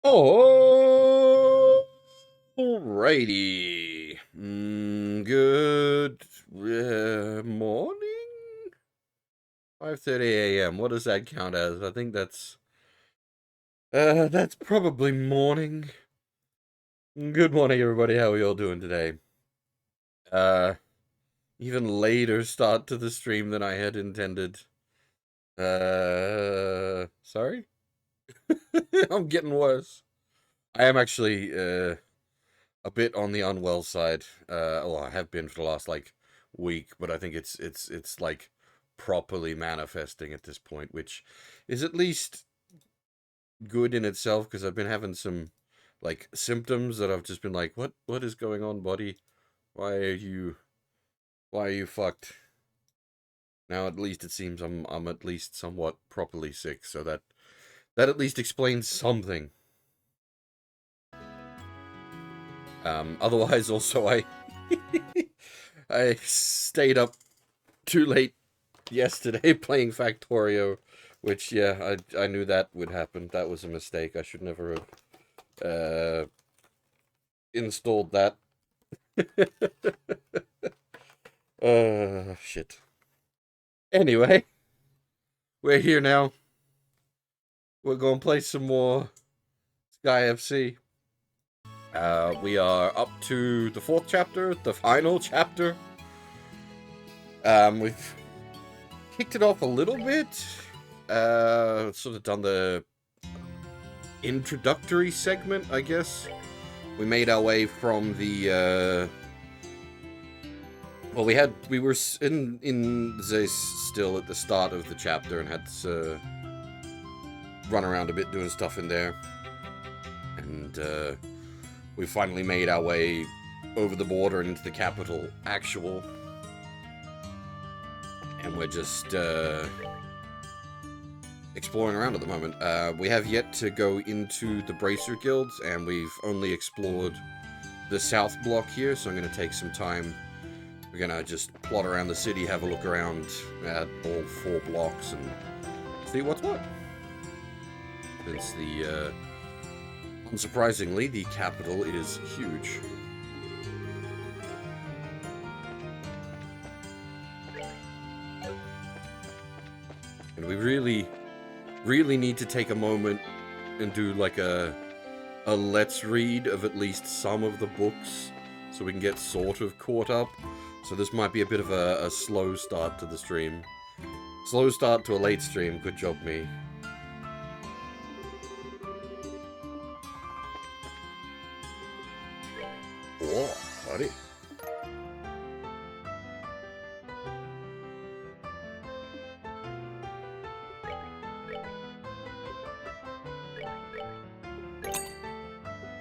Alrighty. Good morning? 5:30 a.m. What does that count as? I think that's probably morning. Good morning, everybody. How are you all doing today? Uh, Even later start to the stream than I had intended. Sorry? I'm getting worse. I am actually, a bit on the unwell side. Well, I have been for the last like week, but I think it's like properly manifesting at this point, which is at least good in itself because I've been having some like symptoms that I've just been like, what is going on, buddy? Why are you why are you fucked? Now at least it seems I'm at least somewhat properly sick, so that at least explains something. Otherwise, also I stayed up too late yesterday playing Factorio, which yeah, I knew that would happen. That was a mistake. I should never have installed that. Shit. Anyway, we're here now. We're gonna play some more Sky FC. We are up to the 4th chapter, the final chapter. We've kicked it off a little bit. Sort of done the introductory segment, I guess. We made our way from the well, we were in Zeus still at the start of the chapter and had to run around a bit doing stuff in there, and we finally made our way over the border and into the capital, actual, and we're just exploring around at the moment. We have yet to go into the Bracer Guilds, and we've only explored the south block here, so I'm going to take some time. We're going to just plot around the city, have a look around at all 4 blocks, and see what's what. Since the, unsurprisingly, the capital is huge. And we really need to take a moment and do like a let's read of at least some of the books so we can get sort of caught up. So this might be a bit of a slow start to the stream. Slow start to a late stream. Good job, me. Oh, buddy.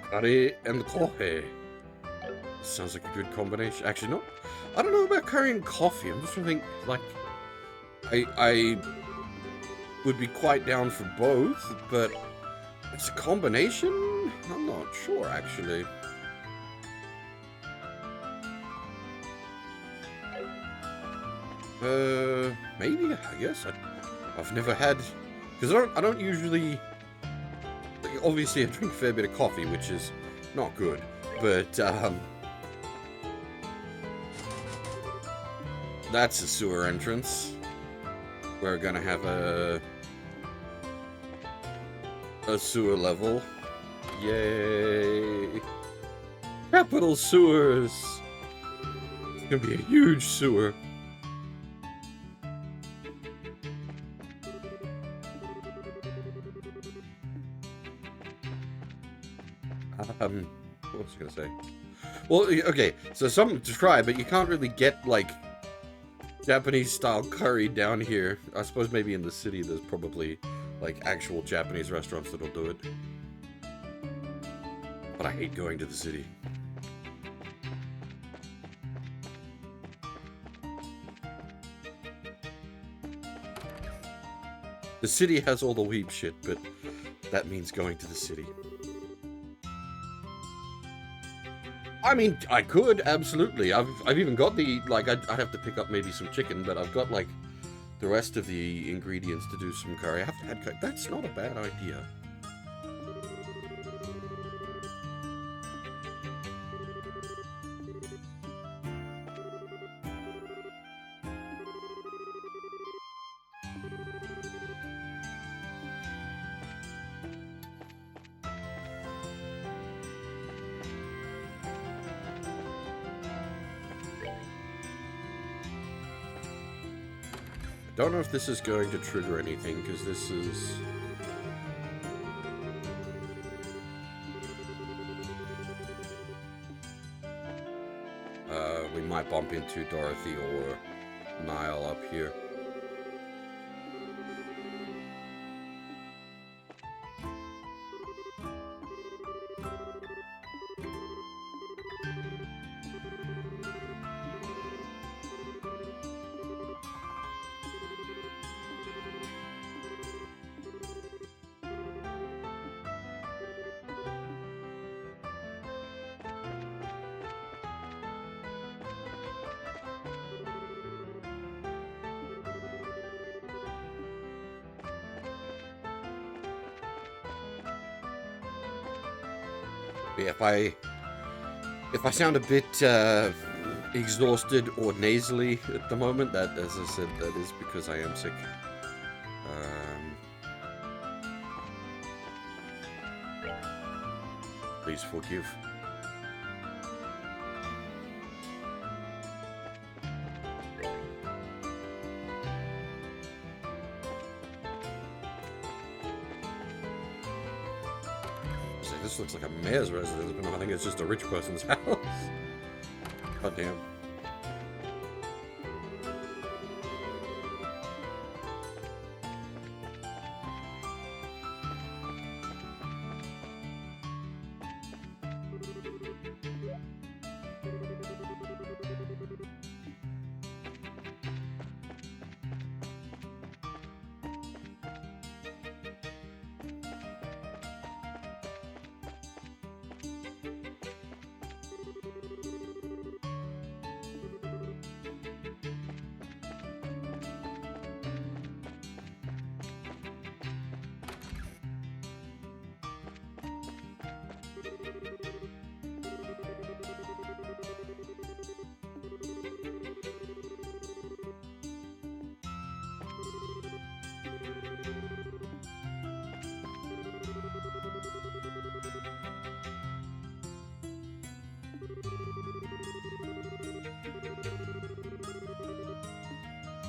Curry and coffee. Sounds like a good combination. Actually, no. I don't know about curry and coffee. I'm just trying to think, like, I would be quite down for both, but it's a combination? I'm not sure, actually. Maybe, I guess. I've never had, because I don't usually, like, obviously I drink a fair bit of coffee, which is not good, but, that's a sewer entrance. We're gonna have a sewer level. Yay! Capital sewers! It's gonna be a huge sewer. What was I gonna say? Well, okay, so something to try, but you can't really get, like, Japanese-style curry down here. I suppose maybe in the city there's probably, like, actual Japanese restaurants that'll do it. But I hate going to the city. The city has all the weeb shit, but that means going to the city. I mean, I could, absolutely. I've even got the, like, I'd have to pick up maybe some chicken, but I've got, like, the rest of the ingredients to do some curry. I have to add curry. That's not a bad idea. don't know if this is going to trigger anything, because this is... we might bump into Dorothy or Niall up here. If I sound a bit exhausted or nasally at the moment, that, as I said, that is because I am sick. Please forgive. This looks like a mayor's residence, but no, I think it's just a rich person's house. God damn.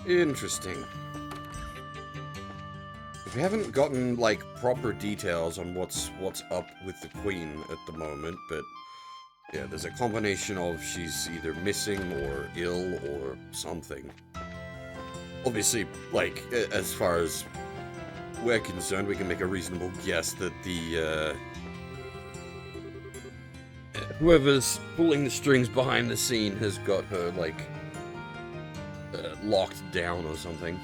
Interesting. We haven't gotten, like, proper details on what's up with the Queen at the moment, but yeah, there's a combination of she's either missing or ill or something. Obviously, like, as far as we're concerned, we can make a reasonable guess that the, whoever's pulling the strings behind the scene has got her, like, locked down or something.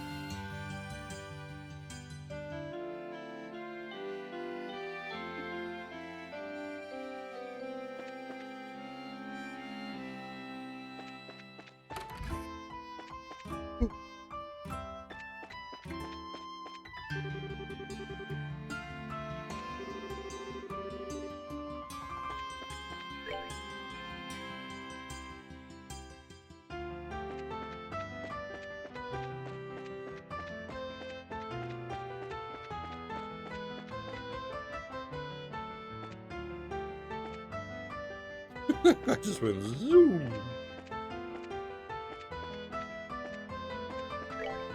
I just went zoom.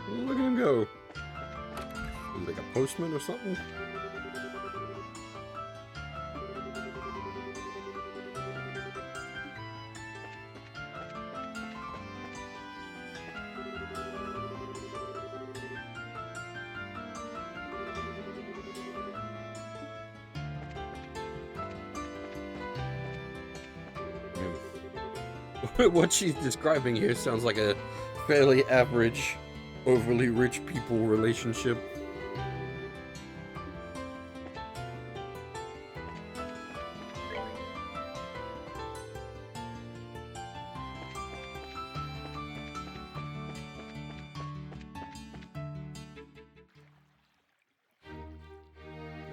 Look at him go. Is he like a postman or something? What she's describing here sounds like a fairly average, overly rich people relationship.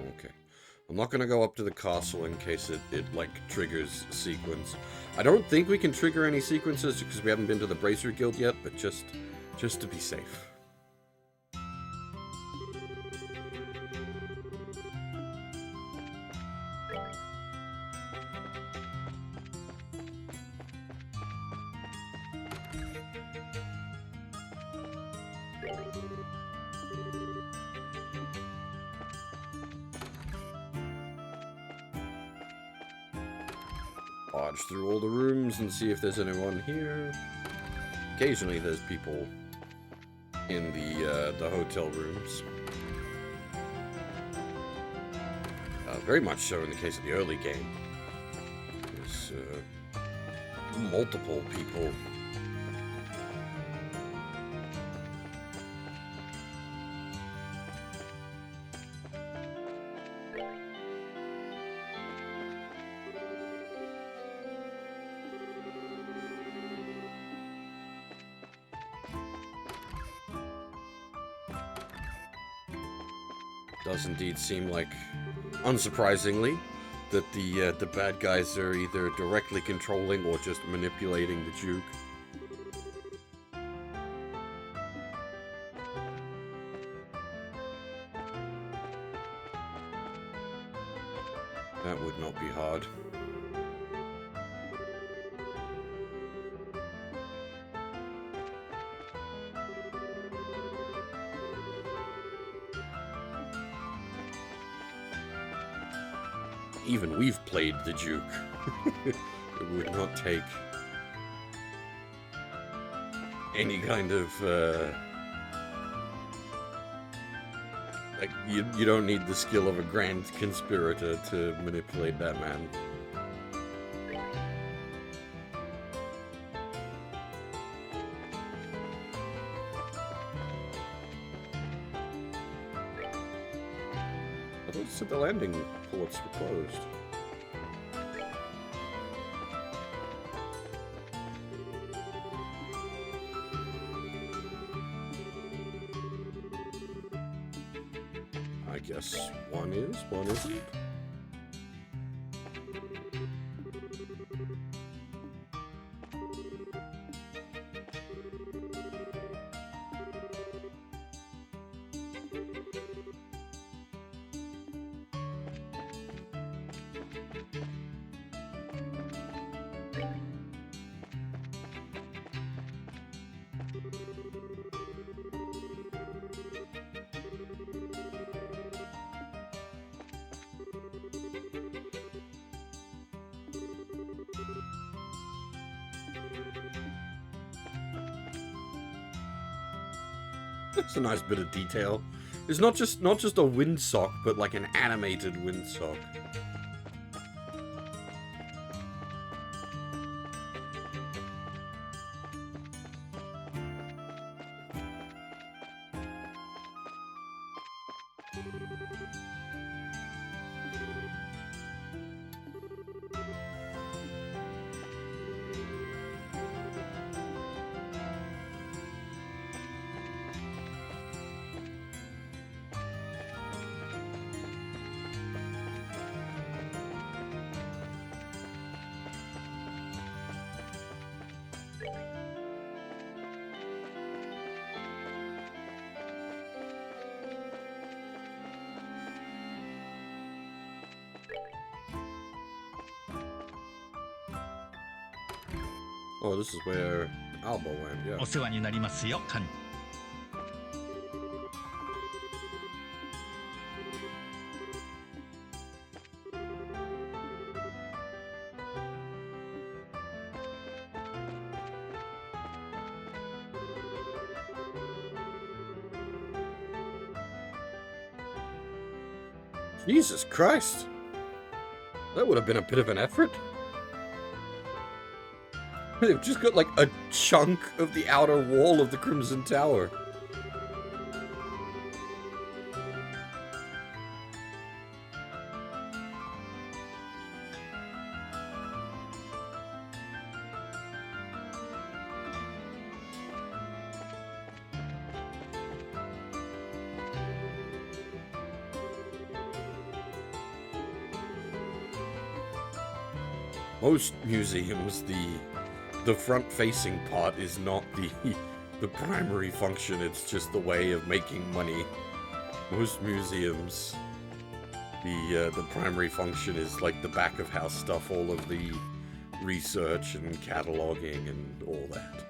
Okay. I'm not gonna go up to the castle in case it like triggers a sequence. I don't think we can trigger any sequences because we haven't been to the Bracer Guild yet, but just to be safe. barge through all the rooms and see if there's anyone here. Occasionally there's people in the hotel rooms. Very much so in the case of the early game. There's multiple people. Does indeed seem like, unsurprisingly, that the bad guys are either directly controlling or just manipulating the Duke. That would not be hard. Even we've played the Duke. It would not take any kind of like you don't need the skill of a grand conspirator to manipulate that man. I thought it said the landing ports were closed. I guess one is, one isn't. That's a nice bit of detail. It's not just a windsock, but like an animated windsock. Oh, this is where Alba went, yeah. お世話になりますよ、カン。Jesus Christ! That would have been a bit of an effort. They've just got like a chunk of the outer wall of the Crimson Tower. Most museums, the front-facing part is not the primary function. It's just the way of making money. Most museums, the primary function is like the back of house stuff, all of the research and cataloging and all that.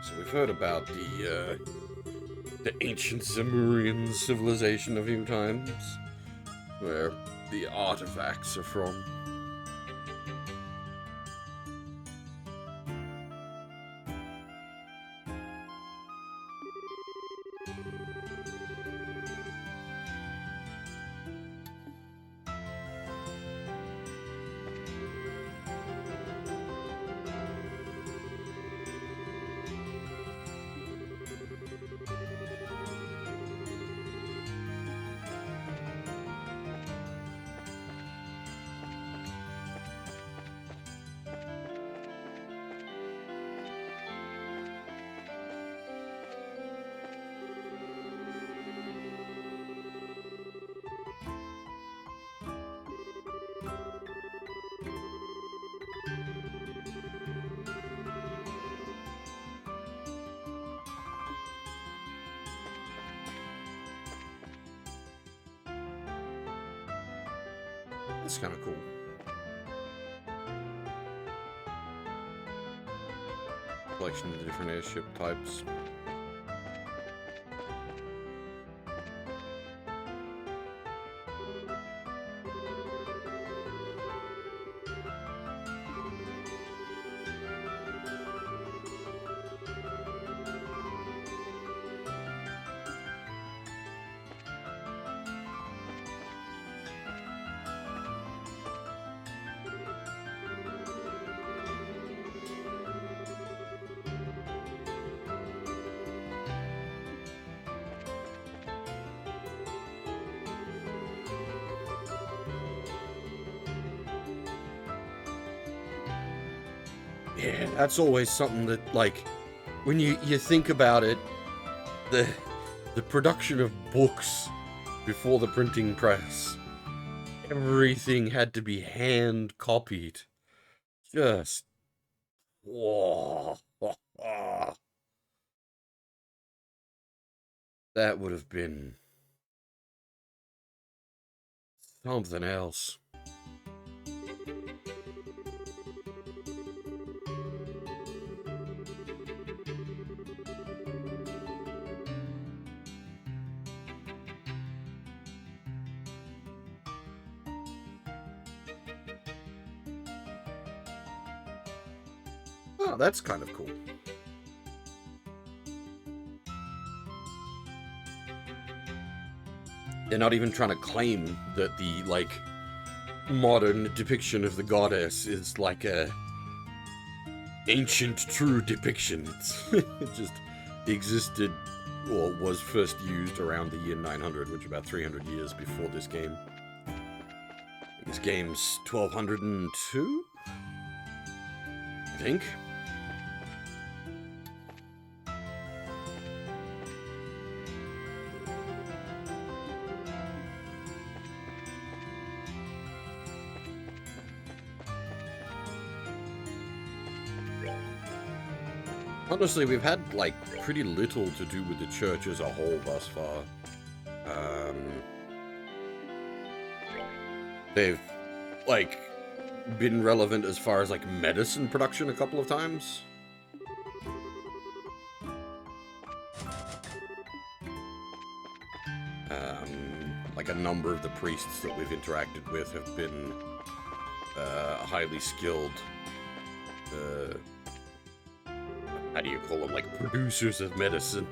So we've heard about the ancient Zemurian civilization a few times, where the artifacts are from. That's kind of cool. Collection of different airship types. Yeah, that's always something that, like, when you think about it, the production of books before the printing press, everything had to be hand copied. Just whoa. That would have been something else. Oh, that's kind of cool. They're not even trying to claim that the, like, modern depiction of the goddess is like a ancient true depiction. It just existed, or was first used around the year 900, which is about 300 years before this game. This game's 1202, I think. Honestly, we've had, like, pretty little to do with the church as a whole thus far. They've, like, been relevant as far as, like, medicine production a couple of times. Like, a number of the priests that we've interacted with have been highly skilled, how do you call them, like, producers of medicine.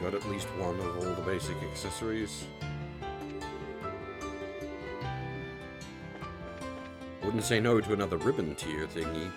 got at least one of all the basic accessories. Wouldn't say no to another ribbon tier thingy.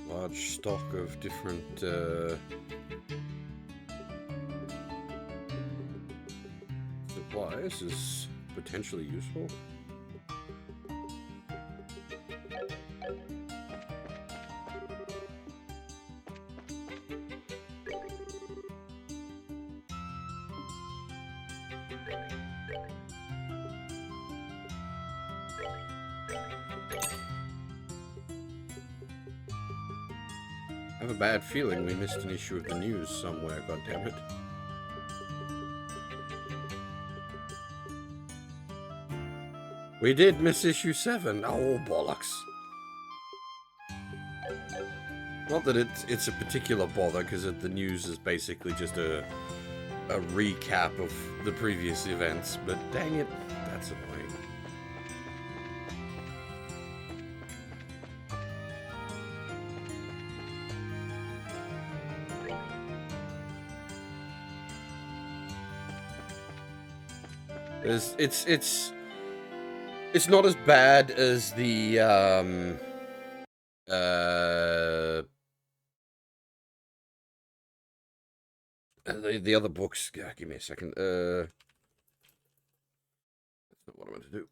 Large stock of different supplies is potentially useful. I have a bad feeling we missed an issue of the news somewhere, goddammit. We did miss issue 7. Oh, bollocks. Not that it's a particular bother, because the news is basically just a recap of the previous events, but dang it, that's annoying. It's not as bad as the the other books. Give me a second. That's not what I want to do.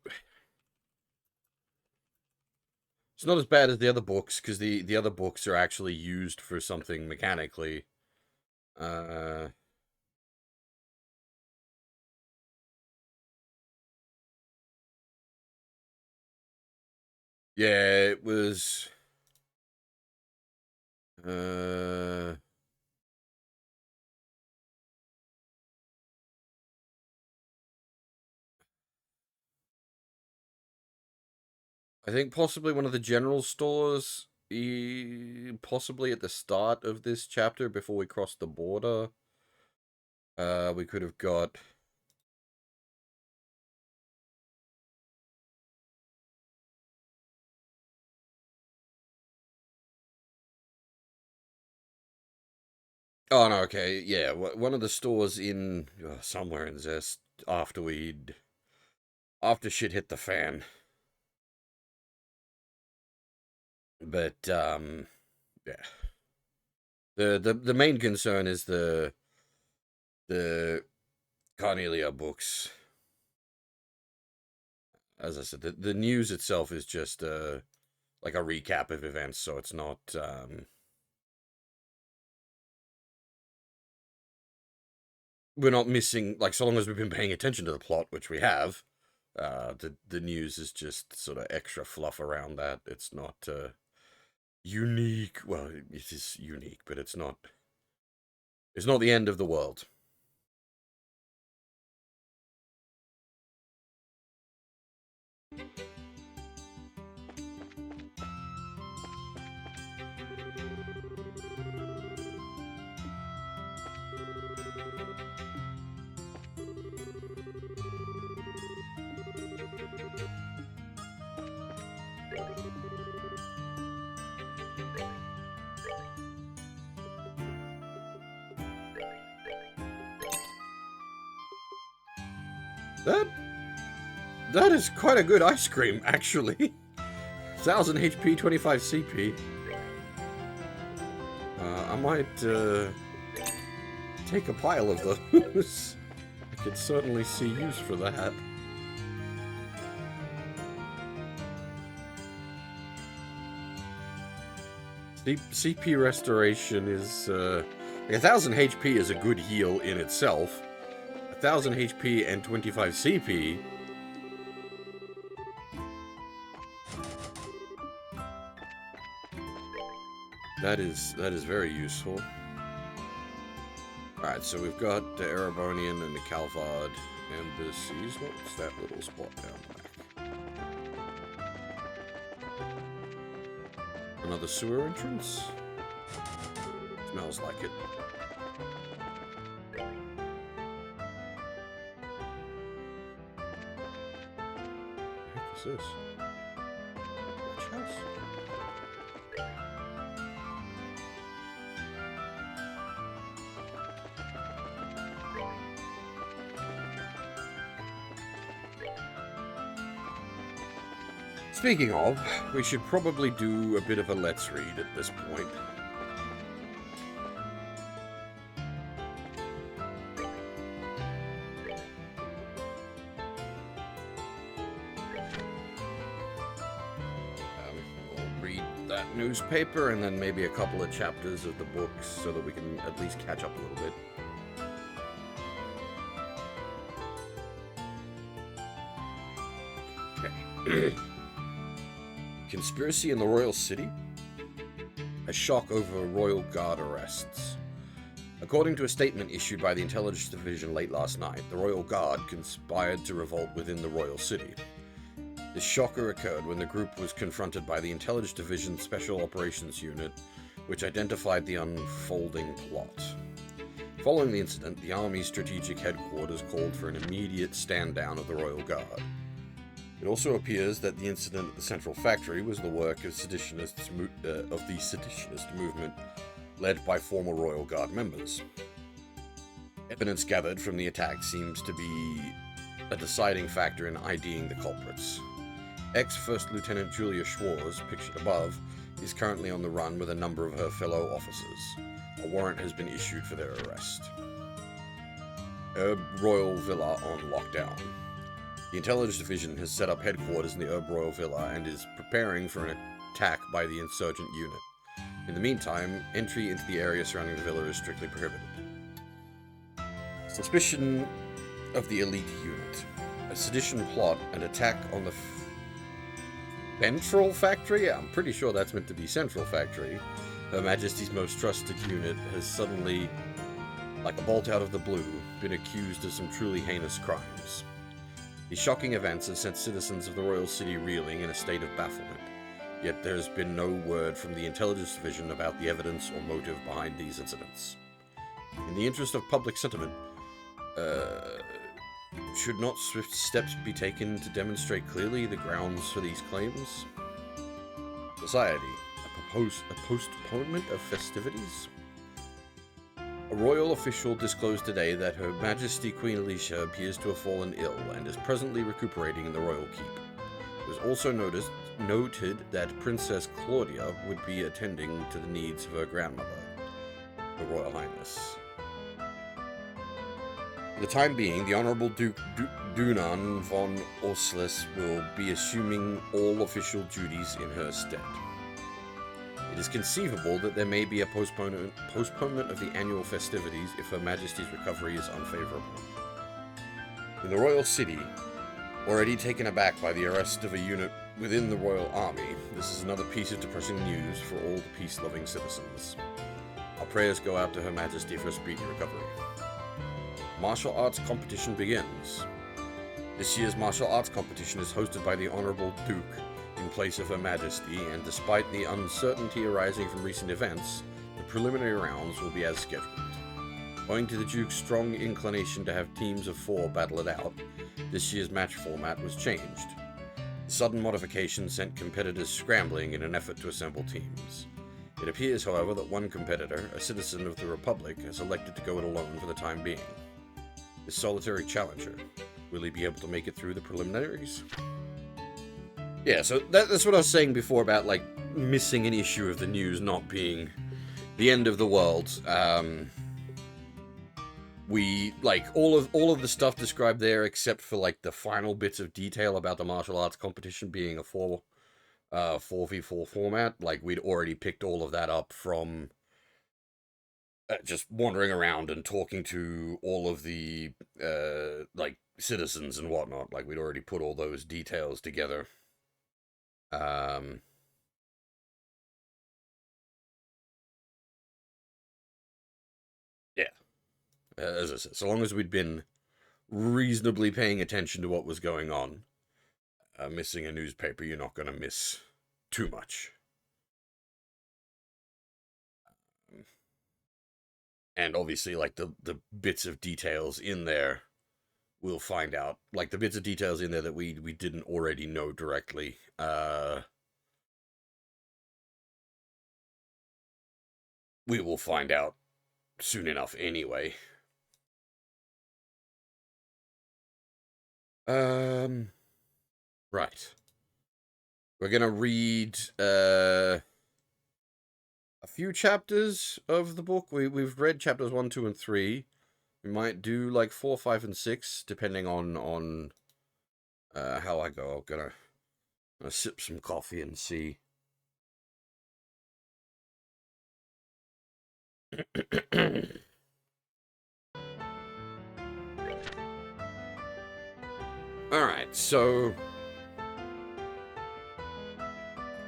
It's not as bad as the other books because the other books are actually used for something mechanically. Yeah, it was. I think possibly one of the general stores, possibly at the start of this chapter before we crossed the border. We could have got. Oh no, okay, yeah, one of the stores in somewhere in Zest after shit hit the fan. But yeah, the main concern is the Carnelia books. As I said, the news itself is just like a recap of events, so it's not we're not missing, like, so long as we've been paying attention to the plot, which we have. The news is just sort of extra fluff around that. It's not unique. Well, it is unique, but it's not the end of the world. That is quite a good ice cream, actually. 1000 HP, 25 CP. I might take a pile of those. I could certainly see use for that. CP restoration is 1000 HP is a good heal in itself. 1000 HP and 25 CP. That is very useful. Alright, so we've got the Erebonian and the Calvard And this is what's that little spot down there? Another sewer entrance? Smells like it. What the heck is this? Which house? Speaking of, we should probably do a bit of a let's read at this point. We'll read that newspaper and then maybe a couple of chapters of the books so that we can at least catch up a little bit. Okay. Conspiracy in the Royal City? A shock over Royal Guard arrests. According to a statement issued by the Intelligence Division late last night, the Royal Guard conspired to revolt within the Royal City. This shocker occurred when the group was confronted by the Intelligence Division Special Operations Unit, which identified the unfolding plot. Following the incident, the Army's strategic headquarters called for an immediate stand-down of the Royal Guard. It also appears that the incident at the Central Factory was the work of the seditionist movement led by former Royal Guard members. Evidence gathered from the attack seems to be a deciding factor in IDing the culprits. Ex-First Lieutenant Julia Schwarz, pictured above, is currently on the run with a number of her fellow officers. A warrant has been issued for their arrest. Herb Royal Villa on lockdown. The Intelligence Division has set up headquarters in the Herb Royal Villa and is preparing for an attack by the insurgent unit. In the meantime, entry into the area surrounding the villa is strictly prohibited. Suspicion of the elite unit. A sedition plot, an attack on the Central Factory? I'm pretty sure that's meant to be Central Factory. Her Majesty's most trusted unit has suddenly, like a bolt out of the blue, been accused of some truly heinous crimes. These shocking events have sent citizens of the Royal City reeling in a state of bafflement, yet there has been no word from the Intelligence Division about the evidence or motive behind these incidents. In the interest of public sentiment, should not swift steps be taken to demonstrate clearly the grounds for these claims? Society, a postponement of festivities? A royal official disclosed today that Her Majesty Queen Alicia appears to have fallen ill and is presently recuperating in the royal keep. It was also noted that Princess Claudia would be attending to the needs of her grandmother, Her Royal Highness. For the time being, the Honourable Duke Dunan von Oslis will be assuming all official duties in her stead. It is conceivable that there may be a postponement of the annual festivities if Her Majesty's recovery is unfavourable. In the Royal City, already taken aback by the arrest of a unit within the Royal Army, this is another piece of depressing news for all the peace-loving citizens. Our prayers go out to Her Majesty for a speedy recovery. Martial arts competition begins. This year's martial arts competition is hosted by the Honourable Duke in place of Her Majesty, and despite the uncertainty arising from recent events, the preliminary rounds will be as scheduled. Owing to the Duke's strong inclination to have teams of 4 battle it out, this year's match format was changed. The sudden modification sent competitors scrambling in an effort to assemble teams. It appears, however, that one competitor, a citizen of the Republic, has elected to go it alone for the time being. This solitary challenger, will he be able to make it through the preliminaries? Yeah, so that's what I was saying before about, like, missing an issue of the news not being the end of the world. We, like, all of the stuff described there, except for, like, the final bits of detail about the martial arts competition being a 4v4 format, like, we'd already picked all of that up from just wandering around and talking to all of the, like, citizens and whatnot. Like, we'd already put all those details together. Yeah. As I said, so long as we'd been reasonably paying attention to what was going on. Missing a newspaper, you're not going to miss too much. And obviously, like, the bits of details in there, we'll find out. Like, the bits of details in there that we didn't already know directly. We will find out soon enough anyway. Right. We're gonna read a few chapters of the book. We've read chapters 1, 2, and 3. We might do like 4, 5, and 6, depending on how I go. I'm gonna sip some coffee and see. Alright, so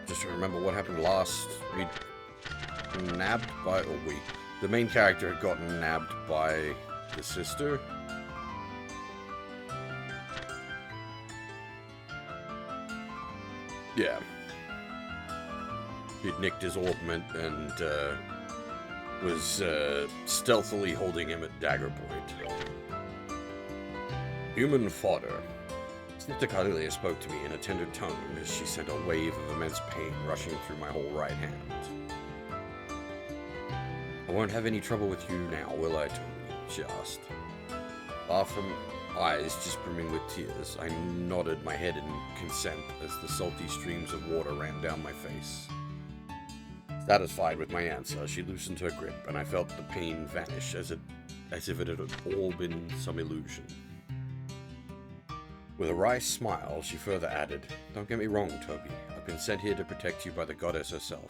just to remember what happened last. We nabbed by, or the main character had gotten nabbed by the sister. Yeah. He'd nicked his ornament and was stealthily holding him at dagger point. Human fodder. Sister Cornelia spoke to me in a tender tone as she sent a wave of immense pain rushing through my whole right hand. I won't have any trouble with you now, will I, Toby? She asked. Far from eyes just brimming with tears, I nodded my head in consent as the salty streams of water ran down my face. Satisfied with my answer, she loosened her grip, and I felt the pain vanish as if it had all been some illusion. With a wry smile, she further added, Don't get me wrong, Toby. I've been sent here to protect you by the goddess herself.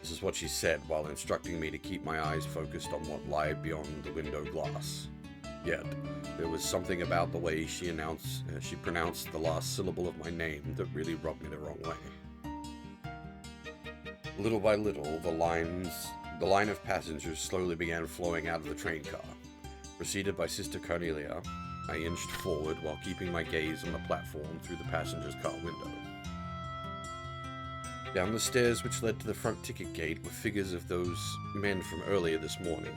This is what she said while instructing me to keep my eyes focused on what lay beyond the window glass. Yet, there was something about the way she pronounced the last syllable of my name that really rubbed me the wrong way. Little by little, the line of passengers slowly began flowing out of the train car. Preceded by Sister Cornelia, I inched forward while keeping my gaze on the platform through the passenger's car window. Down the stairs which led to the front ticket gate were figures of those men from earlier this morning.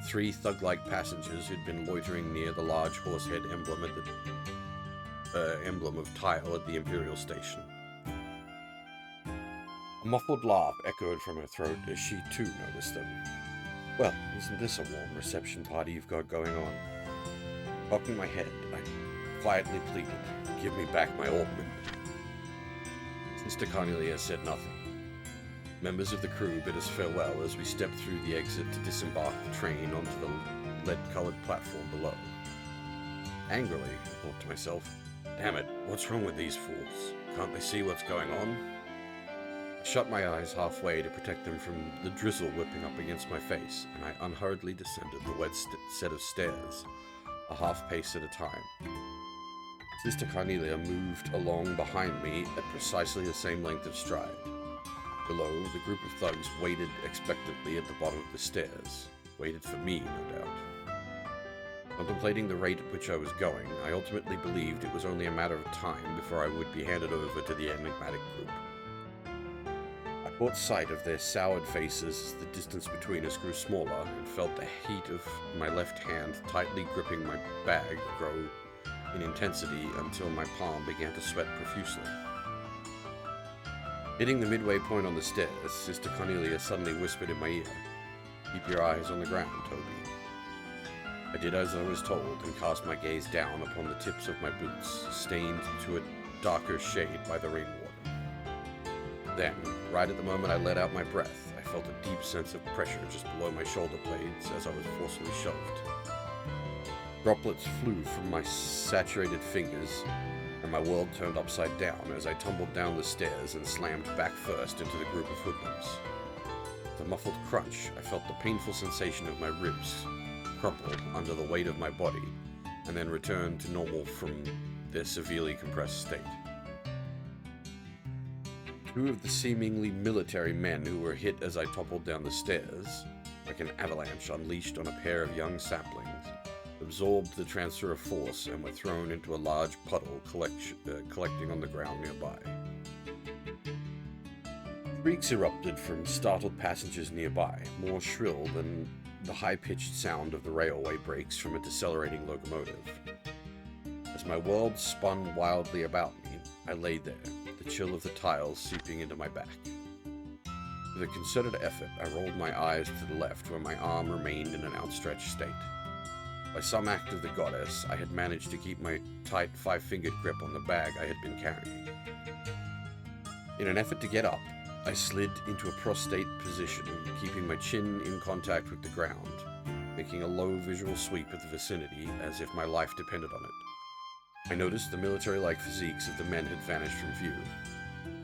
3 thug-like passengers who'd been loitering near the large horse-head emblem of tile at the Imperial Station. A muffled laugh echoed from her throat as she too noticed them. Well, isn't this a warm reception party you've got going on? Cocking my head, I quietly pleaded, Give me back my ornament. Sister Cornelia said nothing. Members of the crew bid us farewell as we stepped through the exit to disembark the train onto the lead-colored platform below. Angrily, I thought to myself, Damn it, what's wrong with these fools? Can't they see what's going on? I shut my eyes halfway to protect them from the drizzle whipping up against my face, and I unhurriedly descended the wet set of stairs, a half pace at a time. Sister Cornelia moved along behind me at precisely the same length of stride. Below, the group of thugs waited expectantly at the bottom of the stairs. Waited for me, no doubt. Contemplating the rate at which I was going, I ultimately believed it was only a matter of time before I would be handed over to the enigmatic group. I caught sight of their soured faces as the distance between us grew smaller and felt the heat of my left hand tightly gripping my bag grow in intensity until my palm began to sweat profusely. Hitting the midway point on the stairs, Sister Cornelia suddenly whispered in my ear, Keep your eyes on the ground, Toby. I did as I was told and cast my gaze down upon the tips of my boots, stained to a darker shade by the rainwater. Then, right at the moment I let out my breath, I felt a deep sense of pressure just below my shoulder blades as I was forcefully shoved. Droplets flew from my saturated fingers, and my world turned upside down as I tumbled down the stairs and slammed back first into the group of hoodlums. With a muffled crunch, I felt the painful sensation of my ribs crumple under the weight of my body, and then return to normal from their severely compressed state. 2 of the seemingly military men who were hit as I toppled down the stairs, like an avalanche unleashed on a pair of young saplings, absorbed the transfer of force and were thrown into a large puddle collecting on the ground nearby. Shrieks erupted from startled passengers nearby, more shrill than the high-pitched sound of the railway brakes from a decelerating locomotive. As my world spun wildly about me, I lay there, the chill of the tiles seeping into my back. With a concerted effort, I rolled my eyes to the left, where my arm remained in an outstretched state. By some act of the goddess, I had managed to keep my tight five-fingered grip on the bag I had been carrying. In an effort to get up, I slid into a prostrate position, keeping my chin in contact with the ground, making a low visual sweep of the vicinity as if my life depended on it. I noticed the military-like physiques of the men had vanished from view.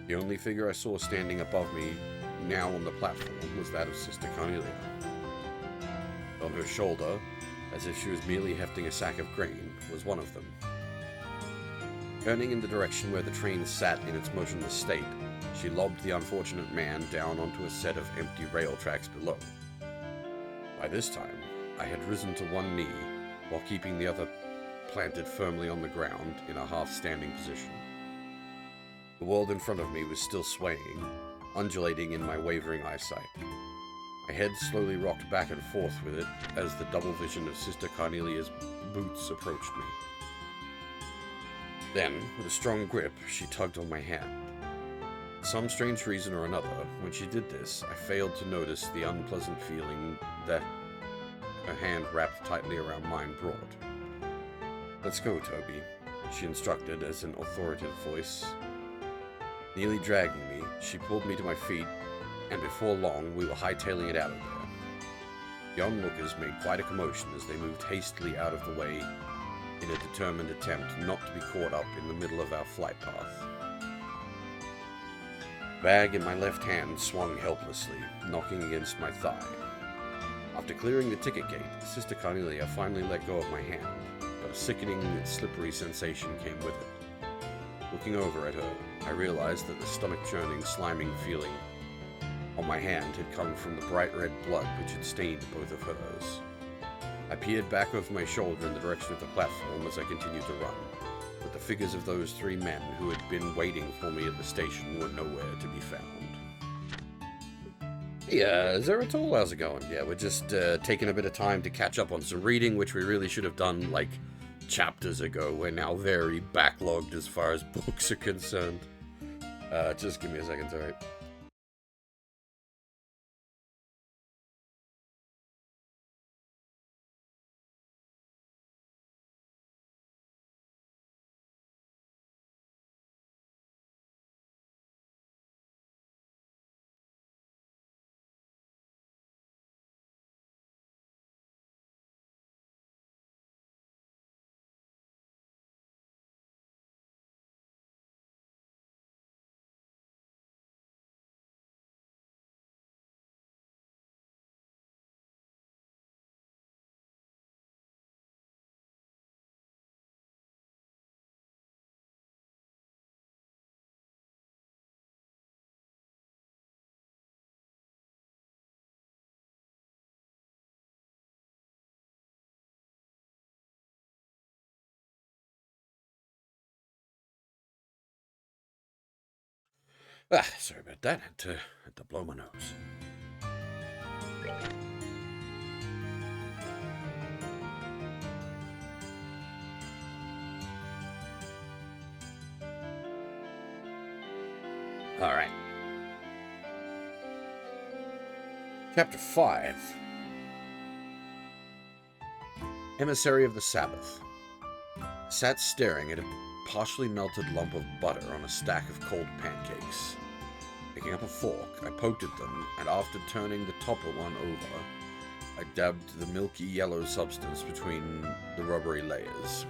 The only figure I saw standing above me, now on the platform, was that of Sister Cornelia. On her shoulder, as if she was merely hefting a sack of grain, was one of them. Turning in the direction where the train sat in its motionless state, she lobbed the unfortunate man down onto a set of empty rail tracks below. By this time, I had risen to one knee, while keeping the other planted firmly on the ground in a half-standing position. The world in front of me was still swaying, undulating in my wavering eyesight. My head slowly rocked back and forth with it as the double vision of Sister Cornelia's boots approached me. Then, with a strong grip, she tugged on my hand. For some strange reason or another, when she did this, I failed to notice the unpleasant feeling that her hand wrapped tightly around mine brought. "Let's go, Toby," she instructed as an authoritative voice. Nearly dragging me, she pulled me to my feet, and before long we were hightailing it out of there. The onlookers made quite a commotion as they moved hastily out of the way in a determined attempt not to be caught up in the middle of our flight path. The bag in my left hand swung helplessly, knocking against my thigh. After clearing the ticket gate, Sister Cornelia finally let go of my hand, but a sickening, slippery sensation came with it. Looking over at her, I realized that the stomach-churning, sliming feeling on my hand had come from the bright red blood which had stained both of hers. I peered back over my shoulder in the direction of the platform as I continued to run, but the figures of those three men who had been waiting for me at the station were nowhere to be found. Hey, Zeratol, how's it going? Yeah, we're just taking a bit of time to catch up on some reading, which we really should have done, like, chapters ago. We're now very backlogged as far as books are concerned. Just give me a second, alright? Sorry about that. Had to blow my nose. Alright. Chapter 5. Emissary of the Sabbath. I sat staring at a partially melted lump of butter on a stack of cold pancakes. Picking up a fork, I poked at them, and after turning the topper one over, I dabbed the milky yellow substance between the rubbery layers.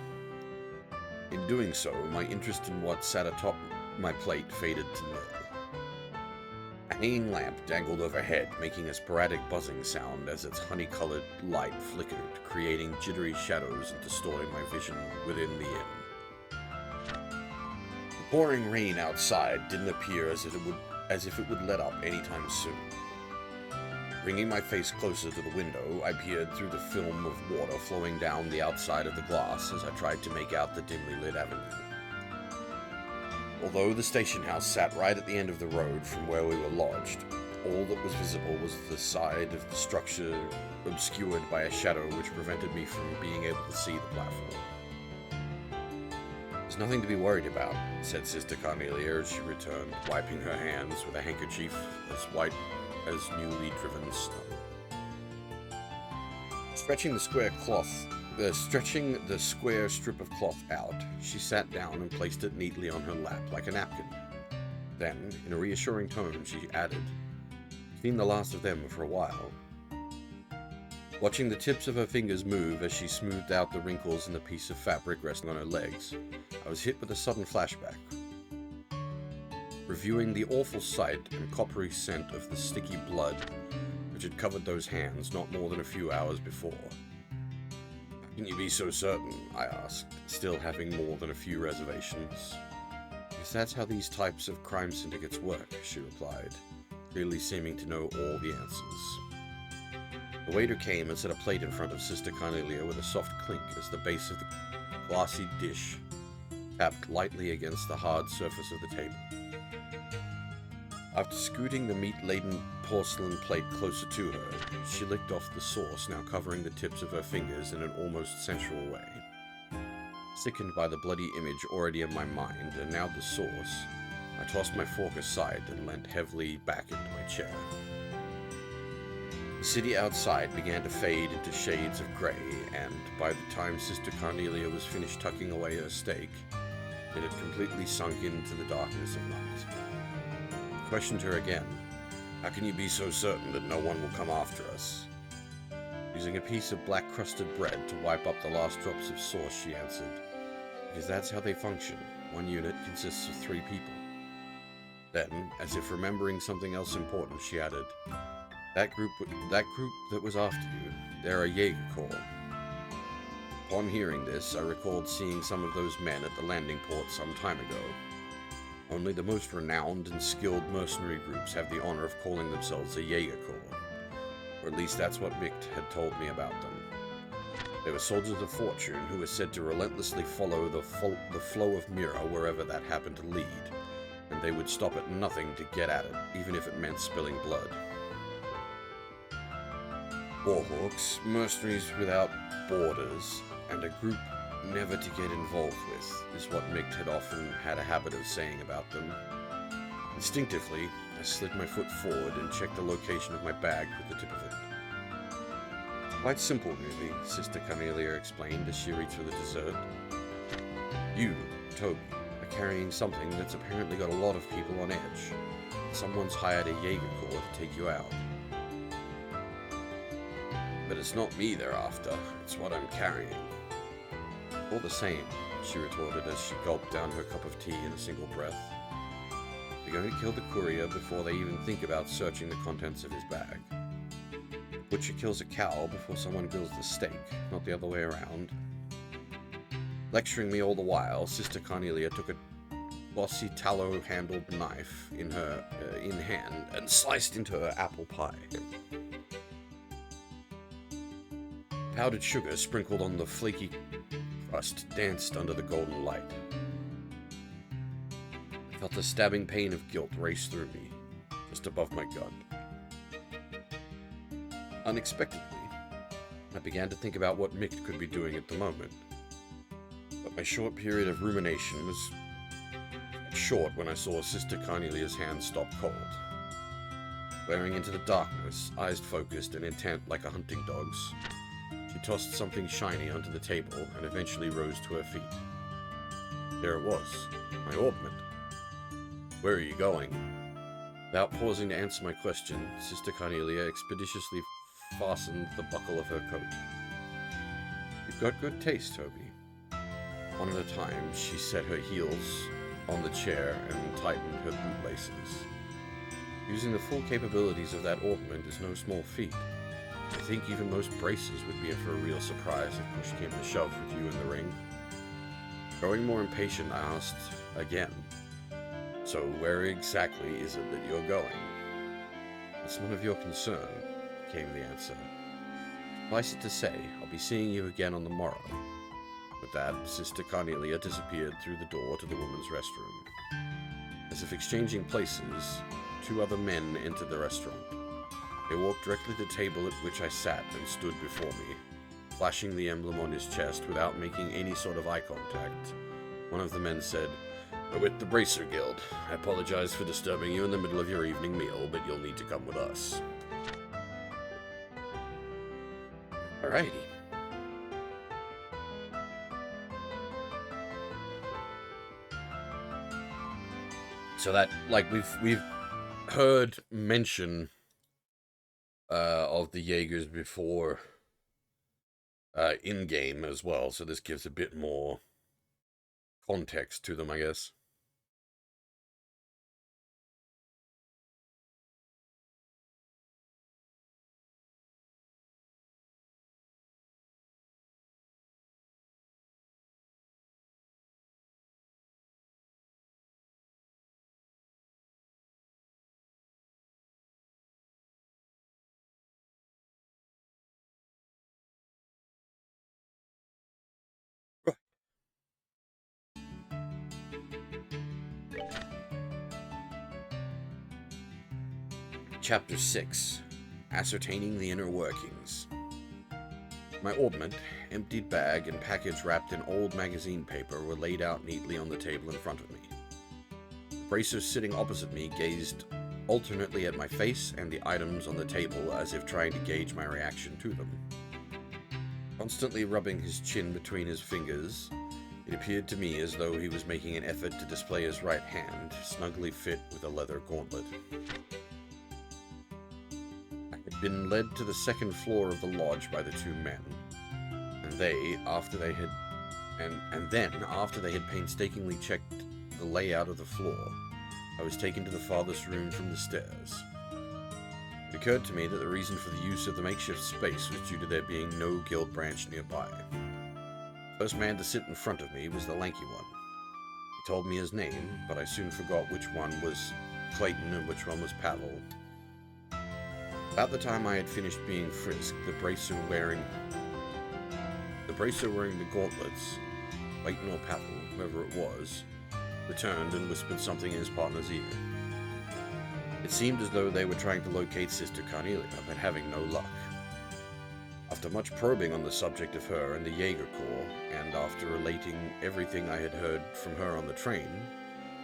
In doing so, my interest in what sat atop my plate faded to nil. A hanging lamp dangled overhead, making a sporadic buzzing sound as its honey-colored light flickered, creating jittery shadows and distorting my vision within the inn. The pouring rain outside didn't appear as if it would let up anytime soon. Bringing my face closer to the window, I peered through the film of water flowing down the outside of the glass as I tried to make out the dimly lit avenue. Although the station house sat right at the end of the road from where we were lodged, all that was visible was the side of the structure obscured by a shadow which prevented me from being able to see the platform. "There's nothing to be worried about," said Sister Cornelia as she returned, wiping her hands with a handkerchief as white as newly driven snow. Stretching the square strip of cloth out, she sat down and placed it neatly on her lap like a napkin. Then, in a reassuring tone, she added, "Seen the last of them for a while." Watching the tips of her fingers move as she smoothed out the wrinkles in the piece of fabric resting on her legs, I was hit with a sudden flashback. Reviewing the awful sight and coppery scent of the sticky blood which had covered those hands not more than a few hours before. "How can you be so certain?" I asked, still having more than a few reservations. "Because that's how these types of crime syndicates work," she replied, clearly seeming to know all the answers. The waiter came and set a plate in front of Sister Cornelia with a soft clink as the base of the glassy dish tapped lightly against the hard surface of the table. After scooting the meat-laden porcelain plate closer to her, she licked off the sauce now covering the tips of her fingers in an almost sensual way. Sickened by the bloody image already in my mind, and now the sauce, I tossed my fork aside and leant heavily back into my chair. The city outside began to fade into shades of grey, and by the time Sister Cornelia was finished tucking away her steak, it had completely sunk into the darkness of night. I questioned her again. "How can you be so certain that no one will come after us?" Using a piece of black-crusted bread to wipe up the last drops of sauce, she answered, "Because that's how they function. One unit consists of 3 people." Then, as if remembering something else important, she added, That group that was after you, they're a Jaeger Corps." Upon hearing this, I recalled seeing some of those men at the landing port some time ago. Only the most renowned and skilled mercenary groups have the honor of calling themselves a Jaeger Corps, or at least that's what Micht had told me about them. They were soldiers of fortune who were said to relentlessly follow the flow of Mira wherever that happened to lead, and they would stop at nothing to get at it, even if it meant spilling blood. Warhawks, mercenaries without borders, and a group never to get involved with, is what Micht had often had a habit of saying about them. Instinctively, I slid my foot forward and checked the location of my bag with the tip of it. "It's quite simple, really," Sister Cornelia explained as she reached for the dessert. "You, Toby, are carrying something that's apparently got a lot of people on edge. Someone's hired a Jaeger Corps to take you out. But it's not me they're after, it's what I'm carrying." "All the same," she retorted as she gulped down her cup of tea in a single breath. "They're going to kill the courier before they even think about searching the contents of his bag. Butcher kills a cow before someone grills the steak, not the other way around." Lecturing me all the while, Sister Cornelia took a glossy tallow-handled knife in hand and sliced into her apple pie. Powdered sugar sprinkled on the flaky crust danced under the golden light. I felt a stabbing pain of guilt race through me, just above my gut. Unexpectedly, I began to think about what Micht could be doing at the moment. But my short period of rumination was short when I saw Sister Cornelia's hand stop cold. Glaring into the darkness, eyes focused and intent like a hunting dog's, she tossed something shiny onto the table and eventually rose to her feet. There it was, my orbment. "Where are you going?" Without pausing to answer my question, Sister Cornelia expeditiously fastened the buckle of her coat. "You've got good taste, Toby." One at a time, she set her heels on the chair and tightened her bootlaces. Using the full capabilities of that orbment is no small feat. I think even most braces would be in for a real surprise if push came to shove with you in the ring. Growing more impatient, I asked again, "So where exactly is it that you're going?" "It's none of your concern." came the answer. Suffice it to say, I'll be seeing you again on the morrow. With that, Sister Cornelia disappeared through the door to the women's restroom. As if exchanging places, 2 other men entered the restaurant. They walked directly to the table at which I sat and stood before me, flashing the emblem on his chest without making any sort of eye contact. One of the men said, "We're with the Bracer Guild. I apologize for disturbing you in the middle of your evening meal, but you'll need to come with us." Alrighty. So that, like, we've heard mention of the Jaegers before in-game as well, so this gives a bit more context to them, I guess. Chapter 6. Ascertaining the Inner Workings. My orbment, emptied bag, and package wrapped in old magazine paper were laid out neatly on the table in front of me. The bracers sitting opposite me gazed alternately at my face and the items on the table as if trying to gauge my reaction to them. Constantly rubbing his chin between his fingers, it appeared to me as though he was making an effort to display his right hand, snugly fit with a leather gauntlet. Been led to the second floor of the lodge by the 2 men, and after they had painstakingly checked the layout of the floor, I was taken to the farthest room from the stairs. It occurred to me that the reason for the use of the makeshift space was due to there being no guild branch nearby. The first man to sit in front of me was the lanky one. He told me his name, but I soon forgot which one was Clayton and which one was Pavel. About the time I had finished being frisked, the bracer wearing the gauntlets, Clayton or Pavel, whoever it was, returned and whispered something in his partner's ear. It seemed as though they were trying to locate Sister Cornelia, but having no luck. After much probing on the subject of her and the Jaeger Corps, and after relating everything I had heard from her on the train,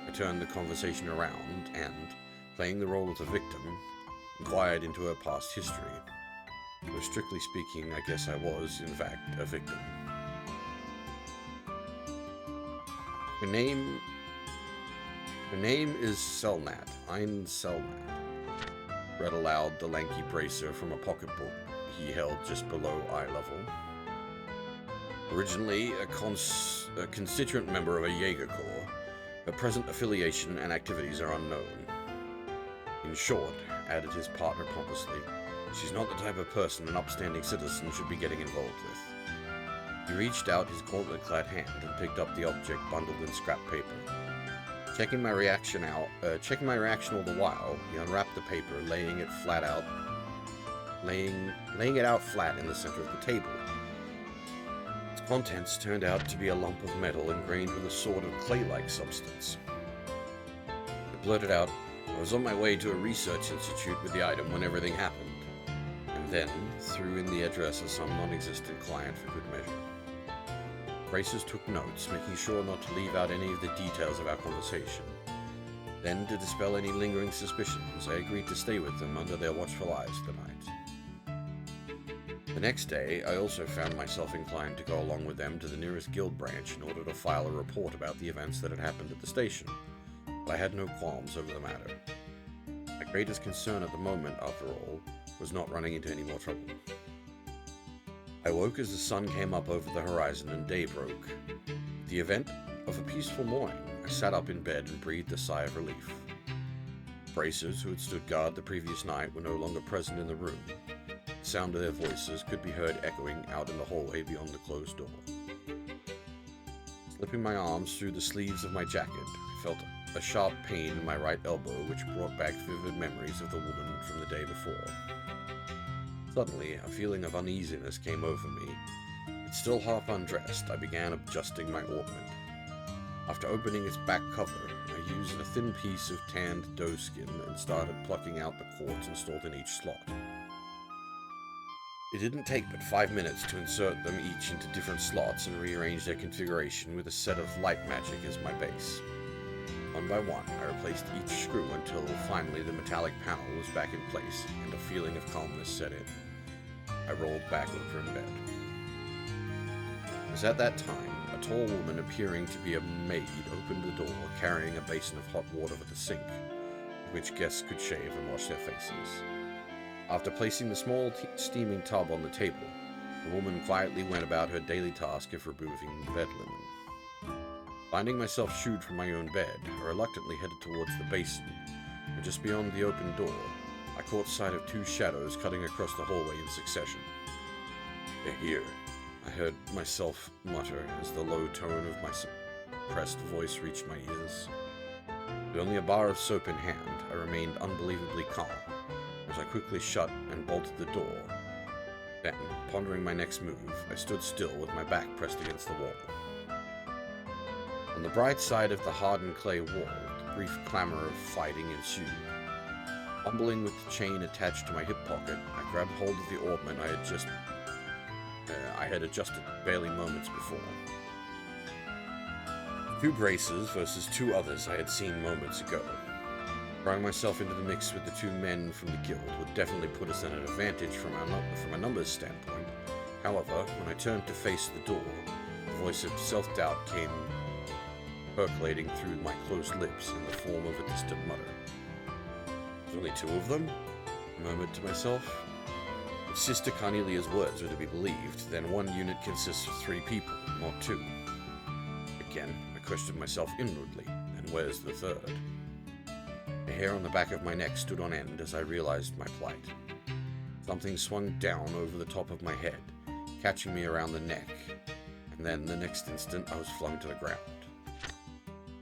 I turned the conversation around and, playing the role of the victim, inquired into her past history. Though strictly speaking, I guess I was, in fact, a victim. Her name is Selnat. Ein Selnat. Read aloud the lanky bracer from a pocketbook he held just below eye level. Originally a constituent member of a Jaeger Corps, her present affiliation and activities are unknown. In short, added his partner pompously, she's not the type of person an upstanding citizen should be getting involved with. He reached out his gauntlet-clad hand and picked up the object bundled in scrap paper. Checking my reaction all the while, he unwrapped the paper, laying it out flat in the center of the table. Its contents turned out to be a lump of metal ingrained with a sort of clay-like substance. I blurted out, "I was on my way to a research institute with the item when everything happened," and then threw in the address of some non-existent client for good measure. Bracers took notes, making sure not to leave out any of the details of our conversation. Then, to dispel any lingering suspicions, I agreed to stay with them under their watchful eyes the night. The next day, I also found myself inclined to go along with them to the nearest guild branch in order to file a report about the events that had happened at the station. But I had no qualms over the matter. My greatest concern at the moment, after all, was not running into any more trouble. I woke as the sun came up over the horizon and day broke. With the event of a peaceful morning, I sat up in bed and breathed a sigh of relief. Bracers, who had stood guard the previous night, were no longer present in the room. The sound of their voices could be heard echoing out in the hallway beyond the closed door. Slipping my arms through the sleeves of my jacket, I felt a sharp pain in my right elbow which brought back vivid memories of the woman from the day before. Suddenly, a feeling of uneasiness came over me. It's still half undressed, I began adjusting my ornament. After opening its back cover, I used a thin piece of tanned doe skin and started plucking out the cords installed in each slot. It didn't take but 5 minutes to insert them each into different slots and rearrange their configuration with a set of light magic as my base. One by one, I replaced each screw until finally the metallic panel was back in place and a feeling of calmness set in. I rolled back over in bed. It was at that time, a tall woman appearing to be a maid opened the door carrying a basin of hot water with a sink, in which guests could shave and wash their faces. After placing the small steaming tub on the table, the woman quietly went about her daily task of removing bed linen. Finding myself shooed from my own bed, I reluctantly headed towards the basin, and just beyond the open door, I caught sight of two shadows cutting across the hallway in succession. "They're here," I heard myself mutter as the low tone of my suppressed voice reached my ears. With only a bar of soap in hand, I remained unbelievably calm as I quickly shut and bolted the door. Then, pondering my next move, I stood still with my back pressed against the wall. On the bright side of the hardened clay wall, the brief clamor of fighting ensued. Fumbling with the chain attached to my hip pocket, I grabbed hold of the ornament I had adjusted barely moments before. 2 braces versus 2 others I had seen moments ago. Throwing myself into the mix with the 2 men from the guild would definitely put us at an advantage from a numbers standpoint. However, when I turned to face the door, the voice of self-doubt came percolating through my closed lips in the form of a distant mutter. "There's only 2 of them?" I murmured to myself. If Sister Carnelia's words were to be believed, then one unit consists of 3 people, not 2. Again, I questioned myself inwardly, and where's the 3rd? The hair on the back of my neck stood on end as I realized my plight. Something swung down over the top of my head, catching me around the neck, and then the next instant I was flung to the ground.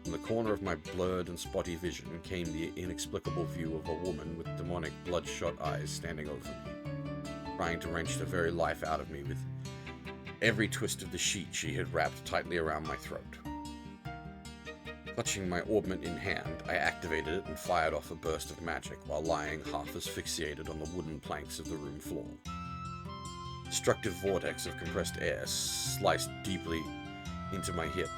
From the corner of my blurred and spotty vision came the inexplicable view of a woman with demonic bloodshot eyes standing over me, trying to wrench the very life out of me with every twist of the sheet she had wrapped tightly around my throat. Clutching my ornament in hand, I activated it and fired off a burst of magic while lying half asphyxiated on the wooden planks of the room floor. A destructive vortex of compressed air sliced deeply into my hip,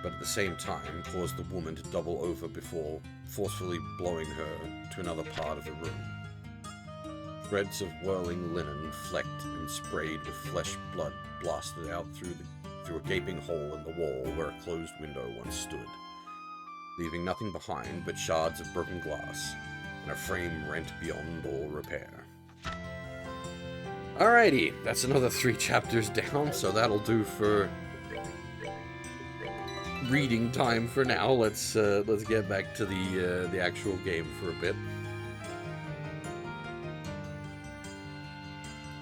but at the same time caused the woman to double over before forcefully blowing her to another part of the room. Threads of whirling linen, flecked and sprayed with flesh blood, blasted out through a gaping hole in the wall where a closed window once stood, leaving nothing behind but shards of broken glass and a frame rent beyond all repair. Alrighty, that's another 3 chapters down, so that'll do for reading time for now. Let's get back to the actual game for a bit.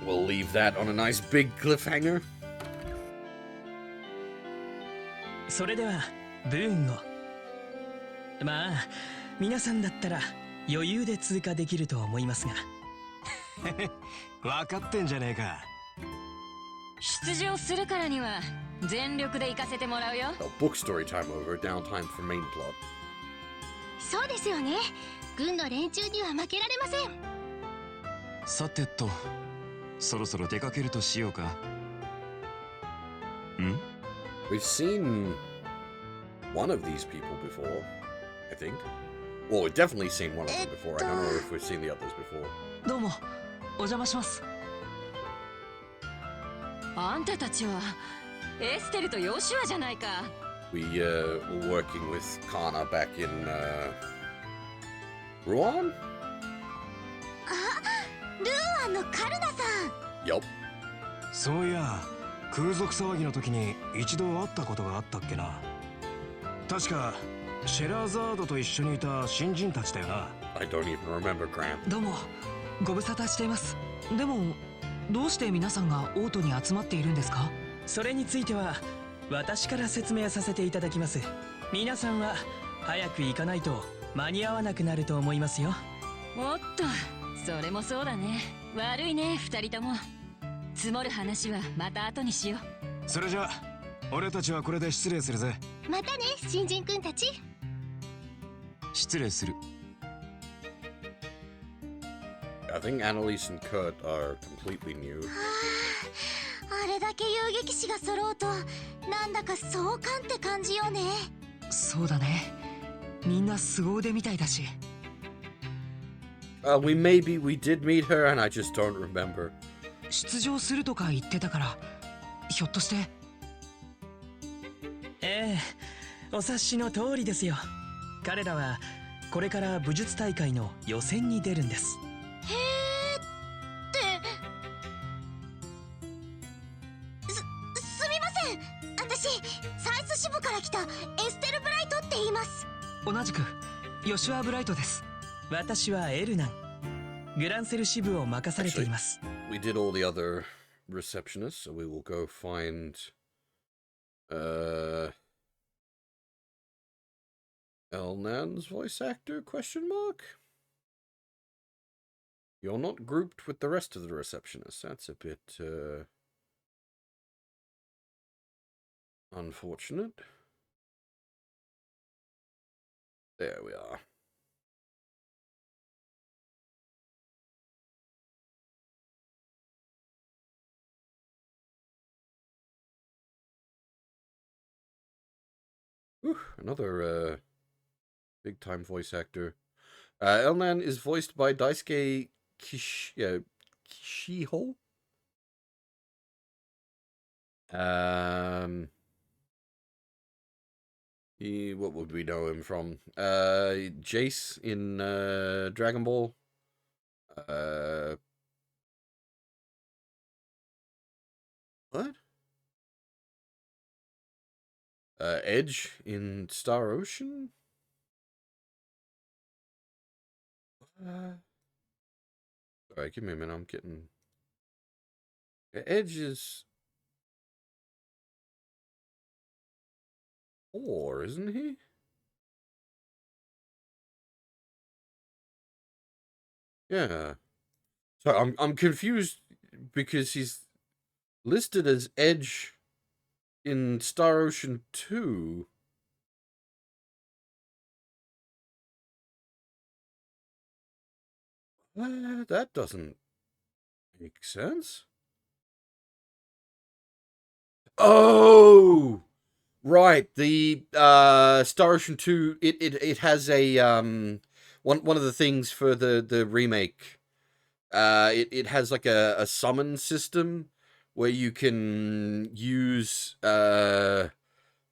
We'll leave that on a nice big cliffhanger. それではブーンを。まあ皆さんだったら余裕で通過できると思いますが。分かってんじゃねえか。出場するからには全力で行かせてもらうよ。Book story time over, downtime for main plot. そうですよね。軍の連中には負けられません。さてと、そろそろ出かけるとしようか。ん？ We've seen one of these people before, I think. Well, we've definitely seen one of them before. I don't know if we've seen the others before. どうもお邪魔します。あんたたちはエステルとヨシュアじゃないか。We were working with Kana back in Ruan? ルーアンのカルナさん。Yup. そういや、空賊騒ぎの時に一度会ったことがあったっけな。確かシェラーザードと一緒にいた新人たちだよな。I don't even remember, Graham. どうもご無沙汰しています。でもどうして皆さんがオートに集まっているんですか？それについては私から説明させていただきます。皆さんは早く行かないと間に合わなくなると思いますよ。おっと、それもそうだね。悪いね、二人とも。積もる話はまた後にしよう。それじゃ俺たちはこれで失礼するぜ。またね新人くんたち。失礼する。 I think Annalise and Kurt are completely new. あれだけ遊撃士が揃うとなんだか壮観って感じよね。そうだね。みんな凄腕みたいだし。We did meet her and I just don't remember. 出場するとか言ってたから、ひょっとして。ええ、お察しの通りですよ。彼らはこれから武術大会の予選に出るんです。へーってすみません。私サイス支部から来たエステル・ブライトって言います。同じくヨシュア・ブライトです。私はエルナン、グランセル支部を任されています。We did all the other receptionists, so we will go find Elnan's voice actor, question mark? You're not grouped with the rest of the receptionists. That's a bit unfortunate. There we are. Whew, another big time voice actor. Elnan is voiced by Daisuke Kishiho. What would we know him from? Jace in Dragon Ball. What? Edge in Star Ocean? Sorry, give me a minute. I'm getting... Edge is... 4, isn't he? Yeah. So I'm confused because he's listed as Edge in Star Ocean 2. That doesn't make sense. Oh! Right, the Star Ocean 2 it has a one of the things for the remake. It has like a summon system where you can use the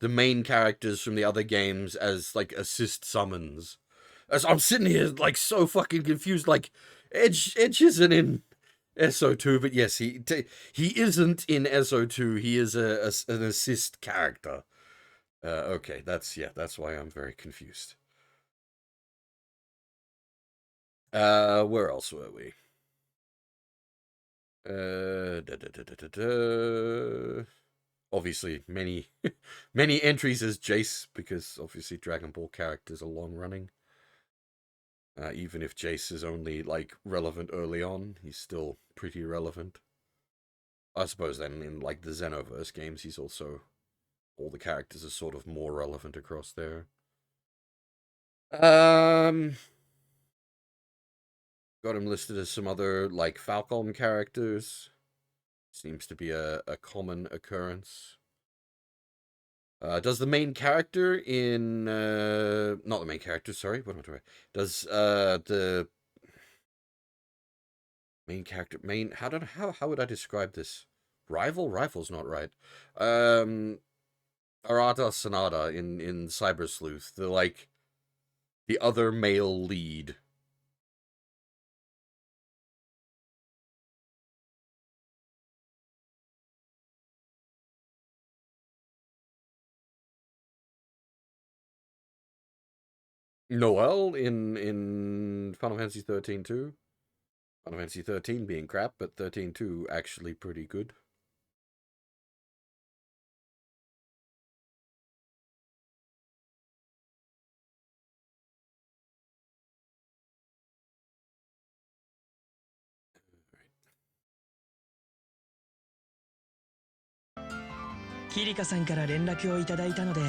main characters from the other games as like assist summons. As I'm sitting here like so fucking confused, like Edge isn't in SO2, but yes, he isn't in SO2. He is an assist character. Okay, that's why I'm very confused. Where else were we? Obviously, many many entries as Jace, because obviously Dragon Ball characters are long running. Even if Jace is only like relevant early on, he's still pretty relevant. I suppose then in like the Xenoverse games, he's also, all the characters are sort of more relevant across there. Got him listed as some other like Falcom characters. Seems to be a common occurrence. Does the main character in not the main character, sorry, what am I talking about? Does the main character how would I describe this? Rival's not right. Arata Sanada in Cyber Sleuth, the other male lead. Noel in Final Fantasy 13 too. Final Fantasy 13 being crap, but 13-2 actually pretty good. キリカさんから連絡をいただいたので、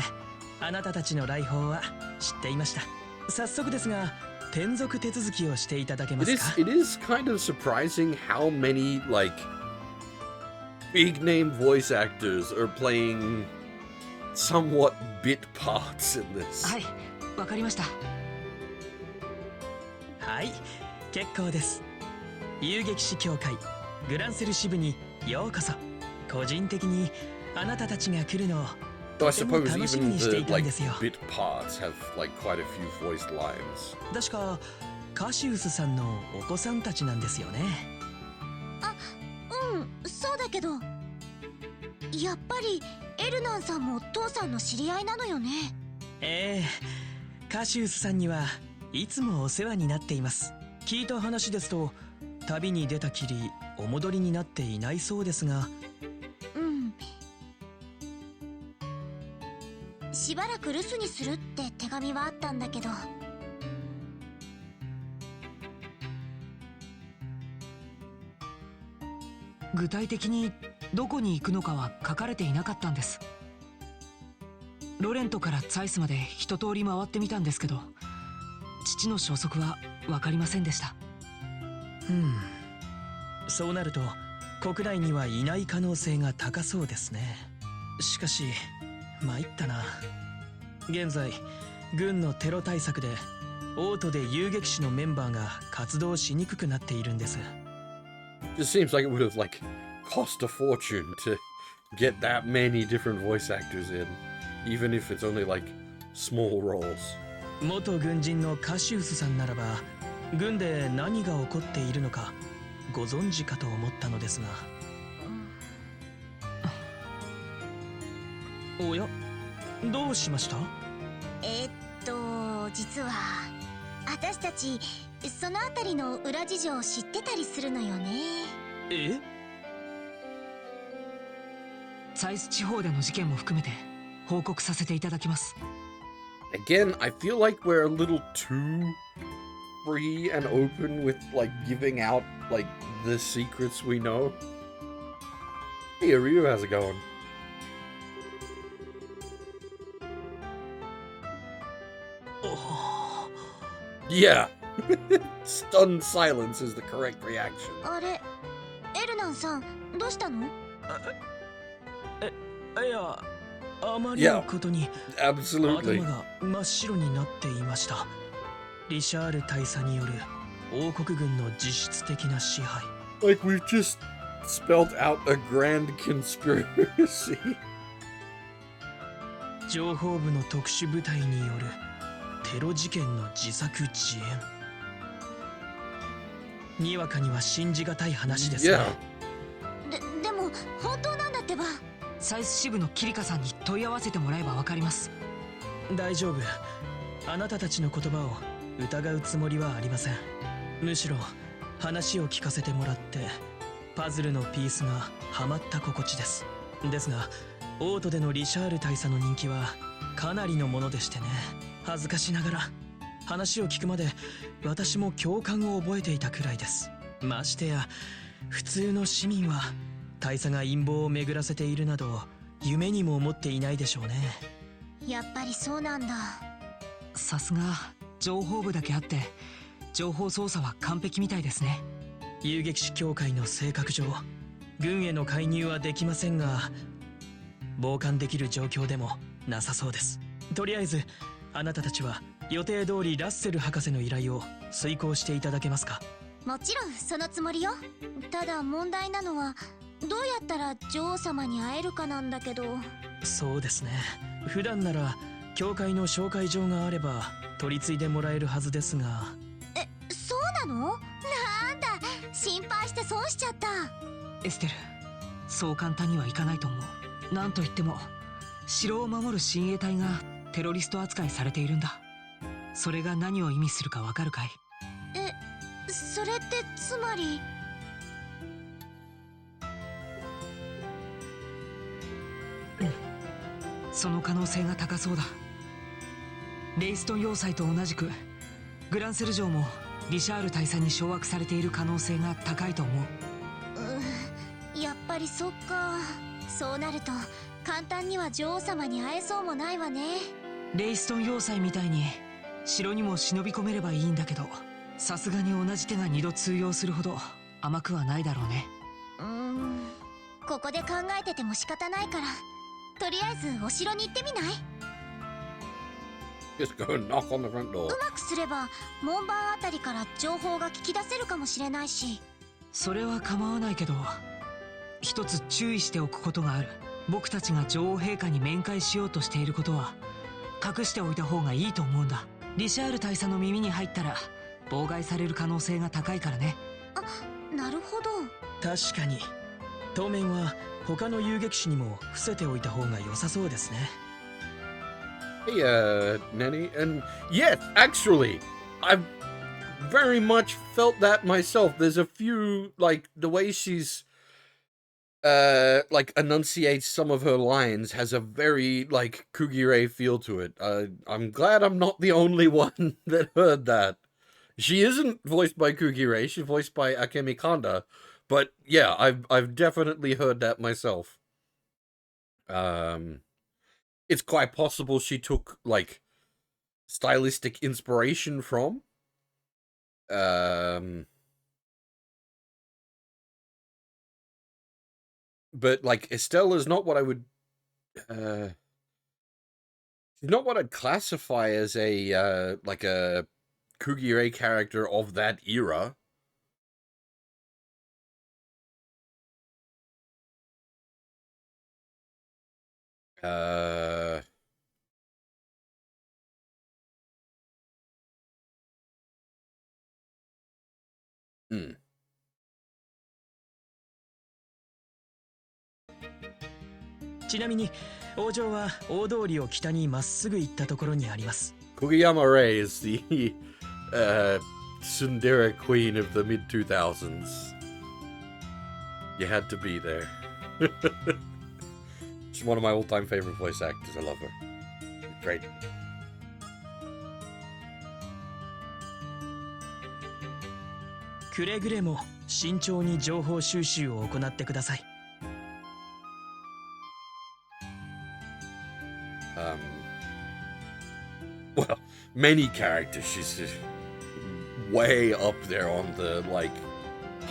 あなたたちの来訪は知っていました。早速ですが、転属手続きをしていただけま It す is か？ it is kind of surprising how many like big name voice actors are playing somewhat bit parts in this. はい、わかりました。はい、結構です。遊撃士協会グランセル支部にようこそ。個人的にあなたたちが来るのを Though I とても suppose 楽しみ even にして the いたん like ですよ。 bit parts have like quite a few voiced lines. 確かカシウスさんのお子さんたちなんですよね。そうだけど、やっぱりエルナンさんも父さんの知り合いなのよね。ええ、カシウスさんにはいつもお世話になっています。聞いた話ですと、旅に出たきりお戻りになっていないそうですが、しばらく留守にするって手紙はあったんだけど。具体的にどこに行くのかは書かれていなかったんです。ロレントからツァイスまで一通り回ってみたんですけど、父の消息は分かりませんでした。そうなると国内にはいない可能性が高そうですね。しかし参ったな。現在軍のテロ対策でオートで遊撃士のメンバーが活動しにくくなっているんです。Just seems like it would have like cost a fortune to get that many different voice actors in, even if it's only like small roles. 元軍人のカシウスさんならば、軍で何が起こっているのかご存知かと思ったのですが。おや、どうしました？実は私たちそのあたりの裏事情を知ってたりするのよね。え？サイス地方での事件も含めて報告させていただきます。Again, I feel like we're a little too free and open with like giving out like the secrets we know. Hey, Ryu, how's it going? Yeah. Stunned silence is the correct reaction. あれ、エルナンさん、どうしたの？いや、あまりのことに Absolutely. 頭が真っ白になっていました。リシャール大佐による王国軍の実質的な支配。Like we've just spelled out a grand conspiracy. 情報部の特殊部隊によるテロ事件の自作自演。にわかには信じがたい話ですね。でも本当なんだってば。サイス支部のキリカさんに問い合わせてもらえばわかります。大丈夫。あなたたちの言葉を疑うつもりはありません。むしろ話を聞かせてもらってパズルのピースがはまった心地です。ですがオートでのリシャール大佐の人気はかなりのものでしてね。恥ずかしながら話を聞くまで私も共感を覚えていたくらいです。ましてや普通の市民は大佐が陰謀を巡らせているなど夢にも思っていないでしょうね。やっぱりそうなんだ。さすが情報部だけあって情報操作は完璧みたいですね。遊撃士協会の性格上軍への介入はできませんが傍観できる状況でもなさそうです。とりあえずあなたたちは予定通りラッセル博士の依頼を遂行していただけますか？もちろんそのつもりよ。ただ問題なのはどうやったら女王様に会えるかなんだけど。そうですね。普段なら教会の紹介状があれば取り次いでもらえるはずですが。そうなの？なんだ、心配して損しちゃった。エステル、そう簡単にはいかないと思う。なんといっても城を守る親衛隊がテロリスト扱いされているんだ。それが何を意味するかわかるかい？それってつまり。その可能性が高そうだ。レイストン要塞と同じくグランセル城もリシャール大佐に掌握されている可能性が高いと思う。やっぱりそっか。そうなると簡単には女王様に会えそうもないわね。レイストン要塞みたいに城にも忍び込めればいいんだけど、さすがに同じ手が2度通用するほど甘くはないだろうね。ここで考えてても仕方ないから、とりあえずお城に行ってみない？ Just go and knock on the front door. うまくすれば門番あたりから情報が聞き出せるかもしれないし。それは構わないけど、一つ注意しておくことがある。僕たちが女王陛下に面会しようとしていることは隠しておいた方がいいと思うんだ。リシャール大佐の耳に入ったら妨害される可能性が高いからね。あ、なるほど。確かに当面は他の遊撃士にも伏せておいた方が良さそうですね。Hey, Nenny, and yes, actually, I've very much felt that myself. There's a few, like, the way she's, like, enunciates some of her lines has a very, like, Kugire feel to it. I'm glad I'm not the only one that heard that. She isn't voiced by Kugire, she's voiced by Akemi Kanda, but yeah, I've definitely heard that myself. It's quite possible she took, like, stylistic inspiration from. But, like, Estelle is not what I would, not what I'd classify as a, like a Kugire character of that era. Hmm. ちなみに王城は大通りを北にまっすぐ行ったところにあります。 Kugiyama Rei is the Tsundere queen of the mid-2000s. You had to be there. She's one of my all-time favorite voice actors. I love her. She's great. くれぐれも慎重に情報収集を行ってください。Well, many characters. She's way up there on the, like,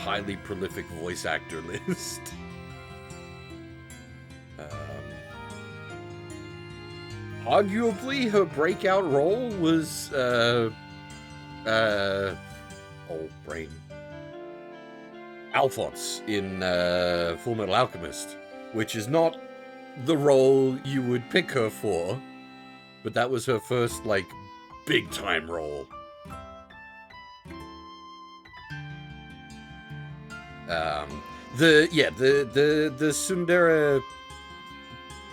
highly prolific voice actor list. Arguably, her breakout role was, oh, brain. Alphonse in Fullmetal Alchemist, which is not the role you would pick her for, but that was her first, like, big-time role. The Tsundere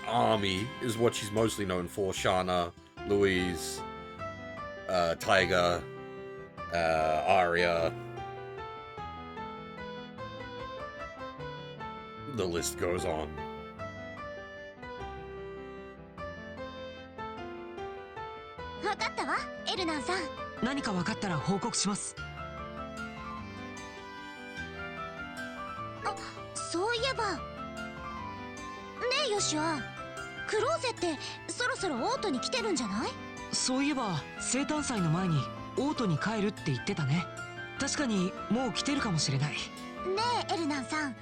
army is what she's mostly known for. Shana, Louise, Taiga, Arya. The list goes on. わかったわ、エルナンさん。何か分かったら報告します。あ、そういえば。ねえヨシュア、クローゼってそろそろオートに来てるんじゃない？そういえば生誕祭の前にオートに帰るって言ってたね。確かにもう来てるかもしれない。ねえエルナンさん、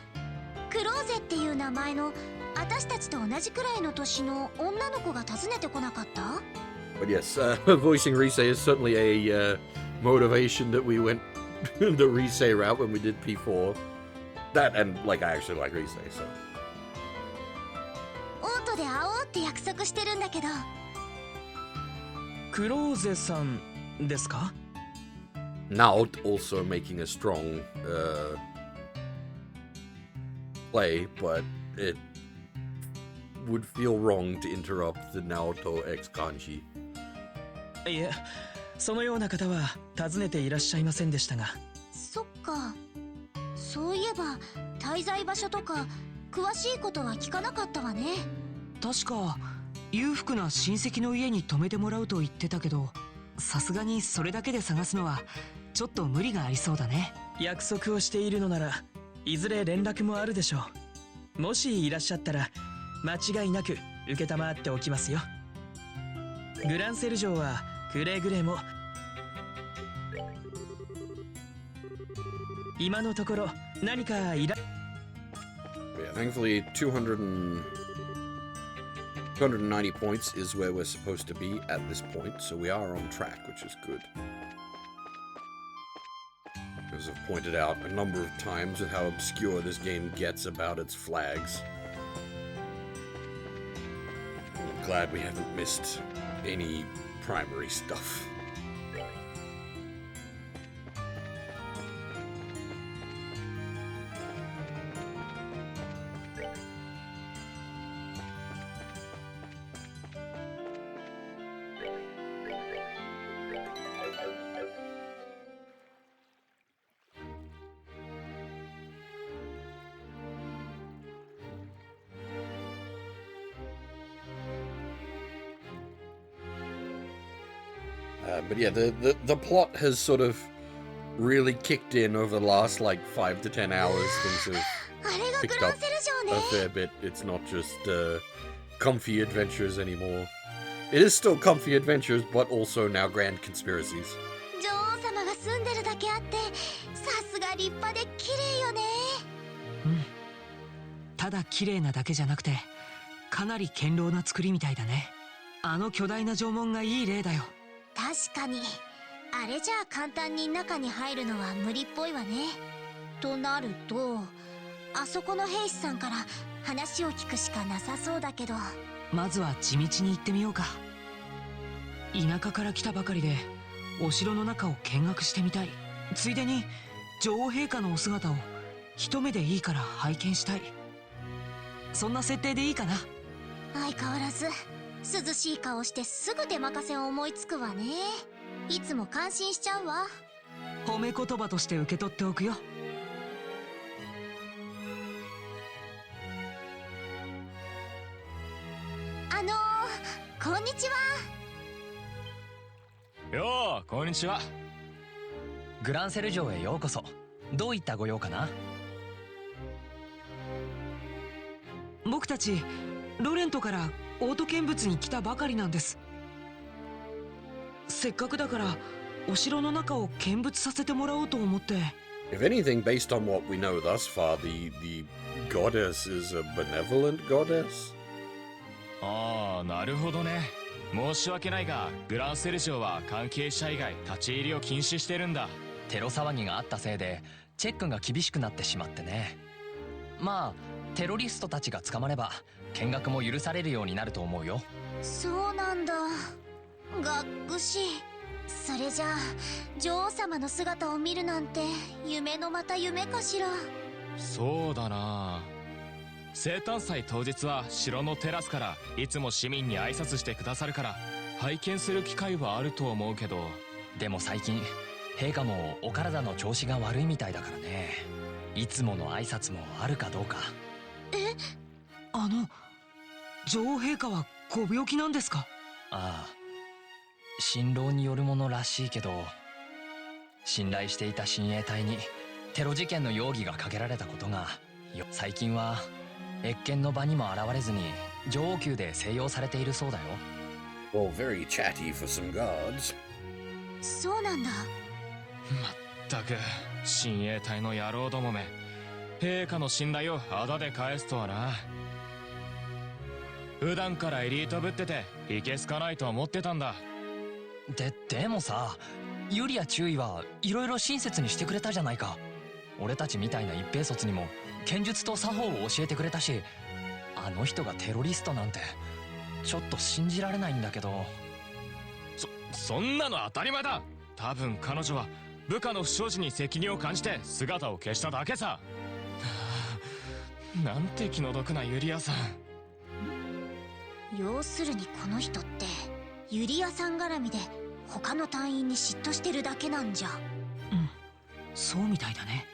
クローゼっていう名前の私たちと同じくらいの年の女の子が訪ねてこなかった？ But yes, voicing Risei is certainly a motivation that we went the Risei route when we did P4. That, and, like, I actually like Risei, so. オートで会おうって約束してるんだけど。クローゼさんですか？ Now, also making a strong play, but it would feel wrong to interrupt the Naoto X Kanji. いえ、そのような方は訪ねていらっしゃいませんでしたが。そっか。そういえば滞在場所とか詳しいことは聞かなかったわね。確か裕福な親戚の家に泊めてもらうと言ってたけど、さすがにそれだけで探すのはちょっと無理がありそうだね。約束をしているのならいずれ連絡もあるでしょう。もしいらっしゃったら間違いなく承っておきますよ。グランセル城はくれぐれも今のところ何かいら Yeah, thankfully 290 points is where we're supposed to be at this point, so we are on track, which is good. As I've pointed out a number of times with how obscure this game gets about its flags. I'm glad we haven't missed any primary stuff. But yeah, the plot has sort of really kicked in over the last like 5 to 10 hours. Things have あれがグ picked ラン up セル a 城ね。 fair bit. It's not just comfy adventures anymore. It is still comfy adventures, but also now grand conspiracies. 女王様が住んでるだけあってさすが立派で綺麗よね。ただ綺麗なだけじゃなくてかなり堅牢な作りみたいだね。あの巨大な城門がいい例だよ。確かにあれじゃあ簡単に中に入るのは無理っぽいわね。となるとあそこの兵士さんから話を聞くしかなさそうだけど。まずは地道に行ってみようか。田舎から来たばかりでお城の中を見学してみたい。ついでに女王陛下のお姿を一目でいいから拝見したい。そんな設定でいいかな。相変わらず涼しい顔してすぐ出任せを思いつくわね。いつも感心しちゃうわ。褒め言葉として受け取っておくよ。こんにちは。よう、こんにちは。グランセル城へようこそ。どういったご用かな？僕たちロレントからオート見物に来たばかりなんです。せっかくだからお城の中を見物させてもらおうと思って。 If anything, based on what we know thus far, the goddess is a benevolent goddess. ああ、なるほどね。申し訳ないが、グランセル城は関係者以外立ち入りを禁止してるんだ。テロ騒ぎがあったせいでチェックが厳しくなってしまってね。まあテロリストたちが捕まれば見学も許されるようになると思うよ。そうなんだ。がっくし。それじゃあ女王様の姿を見るなんて夢のまた夢かしら。そうだな。生誕祭当日は城のテラスからいつも市民に挨拶してくださるから拝見する機会はあると思うけど。でも最近陛下もお体の調子が悪いみたいだからね。いつもの挨拶もあるかどうか。女王陛下はご病気なんですか？ああ、心労によるものらしいけど、信頼していた親衛隊にテロ事件の容疑がかけられたことが最近は謁見の場にも現れずに女王宮で静養されているそうだよ。 Well, very chatty for some guards. そうなんだ。まったく親衛隊の野郎どもめ、陛下の信頼をあだで返すとはな。普段からエリートぶってていけすかないと思ってたんだ。でもさ、ユリア中尉はいろいろ親切にしてくれたじゃないか。俺たちみたいな一兵卒にも剣術と作法を教えてくれたし、あの人がテロリストなんてちょっと信じられないんだけど。そんなの当たり前だ。多分彼女は部下の不祥事に責任を感じて姿を消しただけさ。はあ、なんて気の毒なユリアさん。要するにこの人ってユリアさん絡みで他の隊員に嫉妬してるだけなんじゃ。そうみたいだね。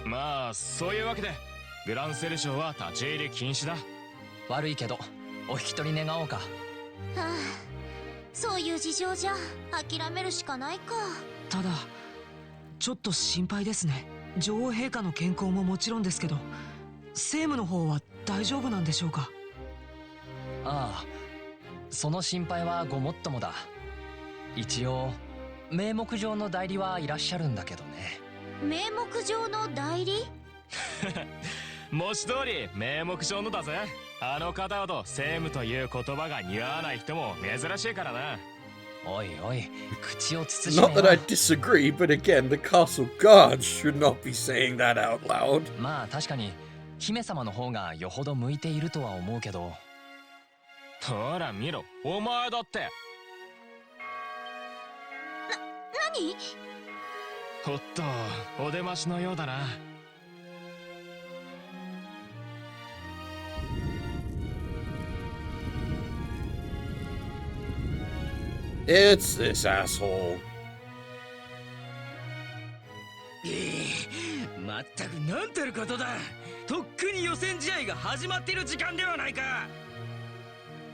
まあそういうわけでグランセル城は立ち入り禁止だ。悪いけどお引き取り願おうか。はあ、そういう事情じゃ諦めるしかないか。ただちょっと心配ですね。女王陛下の健康ももちろんですけど、政務の方は大丈夫なんでしょうか？ああ、その心配はごもっともだ。一応名目上の代理はいらっしゃるんだけどね。名目上の代理？文字通り名目上のだぜ。あの方ほど政務という言葉が似合わない人も珍しいからな。おいおい、口を慎め Not that I よ。 disagree, but again, the castle guards should not be saying that out loud. まあ確かに姫様の方がよほど向いているとは思うけど。ほら見ろ、お前だって。何？おっと、お出ましのようだな。It's this asshole. まったくなんてることだ。とっくに予選試合が始まっている時間ではないか。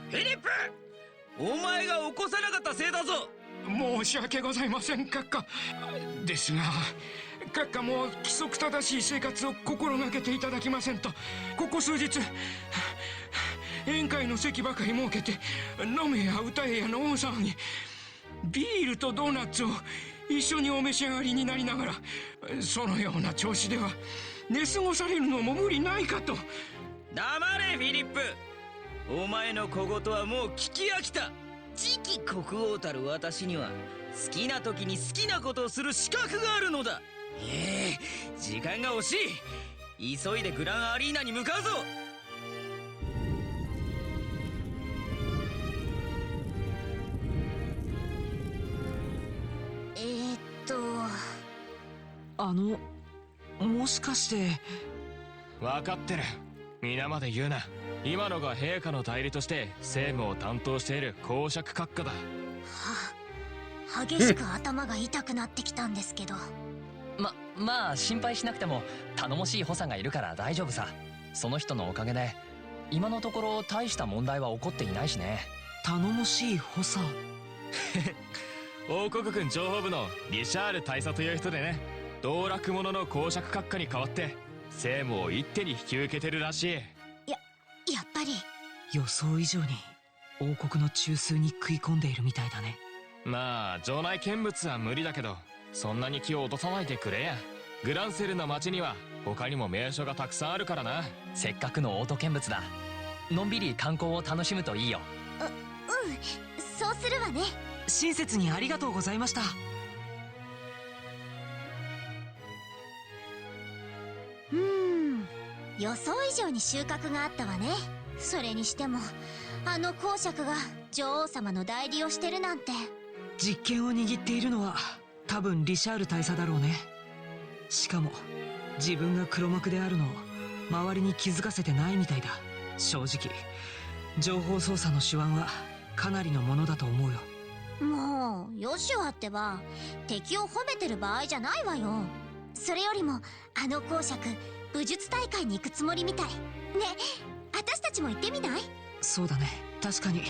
フィリップ、お前が起こさなかったせいだぞ。申し訳ございません、閣下。ですが閣下も規則正しい生活を心がけていただきませんと、ここ数日宴会の席ばかり設けて飲めや歌えやの大騒ぎ、ビールとドーナツを一緒にお召し上がりになりながら、そのような調子では寝過ごされるのも無理ないかと。黙れフィリップ、お前の小言はもう聞き飽きた。次期国王たる私には好きな時に好きなことをする資格があるのだ。時間が惜しい。急いでグランアリーナに向かうぞ。もしかして分かってる。皆まで言うな。今のが陛下の代理として政務を担当している公爵閣下だ。激しく頭が痛くなってきたんですけど。まあ心配しなくても頼もしい補佐がいるから大丈夫さ。その人のおかげで今のところ大した問題は起こっていないしね。頼もしい補佐？王国軍情報部のリシャール大佐という人でね、道楽者の公爵閣下に代わって政務を一手に引き受けてるらしい。やっぱり予想以上に王国の中枢に食い込んでいるみたいだね。まあ城内見物は無理だけど、そんなに気を落とさないでくれや。グランセルの町には他にも名所がたくさんあるからな。せっかくのオート見物だ。のんびり観光を楽しむといいよ。そうするわね。親切にありがとうございました。予想以上に収穫があったわね。それにしてもあの公爵が女王様の代理をしてるなんて。実権を握っているのは多分リシャール大佐だろうね。しかも自分が黒幕であるのを周りに気づかせてないみたいだ。正直情報操作の手腕はかなりのものだと思うよ。もうヨシュアってば敵を褒めてる場合じゃないわよ。それよりもあの公爵武術大会に行くつもりみたいね。私たちも行ってみない？そうだね、確かに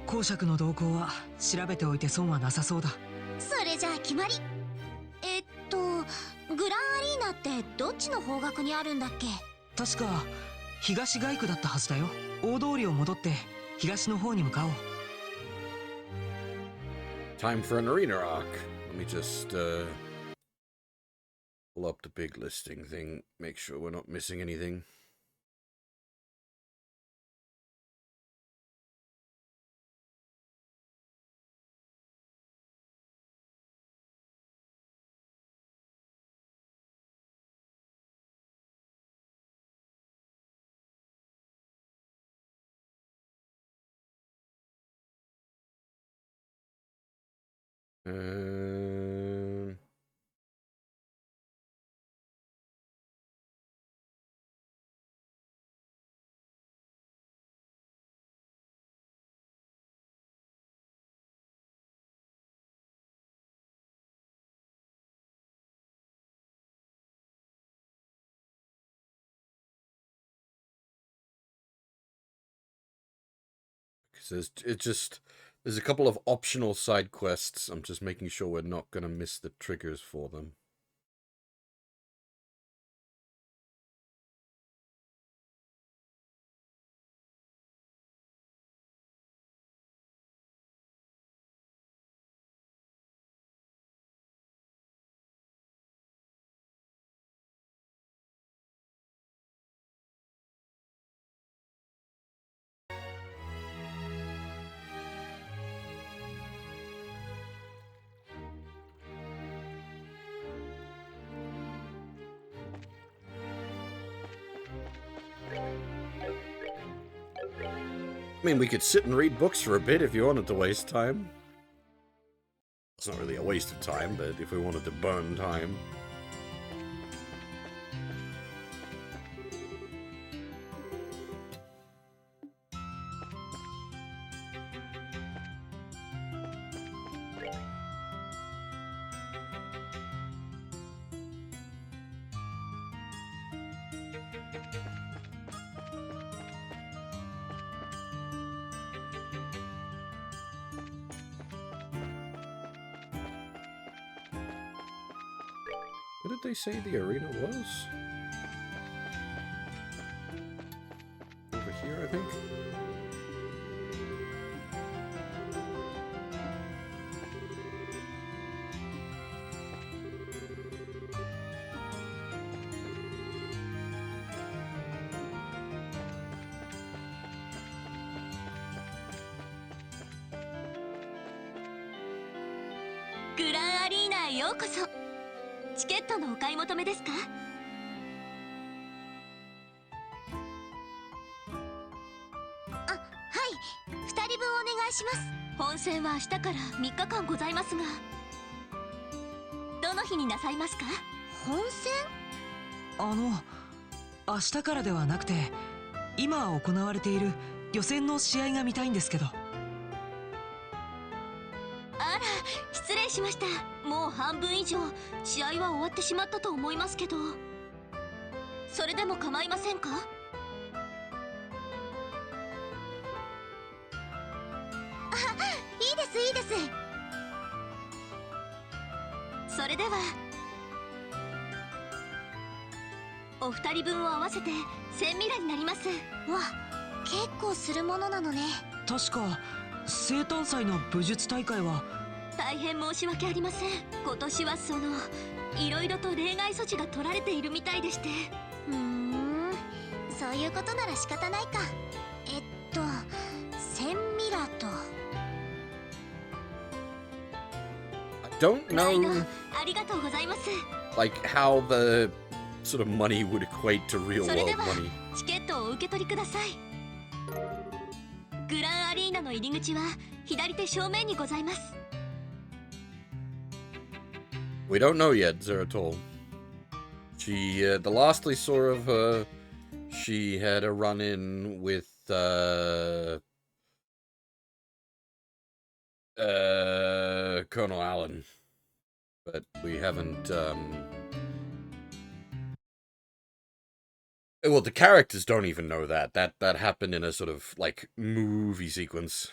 公爵の動向は調べておいて損はなさそうだ。それじゃあ決まり。グランアリーナってどっちの方角にあるんだっけ？確か東街区だったはずだよ。大通りを戻って東の方に向かおう。 Time for an arena arc. Let me just pull up the big listing thing, make sure we're not missing anything. Um, Because there's a couple of optional side quests. I'm just making sure we're not going to miss the triggers for them. I mean, we could sit and read books for a bit if you wanted to waste time. It's not really a waste of time, but if we wanted to burn time. What did they say the arena was? Over here, I think?グランアリーナへようこそ。チケットのお買い求めですか？あ、はい、2人分お願いします。本戦は明日から3日間ございますが、どの日になさいますか？本戦？明日からではなくて、今行われている予選の試合が見たいんですけど。あら、失礼しました。もう半分以上試合は終わってしまったと思いますけど、それでも構いませんか？あ、いいですいいです。それではお二人分を合わせて1000ミラになります。わ、結構するものなのね。確か生誕祭の武術大会は。大変申し訳ありません。今年はいろいろと例外措置が取られているみたいでして。そういうことなら仕方ないか。1000ミラと。I don't know, ありがとうございます。 like, how the sort of money would equate to real それ world では money. チケットをお受け取りください。グランアリーナの入り口は左手正面にございます。We don't know yet, Zeratol. She, the last we saw of her, she had a run-in with, Colonel Allen. But we haven't, well, the characters don't even know that. That happened in a sort of, like, movie sequence.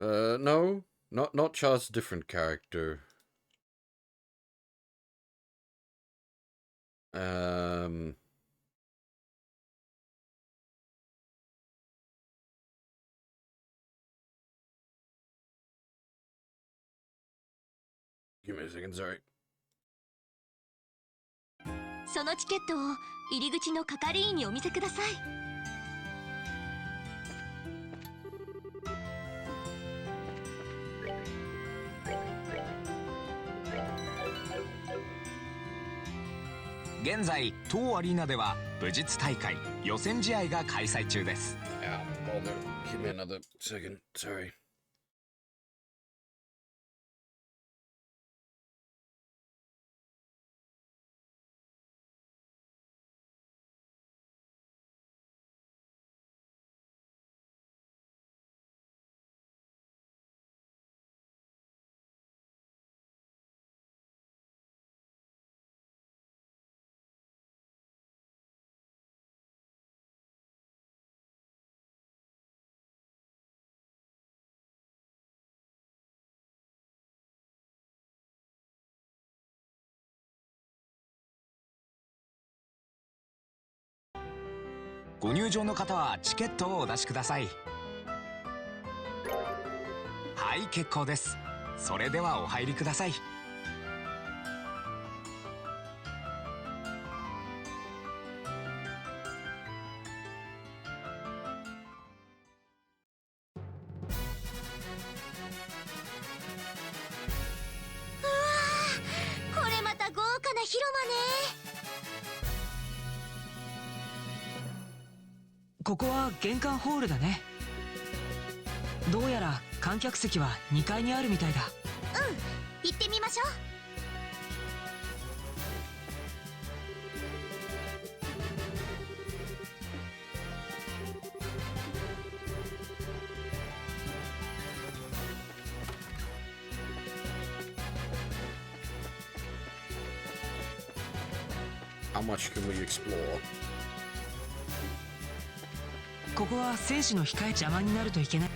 No, not Char's different character. Give me a second, sorry. そのチケットを入り口の係員にお見せください。現在当アリーナでは武術大会予選試合が開催中です。 Yeah, well, no, give me another second, sorry.「ご入場の方はチケットをお出しください。」はい結構です。それではお入りください。これまた豪華な広間ね。ここは玄関ホールだね。どうやら観客席は2階にあるみたいだ。行ってみましょう。How much can we explore? ここは選手の控え邪魔になるといけない。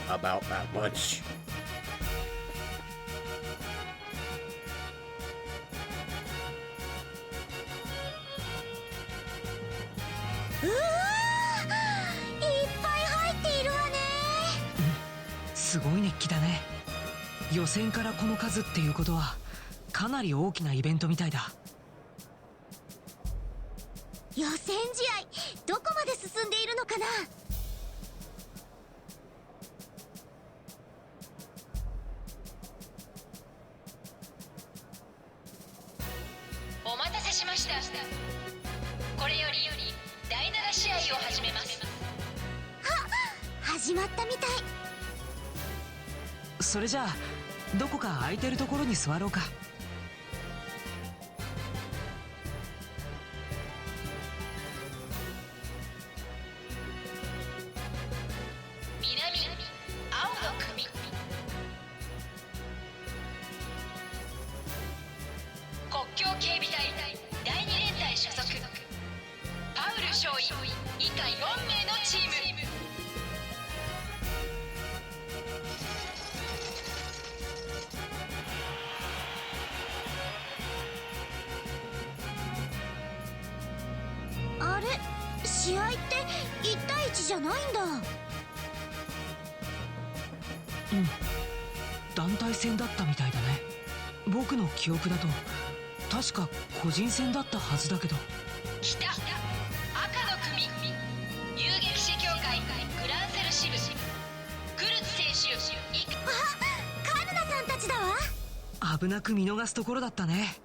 About that much. うわー、いっぱい入っているわね。すごい熱気だね。予選からこの数っていうことはかなり大きなイベントみたいだ。予選試合どこまで進んでいるのかな。お待たせしました。これより第7試合を始めます。始まったみたい。それじゃあどこか空いてるところに座ろうか。南青の組、国境警備隊第2連隊所属、パウル少尉以下4名のチーム。あれ、試合って1対1じゃないんだ。団体戦だったみたいだね。僕の記憶だと確か個人戦だったはずだけど。北赤の組、遊撃士協会グランセル支部、クルツ選手以下。カルナさんたちだわ。危なく見逃すところだったね。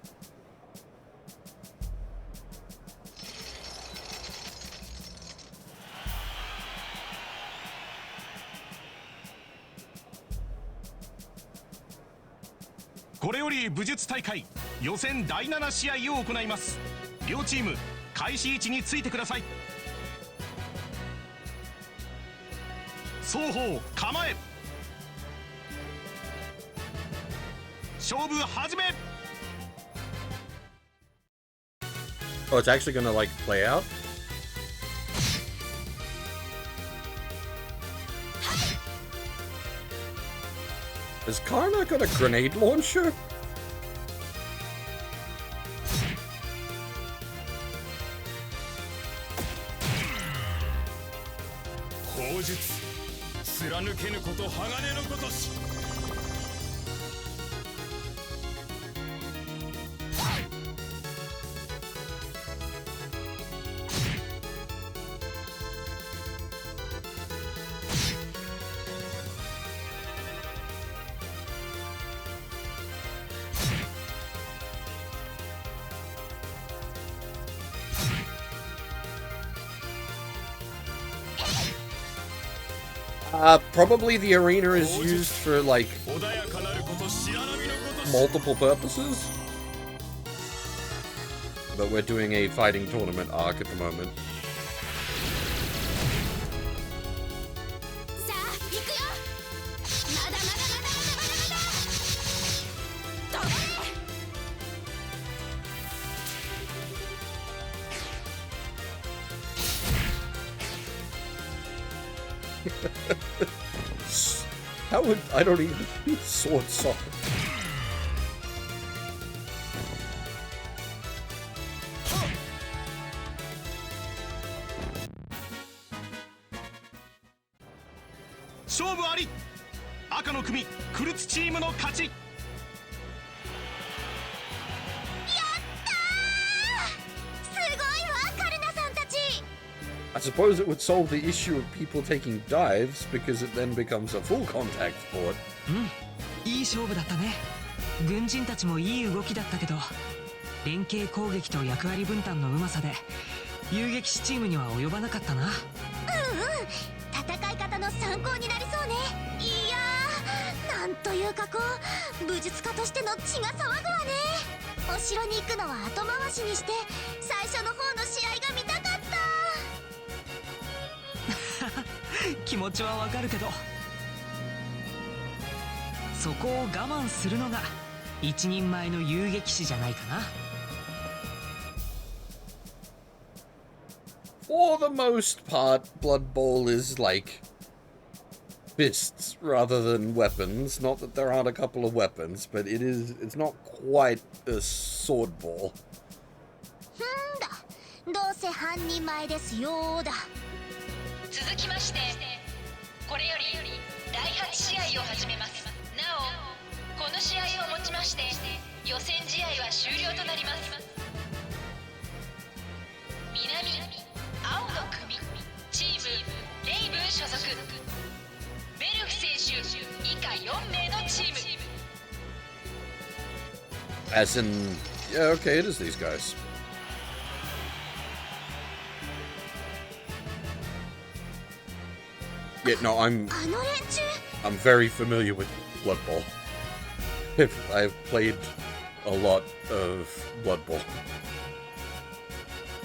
これより武術大会予選第7試合を行います。両チーム開始位置についてください。双方構え、勝負始め。 Oh, it's actually gonna like play out? Has Karna got a grenade launcher? 口述貫けぬこと鋼のことし。Probably the arena is used for like 穏やかなること白波のことし。 multiple purposes. But we're doing a fighting tournament arc at the moment. さあ行くよ。まだまだまだまだまだまだまだ。飛べ。How would I don't even sword song. 勝負あり。赤の組クルツチームの勝ち。やった I suppose it would solve the issue of people taking dives because it then becomes a full contact sport. いい勝負だったね。軍人たちもいい動きだったけど、連携攻撃と役割分担のうまさで遊撃士チームには及ばなかったな。戦い方の参考になりそうね。いやー、なんというかこう武術家としての血が騒ぐわね。お城に行くのは後回しにして最初の方の試合が見たかった。気持ちはわかるけど、そこを我慢するのが一人前の遊撃士じゃないかな。For the most part, Blood Bowl is like fists rather than weapons. Not that there aren't a couple of weapons, but it's not quite a sword ball. どうせ半人前ですよーだ。続きまして、これより第8試合を始めます。なお、この試合をもちまして予選試合は終了となります。南青の組チームレイブン所属ベルフ選手以下4名のチーム。 As in, yeah, okay, it is these guys. Yeah, no, あの連中 I'm very familiar with Blood Bowl. I've played a lot of Blood Bowl.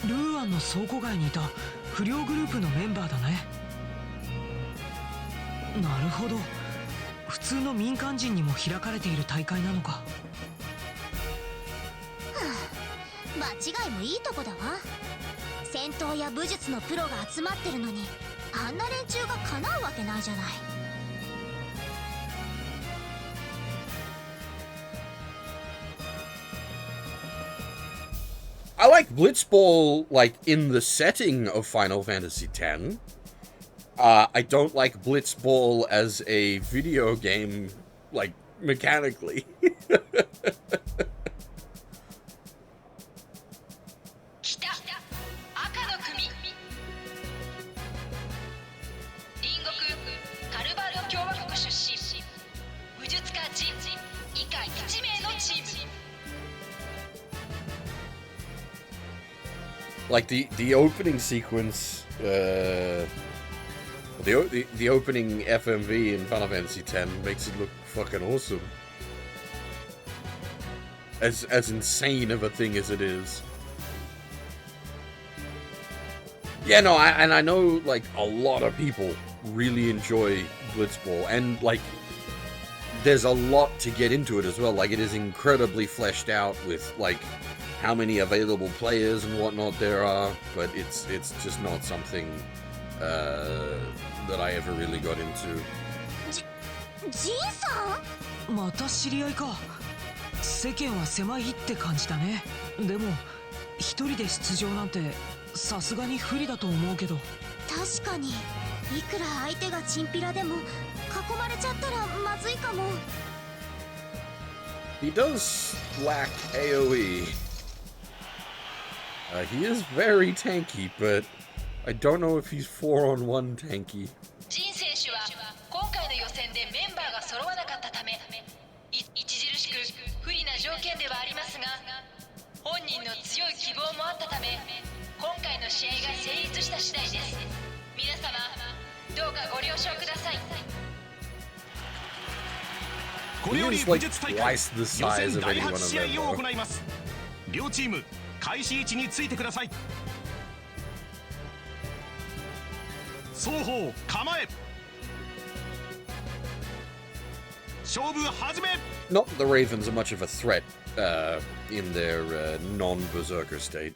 ルーアンの倉庫街にいた不良グループのメンバーだね。なるほど、普通の民間人にも開かれている大会なのか。場違いもいいとこだわ。戦闘や武術のプロが集まってるのにあんな連中が叶うわけないじゃない。I like Blitzball, like, in the setting of Final Fantasy X. I don't like Blitzball as a video game, like, mechanically. 北赤の組隣国カルバル共和国出身武術家ジン以下1名のチーム。 Like, the opening sequence, the opening FMV in Final Fantasy X makes it look fucking awesome. As insane of a thing as it is. Yeah, no, I know, like, a lot of people really enjoy Blitzball, and, like, there's a lot to get into it as well. Like, it is incredibly fleshed out with, like, how many available players and whatnot there are, but it's just not something that I ever really got into. ジンさん？また知り合いか。世間は狭いって感じだね。でも一人で出場なんてさすがに不利だと思うけど。確かにいくら相手がチンピラでも囲まれちゃったらまずいかも。 He does lack AoE. He is very tanky, but I don't know if he's 4-on-1 tanky. ジン選手は今回の予選でメンバーが揃わなかったため著しく不利な条件ではありますが、本人の強い希望もあったため今回の試合が成立した次第です。皆様どうかご了承ください。これより He is 武 like 術大会 twice the 予 size 選 of 第 any one 8 of 試 them. 合を though. 行います。両チーム開始位置についてください。双方構え。勝負始め。 Not that the Ravens are much of a threat in their non-berserker state.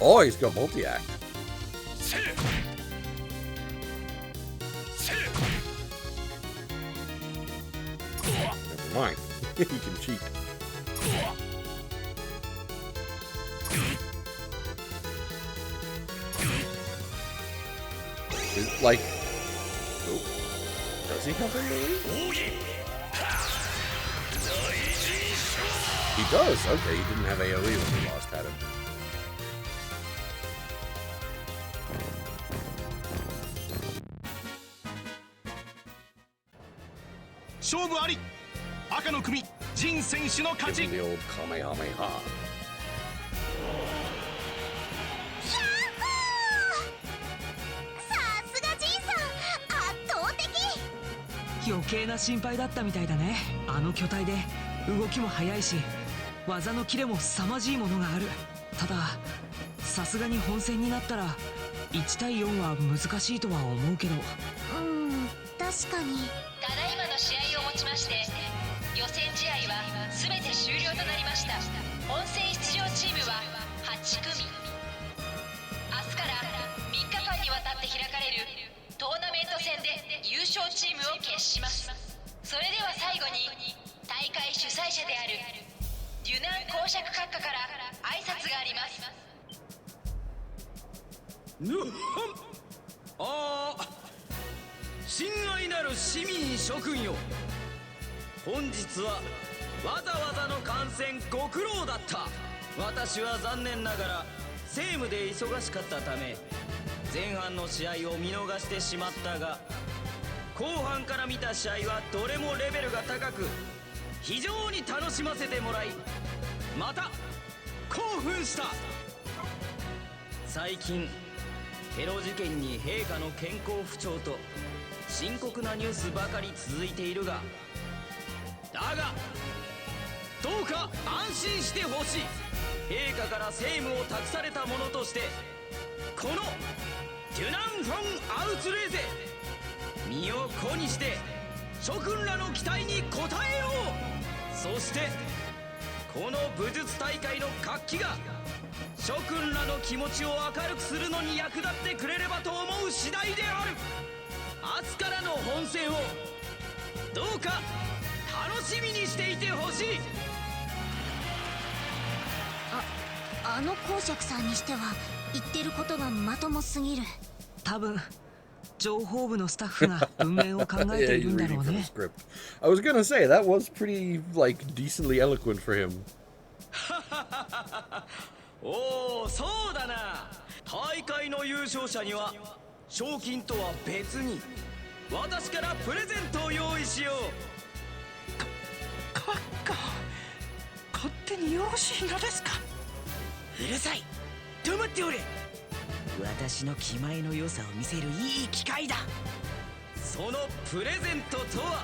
Oh, he's got multi-act. Never mind. He can cheat. Is, like, oh, does he have AoE? He does. Okay, he didn't have AoE when we last had him. 勝負あり。赤の組ジン選手の勝 Give ち him。the old Kamehameha. さすがジンさん、圧倒的。余計な心配だったみたいだね。あの巨体で動きも速いし技のキレも凄まじいものがある。たださすがに本戦になったら1対4は難しいとは思うけど。確かに。ただいまの試合をもちまして予選試合は全て終了となりました。本戦出場チームは8組。明日から3日間にわたって開かれるトーナメント戦で優勝チームを決します。それでは最後に大会主催者であるデュナン公爵閣下から挨拶があります。親愛なる市民諸君よ、本日はわざわざの観戦ご苦労だった。私は残念ながら政務で忙しかったため前半の試合を見逃してしまったが、後半から見た試合はどれもレベルが高く非常に楽しませてもらい、また興奮した。最近テロ事件に陛下の健康不調と深刻なニュースばかり続いているが、だがどうか安心してほしい。陛下から政務を託された者としてこのデュナン・フォン・アウツレーゼ身を粉にして諸君らの期待に応えよう。そしてこの武術大会の活気が諸君らの気持ちを明るくするのに役立ってくれればと思う次第である。明日からの本戦をどうか楽しみにしていてほしい。あの公爵さんにしては言ってることがまともすぎる。多分情報部のスタッフが文面を考え Yeah, ている he's んだ reading ろう from the ね。 script. I was gonna say that was pretty like decently eloquent for him. おお、そうだな。大会の優勝者には賞金とは別に私からプレゼントを用意しよう。閣下、勝手によろしいのですか。うるさい、黙っておれ。私の気前の良さを見せるいい機会だ。そのプレゼントとは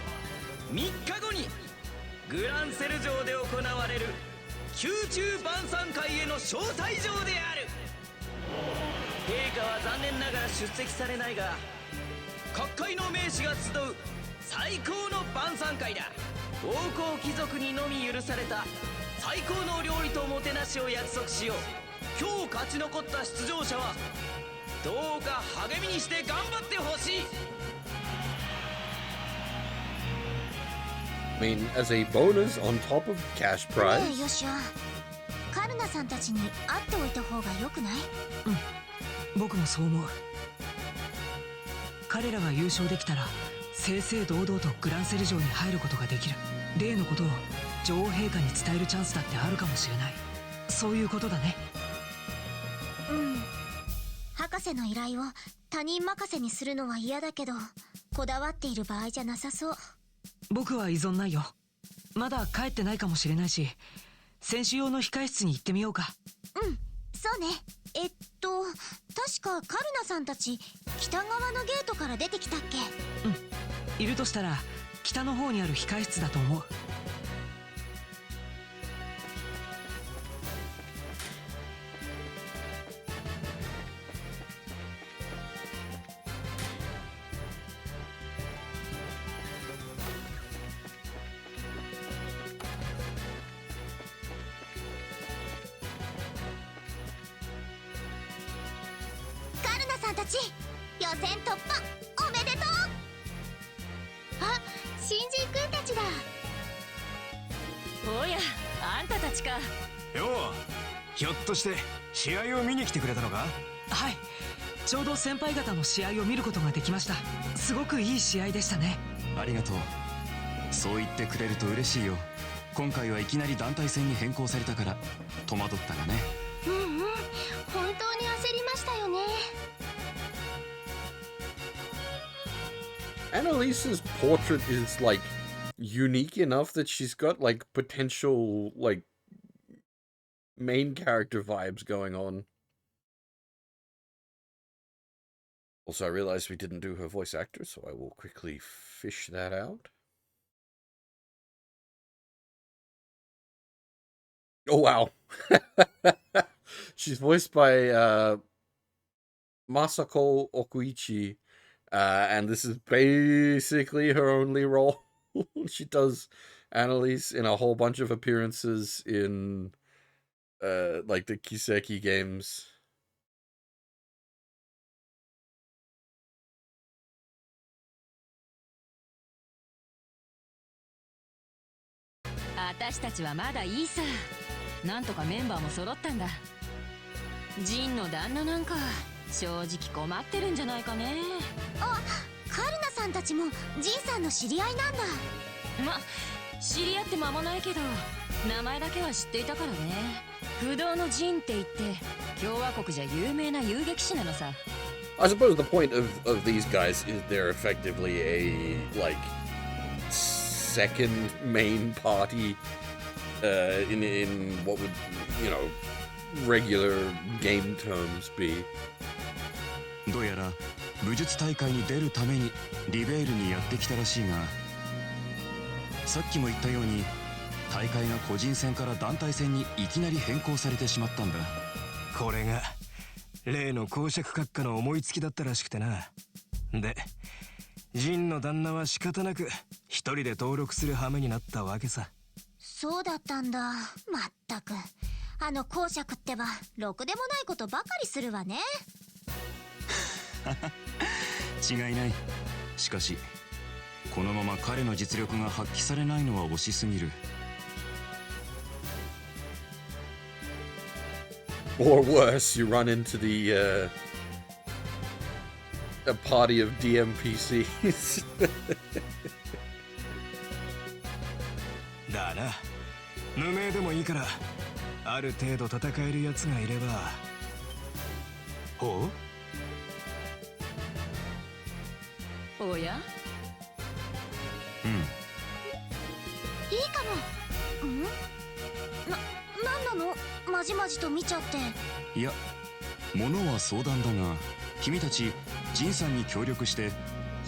3日後にグランセル城で行われる宮中晩餐会への招待状である。陛下は残念ながら出席されないが、各界の名士が集う最高の晩餐会だ。王侯貴族にのみ許された最高の料理ともてなしを約束しよう。今日勝ち残った出場者はどうか励みにして頑張ってほしい。I mean, as a bonus on top of cash ねえ prize. ヨシュア、カルナさんたちに会っておいた方がよくない？僕もそう思う。彼らが優勝できたら正々堂々とグランセル城に入ることができる。例のことを女王陛下に伝えるチャンスだってあるかもしれない。そういうことだね。博士の依頼を他人任せにするのは嫌だけど、こだわっている場合じゃなさそう。僕は依存ないよ。まだ帰ってないかもしれないし、選手用の控え室に行ってみようか。そうね。確かカルナさんたち北側のゲートから出てきたっけ？いるとしたら北の方にある控え室だと思う。カルナさんたち、予選突破おめでとう。あ、新人くんたちだ。おや、あんたたちか。よう、ひょっとして試合を見に来てくれたのか。はい、ちょうど先輩方の試合を見ることができました。すごくいい試合でしたね。ありがとう。そう言ってくれると嬉しいよ。今回はいきなり団体戦に変更されたから戸惑ったがね。うんうん、本当に焦りましたよね。Annalise's portrait is like unique enough that she's got like potential like main character vibes going on. Also, I realized we didn't do her voice actor, so I will quickly fish that out. Oh wow. She's voiced by Masako Okuichi. And this is basically her only role. She does Annalise in a whole bunch of appearances in like the Kiseki games.あ、カルナさんたちもジンさんの知り合いなんだ。ま、知り合って間もないけど名前だけは知っていたからね。不動のジンって言って共和国じゃ有名な遊撃士なのさ。I suppose the point of these guys is they're effectively a like second main party in what would, you know, regular game terms be. どうやら武術大会に出るためにリベールにやってきたらしいが、さっきも言ったように大会が個人戦から団体戦にいきなり変更されてしまったんだ。これが例の公爵閣下の思いつきだったらしくてな。で、ジンの旦那は仕方なく一人で登録する羽目になったわけさ。そうだったんだ。まったくあの公爵ってばろくでもないことばかりするわね。違いない。しかしこのまま彼の実力が発揮されないのは惜しすぎる。Or worse, you run into the a party of DMPCs. だな。無名でもいいからある程度戦えるやつがいれば。ほう？おや？うん。いいかも。ん？なんなの？まじまじと見ちゃって。いや、物は相談だが、君たちジンさんに協力して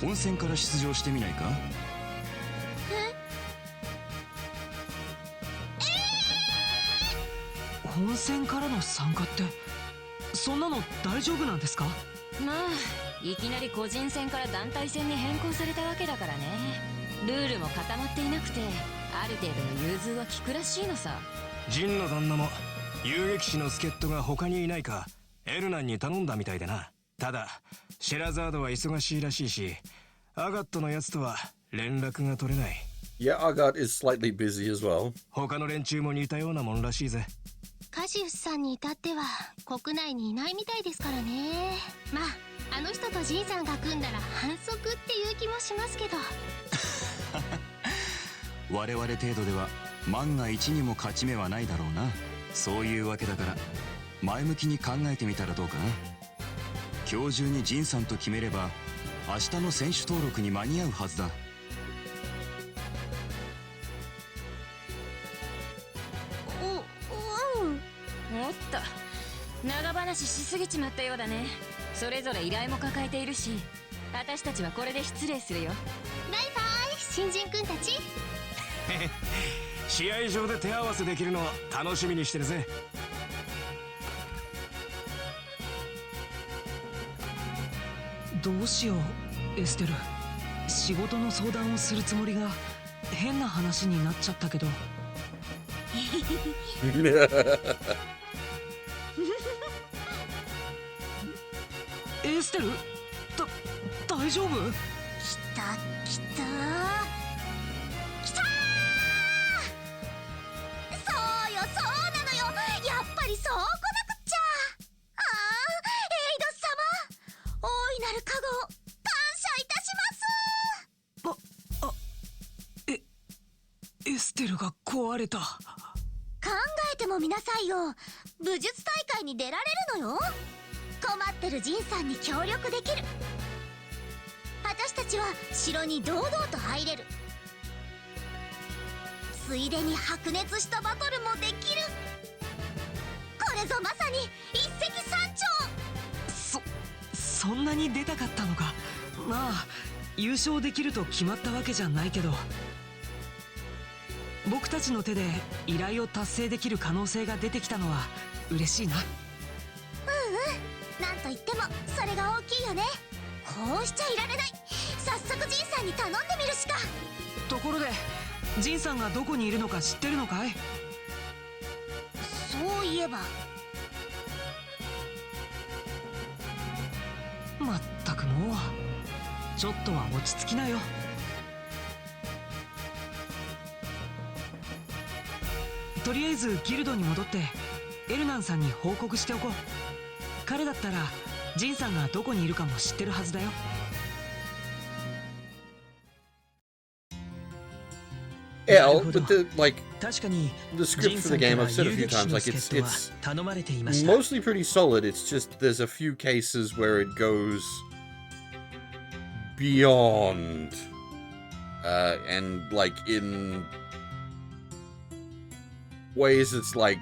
本戦から出場してみないか？本戦からの参加ってそんなの大丈夫なんですか？まあいきなり個人戦から団体戦に変更されたわけだからね。ルールも固まっていなくてある程度の融通は利くらしいのさ。ジンの旦那も遊撃士の助っ人が他にいないかエルナンに頼んだみたいでな。ただシェラザードは忙しいらしいし、アガットのやつとは連絡が取れない。Yeah, Agat is slightly busy as well. 他の連中も似たようなもんらしいぜ。カシウスさんに至っては国内にいないみたいですからね。まああの人とジンさんが組んだら反則っていう気もしますけど。我々程度では万が一にも勝ち目はないだろうな。そういうわけだから前向きに考えてみたらどうかな。今日中にジンさんと決めれば明日の選手登録に間に合うはずだ。おっと、長話しすぎちまったようだね。それぞれ依頼も抱えているし、私たちはこれで失礼するよ。バイバイ新人くんたち。試合上で手合わせできるの楽しみにしてるぜ。どうしようエステル。仕事の相談をするつもりが変な話になっちゃったけど。エステル、大丈夫？きたきたきたー。そうよそうなのよ、やっぱりそう来なくっちゃ。ああエイドエステルが壊れた。考えてもみなさいよ。武術大会に出られるのよ。困ってるジンさんに協力できる。私たちは城に堂々と入れる。ついでに白熱したバトルもできる。これぞまさに一石三鳥。そんなに出たかったのか。まあ優勝できると決まったわけじゃないけど、僕たちの手で依頼を達成できる可能性が出てきたのは嬉しいな。なんといってもそれが大きいよね。こうしちゃいられない。早速ジンさんに頼んでみるしか。ところでジンさんがどこにいるのか知ってるのかい？そういえば。まったくもうちょっとは落ち着きなよ。とりあえずギルドに戻ってエルナンさんに報告しておこう。彼だったらジンさんがどこにいるかも知ってるはずだよ。Yeah, but like the 確かに script for the game, I've said a few times, like it's 頼まれていました。 mostly pretty solid. It's just there's a few cases where it goes beyond, and like in ways it's like,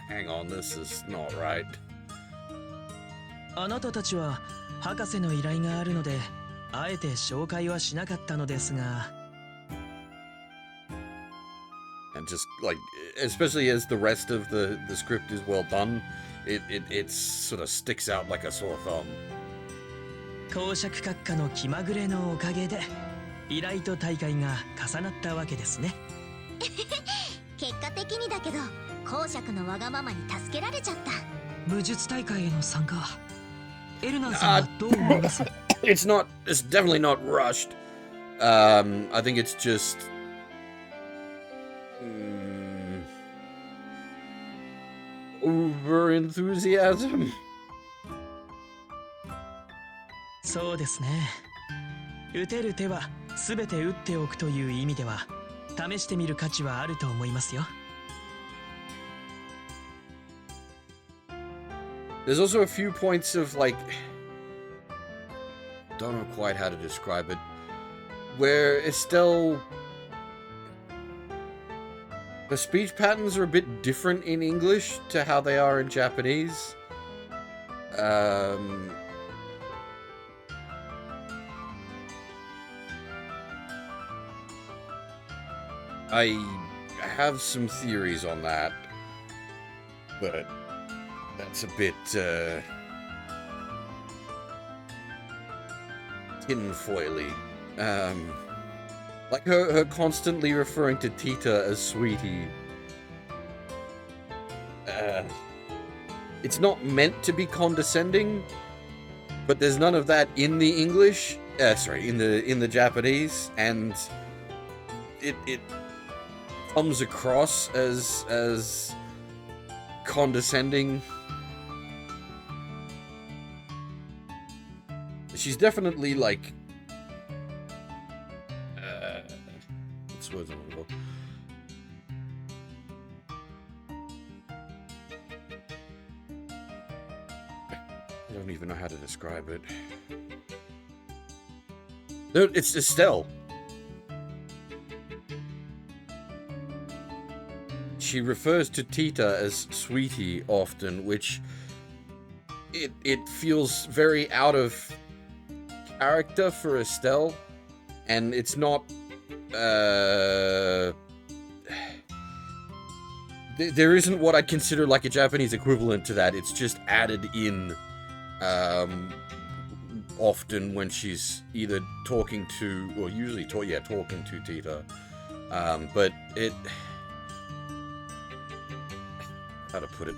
hang on, this is not right. あなたたちは博士の依頼があるのであえて紹介はしなかったのですが。 And just like, especially as the rest of the script is well done, it sort of sticks out like a sore thumb. 公爵閣下の気まぐれのおかげで依頼と大会が重なったわけですね。結果的にだけど公爵のわがままに助けられちゃった。武術大会への参加、エルナンさんはどう思います？ It's definitely not rushed. I think it's just over enthusiasm. そうですね。打てる手は全て打っておくという意味では試してみる価値はあると思いますよ。 There's also a few points of like, don't know quite how to describe it, where Estelle, the speech patterns are a bit different in English to how they are in Japanese. I have some theories on that, but that's a bit tinfoily. Like her constantly referring to Tita as sweetie. It's not meant to be condescending, but there's none of that in the English. In the Japanese, and it comes across as condescending. She's definitely like what's the word I'm looking for? I don't even know how to describe it. No, it's Estelle. She refers to Tita as sweetie often, which it feels very out of character for Estelle, and it's not there isn't what I'd consider like a Japanese equivalent to that. It's just added in often when she's either talking to, or usually talking to Tita, but it, how to put it,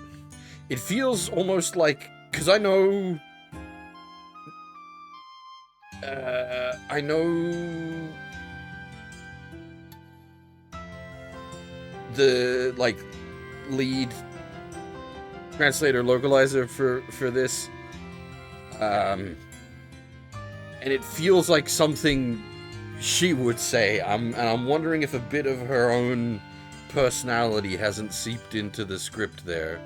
it feels almost like, because I know the like lead translator localizer for this, and it feels like something she would say. And I'm wondering if a bit of her own personality hasn't seeped into the script there.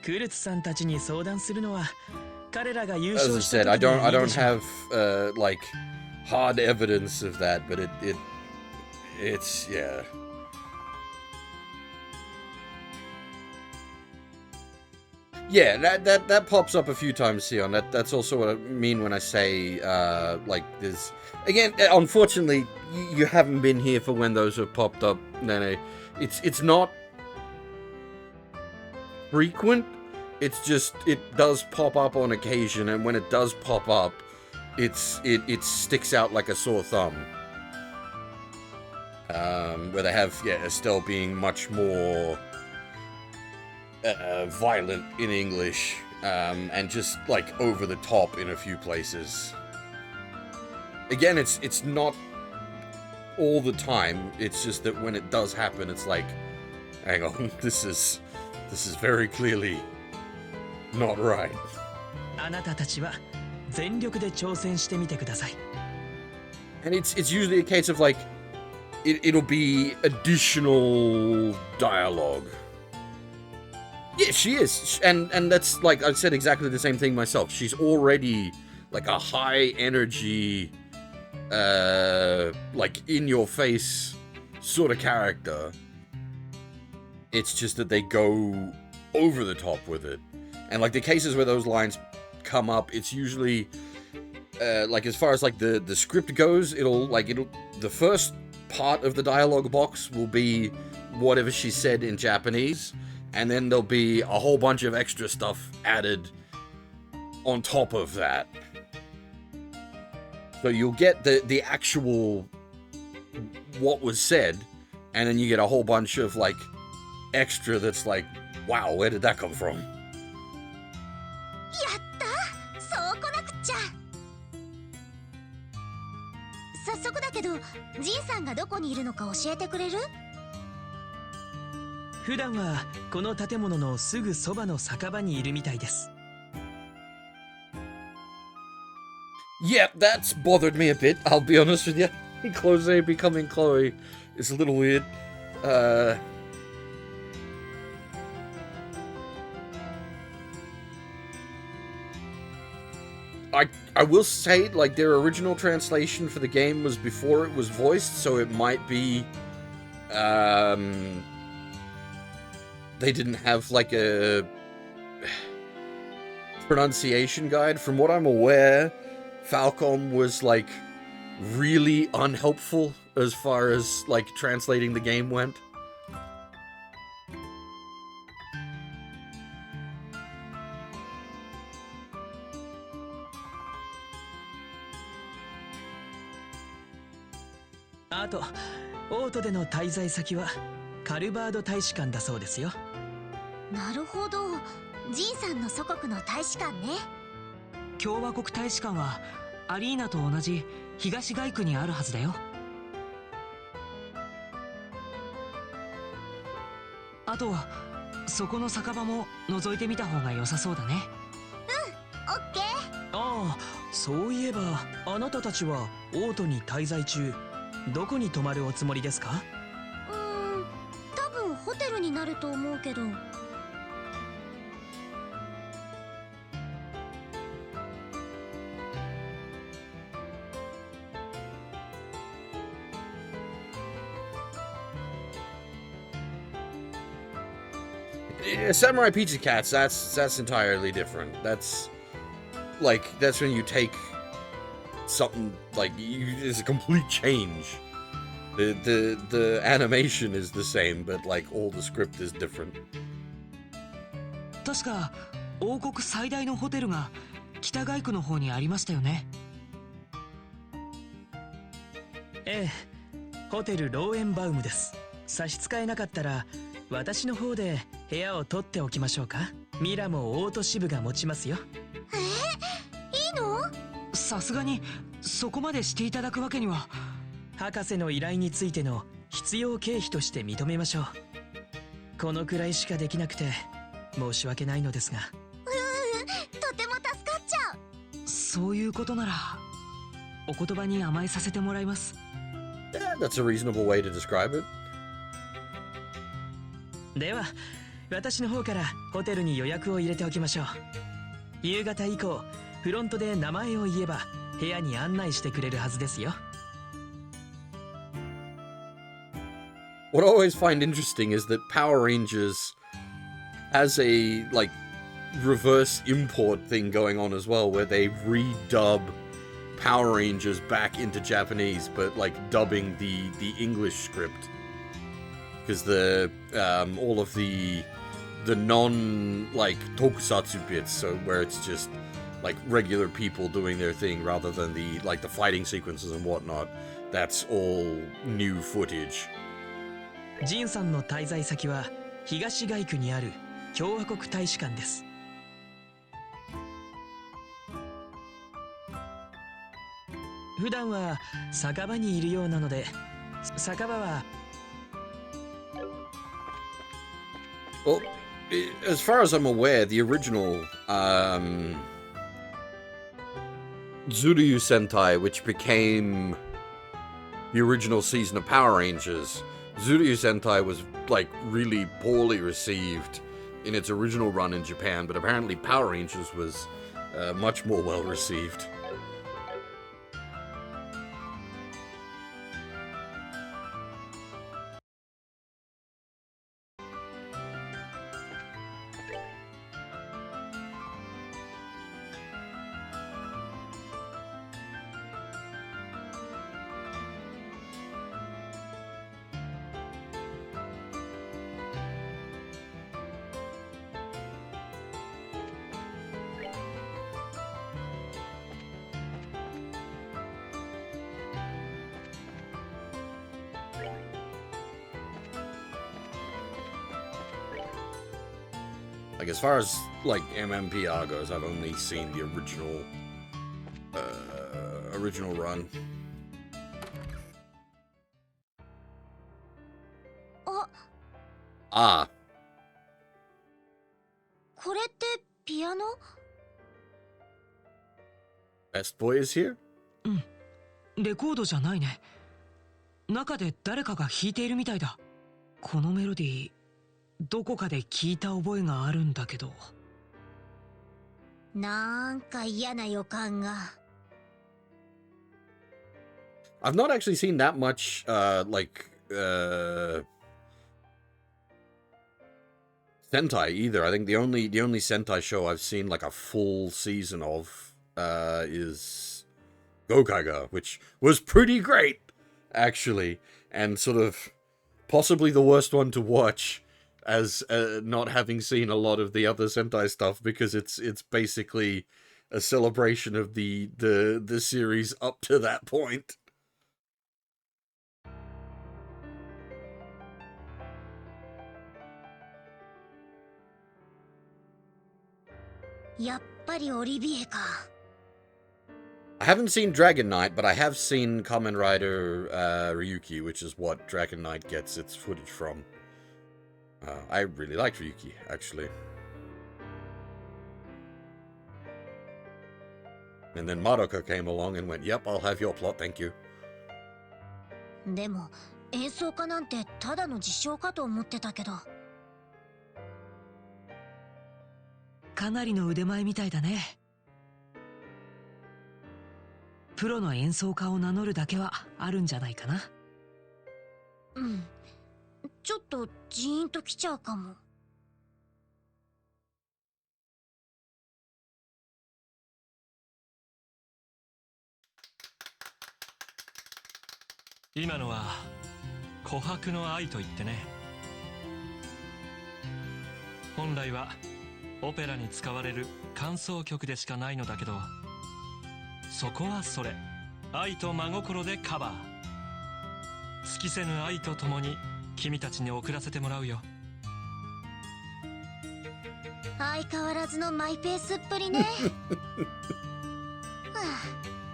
As I said, I don't have like hard evidence of that, but it's yeah. Yeah, that pops up a few times, Sion. That's also what I mean when I say like there's again. Unfortunately, you haven't been here for when those have popped up, Nene. It's not frequent. It's just it does pop up on occasion, and when it does pop up, it sticks out like a sore thumb. Where they have Estelle being much more violent in English, and just like over the top in a few places. Again, it's not all the time. It's just that when it does happen, it's like, hang on, this is very clearly not right. And it's usually a case of like it'll be additional dialogue. Yeah, she is, and that's like I said exactly the same thing myself. She's already like a high energy, like in your face sort of character. It's just that they go over the top with it, and like the cases where those lines come up, it's usually like as far as like the script goes, it'll the first part of the dialogue box will be whatever she said in Japanese. And then there'll be a whole bunch of extra stuff added on top of that. So you'll get the actual what was said, and then you get a whole bunch of like extra that's like, wow, where did that come from? Yatta! そうこなくっちゃ。早速だけど、ジンさんがどこにいるのか教えてくれる？普段はこの建物のすぐそばの酒場にいるみたいです。Yeah, that's bothered me a bit, I'll be honest with you. Chloe becoming Chloe is a little weird. I will say, like, their original translation for the game was before it was voiced, so it might be, they didn't have, like, a pronunciation guide. From what I'm aware, Falcom was, like, really unhelpful as far as, like, translating the game went. And オートでの滞在先はカルバード大使館だそうですよ。なるほど、ジンさんの祖国の大使館ね。共和国大使館はアリーナと同じ東街区にあるはずだよ。あとはそこの酒場も覗いてみた方が良さそうだね。うん、オッケー。ああ、そういえばあなたたちはオートに滞在中どこに泊まるおつもりですか？多分ホテルになると思うけど。Samurai Pizza Cats, that's entirely different. That's when you take something like it's a complete change. The animation is the same, but like all the script is different. 確か王国最大のホテルが北街区の方にありましたよね。ええ、ホテルローエンバウムです。差し支えなかったら私の方で部屋を取っておきましょうか。ミラもオート支部が持ちますよ。いいの？さすがにそこまでしていただくわけには。博士の依頼についての必要経費として認めましょう。このくらいしかできなくて申し訳ないのですが。とても助かっちゃう。そういうことならお言葉に甘えさせてもらいます。 Yeah, that's a reasonable way to describe it. では私の方からホテルに予約を入れておきましょう。夕方以降フロントで名前を言えば部屋に案内してくれるはずですよ。 What I always find interesting is that Power Rangers has a, like, reverse import thing going on as well, where they redub Power Rangers back into Japanese, but, like, dubbing the English script. Because the, all of the non, like, tokusatsu bits, so where it's just, like, regular people doing their thing rather than the, like, the fighting sequences and whatnot, that's all new footage. ジンさんの滞在先は東街区にある共和国大使館です。普段は酒場にいるようなので、酒場は Well, as far as I'm aware, the original Zuryu Sentai, which became the original season of Power Rangers, Zuryu Sentai was, like, really poorly received in its original run in Japan, but apparently Power Rangers was much more well received. Like, as far as, like, MMPR goes, I've only seen the original run. あ、 Ah, これってピアノ？ Best Boy is here? レコードじゃないね。中で誰かが弾いているみたいだ。このメロディーどこかで聞いた覚えがあるんだけど。なんか嫌な予感が。I've not actually seen that much, Sentai either. I think the only Sentai show I've seen, like, a full season of, is Gokaiga, which was pretty great, actually, and sort of possibly the worst one to watch, as not having seen a lot of the other Sentai stuff, because it's basically a celebration of the series up to that point. やっぱりオリビエか。I haven't seen Dragon Knight, but I have seen Kamen Rider Ryuki, which is what Dragon Knight gets its footage from. I really liked Ryuki, actually. And then Madoka came along and went, "Yep, I'll have your plot, thank you." でも演奏家なんてただの自称かと思ってたけど。かなりの腕前みたいだね。プロの演奏家を名乗るだけはあるんじゃないかな。うん。ちょっとジーンときちゃうかも。今のは琥珀の愛と言ってね。本来はオペラに使われる間奏曲でしかないのだけど、そこはそれ愛と真心でカバー。尽きせぬ愛とともに君たちに送らせてもらうよ。相変わらずのマイペースっぷりね。は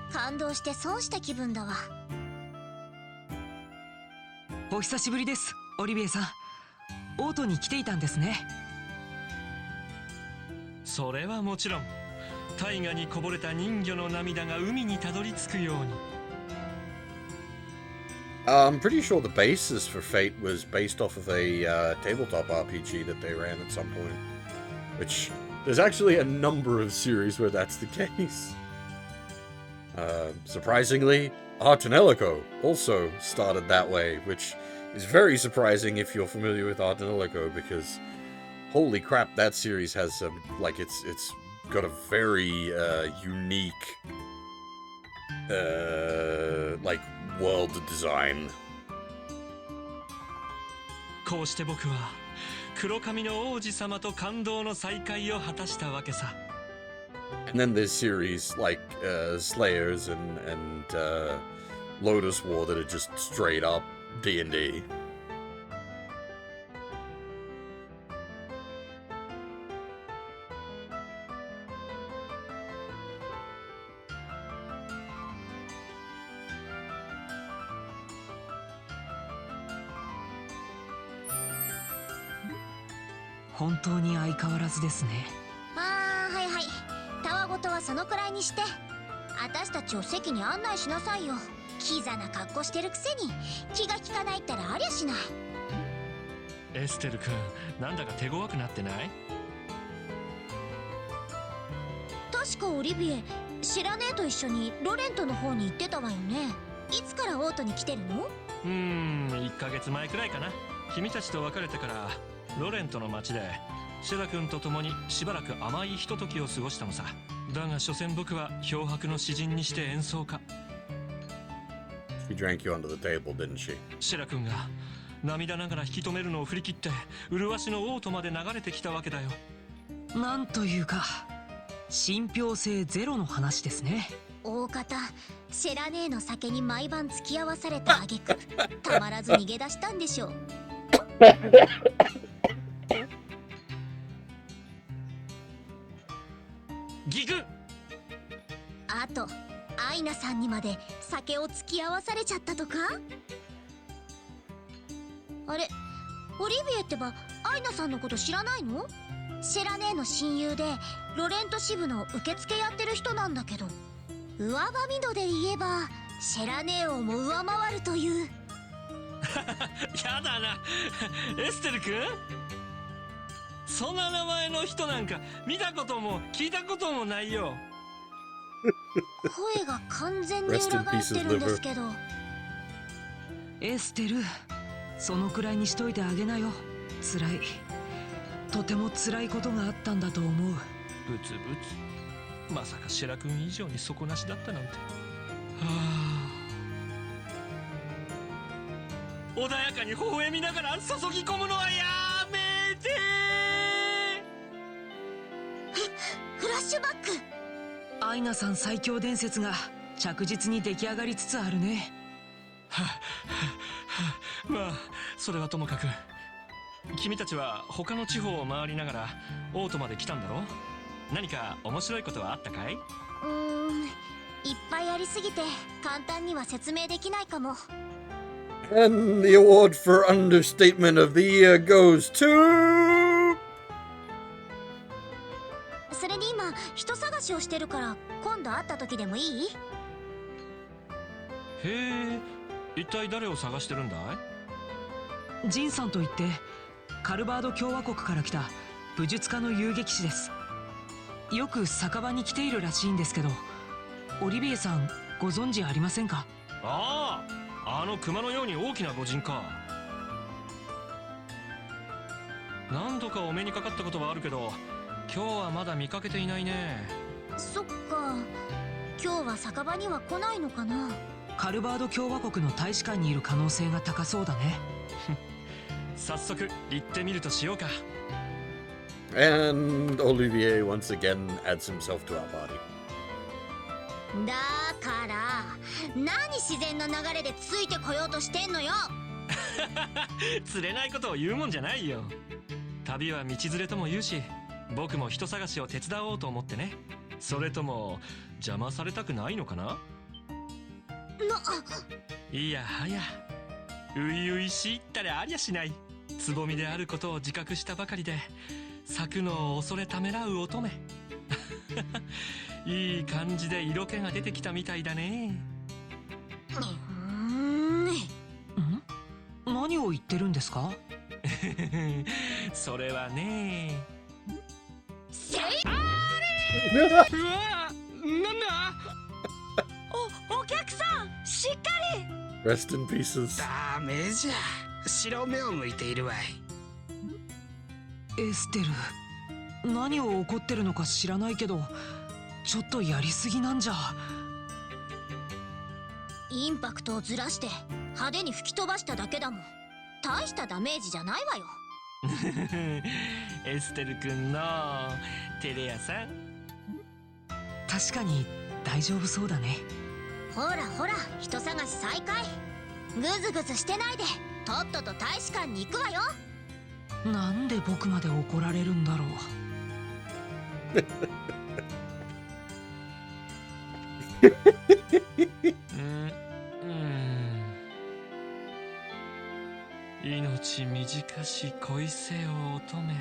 あ、感動して損した気分だわ。お久しぶりです、オリビエさん。オートに来ていたんですね。それはもちろん大河にこぼれた人魚の涙が海にたどり着くように。I'm pretty sure the basis for Fate was based off of a tabletop RPG that they ran at some point. Which, there's actually a number of series where that's the case. Surprisingly, Artanelico also started that way, which is very surprising if you're familiar with Artanelico, because holy crap, that series has some, like, it's got a very unique like world design. こうして僕は黒髪の王子様と感動の再会を果たしたわけさ。And then there's series like Slayers and Lotus War that are just straight up D&D. 本当に相変わらずですね。あー、はいはい。たわごとはそのくらいにして、私たちを席に案内しなさいよ。キザな格好してるくせに気が利かないったらありゃしない。エステル君、なんだか手強くなってない？確かオリビエ、知らねえと一緒にロレントの方に行ってたわよね。いつからオートに来てるの？1ヶ月前くらいかな。君たちと別れてからロレントの町でシェラ君と共にしばらく甘いひとときを過ごしたのさ。だが所詮僕は漂白の詩人にして演奏家。She drank you under the table, didn't she? シェラ君が涙ながら引き止めるのを振り切って麗しのオートまで流れてきたわけだよ。なんというか信憑性ゼロの話ですね。大方シェラ姉の酒に毎晩付き合わされた挙句たまらず逃げ出したんでしょう。ギグ。あとアイナさんにまで酒を付き合わされちゃったとか？あれ、オリビエってばアイナさんのこと知らないの？シェラ姉の親友でロレント支部の受付やってる人なんだけど、上場ミドで言えばシェラ姉をも上回るという。やだなエステル君、そんな名前の人なんか見たことも聞いたこともないよ。声が完全に裏返ってるんですけど。エステル、そのくらいにしといてあげなよ。辛い、とても辛いことがあったんだと思う。ブツブツ、まさかシェラ君以上に底なしだったなんて。はあ、穏やかに微笑みながら注ぎ込むのはやめて。フラッシュバック。アイナさん最強伝説が着実に出来上がりつつあるね。まあそれはともかく、君たちは他の地方を回りながらオートまで来たんだろ。何か面白いことはあったかい？いっぱいありすぎて簡単には説明できないかも。And the award for understatement of the year goes to... それに今人探しをしてるから今度会った時でもいい？へえ、一体誰を探してるんだい？ジンさんといってカルバード共和国から来た武術家の遊撃士です。よく酒場に来ているらしいんですけど、オリビエさんご存知ありませんか？ああ、あの熊のように大きな御人か。何度かお目にかかったことはあるけど、今日はまだ見かけていないね。そっか、今日は酒場には来ないのかな。カルバード共和国の大使館にいる可能性が高そうだね。早速行ってみるとしようか。And Olivier once again adds himself to our party. だから何自然の流れでついてこようとしてんのよ。釣れないことを言うもんじゃないよ。旅は道連れとも言うし、僕も人探しを手伝おうと思ってね。それとも邪魔されたくないのかな？いやはや、初々しいったらありゃしない。つぼみであることを自覚したばかりで、咲くのを恐れためらう乙女いい感じで色気が出てきたみたいだね。何を言ってるんですか？それはね。うわ、なんだ？お客さん、しっかり。 Rest in pieces. ダメじゃ、白目を向いているわい。エステル、何を怒ってるのか知らないけど、ちょっとやりすぎなんじゃ。インパクトをずらして派手に吹き飛ばしただけだもん。大したダメージじゃないわよ。エステル君のテレ屋さん。確かに大丈夫そうだね。ほらほら、人探し再開。グズグズしてないでとっとと大使館に行くわよ。なんで僕まで怒られるんだろう。命短し恋せよ乙女。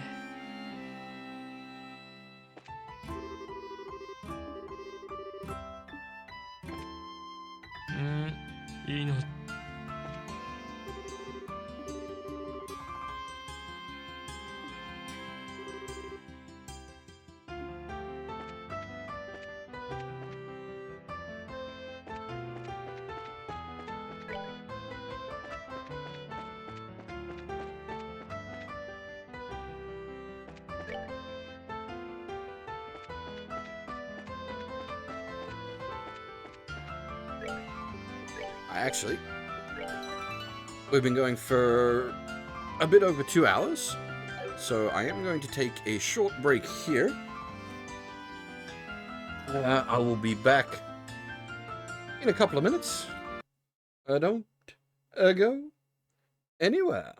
命。Actually, we've been going for a bit over 2 hours, so I am going to take a short break here. I will be back in a couple of minutes. Don't go anywhere.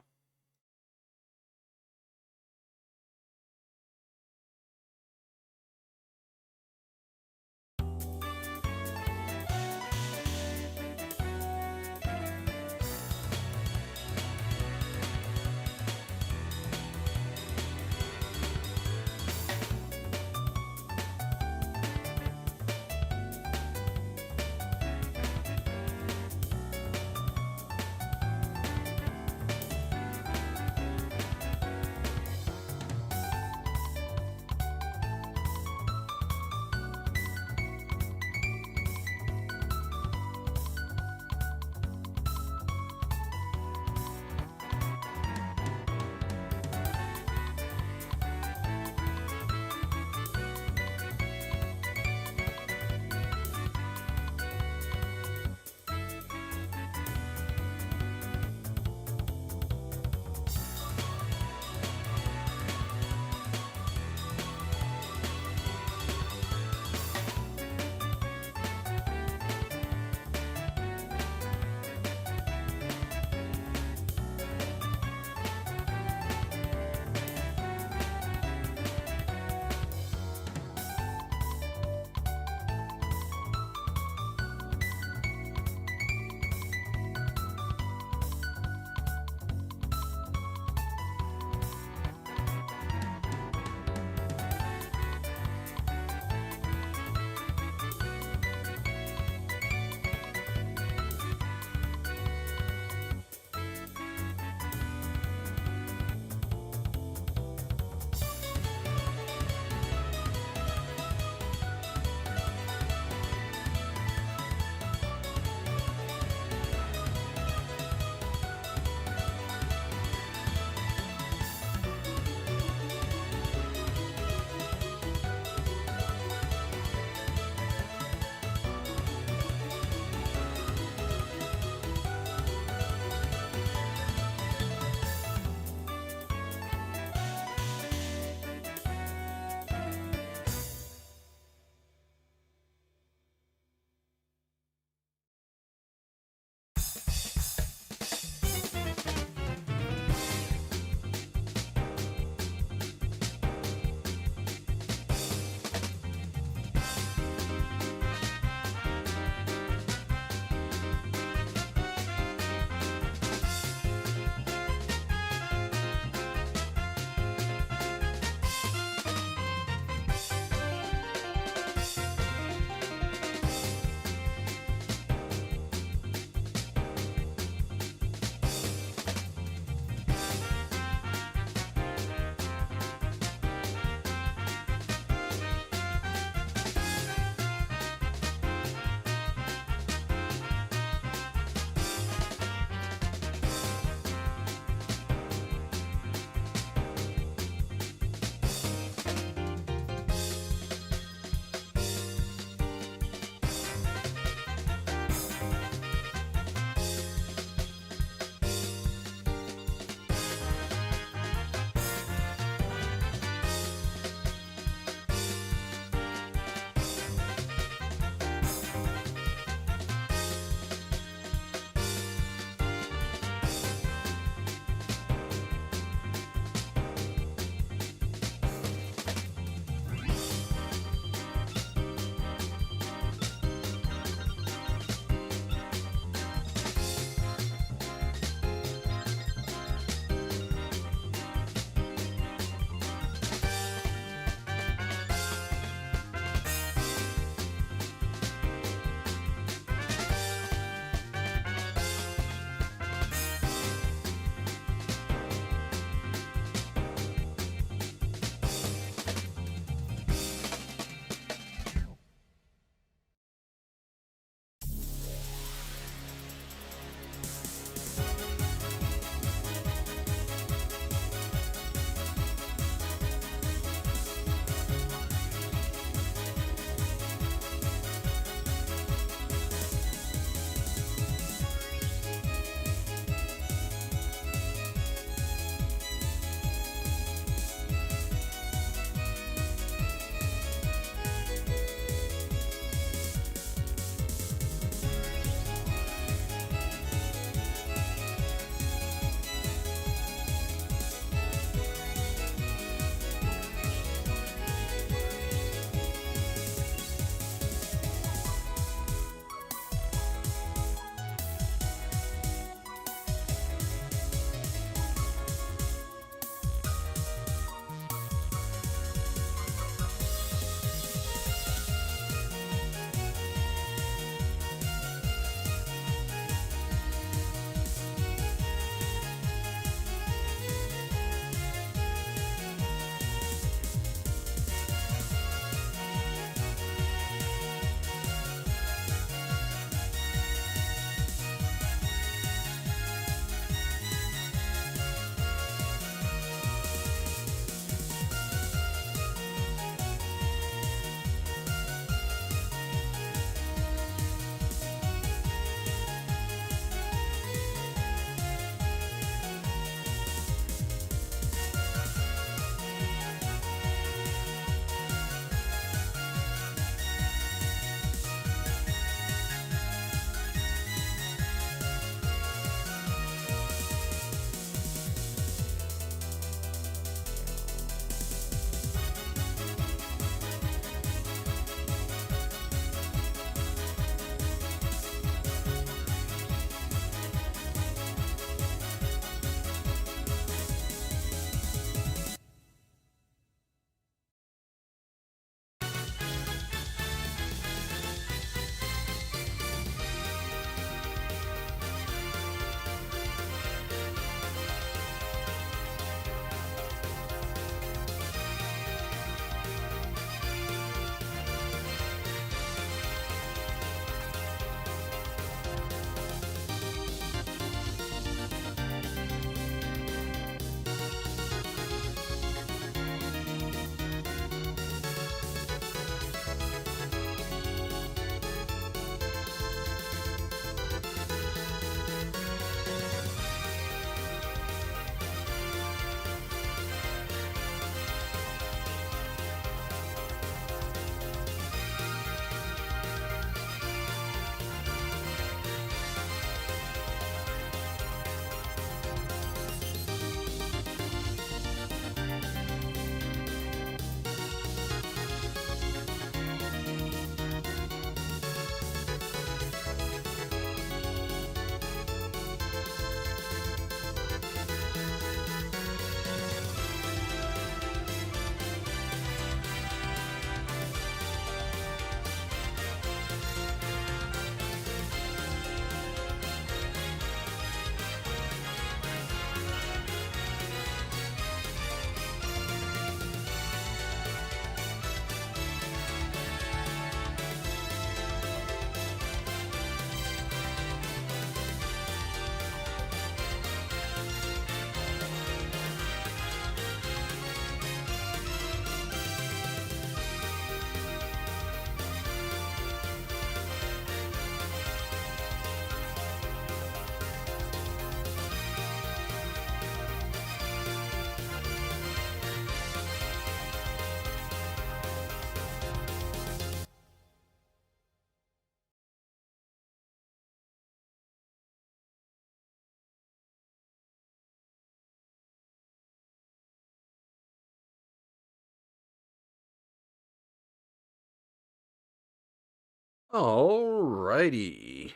Alrighty.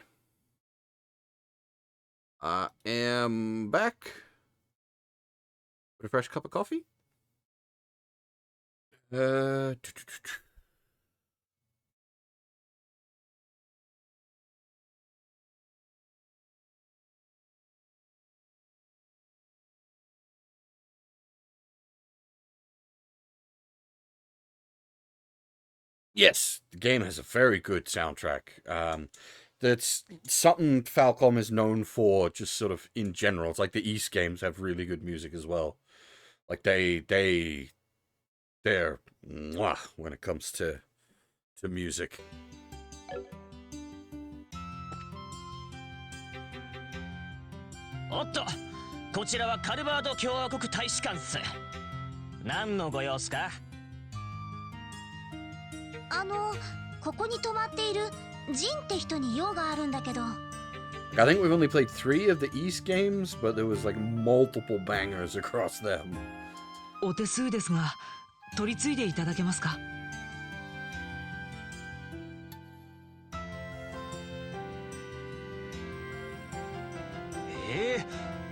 I am back with a fresh cup of coffee. Yes, the game has a very good soundtrack. That's something Falcom is known for, just sort of in general. It's like the East games have really good music as well. Like they're mwah when it comes to music. おっと、こちらはカルバード共和国大使館っす。何のご用すか？ここに泊まっているジンって人に用があるんだけど。I think we've only played 3 of the East games, but there was like multiple bangers across them. お手数ですが、取り継いでいただけますか？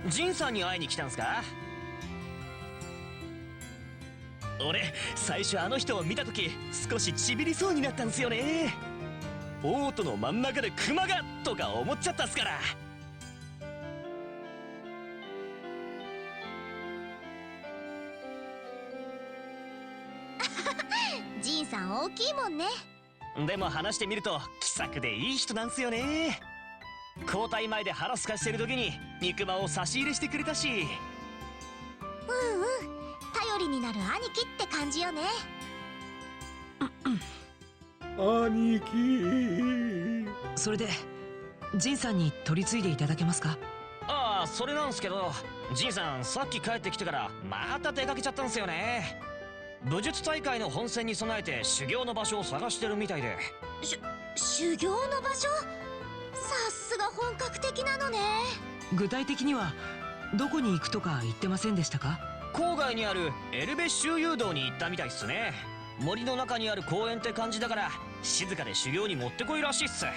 ジンさんに会いに来たんすか？俺、最初あの人を見たとき少しちびりそうになったんすよね。オートの真ん中でクマがとか思っちゃったっすから。ジンさん大きいもんね。でも話してみると気さくでいい人なんすよね。交代前で腹すかしてる時に肉まんを差し入れしてくれたし。頼りになる兄貴って感じよね。兄貴。それでジンさんに取り継いでいただけますか？ああ、それなんすけど、ジンさんさっき帰ってきてからまた出かけちゃったんすよね。武術大会の本戦に備えて修行の場所を探してるみたいで。修行の場所？さすが本格的なのね。具体的にはどこに行くとか言ってませんでしたか？郊外にあるエルベ周遊道に行ったみたいっすね。森の中にある公園って感じだから静かで修行にもってこいらしいっす。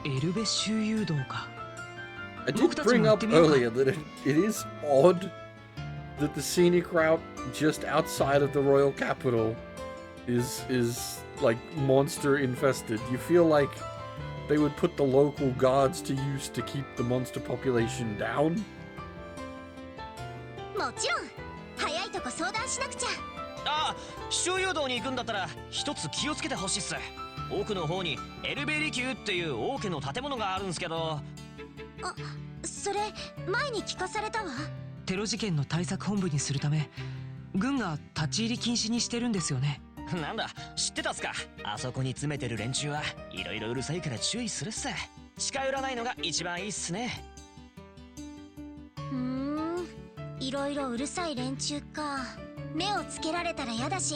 エルベ周遊道か。 I did bring up earlier that it is odd that the scenic route just outside of the royal capital is like monster infested. You feel like they would put the local guards to use to keep the monster population down? もちろん早いとこ相談しなくちゃ。ああ、周遊道に行くんだったら一つ気をつけてほしいっす。奥の方にエルベリ宮っていう王家の建物があるんすけど。あ、それ前に聞かされたわ。テロ事件の対策本部にするため軍が立ち入り禁止にしてるんですよね。なんだ、知ってたっすか？あそこに詰めてる連中はいろいろうるさいから注意するっす。近寄らないのが一番いいっすね。いろいろうるさい連中か。目をつけられたら嫌だし。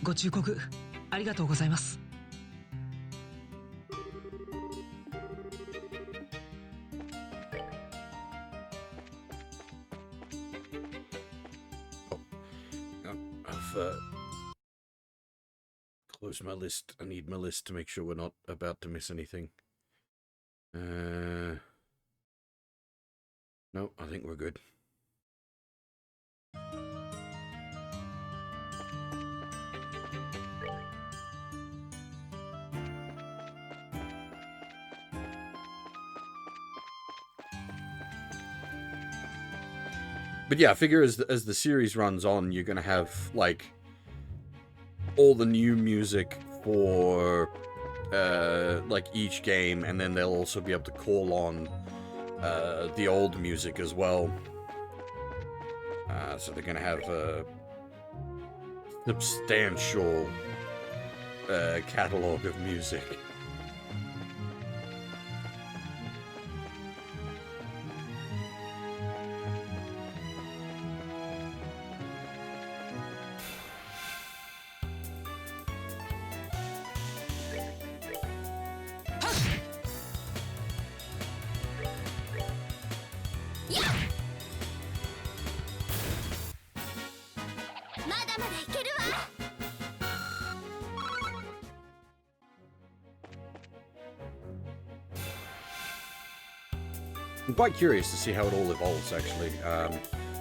ご忠告ありがとうございます。Close my list. I need my list to make sure we're not about to miss anything. No, I think we're good. But yeah, I figure as the series runs on, you're gonna have like all the new music for like each game, and then they'll also be able to call on the old music as well. So they're gonna have a substantial catalog of music. I'm quite curious to see how it all evolves, actually.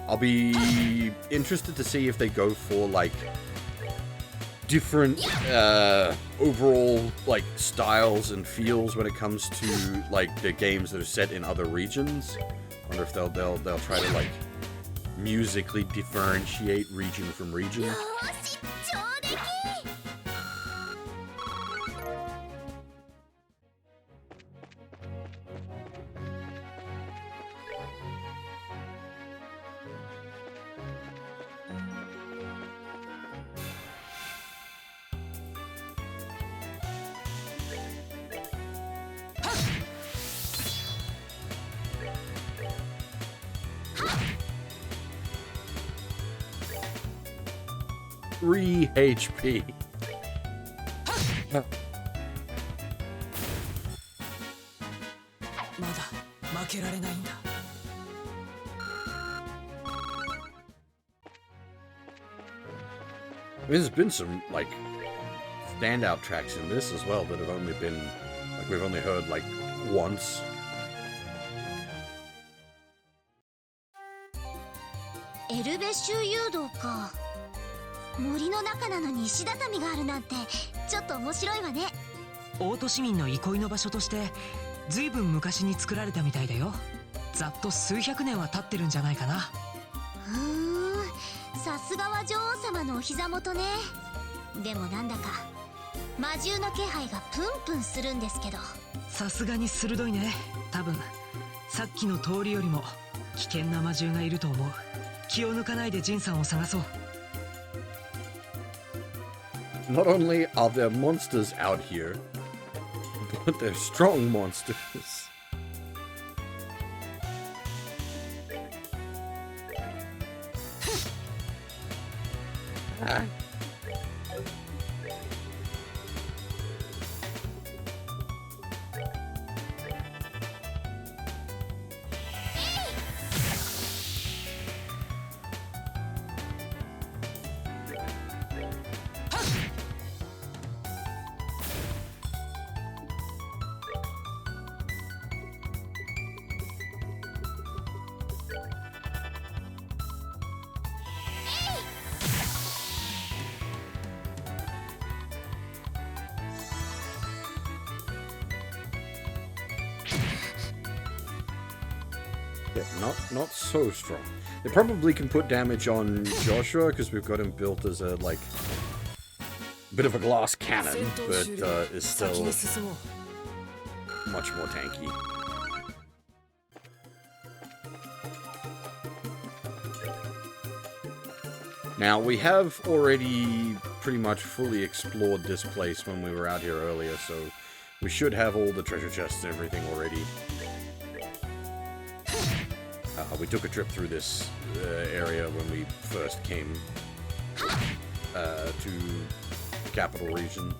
I'll be interested to see if they go for, like, different overall, like, styles and feels when it comes to, like, the games that are set in other regions. I wonder if they'll try to, like, musically differentiate region from region. HP. There's been some, like, standout tracks in this as well that have only been, like, we've only heard, like, once. Elbe-Shu-Yūdō 森の中なのに石畳があるなんてちょっと面白いわね。大都市民の憩いの場所として随分昔に作られたみたいだよ。ざっと数百年は経ってるんじゃないかな。さすがは女王様のお膝元ね。でもなんだか魔獣の気配がプンプンするんですけど。さすがに鋭いね。多分さっきの通りよりも危険な魔獣がいると思う。気を抜かないでジンさんを探そう。Not only are there monsters out here, but they're strong monsters. Not so strong. They probably can put damage on Joshua because we've got him built as a, like, bit of a glass cannon, but is still much more tanky. Now, we have already pretty much fully explored this place when we were out here earlier, so we should have all the treasure chests and everything already. We took a trip through this area when we first came to the capital region.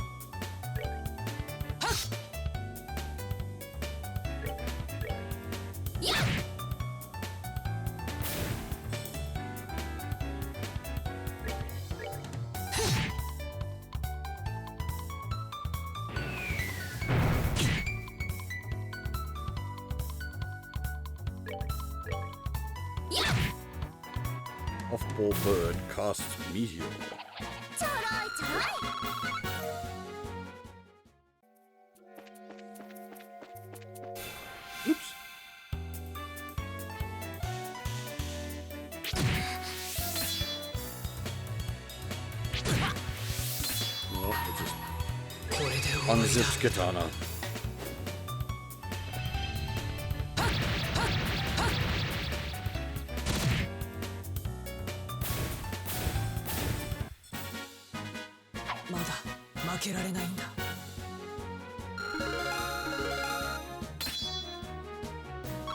Off-ball bird casts meteor. Oops. Oh, it just unzips katana.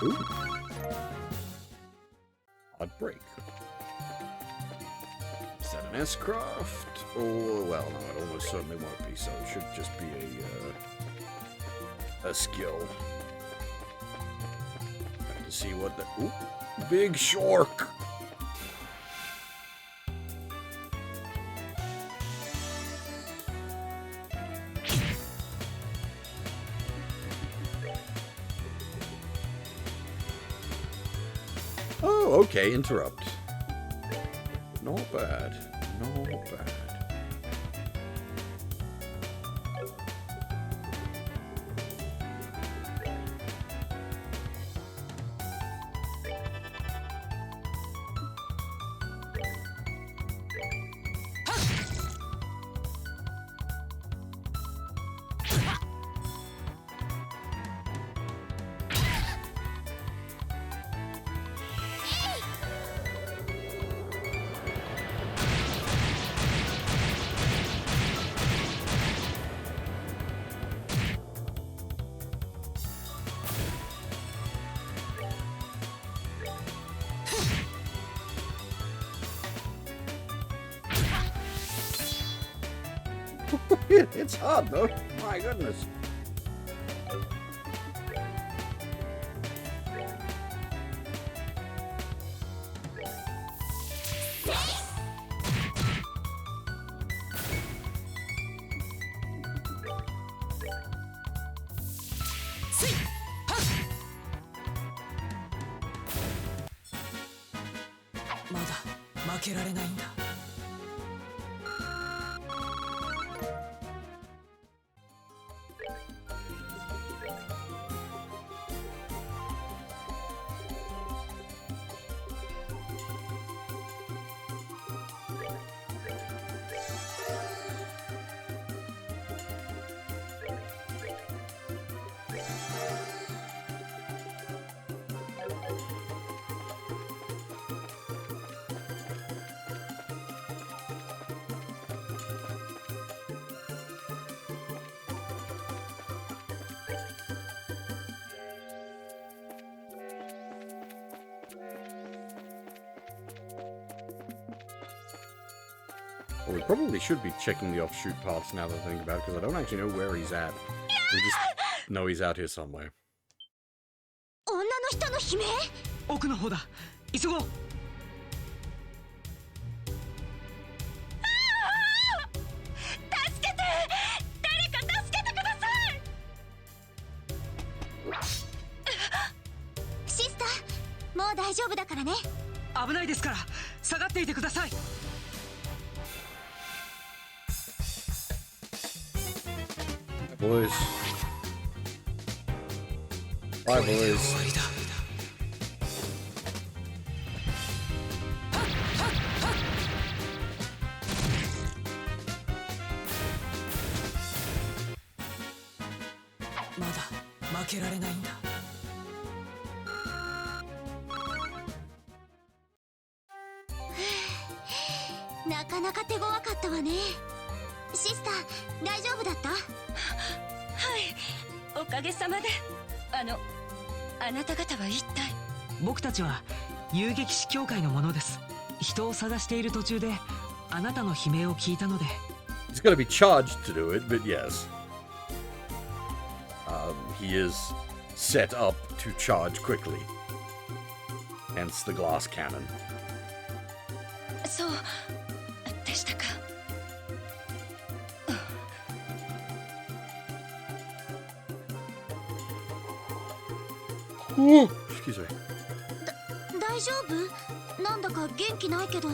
Ooh. Odd break. Is that an S-craft? Or, well, no, it almost certainly won't be, so it should just be a skill. Have to see what the... Ooh, big shark! Oh, okay, interrupt. Not bad. Not bad. It's hard though. My goodness.まだ負けられないんだ。Well, we probably should be checking the offshoot paths now that I think about it, because I don't actually know where he's at. We just know he's out here somewhere. 女の人の悲鳴？奥の方だ。急ごう。助けて！誰か助けてください！シスター、もう大丈夫だからね。危ないですから下がっていてください。Boys. Bye, boys. まだ負けられないんだ。なかなか手強かったわね。シスター、大丈夫だった？はい、おかげさまで。あなた方は一体？僕たちは遊撃士協会の者です。人を探している途中であなたの悲鳴を聞いたので。He's got to be charged to do it, but yes. He is set up to charge quickly. Hence the glass cannon. そうでしたか。Excuse me. 大丈夫？なんだか元気ないけど、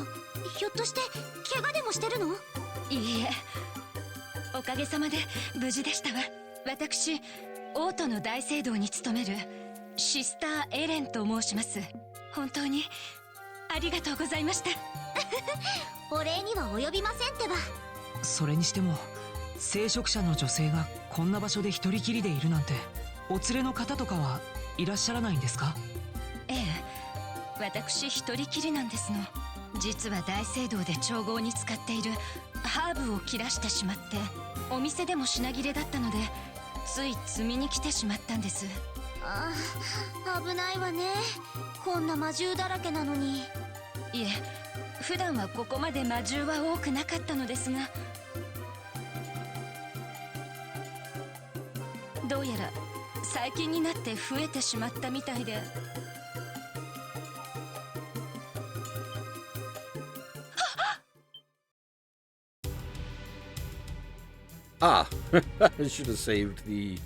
ひょっとして怪我でもしてるの？いいえ、おかげさまで無事でしたわ。私、オートの大聖堂に勤めるシスター・エレンと申します。本当にありがとうございました。お礼には及びませんってば。それにしても聖職者の女性がこんな場所で一人きりでいるなんて、お連れの方とかはいらっしゃらないんですか？ええ、私一人きりなんですの。実は大聖堂で調合に使っているハーブを切らしてしまって、お店でも品切れだったのでつい摘みに来てしまったんです。ああ、危ないわね。こんな魔獣だらけなのに。いえ、普段はここまで魔獣は多くなかったのですが、どうやら最近になって増えてしまったみたいで。Ah, I should have saved the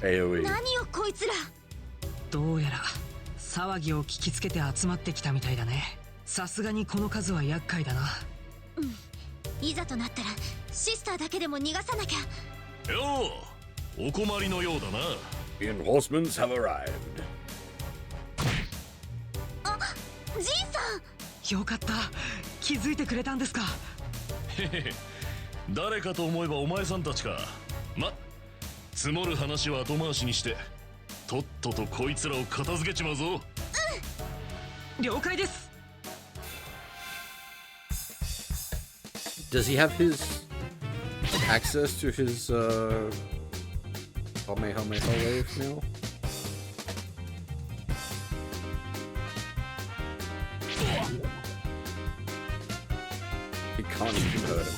AoE. 何よこいつら。どうやら騒ぎを聞きつけて集まってきたみたいだね。さすがにこの数は厄介だな。いざとなったらシスターだけでも逃がさなきゃ。よう、お困りのようだな。 Reinforcements have arrived. あ、ジンさん。よかった、気づいてくれたんですか。へへへ、誰かと思えばお前さんたちか。ま、積もる話は後回しにしてとっととこいつらを片付けちまうぞ。了解です。 Does he have his access to his Hame wave now? He can't even hurt him.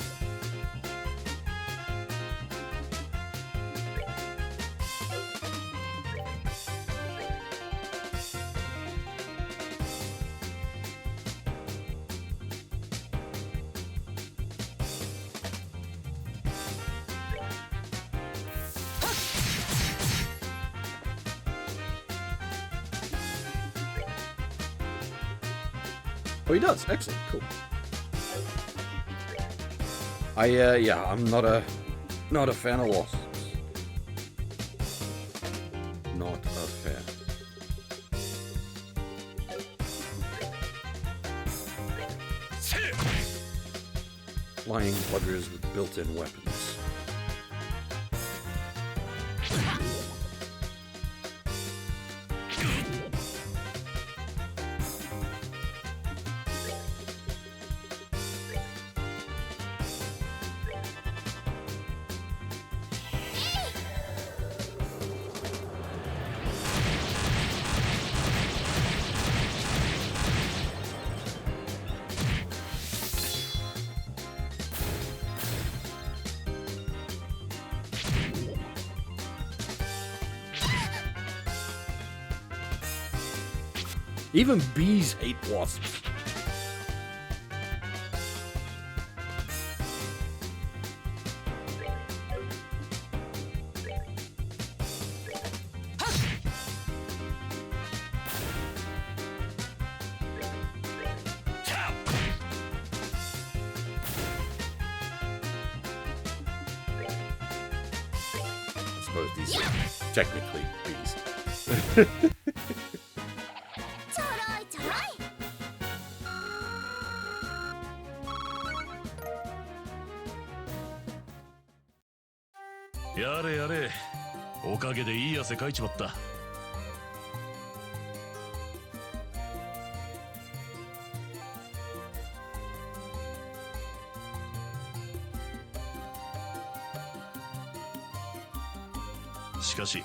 Oh, he does. Excellent. Cool. Yeah, I'm not a fan of wasps. Not a fan. Flying buggers with built-in weapons. Even bees hate wasps. I suppose these are technically bees. やれやれ、おかげでいい汗かいちまった。しかし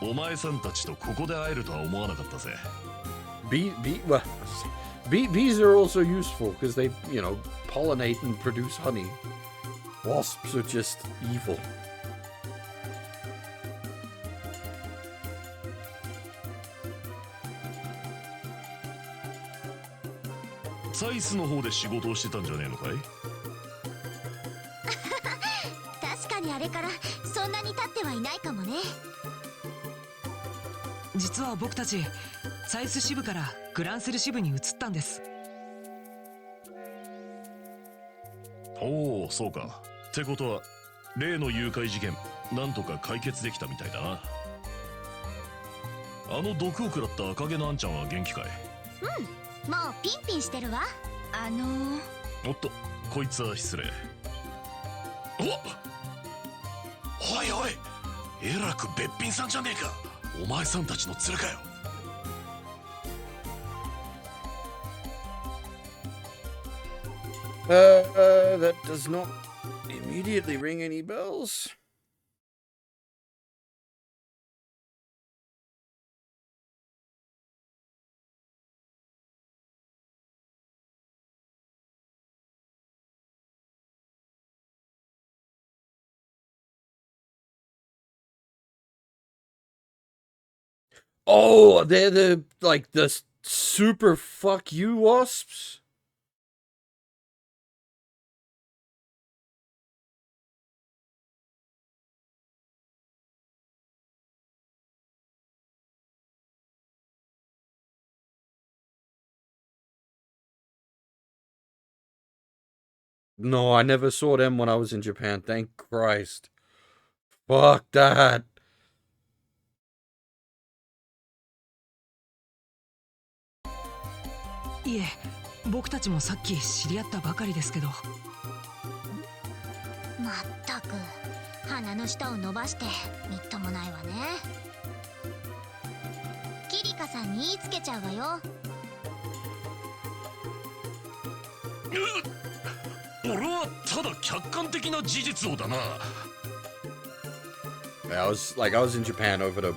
お前さんたちとここで会えるとは思わなかったぜ。Well, bees are also useful because they, pollinate and produce honey. Wasps are just evil. サイスの方で仕事をしてたんじゃねえのかい？確かにあれからそんなに経ってはいないかもね。実は僕たちサイス支部からグランセル支部に移ったんです。おお、そうか。ってことは例の誘拐事件なんとか解決できたみたいだな。あの毒を食らった赤毛のあんちゃんは元気かい？もうピンピンしてるわ。おっと、こいつは失礼。おいおい、えらくべっぴんさんじゃねえか。お前さんたちの連れかよ。That does not immediately ring any bells. Oh, they're the super fuck you wasps. No, I never saw them when I was in Japan. Thank Christ. Fuck that. いえ、僕たちもさっき知り合ったばかりですけど。まったく鼻の下を伸ばしてみっともないわね。キリカさんに言いつけちゃうわよ。俺はただ客観的な事実をだな。I was in Japan over the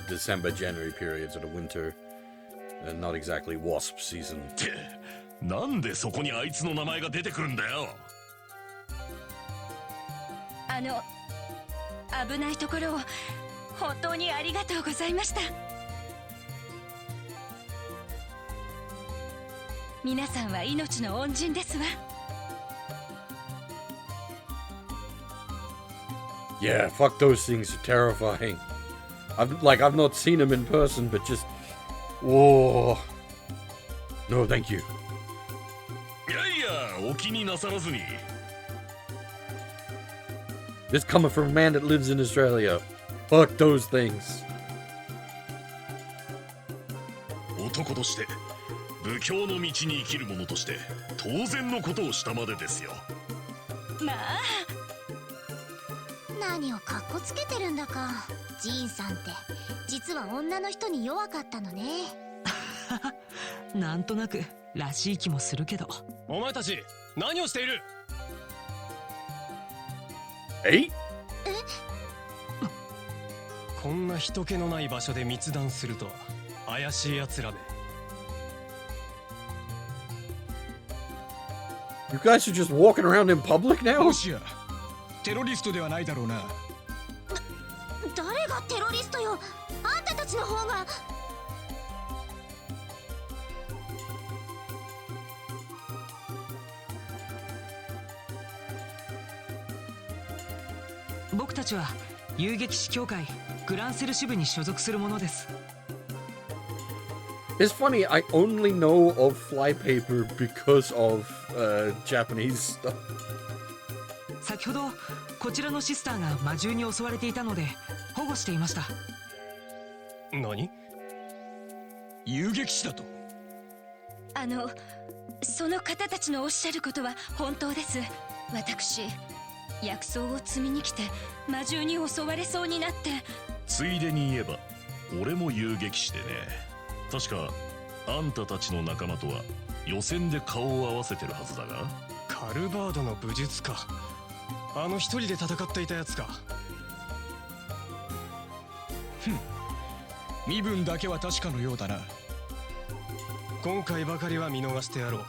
December, January period, sort of winter, and not exactly wasp season. ってなんでそこにあいつの名前が出てくるんだよ。危ないところを本当にありがとうございました。皆さんは命の恩人ですわ。Yeah, fuck those things are terrifying. I've not seen them in person, but just whoa. No, thank you. いやいや、お気になさらずに。This coming from a man that lives in Australia. Fuck those things. 男として武教の道に生きる者として当然のことをしたまでですよ。まあ何をカッコつけてるんだか。ジンさんって実は女の人に弱かったのね。なんとなくらしい気もするけど。お前たち何をしている？え？こんな人気のない場所で密談するとは怪しいやつらめ。You guys are just walking around in public now? ロシアテロリストではないだろうな。誰がテロリストよ。あんたたちの方が。僕たちは遊撃士協会グランセル支部に所属する者です。It's funny, I only know of flypaper because of Japanese stuff. 先ほどこちらのシスターが魔獣に襲われていたので保護していました。何？遊撃士だと？その方たちのおっしゃることは本当です。私薬草を摘みに来て魔獣に襲われそうになって。ついでに言えば俺も遊撃士でね。確かあんたたちの仲間とは予選で顔を合わせてるはずだが。カルバードの武術家、あの一人で戦っていたやつか。身分だけは確かのようだな。今回ばかりは見逃してやろう。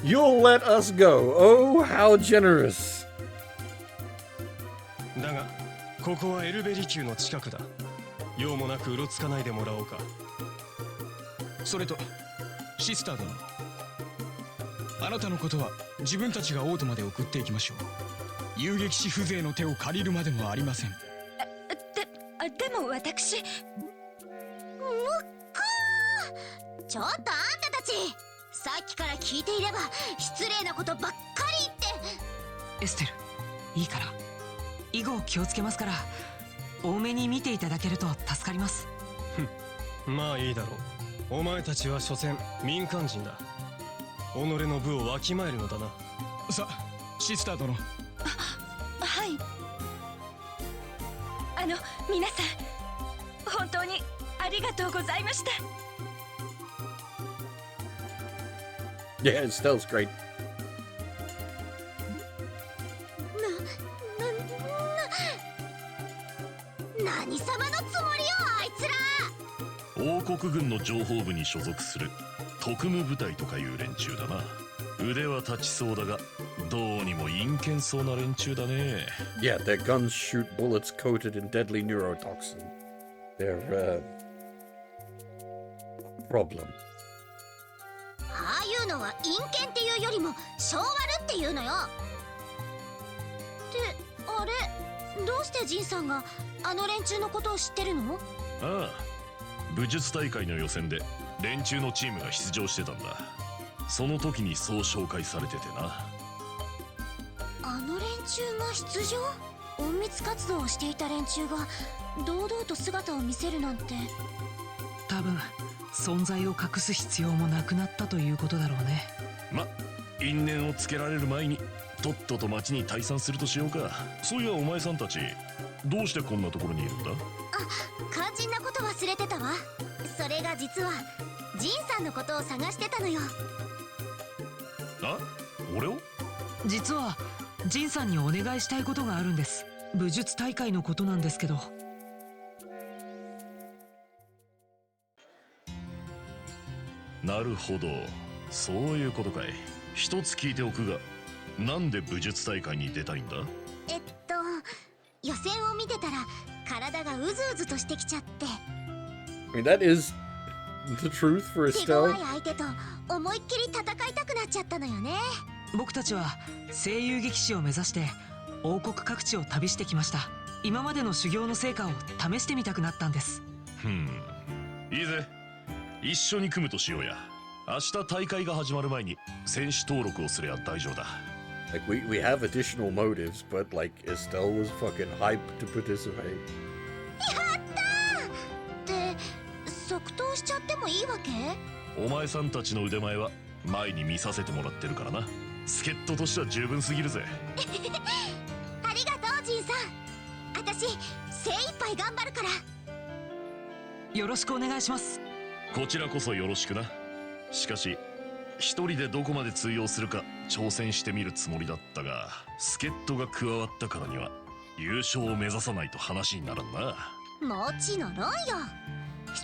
You'll let us go. Oh, how generous. だがここはエルベリ級の近くだ。用もなくうろつかないでもらおうか。それとシスター殿、あなたのことは自分たちがオートまで送っていきましょう。遊撃士風情の手を借りるまでもありません。でも私。ちょっとあんたたち、さっきから聞いていれば失礼なことばっかり言って。エステル、いいから以後気をつけますから多めに見ていただけると助かります。まあいいだろう。お前たちは所詮民間人だ。己の部をわきまえるのだな。さあシスター殿。はい。皆さん本当にありがとうございました。Yeah, Estelle's great. 何様のつもりよあいつら。王国軍の情報部に所属する特務部隊とかいう連中だな。腕は立ちそうだがどうにも陰険そうな連中だね。Yeah, their guns shoot bullets coated in deadly neurotoxin. They're problem. ああいうのは陰険っていうよりも性悪っていうのよ。ってあれ、どうしてジンさんがあの連中のことを知ってるの？ああ、武術大会の予選で連中のチームが出場してたんだ。その時にそう紹介されててな。あの連中が出場？隠密活動をしていた連中が堂々と姿を見せるなんて。多分存在を隠す必要もなくなったということだろうね。ま、因縁をつけられる前にとっとと町に退散するとしようか。そういやお前さんたちどうしてこんなところにいるんだ？肝心なこと忘れてたわ。それが実はジンさんのことを探してたのよ。あ、俺を？実はジンさんにお願いしたいことがあるんです。武術大会のことなんですけど。なるほど、そういうことかい。一つ聞いておくが、なんで武術大会に出たいんだ？予選を見てたら体がうずうずとしてきちゃって。I mean, that is the truth for 手強 Estelle. い相手と思いっきり戦いたくなっちゃったのよね。僕たちは声優劇士を目指して王国各地を旅してきました。今までの修行の成果を試してみたくなったんです。いいぜ、一緒に組むとしようや。明日大会が始まる前に選手登録をすれば大丈夫だ。Like, we have additional motives, but like Estelle was fucking hyped to participate. やったー！って即答しちゃってもいいわけ？お前さんたちの腕前は前に見させてもらってるからな。助っ人としては十分すぎるぜ。ありがとうジンさん。私精一杯頑張るから。よろしくお願いします。こちらこそよろしくな。しかし一人でどこまで通用するか挑戦してみるつもりだったが、助っ人が加わったからには優勝を目指さないと話にならんな。もちろんよ。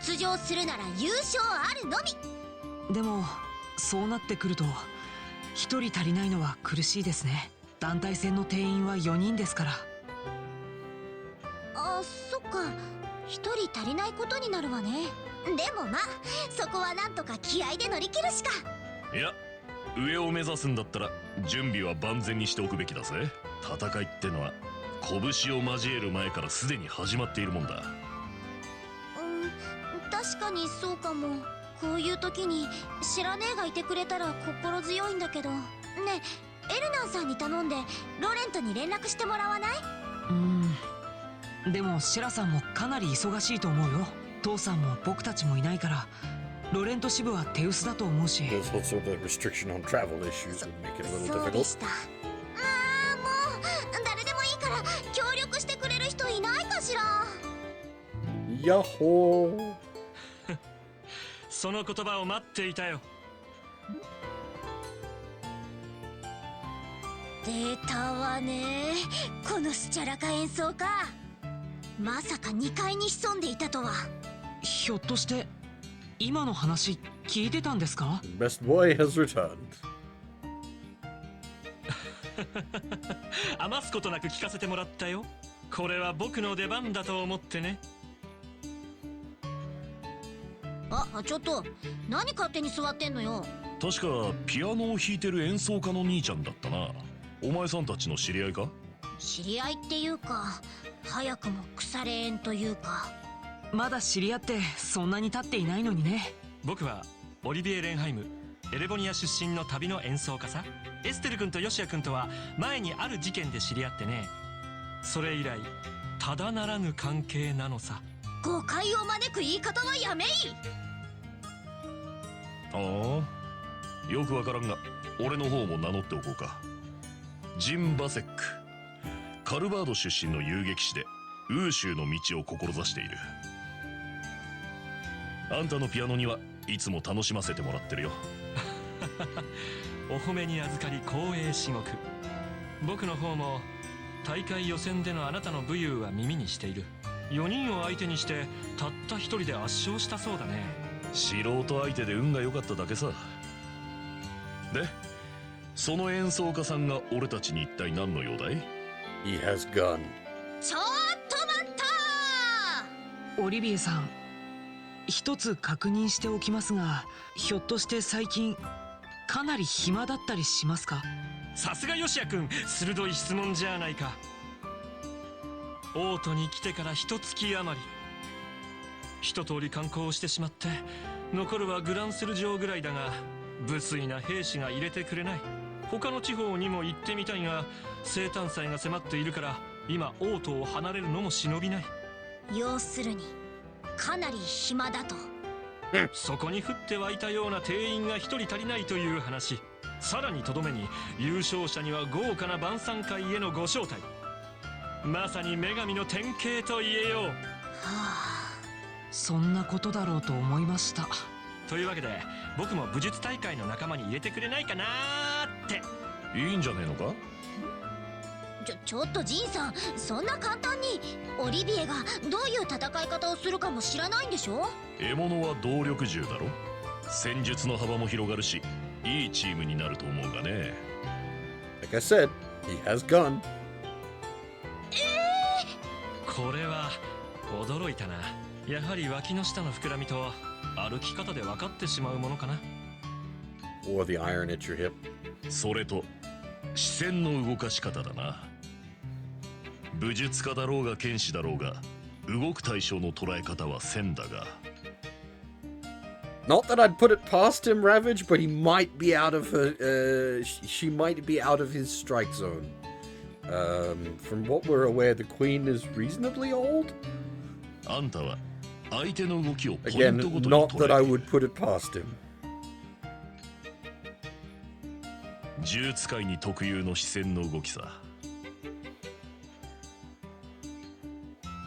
出場するなら優勝あるのみ。でもそうなってくると一人足りないのは苦しいですね。団体戦の定員は4人ですから。あ、そっか。一人足りないことになるわね。でもまあそこはなんとか気合で乗り切るしか。いや、上を目指すんだったら準備は万全にしておくべきだぜ。戦いってのは拳を交える前からすでに始まっているもんだ。確かにそうかも。こういう時に知らねえがいてくれたら心強いんだけど。ねえ、エルナンさんに頼んでロレントに連絡してもらわない？でもシェラさんもかなり忙しいと思うよ。父さんも僕たちもいないからロレント支部は手薄だと思うし。There's also the restriction on travel issues would make it a little そうで difficult. した。もう誰でもいいから協力してくれる人いないかしら。やっほー。その言葉を待っていたよ。出たわね、このスチャラカ演奏家。まさか2階に潜んでいたとは。ひょっとして今の話聞いてたんですか？ Best boy has returned. 余すことなく聞かせてもらったよ。これは僕の出番だと思ってね。あ、ちょっと何勝手に座ってんのよ。確かピアノを弾いてる演奏家の兄ちゃんだったな。お前さんたちの知り合いか？知り合いっていうか早くも腐れ縁というか。まだ知り合ってそんなに経っていないのにね。僕はオリビエ・レンハイム、エレボニア出身の旅の演奏家さ。エステル君とヨシア君とは前にある事件で知り合ってね。それ以来ただならぬ関係なのさ。誤解を招く言い方はやめい。ああ、よくわからんが俺の方も名乗っておこうか。ジン・バセック、カルバード出身の遊撃士でウーシューの道を志している。あんたのピアノにはいつも楽しませてもらってるよ。お褒めに預かり光栄至極。僕の方も大会予選でのあなたの武勇は耳にしている。4人を相手にしてたった1人で圧勝したそうだね。素人相手で運が良かっただけさ。で、その演奏家さんが俺たちに一体何の用だい？ He has gone. ちょっと待った！オリビエさん、一つ確認しておきますが、ひょっとして最近かなり暇だったりしますか？さすがヨシア君、鋭い質問じゃないか。オートに来てから1月余り、一通り観光をしてしまって残るはグランセル城ぐらいだが、無粋な兵士が入れてくれない。他の地方にも行ってみたいが、生誕祭が迫っているから今王都を離れるのも忍びない。要するにかなり暇だと。そこに降って湧いたような定員が一人足りないという話。さらにとどめに優勝者には豪華な晩餐会へのご招待。まさに女神の典型と言えよう。はあ、そんなことだろうと思いました。というわけで僕も武術大会の仲間に入れてくれないかなーって。いいんじゃねえのか。ちょっとジンさん、そんな簡単にオリビエがどういう戦い方をするかも知らないんでしょ。獲物は動力銃だろ。戦術の幅も広がるし、いいチームになると思うがね。Like I said, he has gun. これは驚いたな。やはり脇の下の膨らみと歩き方で分かってしまうものかな。 Or the iron at your hip. それと視線の動かし方だな。武術家だろうが剣士だろうが、動く対象の捉え方は線だが。Not that I'd put it past him, Ravage, but he might be out of her. She might be out of his strike zone. From what we're aware, the queen is reasonably old. あんたは相手の動きをポイン Again, トごとに not 捉 that I えて would put it past him. 銃使いに特有の視線の動きさ。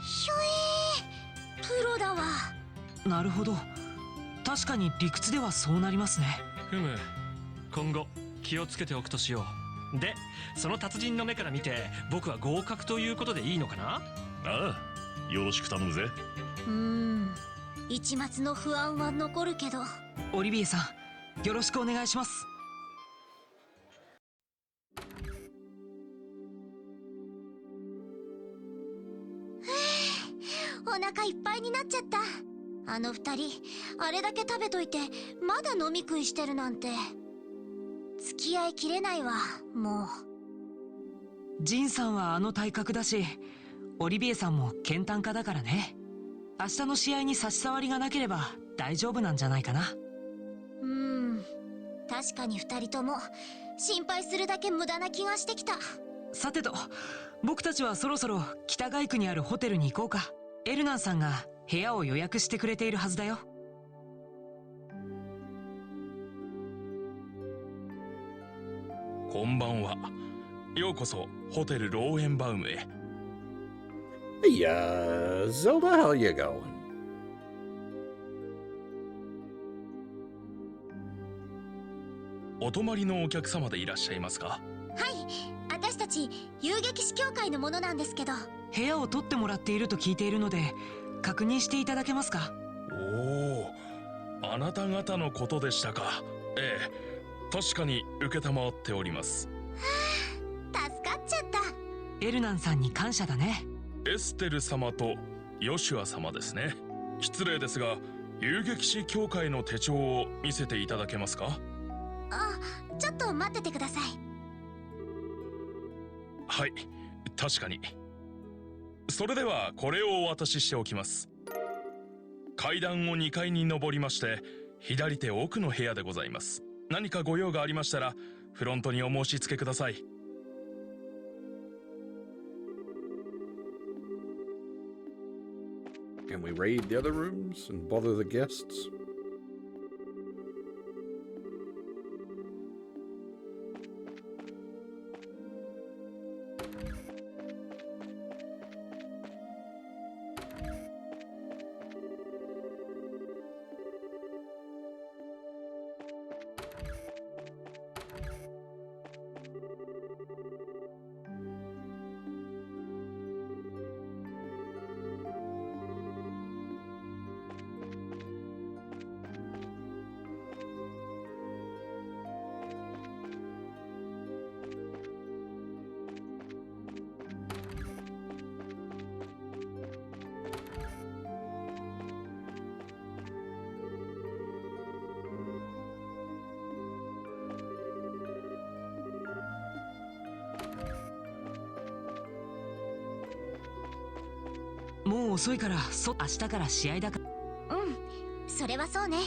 ひょえー、プロだわ。なるほど、確かに理屈ではそうなりますね。ふむ、今後気をつけておくとしよう。で、その達人の目から見て僕は合格ということでいいのかな。ああ、よろしく頼むぜ。一抹の不安は残るけど。オリビエさん、よろしくお願いします。お腹いっぱいになっちゃった。あの二人、あれだけ食べといてまだ飲み食いしてるなんて。付き合いきれないわ、もう。ジンさんはあの体格だし、オリビエさんも健胆家だからね。明日の試合に差し障りがなければ大丈夫なんじゃないかな。確かに二人とも心配するだけ無駄な気がしてきた。さてと、僕たちはそろそろ北街区にあるホテルに行こうか。エルナンさんが部屋を予約してくれているはずだよ。こんばんは。ようこそホテルローエンバウムへ。Hey, Zelda, how you going? お泊まりのお客様でいらっしゃいますか。はい、私たち遊撃士協会の者なんですけど。部屋を取ってもらっていると聞いているので、確認していただけますか。おお、あなた方のことでしたか。ええ、確かに承っております。はあ、助かっちゃった。エルナンさんに感謝だね。エステル様とヨシュア様ですね。失礼ですが、遊撃士協会の手帳を見せていただけますか。あ、ちょっと待っててください。はい、確かに。それではこれをお渡ししておきます。階段を2階に上りまして、左手奥の部屋でございます。何かご用がありましたらフロントにお申し付けください。Can we raid the other rooms and bother the guests?もう遅いから明日から試合だから。それはそうね。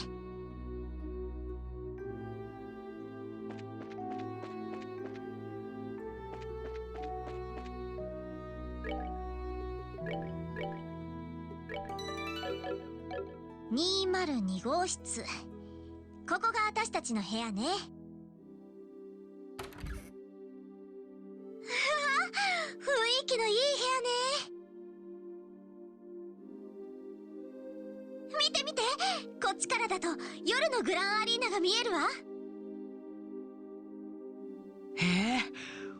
202号室。ここが私たちの部屋ね。うわ、雰囲気のいい部屋ね。見て見て、こっちからだと夜のグランアリーナが見えるわ。へえ、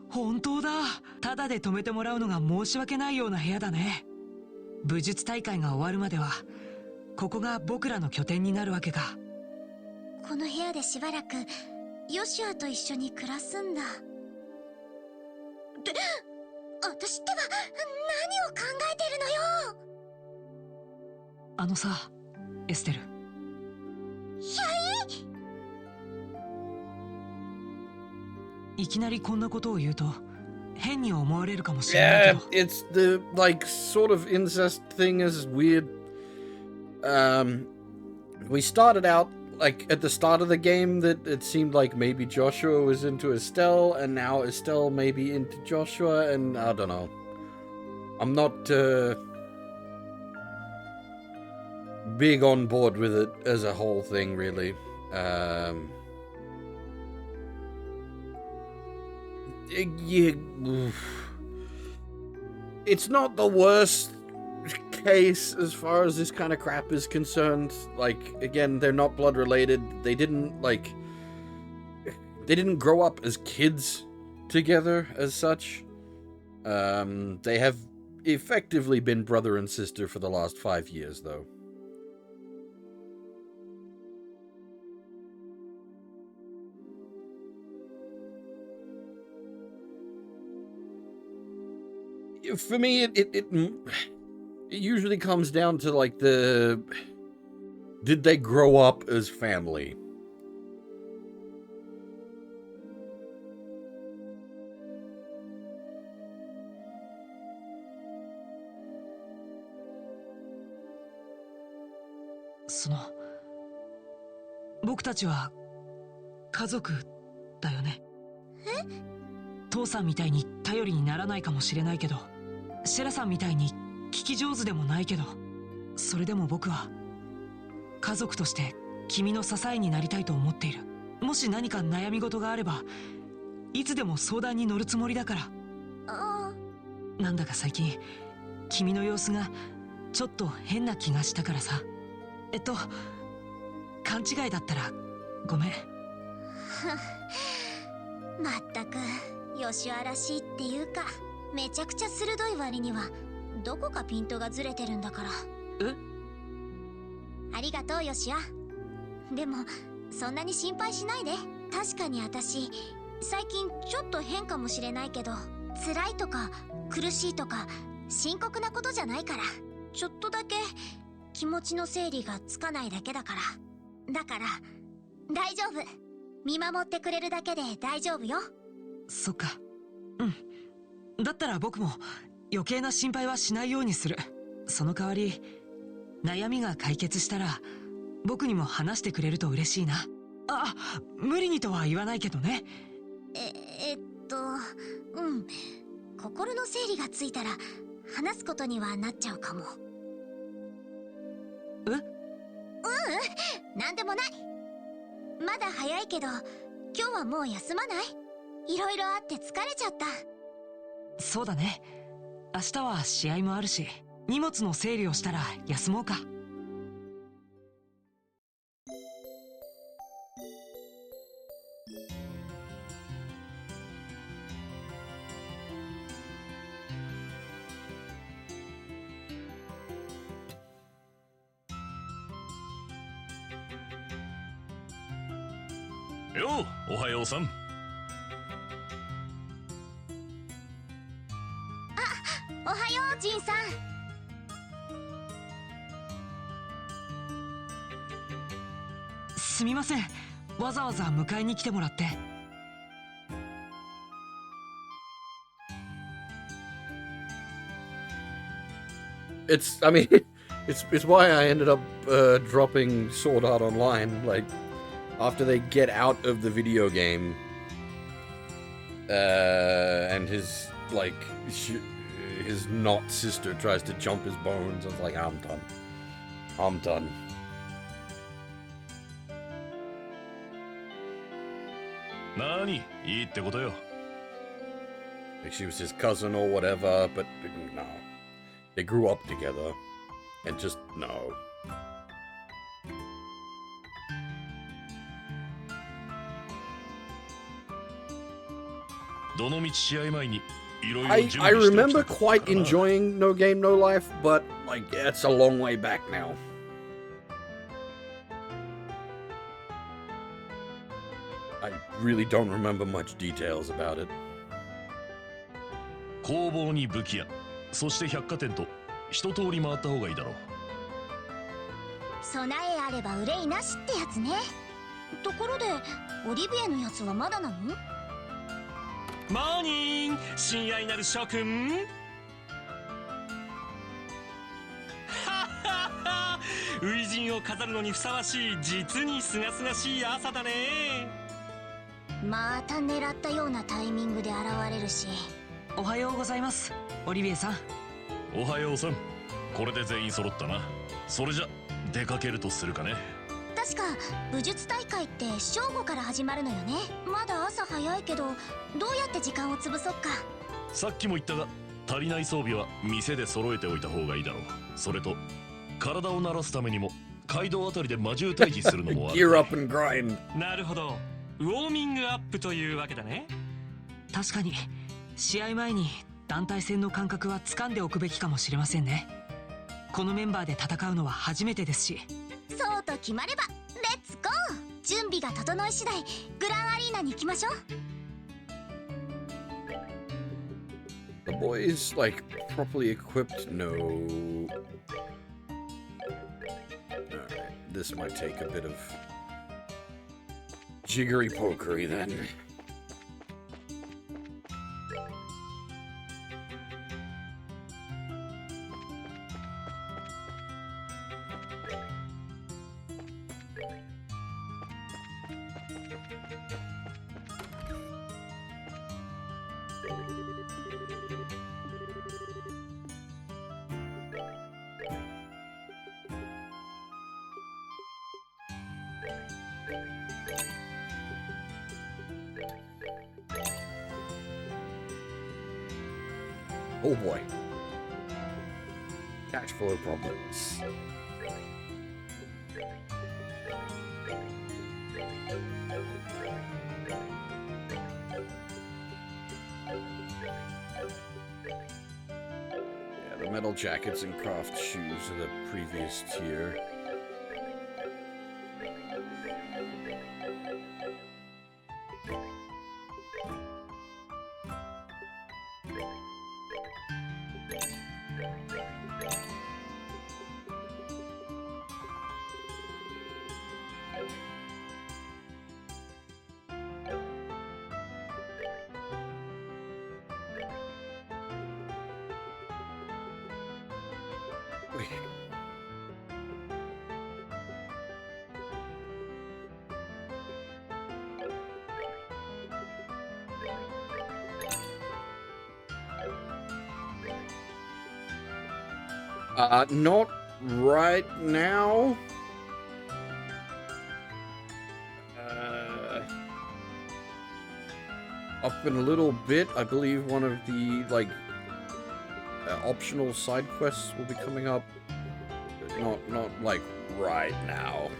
本当だ。タダで泊めてもらうのが申し訳ないような部屋だね。武術大会が終わるまではここが僕らの拠点になるわけか。この部屋でしばらくヨシュアと一緒に暮らすんだ。って私ってば何を考えてるのよ。あのさ、エステル。いきなりこんなことを言うと変に思われるかもしれないけど。Yeah, it's the like sort of incest thing is weird. We started out like at the start of the game that it seemed like maybe Joshua was into Estelle, and now Estelle maybe into Joshua, and I don't know. I'm not big on board with it as a whole thing, really. Yeah, it's not the worst case as far as this kind of crap is concerned. Like, again, they're not blood related. They didn't grow up as kids together as such. They have effectively been brother and sister for the last 5 years, though. For me, it usually comes down to like did they grow up as family? “僕たちは家族だよね。父さんみたいに頼りにならないかもしれないけど、シェラさんみたいに聞き上手でもないけど、それでも僕は家族として君の支えになりたいと思っている。もし何か悩み事があればいつでも相談に乗るつもりだから。なんだか最近君の様子がちょっと変な気がしたからさ。勘違いだったらごめん。まったくヨシュアらしいっていうか、めちゃくちゃ鋭い割にはどこかピントがずれてるんだから。ありがとうヨシュア。でもそんなに心配しないで。確かに私最近ちょっと変かもしれないけど、辛いとか苦しいとか深刻なことじゃないから、ちょっとだけ気持ちの整理がつかないだけだから。だから大丈夫。見守ってくれるだけで大丈夫よ。そっか。だったら僕も余計な心配はしないようにする。その代わり悩みが解決したら僕にも話してくれると嬉しいな。無理にとは言わないけどね。心の整理がついたら話すことにはなっちゃうかも。なんでもない。まだ早いけど今日はもう休まない？いろいろあって疲れちゃった。そうだね。明日は試合もあるし、荷物の整理をしたら休もうか。よう、おはようさん。おはようジンさん。すみません、わざわざ迎えに来てもらって。I mean, it's why I ended up dropping Sword Art Online. Like, after they get out of the video game, and his his not sister tries to jump his bones. I was like, I'm done. I'm done. Nani? いいってことよ。 Like she was his cousin or whatever, but no. They grew up together. And just, no. I remember quite enjoying No Game No Life, but like it's a long way back now. I really don't remember much details about it. 工房に武器屋、そして百貨店と一通り回った方がいいだろう。備えあれば憂いなしってやつね。ところでオリビエのやつはまだなの？モーニング、親愛なる諸君。はっはっは、初陣を飾るのにふさわしい実にすがすがしい朝だね。また狙ったようなタイミングで現れるし。おはようございます、オリビエさん。おはようさん。これで全員揃ったな。それじゃ出かけるとするかね。確か武術大会って正午から始まるのよね。まだ朝早いけどどうやって時間を潰そっか。さっきも言ったが足りない装備は店で揃えておいた方がいいだろう。それと体を慣らすためにも街道あたりで魔獣退治するのもある。Gear up and grind. なるほど、ウォーミングアップというわけだね。確かに試合前に団体戦の感覚は掴んでおくべきかもしれませんね。このメンバーで戦うのは初めてですし。そうと決まればレッツゴー。準備が整い次第グランアリーナに行きましょう。 The boys, like, properly equipped? No. Alright, this might take a bit of jiggery pokery then. Oh boy. Cash flow problems. Yeah, the metal jackets and craft shoes are the previous tier. Not right now. Up in a little bit, I believe one of the, like, optional side quests will be coming up. Not like right now.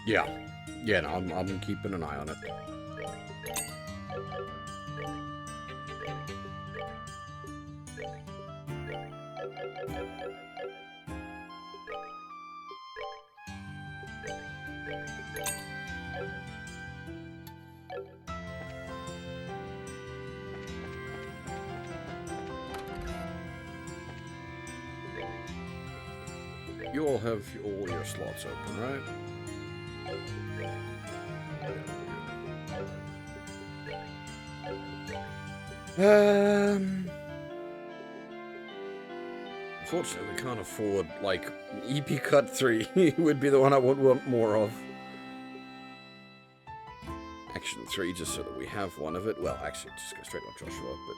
Yeah. Yeah, no, I'm keeping an eye on it. You all have all your slots open, right? Unfortunately, we can't afford, like, EP Cut 3 would be the one I would want more of. Action 3, just so that we have one of it. Well, actually, just go straight on Joshua, but...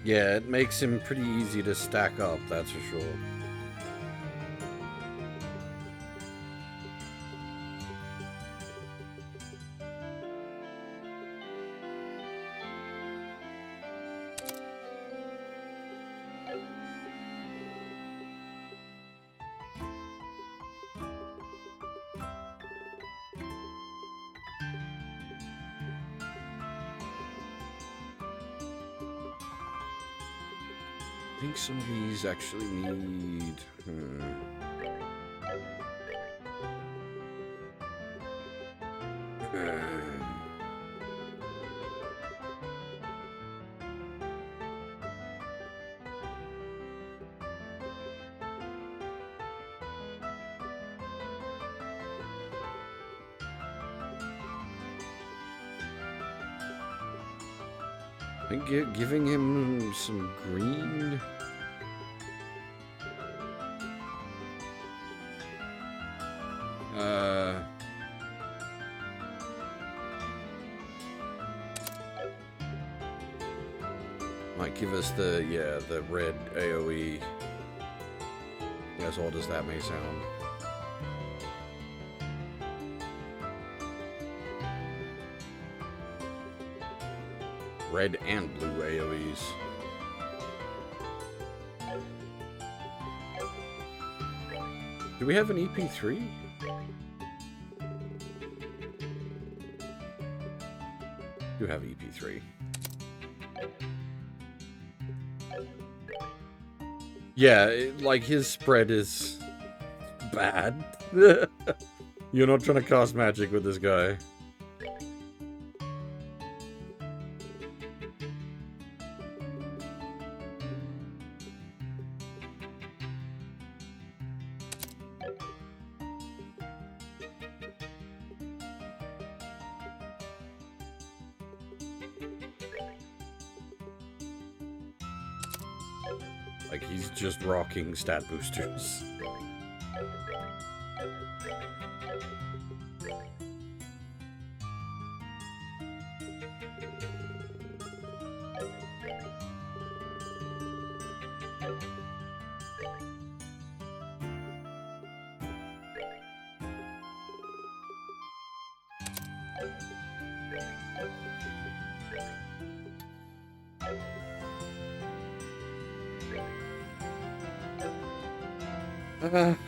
Yeah, it makes him pretty easy to stack up, that's for sure. I think some of these actually need... I think giving him some green... might give us the, yeah, the red AoE, as odd as that may sound. Red and blue AoEs. Do we have an EP3? do have EP3. Yeah, like his spread is bad. You're not trying to cast magic with this guy. Like, he's just rocking stat boosters.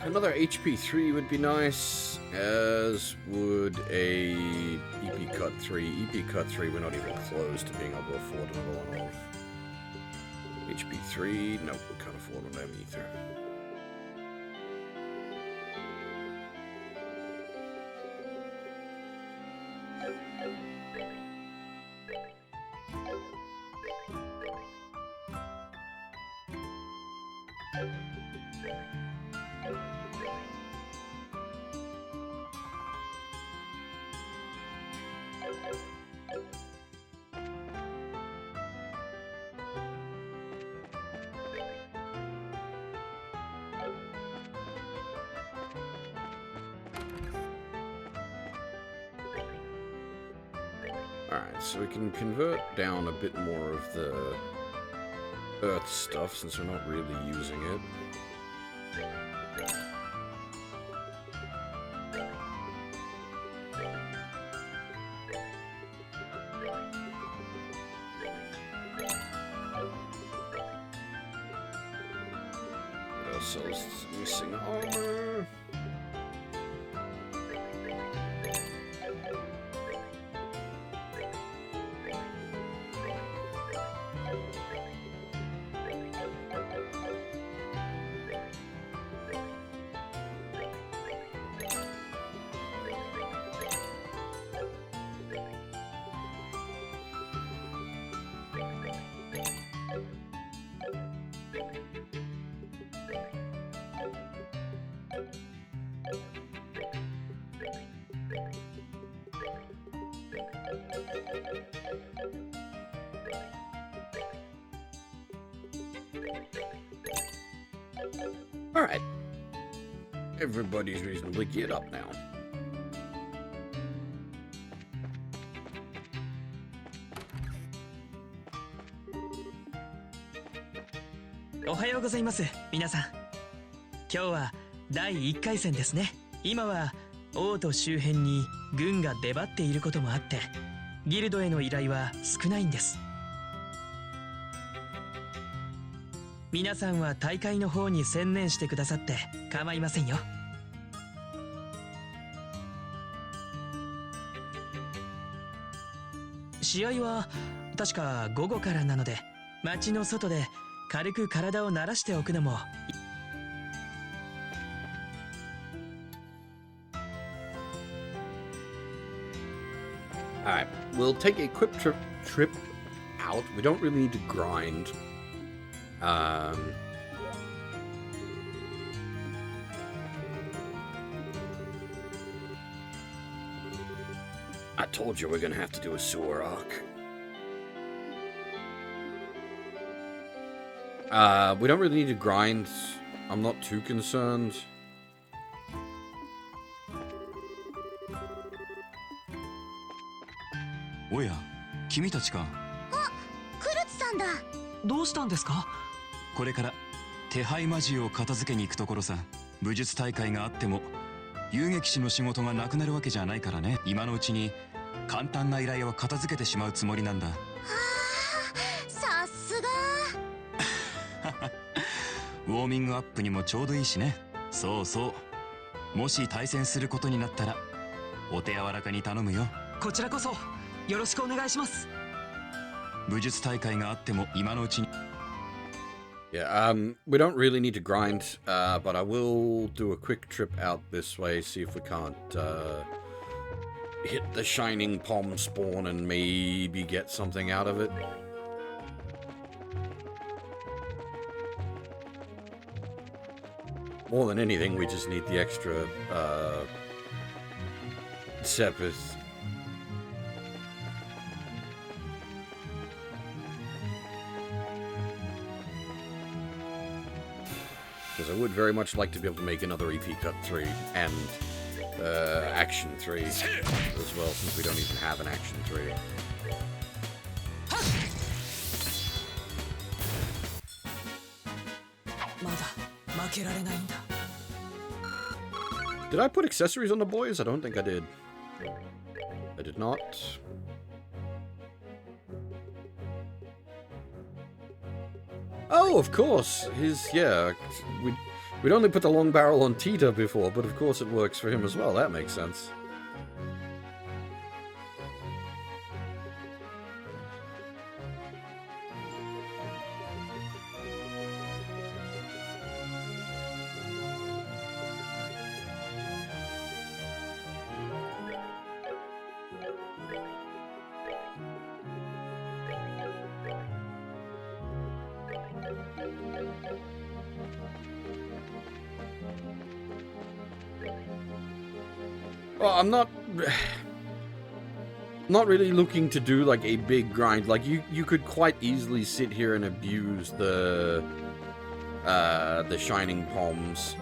Another HP3 would be nice, as would a EP Cut 3. EP Cut 3, we're not even close to being able to afford another one of. HP3, nope, we can't afford one of them either. Alright, so we can convert down a bit more of the Earth stuff since we're not really using it. Get ourselves missing armor. Alright. Everybody's reasonably geared up now. Ohayou gozaimasu, minasan. 今日は第1回戦ですね。今は王都周辺に軍が出張っていることもあって、ギルドへの依頼は少ないんです。皆さんは大会の方に専念してくださって構いませんよ。試合は確か午後からなので、街の外で軽く体を慣らしておくのも。Alright, we'll take a quick trip out. We don't really need to grind. I told you we're gonna have to do a sewer arc. We don't really need to grind. I'm not too concerned. Oh yeah, 君たちか。あ、クルツさんだ。どうしたんですか？これから手配魔獣を片付けに行くところさ。武術大会があっても遊撃士の仕事がなくなるわけじゃないからね。今のうちに簡単な依頼を片付けてしまうつもりなんだ。はあ、さすが。ウォーミングアップにもちょうどいいしね。そうそう。もし対戦することになったらお手柔らかに頼むよ。こちらこそよろしくお願いします。武術大会があっても今のうちに。Yeah, we don't really need to grind, but I will do a quick trip out this way, see if we can't, hit the Shining Palm spawn and maybe get something out of it. More than anything, we just need the extra, Sepith. Because I would very much like to be able to make another EP Cut 3 and Action 3 as well, since we don't even have an Action 3. Did I put accessories on the boys? I don't think I did. I did not. Oh, of course. Yeah, we'd only put the long barrel on Tita before, but of course it works for him as well. That makes sense. Well, I'm not really looking to do like a big grind. Like you could quite easily sit here and abuse the Shining Palms.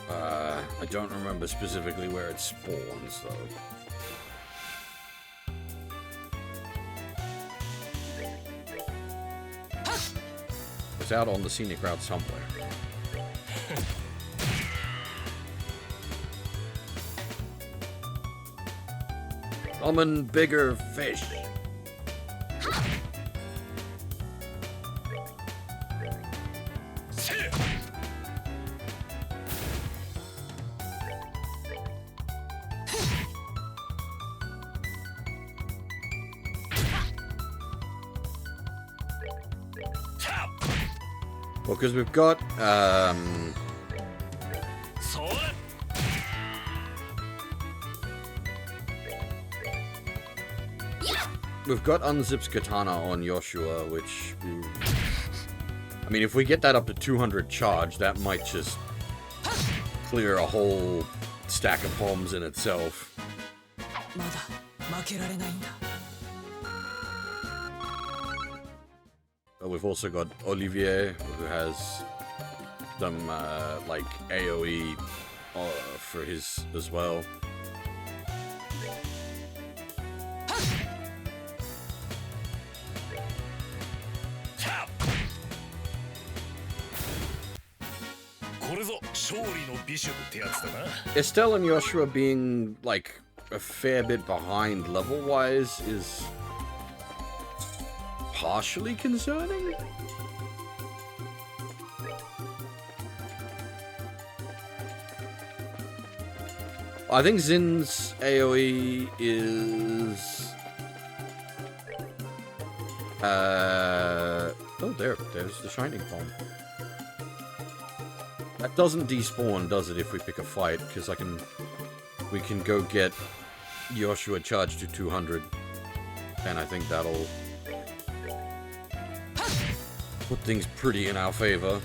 I don't remember specifically where it spawns though. It's out on the scenic route somewhere. Summon bigger fish. Well, because we've got, we've got Unzip's Katana on Yoshua, which, I mean, if we get that up to 200 charge, that might just clear a whole stack of palms in itself. We've also got Olivier, who has some, like, AoE for his as well. Estelle and Yoshua being, like, a fair bit behind level-wise is partially concerning. I think Zin's AoE is oh, there's the Shining Palm. That doesn't despawn, does it, if we pick a fight? Because we can go get Yoshua charged to 200, and I think that'll put things pretty in our favor.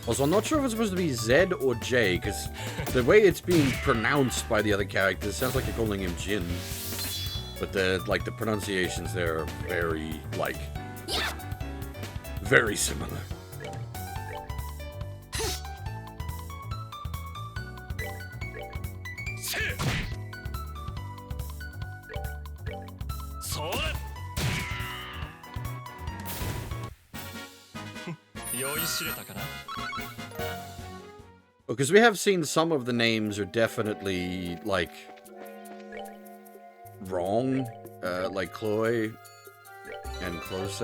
Also, I'm not sure if it's supposed to be Z or J, because the way it's being pronounced by the other characters sounds like you're calling him Jin. But the pronunciations there are very, like, very similar. Because we have seen some of the names are definitely, like, wrong. Like Chloe and Close.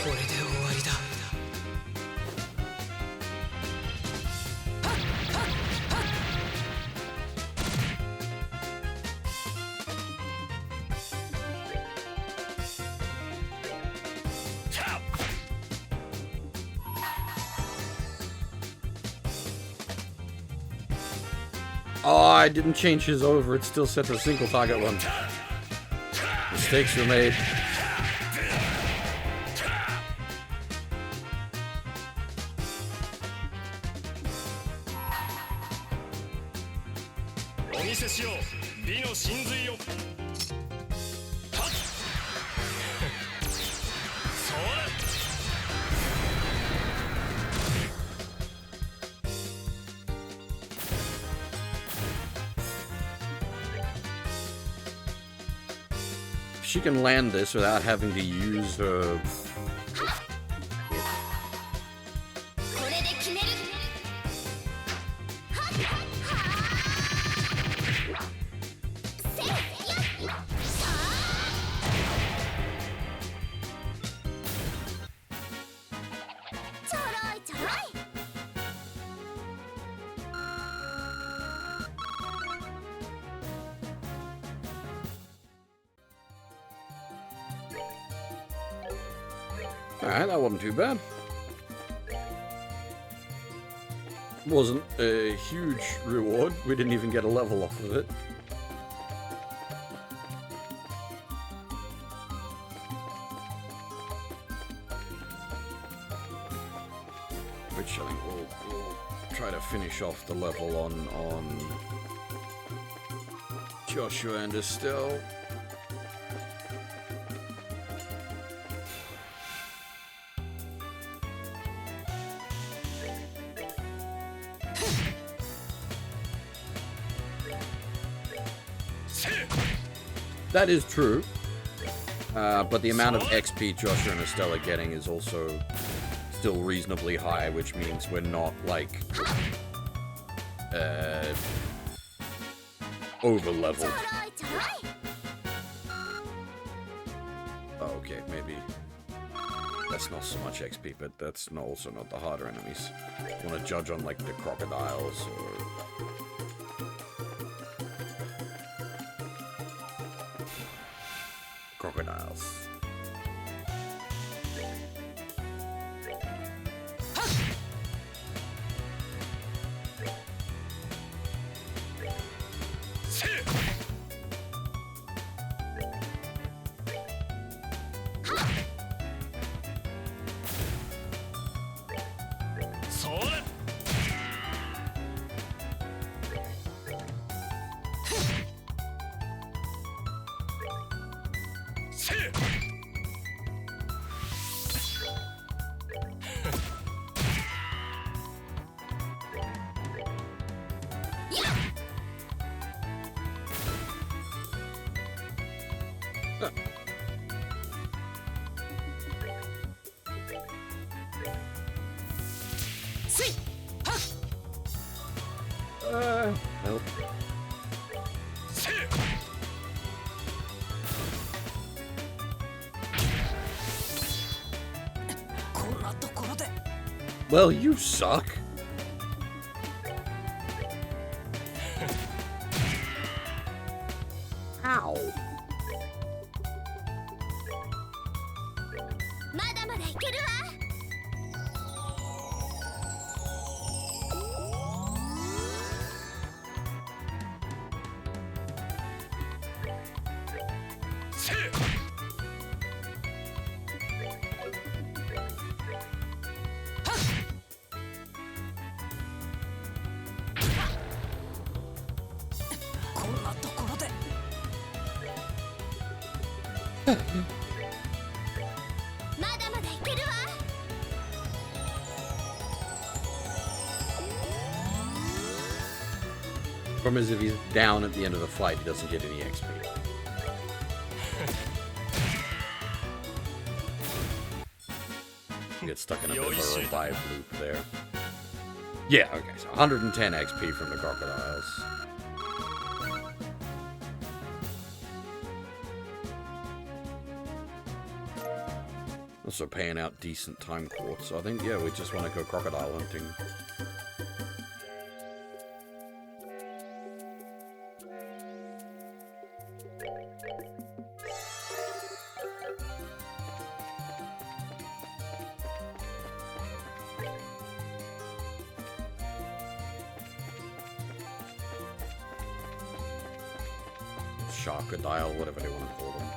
これで終わりだ。Oh, I didn't change his over. It still set the single target one. Mistakes were made. She can land this without having to use her. Alright, that wasn't too bad. Wasn't a huge reward. We didn't even get a level off of it. Which I think we'll try to finish off the level on Joshua and Estelle. That is true, but the amount of XP Joshua and Estelle are getting is also still reasonably high, which means we're not, like, over-leveled. Oh, okay, maybe that's not so much XP, but that's also not the harder enemies. You want to judge on, like, the crocodiles or... crocodiles. Help. Well, you suck. Ow. Problem is, if he's down at the end of the fight, he doesn't get any XP. You get stuck in a bit of a revive loop there. Yeah, okay, so 110 XP from the crocodiles. also paying out decent time quartz. So I think, yeah, we just want to go crocodile hunting. Sharkadile, whatever they want to call them.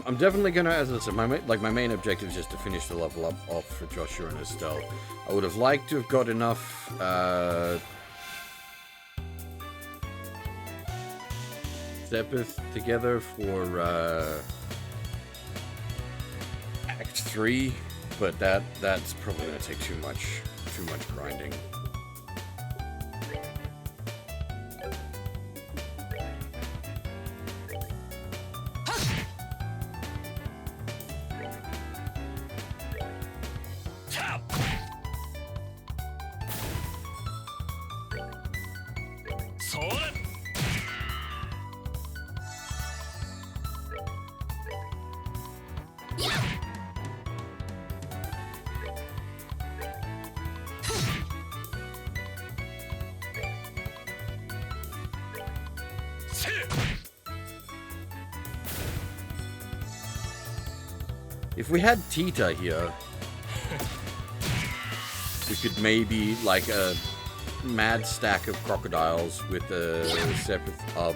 I'm definitely gonna, as I said, my main objective is just to finish the level up off for Joshua and Estelle. I would have liked to have got enough Sepith together for Act 3, but that's probably gonna take too much grinding. If we had Tita here, we could maybe, like, a mad stack of crocodiles with a Sepith up,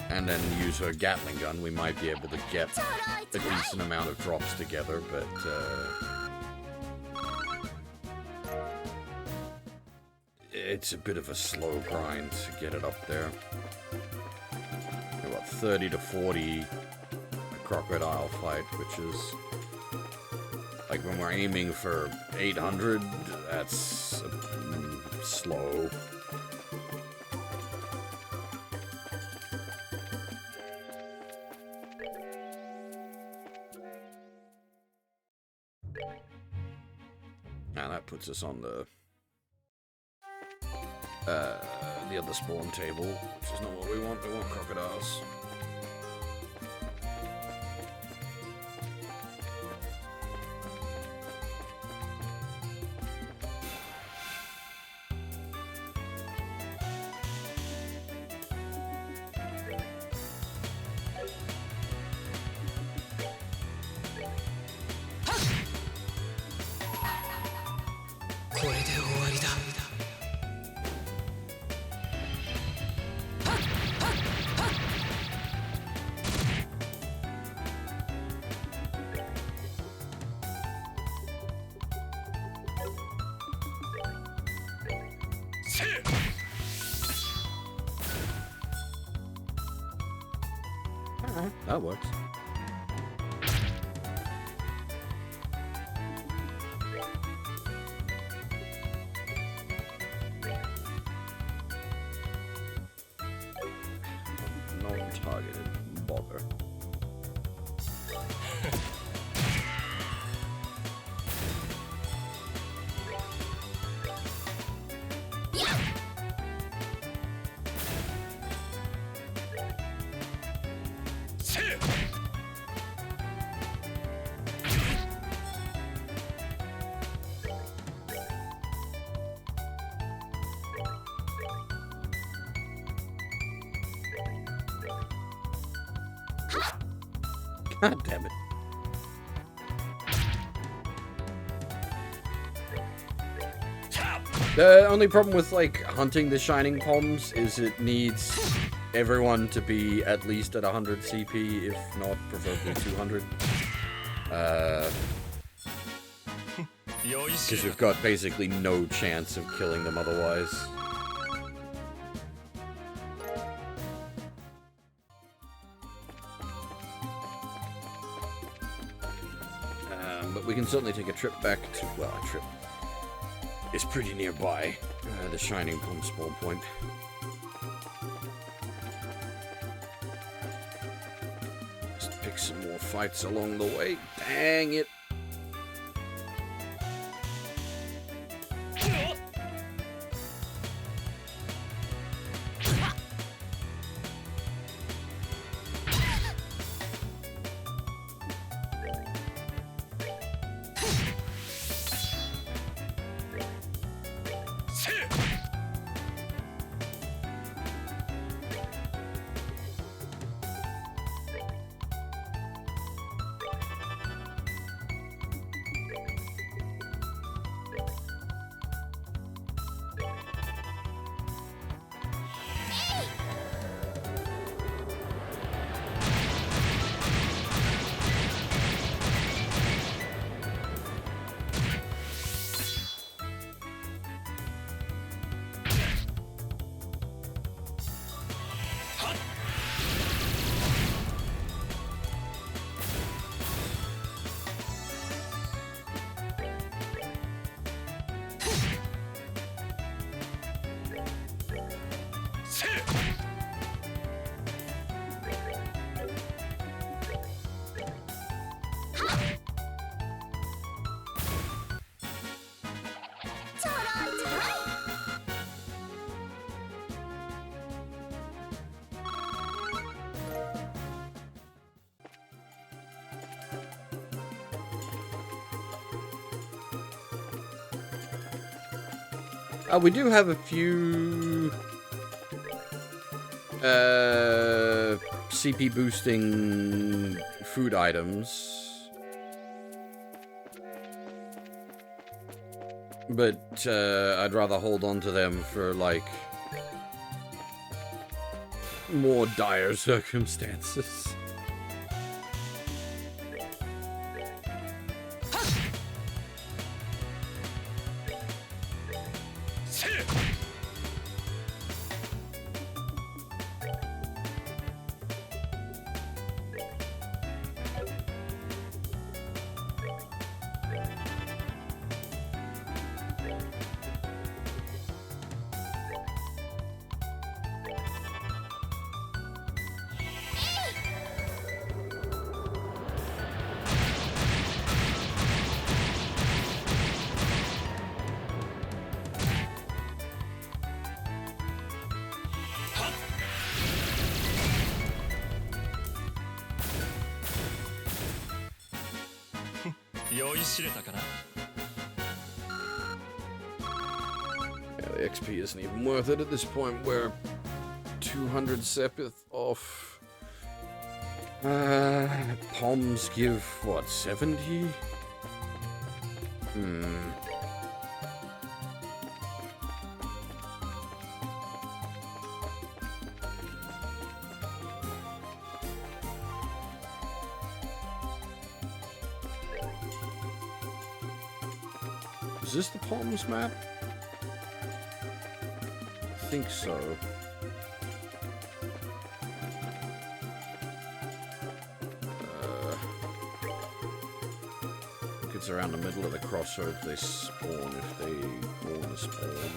and then use her Gatling gun. We might be able to get a decent amount of drops together, but it's a bit of a slow grind to get it up there. About 30 to 40 crocodile fight, which is like when we're aiming for 800, that's slow. Now that puts us on the other spawn table, which is not what we want. We want crocodiles. That works. Non-targeted bother. God damn it. The only problem with, like, hunting the Shining Poms is it needs everyone to be at least at 100 CP, if not preferably 200. Because we've got basically no chance of killing them otherwise. But we can certainly take a trip back to, well, a trip. It's pretty nearby, the Shining Pom spawn point. Just pick some more fights along the way. Dang it! We do have a few CP boosting food items, but I'd rather hold on to them for like more dire circumstances. Yeah, the XP isn't even worth it at this point. We're 200 Sepith off. Poms give, what, 70? Is this the Poms map? I think so. I think it's around the middle of the crossroads they spawn if they want to spawn.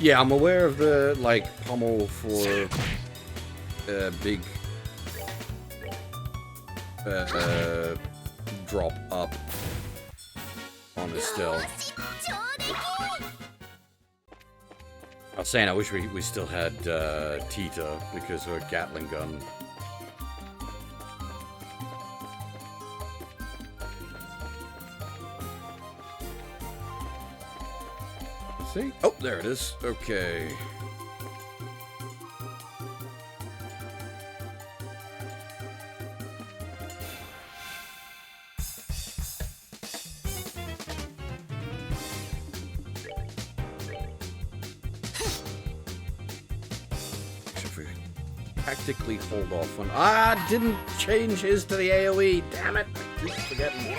Yeah, I'm aware of the, like, pommel for big drop up on Estelle. I was saying I wish we still had Tita because her Gatling gun. See? Oh, there it is. Okay. If we tactically hold off on... Ah, didn't change his to the AoE. Damn it. I keep forgetting.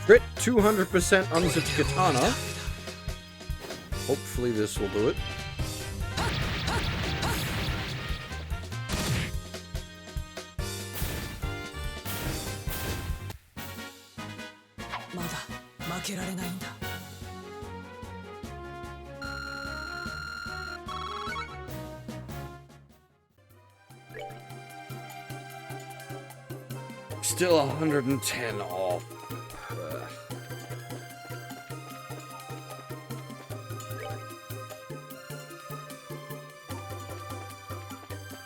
Crit 200% unzipped katana. Hopefully this will do it. Still 110 off.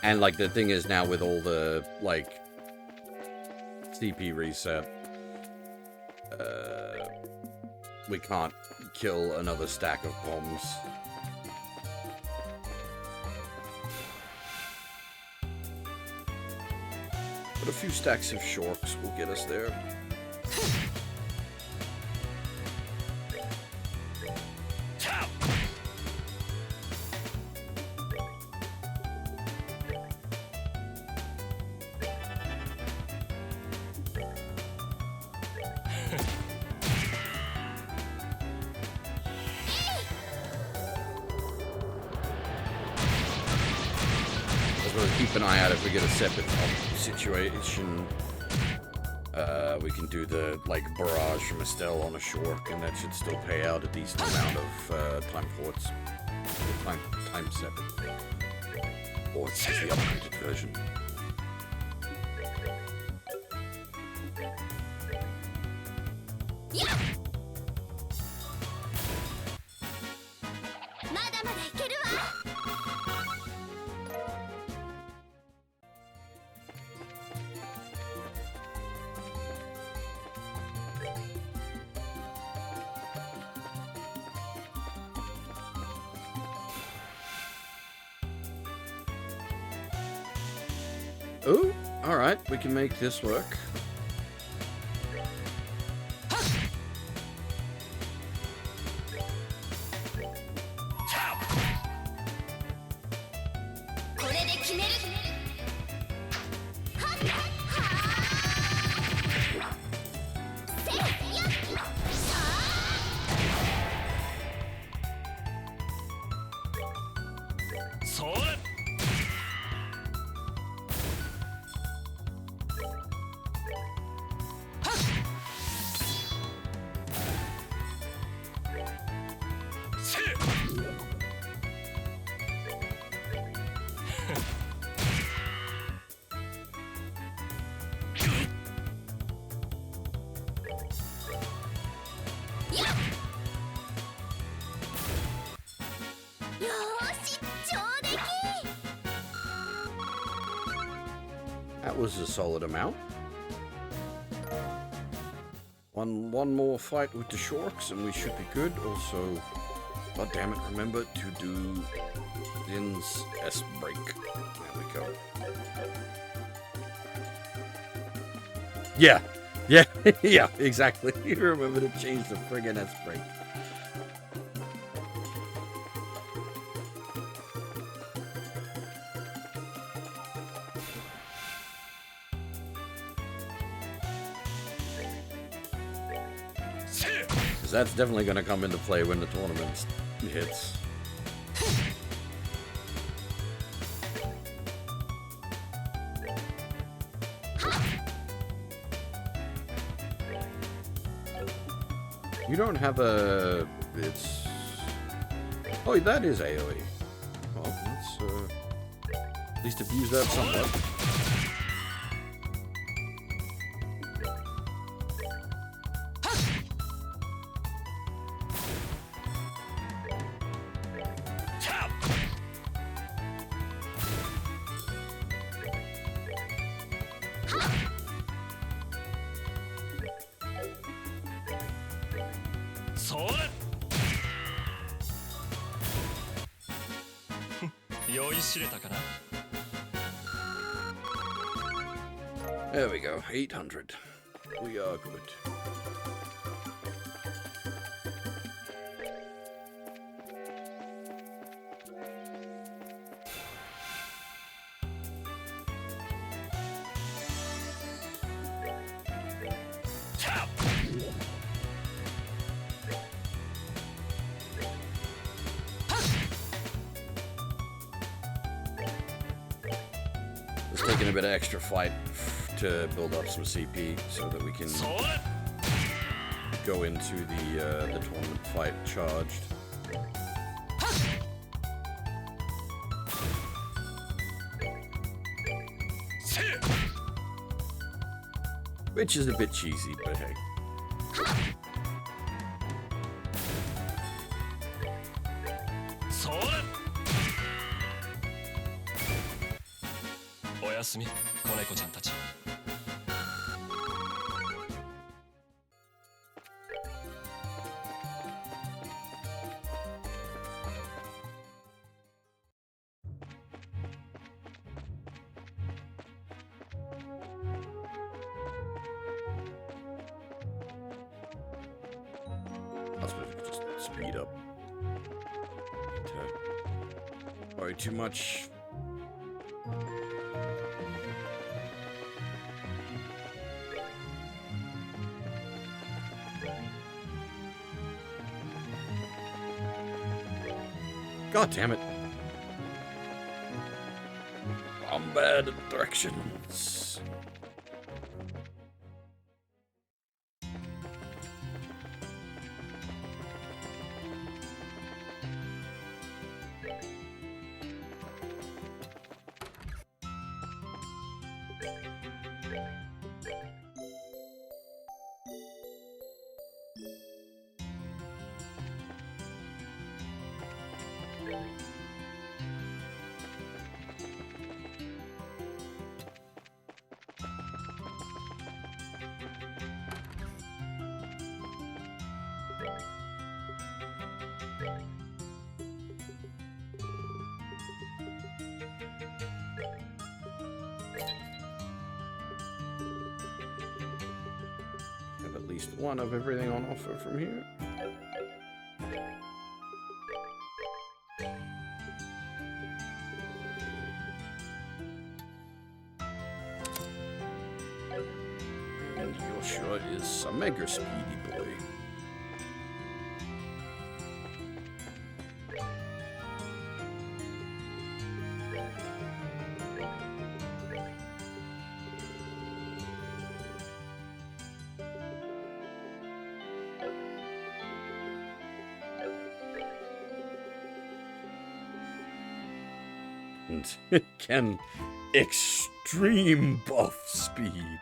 And, like, the thing is now with all the, like, CP reset, we can't kill another stack of bombs. But a few stacks of shorks will get us there. Keep an eye out if we get a separate situation. We can do the, like, barrage from Estelle on a shork, and that should still pay out a decent amount of time ports. Time separate. Or it's just the upgraded version. Oh, alright, we can make this work. That was a solid amount. One more fight with the Shorks and we should be good. Also, god damn it, remember to do Din's S break. There we go. Yeah, yeah, yeah, exactly. You remember to change the friggin' S break. Because that's definitely going to come into play when the tournament hits. You don't have a... It's... Oh, that is AoE. Well, let's at least abuse that somewhat. There we go, 800. We are good. It's taking a bit of extra fight to build up some CP so that we can go into the tournament fight charged. Which is a bit cheesy, but hey. I suppose we could just speed up. Worry too much. God damn it. I'm bad at directions. Have at least one of everything on offer from here. And Yoshua is a mega speedy boy. And it can extreme buff speed.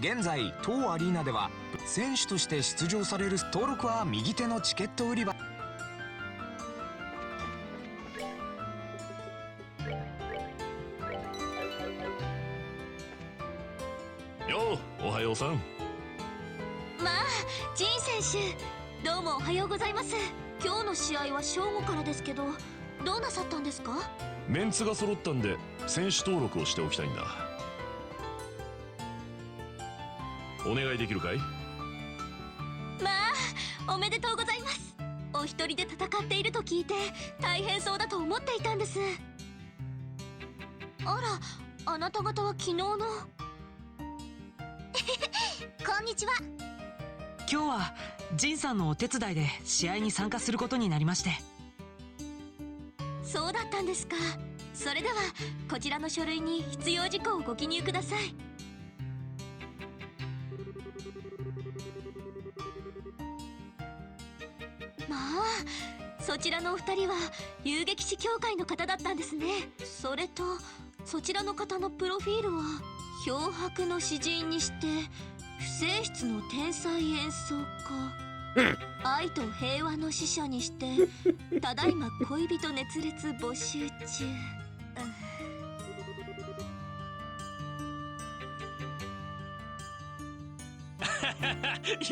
現在当アリーナでは選手として出場される登録は右手のチケット売り場。よう、おはようさん。まあジン選手、どうもおはようございます。今日の試合は正午からですけど、どうなさったんですか？メンツが揃ったんで選手登録をしておきたいんだ。お願いできるかい？まあおめでとうございます。お一人で戦っていると聞いて大変そうだと思っていたんです。あら、あなた方は昨日のこんにちは。今日はジンさんのお手伝いで試合に参加することになりまして。そうだったんですか。それではこちらの書類に必要事項をご記入ください。まあそちらのお二人は遊撃士協会の方だったんですね。それとそちらの方のプロフィールは漂白の詩人にして不正室の天才演奏家、愛と平和の使者にしてただいま恋人熱烈募集中。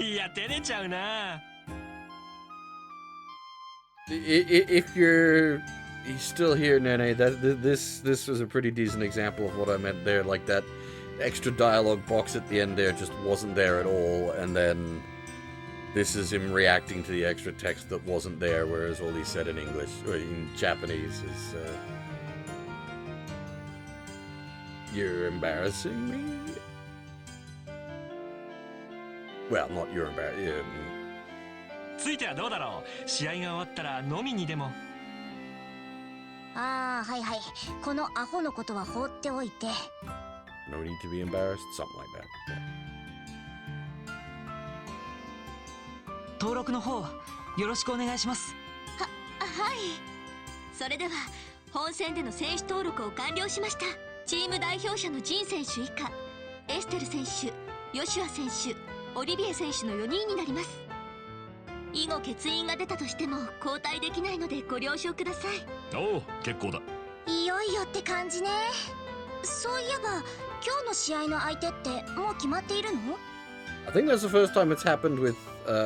いや照れちゃうな。If you're still here, Nene, this was a pretty decent example of what I meant there. Like that extra dialogue box at the end there just wasn't there at all, and then this is him reacting to the extra text that wasn't there, whereas all he said in English or in Japanese is, "You're embarrassing me." Well, not you're embarrassing. ついてはどうだろう。試合が終わったら飲みにでも。ああ、はいはい。このアホのことは放っておいて。No need to be embarrassed, something like that. 登録の方よろしくお願いします。はい。それでは本戦での選手登録を完了しました。チーム代表者のジン選手以下、エステル選手、ヨシュア選手、オリビエ選手の4人になります。以後欠員が出たとしても交代できないのでご了承ください。おう、結構だ。いよいよって感じね。そういえば今日の試合の相手ってもう決まっているの？ I think that's the first time it's happened with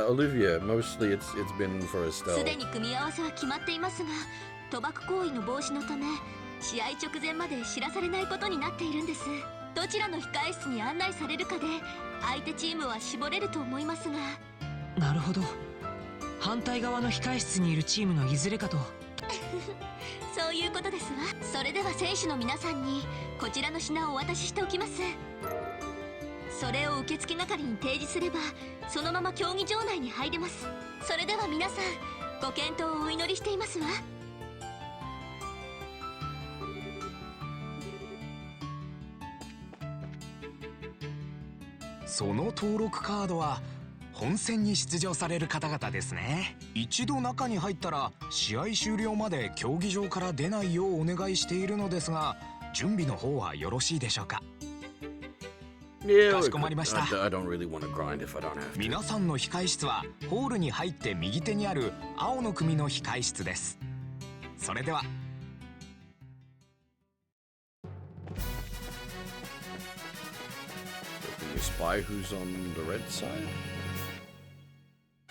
Olivia. Mostly it's been for Estelle. すでに組み合わせは決まっていますが、賭博行為の防止のため試合直前まで知らされないことになっているんです。どちらの控え室に案内されるかで相手チームは絞れると思いますが。なるほど。反対側の控え室にいるチームのいずれかと。そういうことですわ。それでは選手の皆さんにこちらの品をお渡ししておきます。それを受付係に提示すればそのまま競技場内に入れます。それでは皆さんご健闘をお祈りしていますわ。その登録カードは本戦に出場される方々ですね。一度中に入ったら試合終了まで競技場から出ないようお願いしているのですが、準備の方はよろしいでしょうか？かしこまりました。皆さんの控え室はホールに入って右手にある青の組の控え室です。それでは。Spy who's on the red side?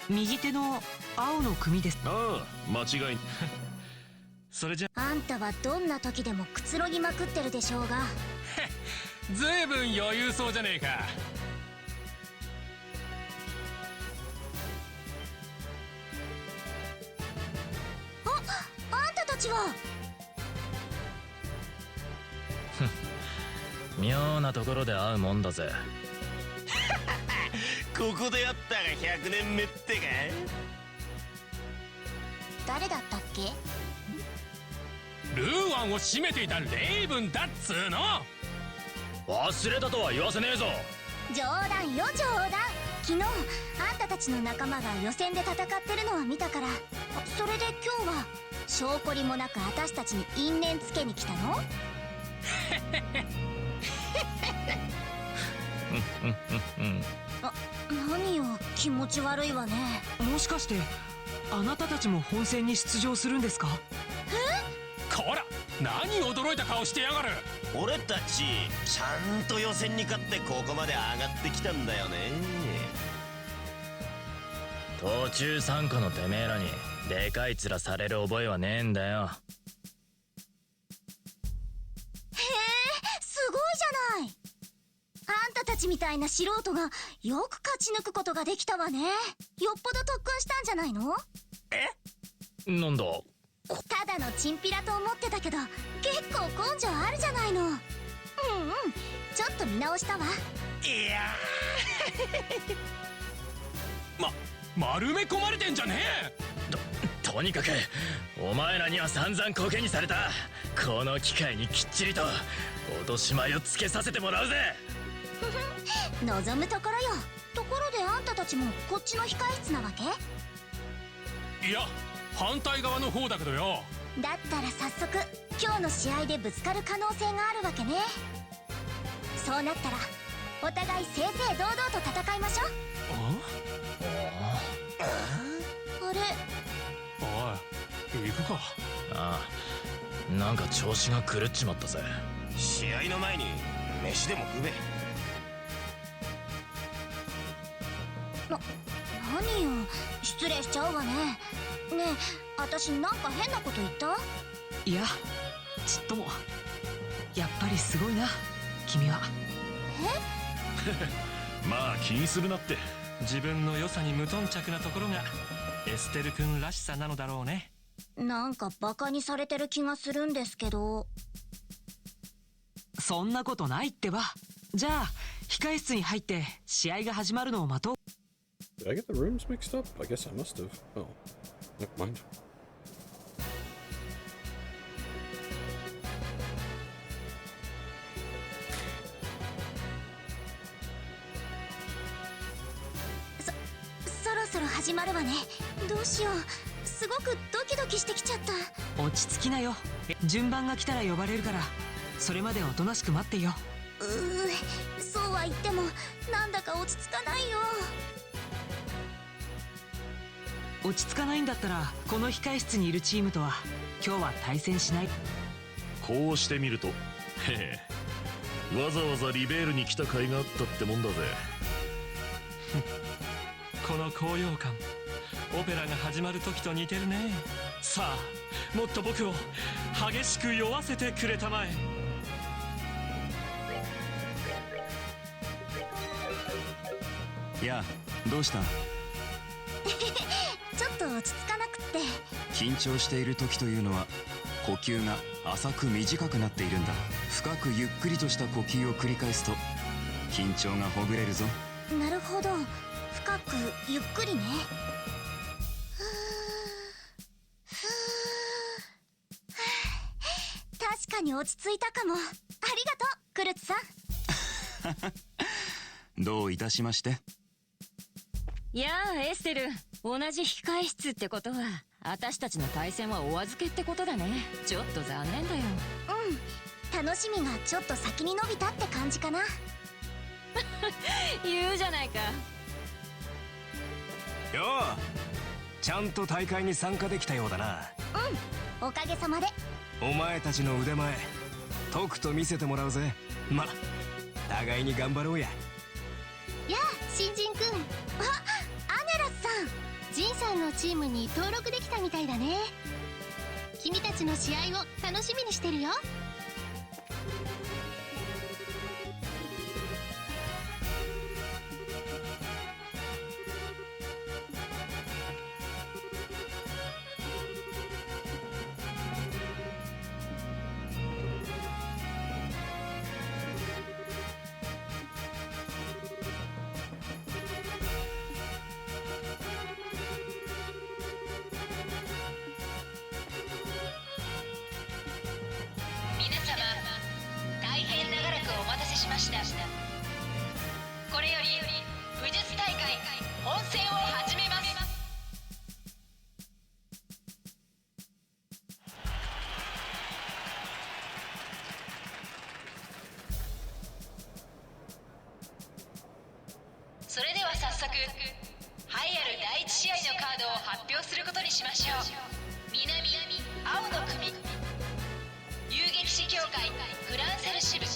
右手の青の組です。ああ、間違いそれじゃあんたはどんな時でもくつろぎまくってるでしょうが。ずいぶん余裕そうじゃねえか。あんたたちは。妙なところで会うもんだぜ。ここでやったが100年目ってか。誰だったっけ？ルーアンを締めていたレイブンだっつーの。忘れたとは言わせねえぞ。冗談よ冗談。昨日あんたたちの仲間が予選で戦ってるのは見たから。それで今日は証拠りもなく私たちに因縁つけに来たの？何よ、気持ち悪いわね。もしかしてあなたたちも本戦に出場するんですか？こら、何驚いた顔してやがる。俺たちちゃんと予選に勝ってここまで上がってきたんだよね。途中参加のてめえらにでかい面される覚えはねえんだよ。へえ、すごいじゃない。あんたたちみたいな素人がよく勝ち抜くことができたわね。よっぽど特訓したんじゃないの？なんだ。ただのチンピラと思ってたけど結構根性あるじゃないの。ちょっと見直したわ。いや丸め込まれてんじゃねえ。とにかくお前らには散々コケにされた。この機会にきっちりと落とし前をつけさせてもらうぜ。望むところよ。ところであんたたちもこっちの控え室なわけ？いや、反対側の方だけどよ。だったら早速今日の試合でぶつかる可能性があるわけね。そうなったらお互い正々堂々と戦いましょう。あれ？おい、行くか。ああ、なんか調子が狂っちまったぜ。試合の前に飯でも食べ。何よ、失礼しちゃうわね。ねえ、私なんか変なこと言った？いや、ちっとも。やっぱりすごいな、君は。まあ気にするなって。自分の良さに無頓着なところがエステル君らしさなのだろうね。なんかバカにされてる気がするんですけど。そんなことないってば。じゃあ控え室に入って試合が始まるのを待とう。 Did I get the rooms mixed up? I guess I must have. Oh, never mind. そろそろ始まるわね。どうしよう、すごくドキドキしてきちゃった。落ち着きなよ。順番が来たら呼ばれるから、それまでおとなしく待ってよ。そうは言ってもなんだか落ち着かないよ。落ち着かないんだったらこの控え室にいるチームとは今日は対戦しない。こうしてみると、へえ、わざわざリベールに来た甲斐があったってもんだぜ。この高揚感、オペラが始まる時と似てるね。さあ、もっと僕を激しく酔わせてくれたまえ。いや、どうした？ちょっと落ち着かなくって。緊張している時というのは呼吸が浅く短くなっているんだ。深くゆっくりとした呼吸を繰り返すと緊張がほぐれるぞ。なるほど、深くゆっくりね。確かに落ち着いたかも。ありがとう、クルツさん。どういたしまして。やあエステル、同じ控え室ってことは私たちの対戦はお預けってことだね。ちょっと残念だよ。楽しみがちょっと先に伸びたって感じかな。言うじゃないか。よう、ちゃんと大会に参加できたようだな。おかげさまで。お前たちの腕前とくと見せてもらうぜ。ま、互いに頑張ろうや。やあ新人くん。アネラスさん、ジンさんのチームに登録できたみたいだね。君たちの試合を楽しみにしてるよ。速栄えある第1試合のカードを発表することにしましょう。南青の組、遊撃士協会フランセル支部、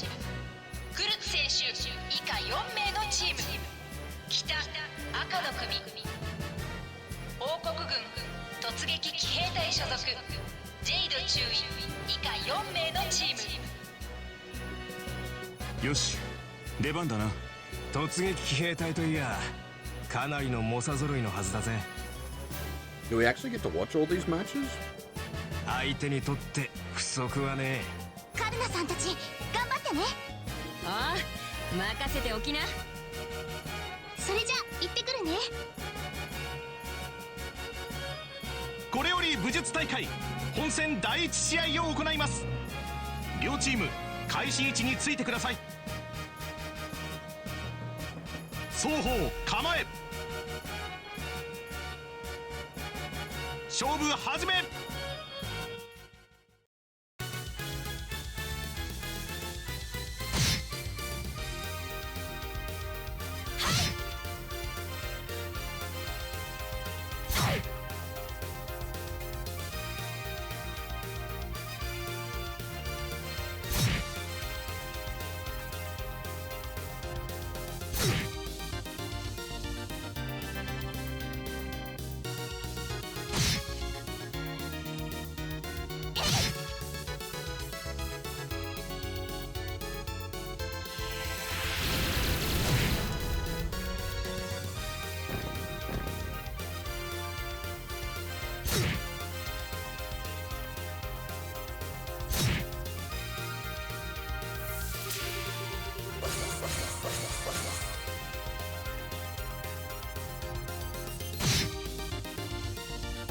クルツ選手以下4名のチーム。北赤の組、王国軍突撃騎兵隊所属、ジェイド中尉以下4名のチーム。よし、出番だな。突撃騎兵隊といやかなりの猛者揃いのはずだぜ。 Do we actually get to watch all these matches? 相手にとって不足はねえ。カルナさんたち頑張ってね。ああ、任せておきな。それじゃ行ってくるね。これより武術大会本戦第1試合を行います。両チーム開始位置についてください。双方構え、勝負始め。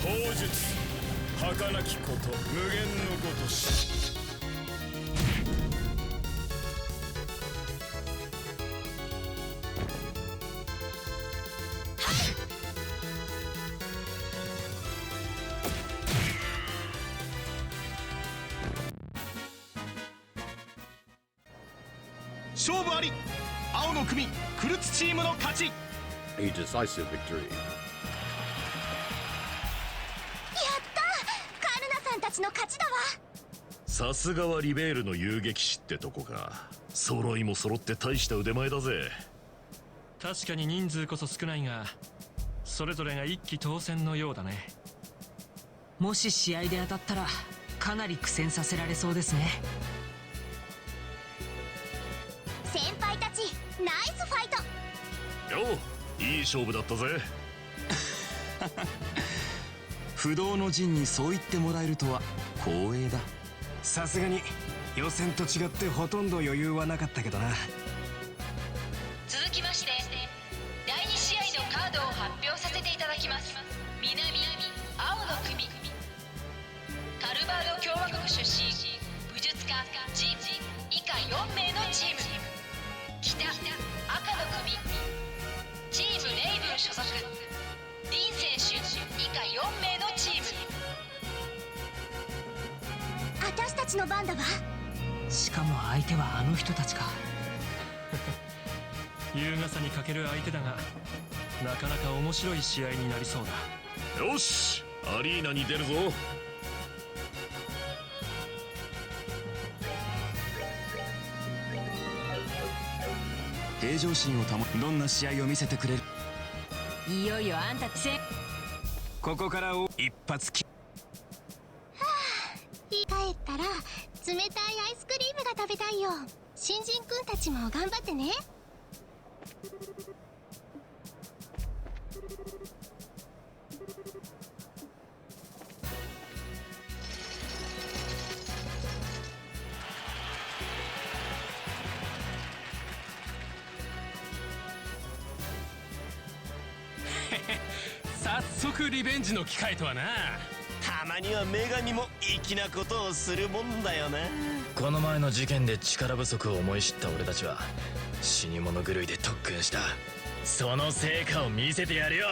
口述、儚きこと無限のごとし。勝負あり。青の組クルツチームの勝ち。 A decisive victory. の勝ちだわ。さすがはリベールの遊撃士ってとこか。揃いも揃って大した腕前だぜ。確かに人数こそ少ないが、それぞれが一騎当選のようだね。もし試合で当たったらかなり苦戦させられそうですね。先輩たちナイスファイト。よう、いい勝負だったぜ。不動の陣にそう言ってもらえるとは光栄だ。さすがに予選と違ってほとんど余裕はなかったけどな。続きまして第2試合のカードを発表させていただきます。南青の組、カルバード共和国出身武術家ジン以下4名のチーム。北赤の組、チームレイブン所属、リン選手以下4名のチーム。私たちの番だわ。しかも相手はあの人たちか。優雅さに欠ける相手だが、なかなか面白い試合になりそうだ。よし、アリーナに出るぞ。平常心を保ち、どんな試合を見せてくれる。いよいよあんたここから一発き。帰ったら冷たいアイスクリームが食べたいよ。新人くんたちも頑張ってね。早速リベンジの機会とはな。たまには女神も粋なことをするもんだよな。この前の事件で力不足を思い知った俺たちは死に物狂いで特訓した。その成果を見せてやるよ。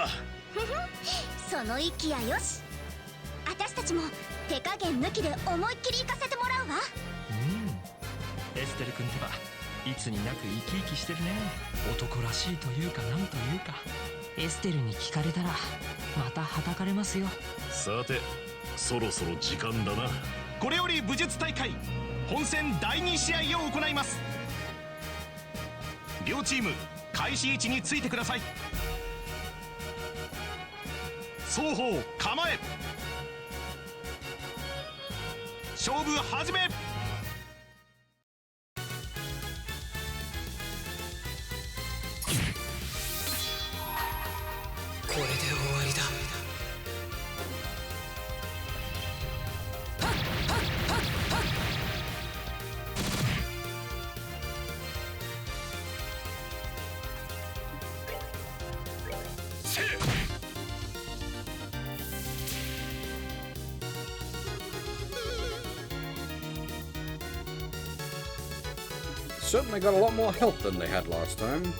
その息やよし。私たちも手加減抜きで思いっきり行かせてもらうわ。エステル君ってばいつになく生き生きしてるね。男らしいというかなんというか。エステルに聞かれたらまたはたかれますよ。さてそろそろ時間だな。これより武術大会本戦第2試合を行います。両チーム開始位置についてください。双方構え、勝負始め。これで終わりだ。Certainly got a lot more health than they had last time.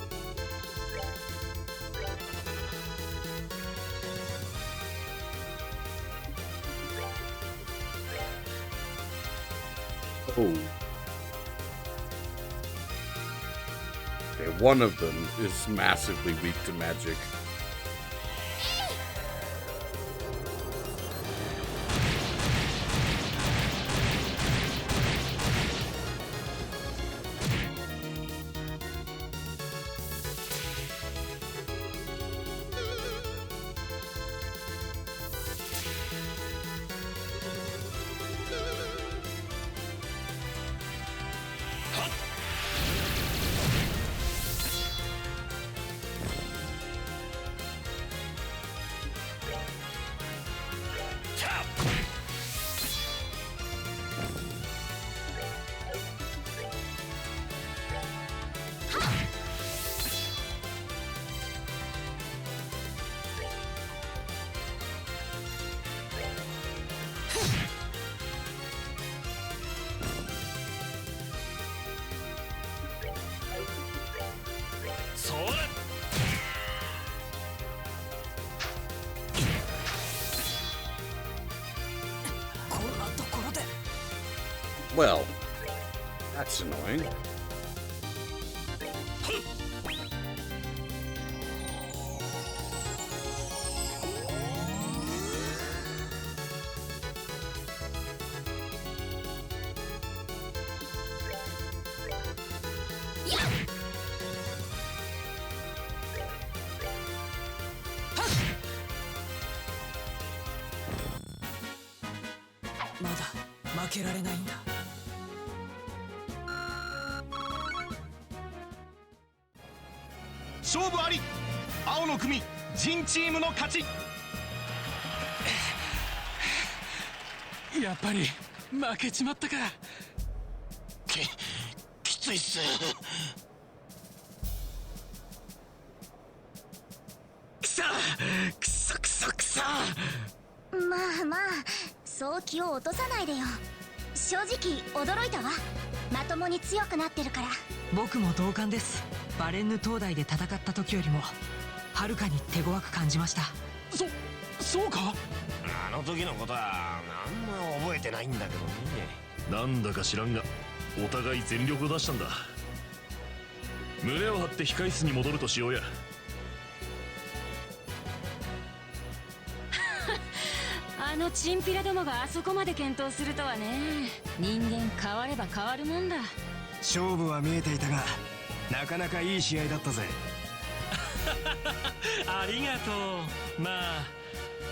Oh. Okay, one of them is massively weak to magic. Well, that's annoying. Maだ負けられないんだ。勝負あり。青の組ジンチームの勝ち。やっぱり負けちまったか。きついっす。くそくそくそくそ。まあまあ、そう気を落とさないでよ。正直驚いたわ。まともに強くなってるから。僕も同感です。バレンヌ灯台で戦った時よりもはるかに手強く感じました。そうか。あの時のことは何も覚えてないんだけどね。なんだか知らんがお互い全力を出したんだ。胸を張って控室に戻るとしようや。あのチンピラどもがあそこまで検討するとはね。人間変われば変わるもんだ。勝負は見えていたがなかなかいい試合だったぜ。ありがとう。まあ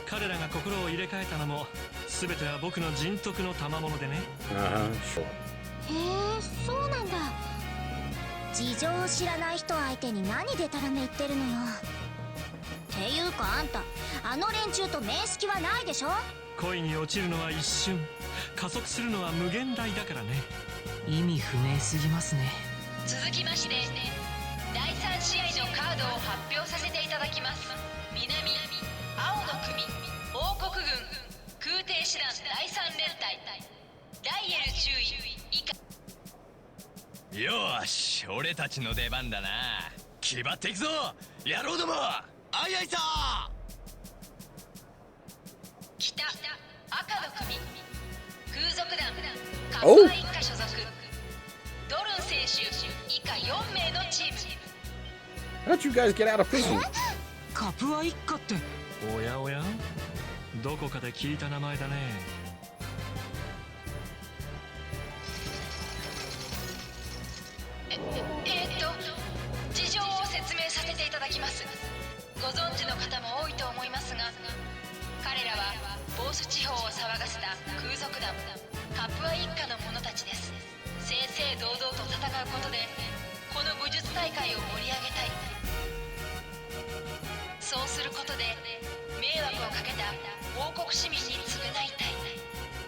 彼らが心を入れ替えたのも全ては僕の人徳の賜物でね。へえ、そうなんだ。事情を知らない人相手に何でたらめ言ってるのよ。っていうかあんた、あの連中と面識はないでしょ。恋に落ちるのは一瞬、加速するのは無限大だからね。意味不明すぎますね。続きまして第3試合のカードを発表させていただきます。南青の組王国軍空挺師団第3連隊ダイエル注意以下。よーし、俺たちの出番だな。気張っていくぞ野郎ども。あいあいさ。北赤の組空賊団カッパ一家所属ドルン選手以下 How'd you guys get out of prison? カプア一家って。おやおや、どこかで聞いた名前だね。事情を説明させていただきます。ご存知の方も多いと思いますが、彼らはボース地方を騒がせた空賊団カプア一家の者たちです。正々堂々と戦うことでこの武術大会を盛り上げたい。そうすることで迷惑をかけた王国市民に償いたい。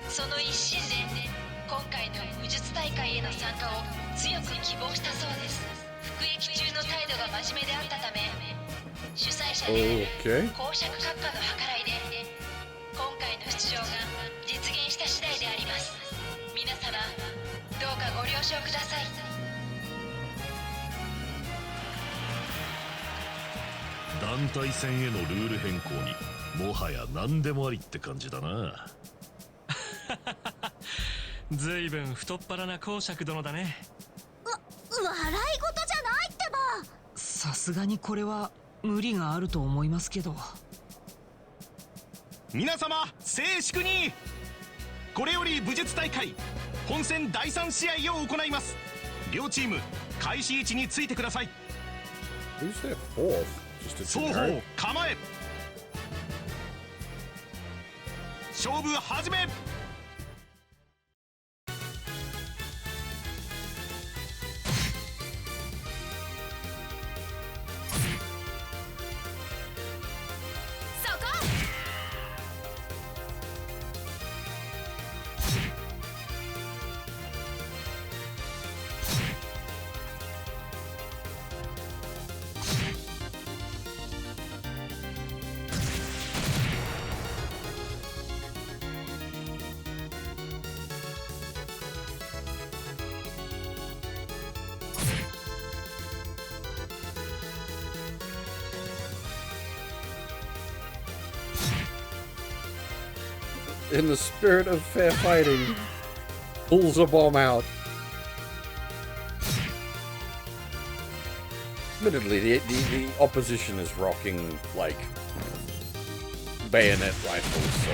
その一心で今回の武術大会への参加を強く希望したそうです。服役中の態度が真面目であったため、主催者で公爵閣下の計らいで今回の出場が実現した次第であります。皆様どうかご了承ください。団体戦へのルール変更にもはや何でもありって感じだな。ずいぶん太っ腹な公爵殿だね。笑い事じゃないってば。さすがにこれは無理があると思いますけど。皆様静粛に。これより武術大会本戦第3試合を行います。両チーム開始位置についてください。双方構え。勝負始め。In the spirit of fair fighting, pulls a bomb out. Admittedly, the opposition is rocking, like, bayonet rifles, so...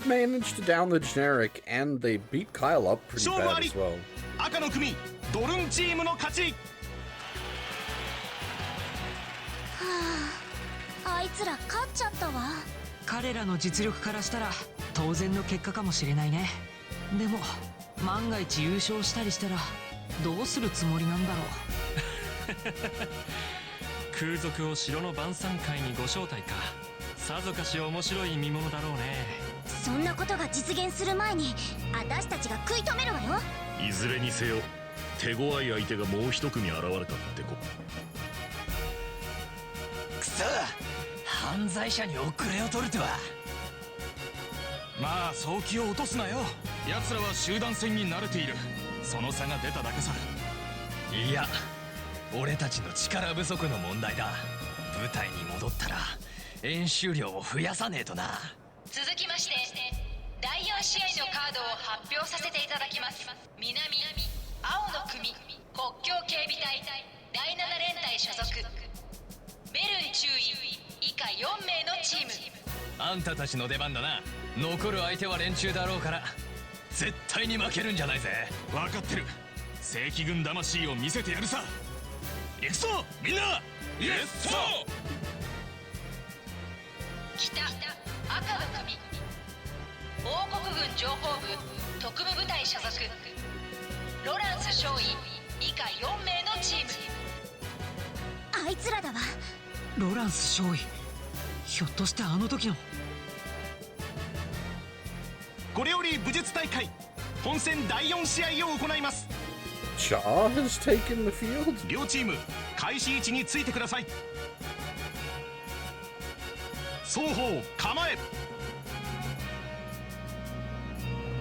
They managed to down the generic, and they beat Kyle up pretty bad as well. 赤の組ドルンチームの勝ち。あいつら勝っちゃったわ。彼らの実力からしたら当然の結果かもしれないね。でも万が一優勝したりしたらどうするつもりなんだろう。空賊を城の晩餐会にご招待か。さぞかし面白い見ものだろうね。そんなことが実現する前に私たちが食い止めるわよ。いずれにせよ手強い相手がもう一組現れたってこ。くそ、犯罪者に遅れを取るとは。まあ早気を落とすなよ。奴らは集団戦に慣れている。その差が出ただけさ。いや、俺たちの力不足の問題だ。舞台に戻ったら演習量を増やさねえとな。続きまして第4試合のカードを発表させていただきます。南青の組国境警備隊第7連隊所属メルン注意以下4名のチーム。あんたたちの出番だな。残る相手は連中だろうから絶対に負けるんじゃないぜ。分かってる。正規軍魂を見せてやるさ。行くぞみんな。イエスサー。北赤の組王国軍情報部特務部隊所属ロランス少尉以下4名のチーム。あいつらだわ。ロランス少尉、ひょっとしてあの時の。これより武術大会本戦第4試合を行います。Char has taken the field. 両チーム開始位置についてください。双方構え。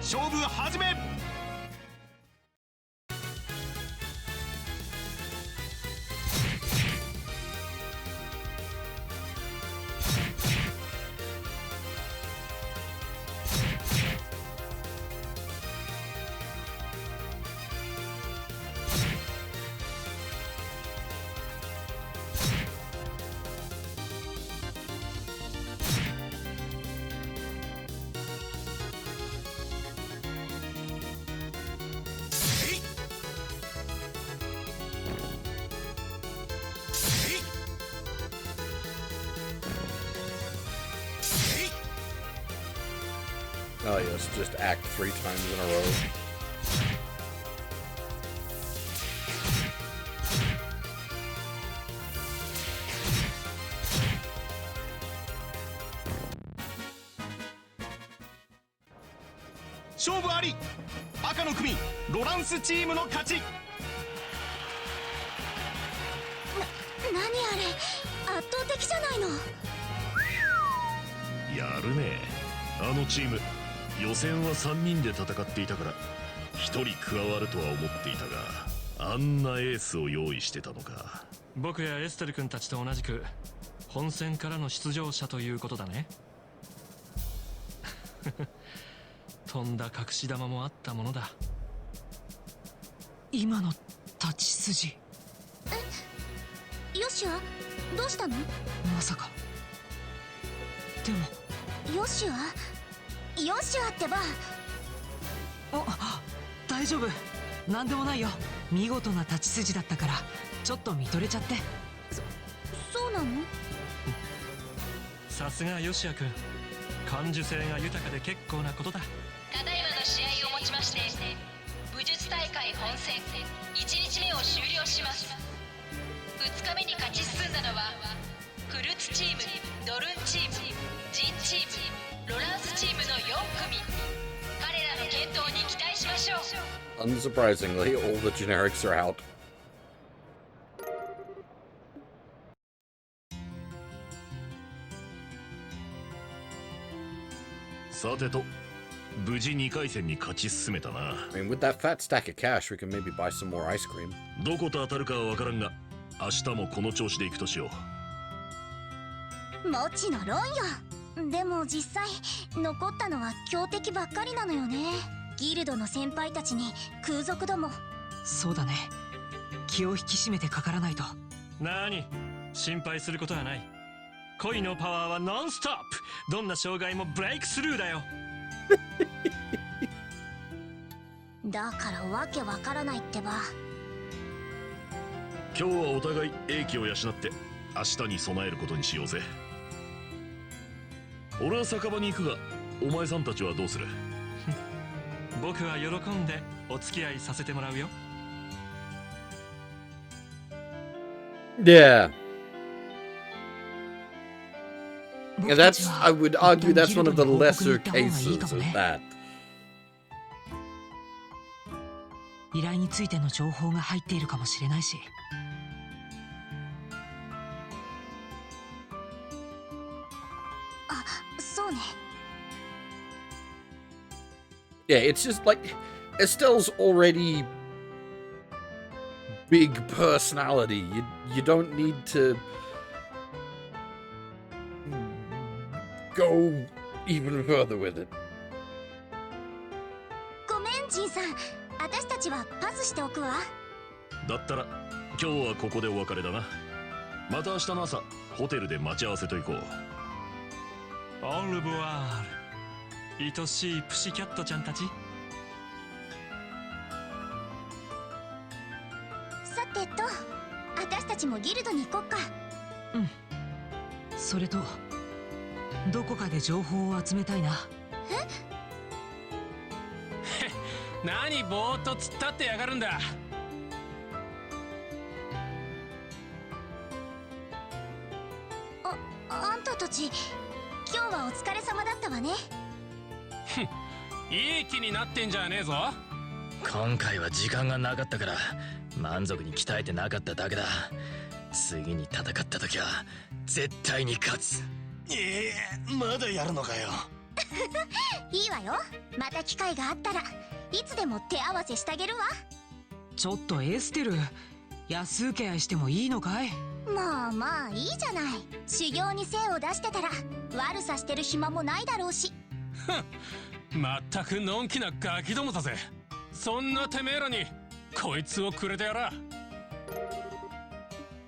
勝負始め。Oh yes, just act 3 times in a row.勝負あり。赤の組ロランスチームの勝ち。何あれ、圧倒的じゃないの。やるね。あのチーム予選は3人で戦っていたから1人加わるとは思っていたが、あんなエースを用意してたのか。僕やエステル君たちと同じく本戦からの出場者ということだね。飛んだ隠し玉もあったものだ。今の立ち筋。ヨシュア、どうしたの？まさか。でもヨシュアってば。大丈夫、なんでもないよ。見事な立ち筋だったからちょっと見とれちゃって。そうなの？さすがヨシア君、感受性が豊かで結構なことだ。ただいまの試合をもちまして武術大会本戦1日目を終了します。2日目に勝ち進んだのはクルツチーム、ドルンチーム、ジンチーム、ロランスチームの4組。彼らの健闘に期待しましょう。 Unsurprisingly, all the generics are out. さてと、無事2回戦に勝ち進めたな。I mean, with that fat stack of cash, we can maybe buy some more ice cream. どこと当たるかは分からんが、明日もこの調子でいくとしよもちのろんよ。でも実際残ったのは強敵ばっかりなのよね。ギルドの先輩たちに空賊ども。そうだね、気を引き締めてかからないと。なに、心配することはない。恋のパワーはノンストップ。どんな障害もブレイクスルーだよ。だからわけわからないってば。今日はお互い英気を養って明日に備えることにしようぜ。俺は酒場に行くが、お前さんたちはどうする？僕は喜んでお付き合いさせてもらうよ。Yeah. Yeah, that's, I would argue that's one of the lesser cases of that. 依頼についての情報が入っているかもしれないし。あ、そうね。Yeah, it's just like Estelle's already big personality. You don't need to go even further with it. ごめんジンさん、私たちはパスしておくわ。だったら今日はここでお別れだな。また明日の朝ホテルで待ち合わせと行こう。オルブワール、愛しいプシキャットちゃんたち。さてと、私たちもギルドに行こっか。うん。それとどこかで情報を集めたいな。何ぼーっと突っ立ってやがるんだ。あんたたち、今日はお疲れ様だったわね。いい気になってんじゃねえぞ。今回は時間がなかったから満足に鍛えてなかっただけだ。次に戦った時は絶対に勝つ。まだやるのかよ。いいわよ。また機会があったらいつでも手合わせしてあげるわ。ちょっとエステル、安請け合いしてもいいのかい？まあまあいいじゃない。修行に精を出してたら悪さしてる暇もないだろうし。まったくのんきなガキどもだぜ。そんなてめえらにこいつをくれてやら。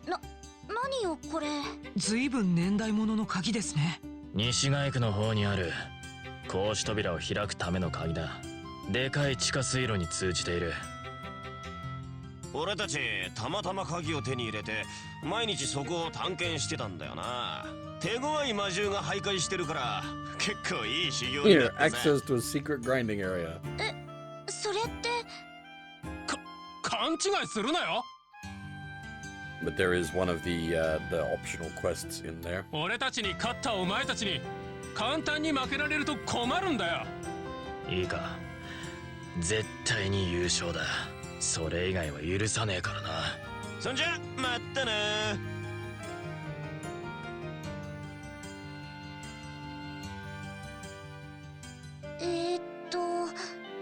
何よこれ。ずいぶん年代物の鍵ですね。西街区の方にある格子扉を開くための鍵だ。でかい地下水路に通じている。俺たちたまたま鍵を手に入れて毎日そこを探検してたんだよな。手強い魔獣が徘徊してるから結構いい修行にな Here, ってさ。 access to a secret grinding area. それって。勘違いするなよ。 But there is one of the optional quests in there. 俺たちに勝ったお前たちに簡単に負けられると困るんだよ。いいか、絶対に優勝だ。それ以外は許さねえからな。そんじゃまったな。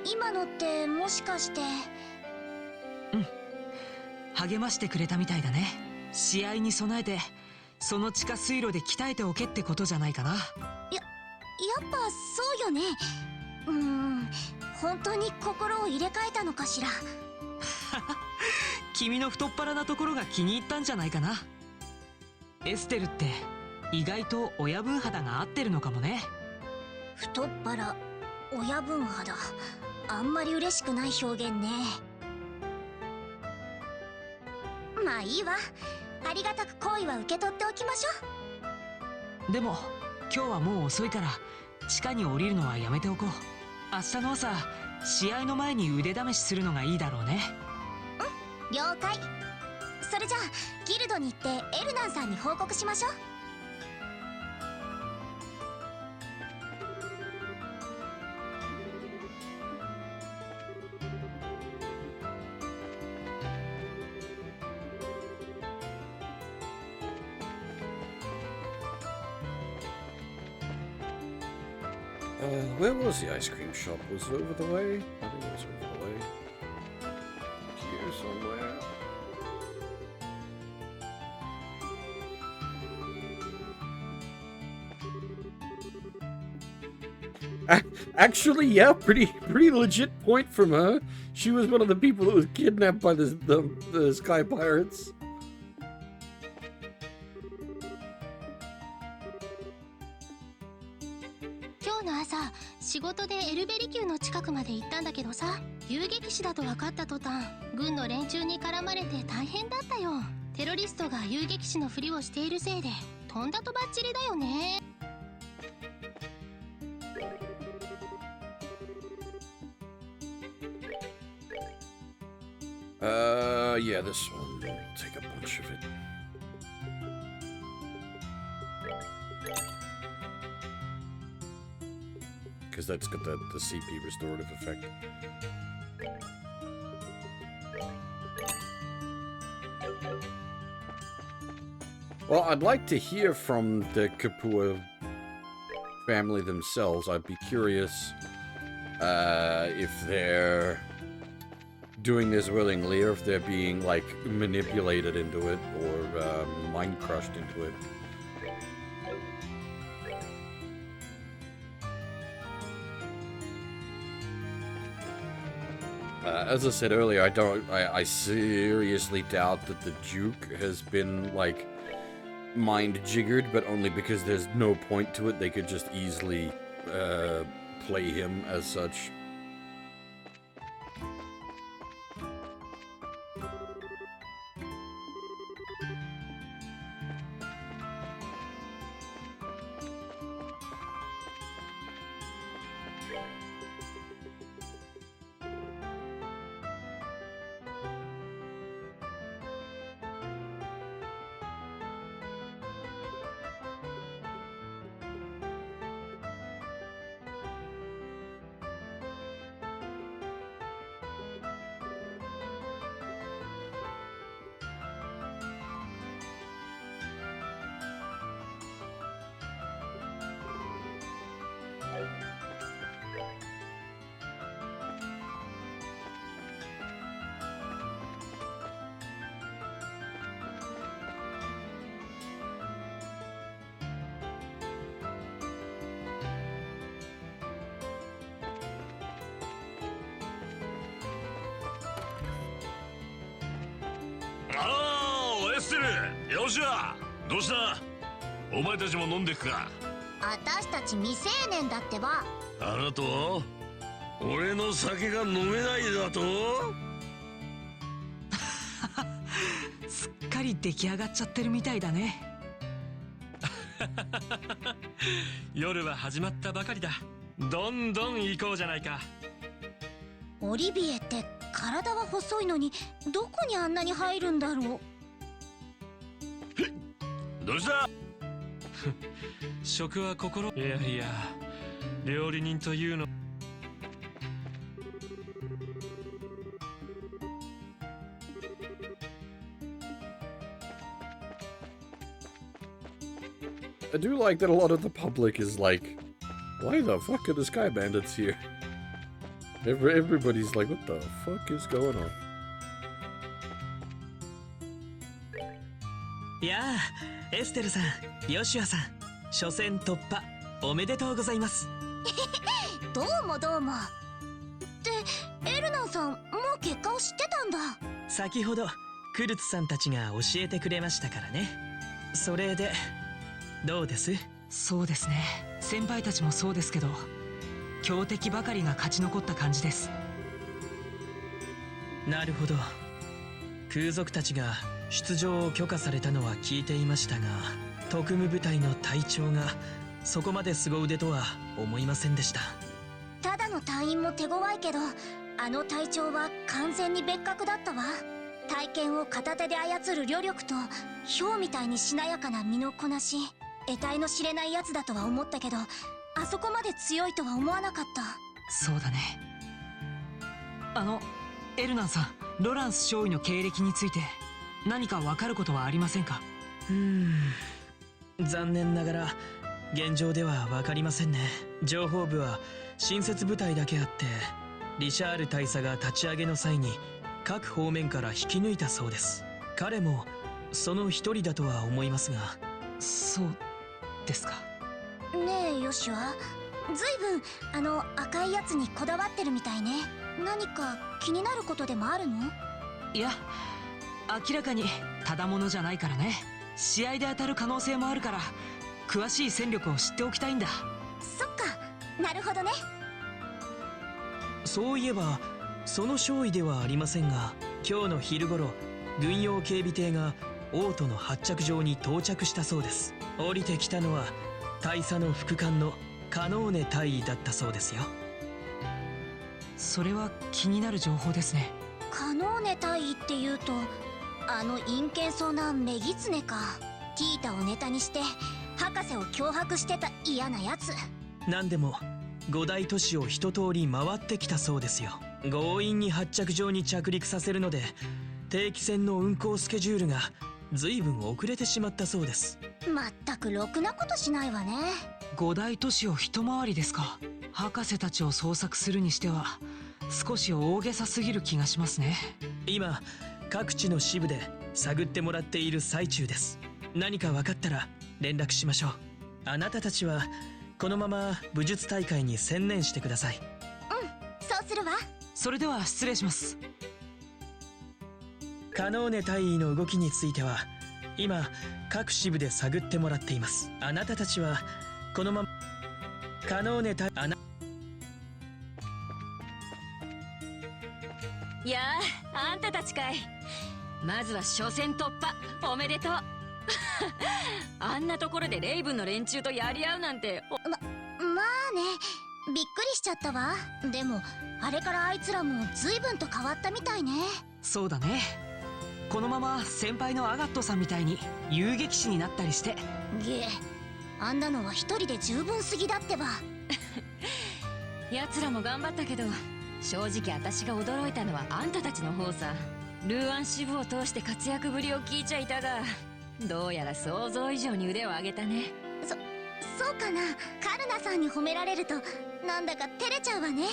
今のってもしかして。励ましてくれたみたいだね。試合に備えてその地下水路で鍛えておけってことじゃないかな。やっぱそうよね。本当に心を入れ替えたのかしら。君の太っ腹なところが気に入ったんじゃないかな。エステルって意外と親分肌が合ってるのかもね。太っ腹、親分肌、あんまり嬉しくない表現ね。まあいいわ。ありがたく好意は受け取っておきましょう。でも今日はもう遅いから地下に降りるのはやめておこう。明日の朝試合の前に腕試しするのがいいだろうね。了解。それじゃあギルドに行ってエルナンさんに報告しましょう。Where was the ice cream shop? Was it over the way? I think it was over the way. Here somewhere. Actually, yeah, pretty legit point from her. She was one of the people that was kidnapped by the Sky Pirates. 仕事でエルベリ宮の近くまで行ったんだけどさ、遊撃士だと分かった途端軍の連中に絡まれて大変だったよ。テロリストが遊撃士のふりをしているせいでとんだとばっちりだよね。Yeah, this one. We'll take a bunch of it. Because that's got the CP restorative effect. Well, I'd like to hear from the Kapua family themselves. I'd be curious if they're doing this willingly or if they're being, like, manipulated into it or mind crushed into it. As I said earlier, I seriously doubt that the Duke has been, like, mind-jiggered, but only because there's no point to it. They could just easily play him as such. 夜は始まったばかりだ。どんどん行こうじゃないか。オリビエって体は細いのにどこにあんなに入るんだろう。どうした食は心。いやいや、料理人というの。I do like that a lot of the public is like, why the fuck are the Sky Bandits here? Everybody's like, what the fuck is going on? いやあ、エステルさん、ヨシュアさん、初戦突破おめでとうございます。どうもどうも。ってエルナンさんもう結果を知ってたんだ。先ほどクルツさんたちが教えてくれましたからね。それでどうです？そうですね、先輩たちもそうですけど、強敵ばかりが勝ち残った感じです。なるほど。空賊たちが出場を許可されたのは聞いていましたが、特務部隊の隊長がそこまで凄腕とは思いませんでした。ただの隊員も手強いけど、あの隊長は完全に別格だったわ。体剣を片手で操る旅力と、豹みたいにしなやかな身のこなし、得体の知れないやつだとは思ったけど、あそこまで強いとは思わなかった。そうだね。エルナンさん、ロランス少尉の経歴について何か分かることはありませんか？残念ながら現状では分かりませんね。情報部は新設部隊だけあって、リシャール大佐が立ち上げの際に各方面から引き抜いたそうです。彼もその一人だとは思いますが。そうですか。ねえヨシュア、ずいぶんあの赤いやつにこだわってるみたいね。何か気になることでもあるの？いや、明らかにただものじゃないからね。試合で当たる可能性もあるから、詳しい戦力を知っておきたいんだ。そっか、なるほどね。そういえばその少尉ではありませんが、今日の昼頃軍用警備艇がオートの発着場に到着したそうです。降りてきたのは大佐の副官のカノーネ大尉だったそうですよ。それは気になる情報ですね。カノーネ大尉っていうと、あの陰険そうなメギツネか。ティータをネタにして博士を脅迫してた嫌なやつ。何でも5大都市を一通り回ってきたそうですよ。強引に発着場に着陸させるので、定期船の運航スケジュールが随分遅れてしまったそうです。まったくろくなことしないわね。5大都市を一回りですか。博士たちを捜索するにしては少し大げさすぎる気がしますね。今各地の支部で探ってもらっている最中です。何か分かったら連絡しましょう。あなたたちはこのまま武術大会に専念してください。そうするわ。それでは失礼します。カノーネ大尉の動きについては今各支部で探ってもらっています。あなたたちはこのままカノーネ大尉いやあ、あんたたちかい。まずは初戦突破おめでとう。あんなところでレイブンの連中とやり合うなんて。まあね、びっくりしちゃったわ。でもあれからあいつらも随分と変わったみたいね。そうだね。このまま先輩のアガットさんみたいに遊撃士になったりして。あんなのは一人で十分すぎだってば。奴らも頑張ったけど、正直私が驚いたのはあんたたちの方さ。ルーアン支部を通して活躍ぶりを聞いちゃいたが、どうやら想像以上に腕を上げたね。そうかな。カルナさんに褒められるとなんだか照れちゃうわね。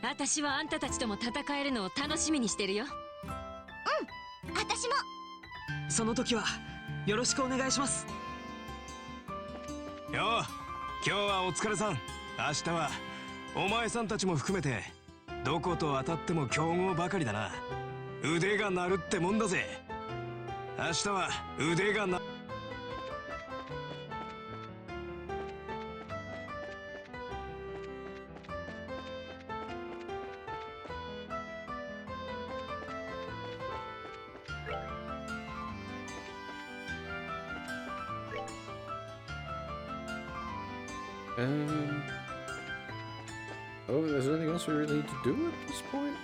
私はあんたたちとも戦えるのを楽しみにしてるよ。私も。その時はよろしくお願いします。よう、今日はお疲れさん。明日はお前さんたちも含めてどこと当たっても強豪ばかりだな。腕が鳴るってもんだぜ。明日は腕が鳴 Oh, is there anything else we really need to do at this point?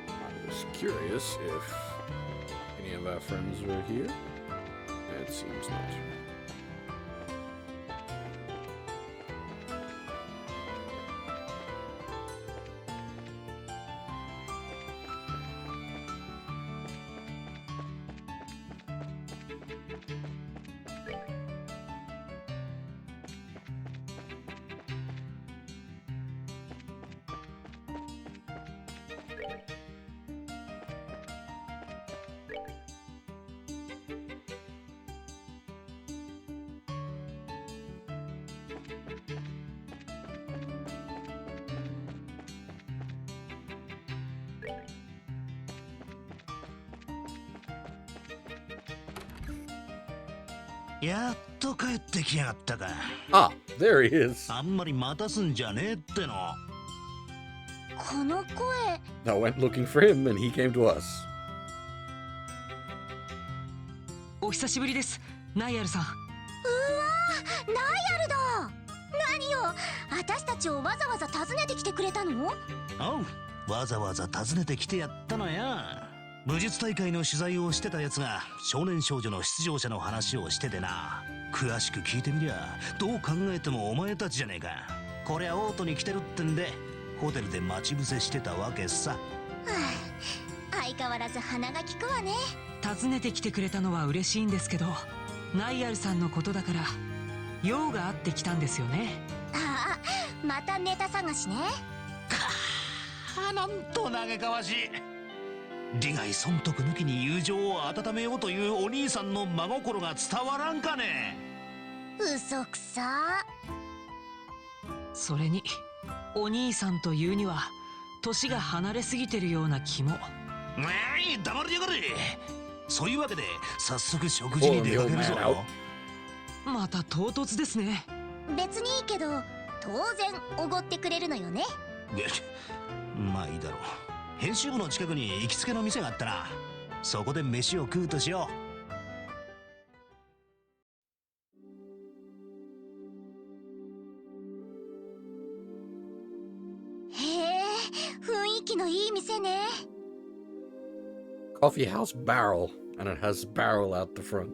I was curious if any of our friends were here. It seems not.やっと帰ってきやがったか。Ah, there he is. あんまり待たすんじゃねえっての。この声。 I went looking for him and he came to us. お久しぶりです、ナイアルさん。うわー、ナイアルだ。何よ、私たちをわざわざ訪ねてきてくれたの？おう、わざわざ訪ねてきてやったのや。武術大会の取材をしてたやつが少年少女の出場者の話をしててな。詳しく聞いてみりゃどう考えてもお前たちじゃねえか。こりゃオートに来てるってんでホテルで待ち伏せしてたわけさ。はあ、相変わらず鼻が利くわね。訪ねてきてくれたのは嬉しいんですけど、ナイアルさんのことだから用があってきたんですよね。ああ、またネタ探しね。なんと嘆かわしい。利害損得抜きに友情を温めようというお兄さんの真心が伝わらんかね。嘘くさ。それにお兄さんというには年が離れすぎてるような気も。黙りやがれ。そういうわけで早速食事に出かけるぞ。また唐突ですね。別にいいけど当然おごってくれるのよね。まあいいだろう。編集部の近くに行きつけの店があったな。そこで飯を食うとしよう。へえ、雰囲気のいい店ね。Coffee House Barrel, and it has barrel out the front.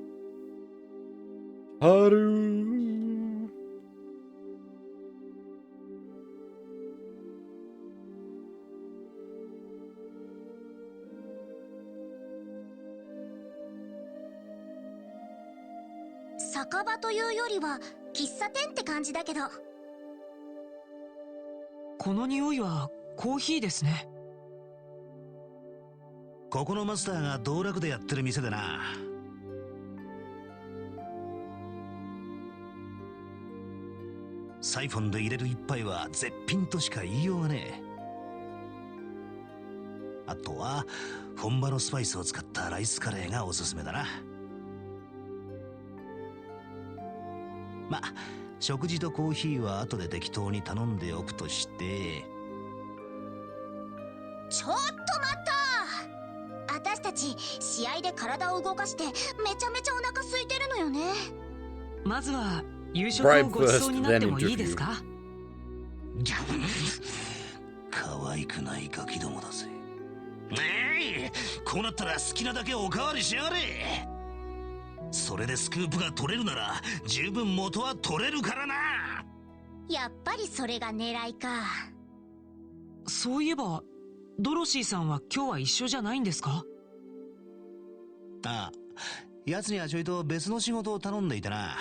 Haru.「酒場というよりは喫茶店って感じだけど。この匂いはコーヒーですね。ここのマスターが道楽でやってる店でな。サイフォンで入れる一杯は絶品としか言いようがねえ。あとは本場のスパイスを使ったライスカレーがおすすめだな。ま、食事とコーヒーは後で適当に頼んでおくとして。ちょっと待った。私たち試合で体を動かしてめちゃめちゃお腹空いてるのよね。まずは夕食をごちそうになってもいいですか？可愛くないガキどもだぜ。こうなったら好きなだけおかわりしやがれ。それでスクープが取れるなら十分元は取れるからな。やっぱりそれが狙いか。そういえばドロシーさんは今日は一緒じゃないんですか？ああ、奴にはちょいと別の仕事を頼んでいたな。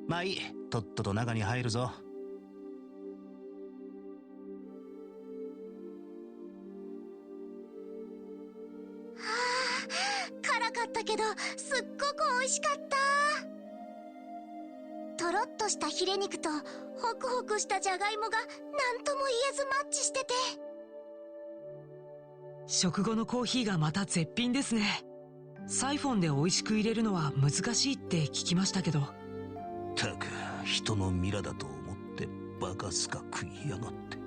まあいい、とっとと中に入るぞ。辛かったけどすっごく美味しかった。とろっとしたヒレ肉とホクホクしたじゃがいもが何とも言えずマッチしてて。食後のコーヒーがまた絶品ですね。サイフォンで美味しく入れるのは難しいって聞きましたけど。たく人のミラだと思ってバカすか食いやがって。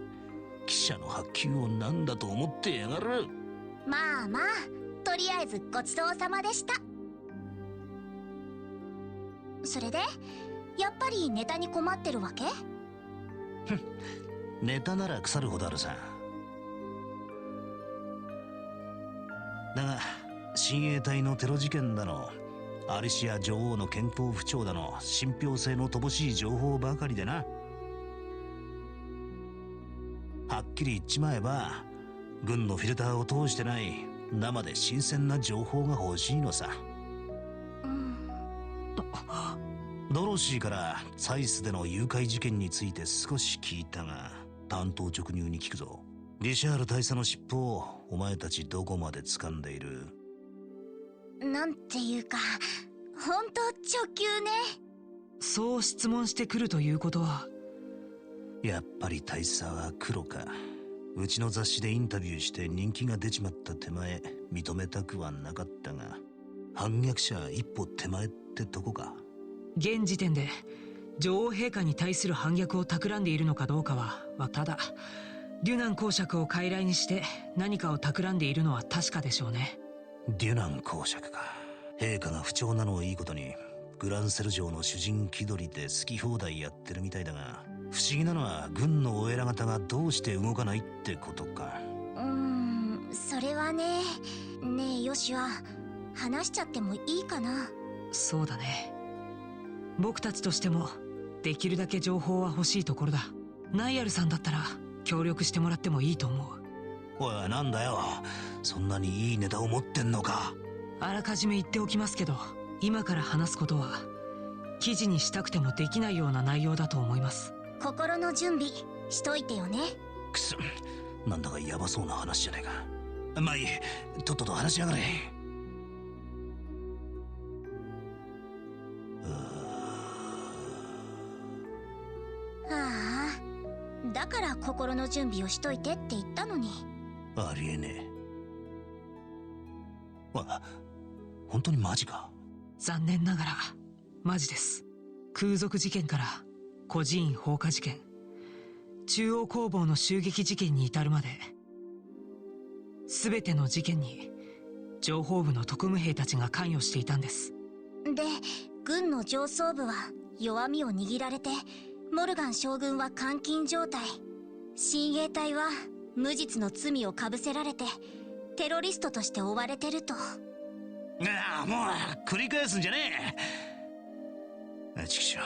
記者の発給を何だと思ってやがる。まあまあ、とりあえずごちそうさまでした。それでやっぱりネタに困ってるわけ？ネタなら腐るほどあるさ。だが親衛隊のテロ事件だの、アリシア女王の健康不調だの、信憑性の乏しい情報ばかりでな。はっきり言っちまえば、軍のフィルターを通してない生で新鮮な情報が欲しいのさ。ドロシーからサイスでの誘拐事件について少し聞いたが、単刀直入に聞くぞ。リシャール大佐の尻尾をお前たちどこまで掴んでいる？なんていうか、ほんと直球ね。そう質問してくるということは、やっぱり大佐は黒か。うちの雑誌でインタビューして人気が出ちまった手前、認めたくはなかったが、反逆者一歩手前ってとこか。現時点で女王陛下に対する反逆を企んでいるのかどうかは、ただデュナン公爵を傀儡にして何かを企んでいるのは確かでしょうね。デュナン公爵か。陛下が不調なのをいいことに、グランセル城の主人気取りで好き放題やってるみたいだが、不思議なのは軍のお偉方がどうして動かないってことか。それはね。ねえヨシュア、話しちゃってもいいかな？そうだね。僕たちとしてもできるだけ情報は欲しいところだ。ナイアルさんだったら協力してもらってもいいと思う。おい、なんだよ、そんなにいいネタを持ってんのか。あらかじめ言っておきますけど、今から話すことは記事にしたくてもできないような内容だと思います。心の準備しといてよね。くそ、なんだかヤバそうな話じゃないか。まあいい、とっとと話しやがれ。ああ、だから心の準備をしといてって言ったのに。ありえねえ。本当にマジか？残念ながらマジです。空賊事件から孤児院放火事件、中央工房の襲撃事件に至るまで、全ての事件に情報部の特務兵たちが関与していたんです。で、軍の上層部は弱みを握られて、モルガン将軍は監禁状態、親衛隊は無実の罪をかぶせられてテロリストとして追われてると。ああ、もう繰り返すんじゃねえ。ちくしょう、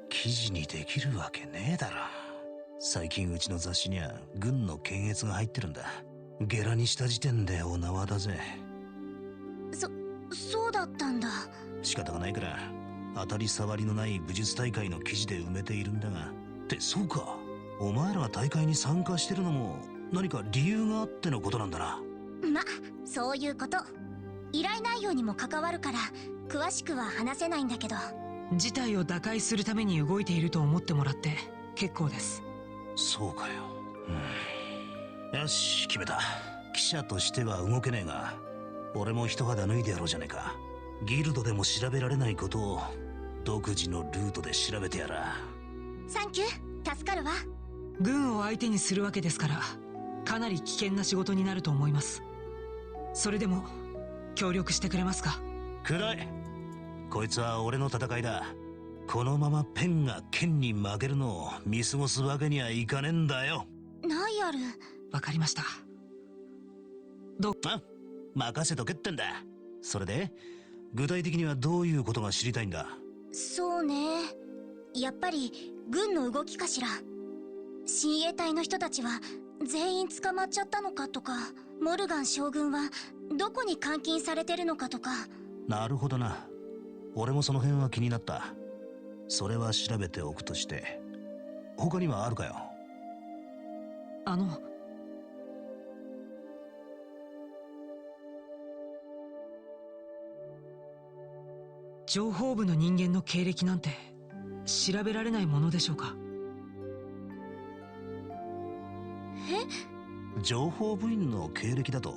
記事にできるわけねえだろ。最近うちの雑誌には軍の検閲が入ってるんだ。ゲラにした時点でお縄だぜ。そうだったんだ。仕方がないから当たり障りのない武術大会の記事で埋めているんだが。ってそうか、お前らが大会に参加してるのも何か理由があってのことなんだな。そういうこと。依頼内容にも関わるから詳しくは話せないんだけど。事態を打開するために動いていると思ってもらって結構です。そうかよ。よし、決めた。記者としては動けねえが、俺も一肌脱いでやろうじゃねえか。ギルドでも調べられないことを独自のルートで調べてやら。サンキュー、助かるわ。軍を相手にするわけですから、かなり危険な仕事になると思います。それでも協力してくれますか？くらい。こいつは俺の戦いだ。このままペンが剣に負けるのを見過ごすわけにはいかねえんだよ。ナイアル。わかりました。任せとけってんだ。それで具体的にはどういうことが知りたいんだ？そうね、やっぱり軍の動きかしら。親衛隊の人たちは全員捕まっちゃったのかとか、モルガン将軍はどこに監禁されてるのかとか。なるほどな。俺もその辺は気になった。それは調べておくとして、他にはあるかよ？情報部の人間の経歴なんて調べられないものでしょうか？情報部員の経歴だと？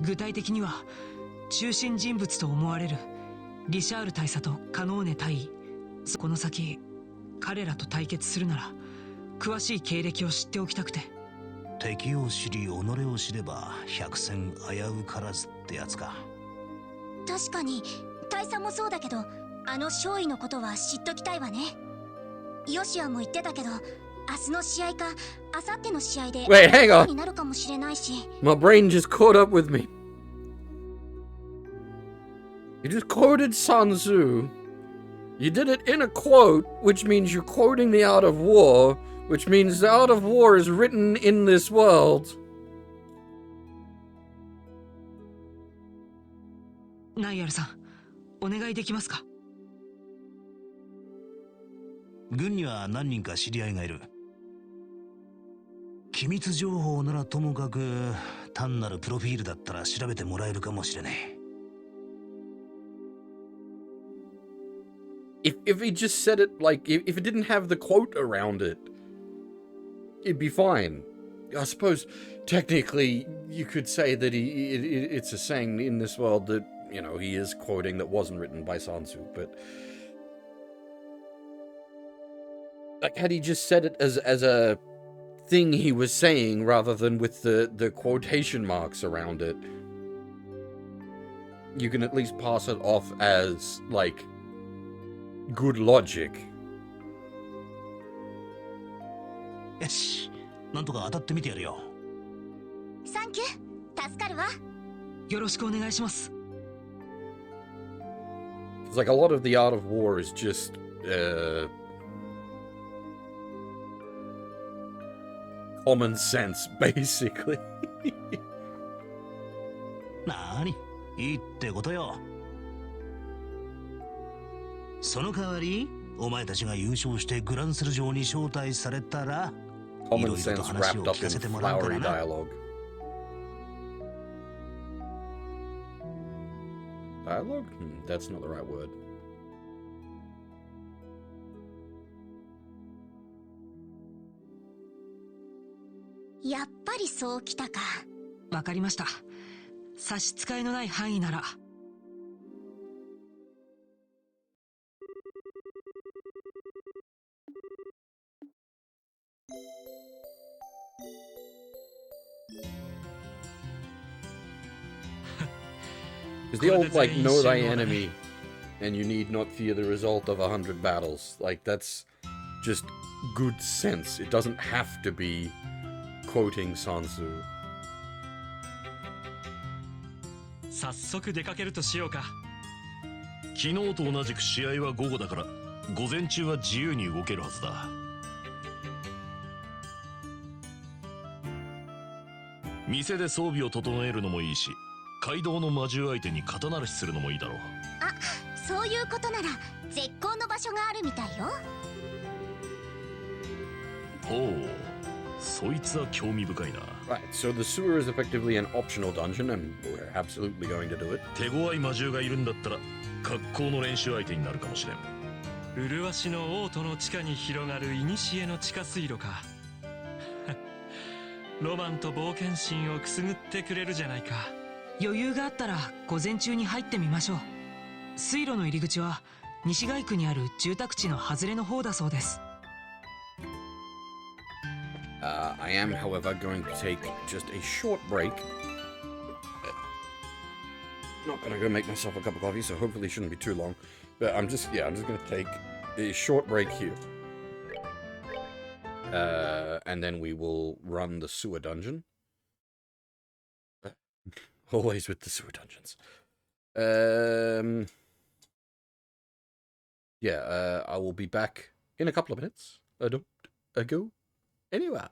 具体的には中心人物と思われるリシャール大佐とカノーネ対この先彼らと対決するなら詳しい経歴を知っておきたくて。敵を知り己を知れば百戦危うからずってやつか。確かに大佐もそうだけど、あの少尉のことは知っときたいわね。ヨシアも言ってたけど、明日の試合か明後日の試合で Wait, hang on. になるかもしれないし。 My brain just caught up with me. You just quoted Sun Tzu. You did it in a quote, which means you're quoting the Art of War, which means the Art of War is written in this world. ナイアルさん、お願いできますか？軍には何人か知り合いがいる。機密情報ならともかく単なるプロフィールだったら調べてもらえるかもしれない。If he just said it like, if it didn't have the quote around it, it'd be fine. I suppose technically you could say that it's a saying in this world that, you know, he is quoting that wasn't written by Sun Tzu, but like, had he just said it as a thing he was saying rather than with the quotation marks around it, you can at least pass it off as like good logic. よし、なんとか当たってみてやるよ。サンキュー、助かるわ。よろしくお願いします。It's like a lot of the Art of War is just common sense, basically. なーに、いいってことよ。その代わり、お前たちが優勝してグランセル城に招待されたら、いろいろと話を聞かせてもらうからな。Dialogue? That's not the right word. やっぱりそうきたか。わかりました。差し支えのない範囲なら。Because the old, like, know thy enemy, and you need not fear the result of 100 battles. Like, that's just good sense. It doesn't have to be quoting Sun Tzu. 早速出かけるとしようか。昨日と同じく試合は午後だから、午前中は自由に動けるはずだ。店で装備を整えるのもいいし、街道の魔獣相手に肩慣らしするのもいいだろう。あ、そういうことなら絶好の場所があるみたいよ。ほう、そいつは興味深いな。Right, so the sewer is effectively an optional dungeon, and we're absolutely going to do it. 手強い魔獣がいるんだったら、格好の練習相手になるかもしれん。麗しの王都の地下に広がる古の地下水路か。ロマンと冒険心をくすぐってくれるじゃないか。余裕があったら午前中に入ってみましょう。水路の入り口は西街区にある住宅地の外れの方だそうです。I am, however, going to take just a short break. Not gonna go make myself a cup of coffee, so hopefully it shouldn't be too long. But I'm just gonna take a short break here. And then we will run the sewer dungeon. Always with the sewer dungeons. I will be back in a couple of minutes. Don't go anywhere.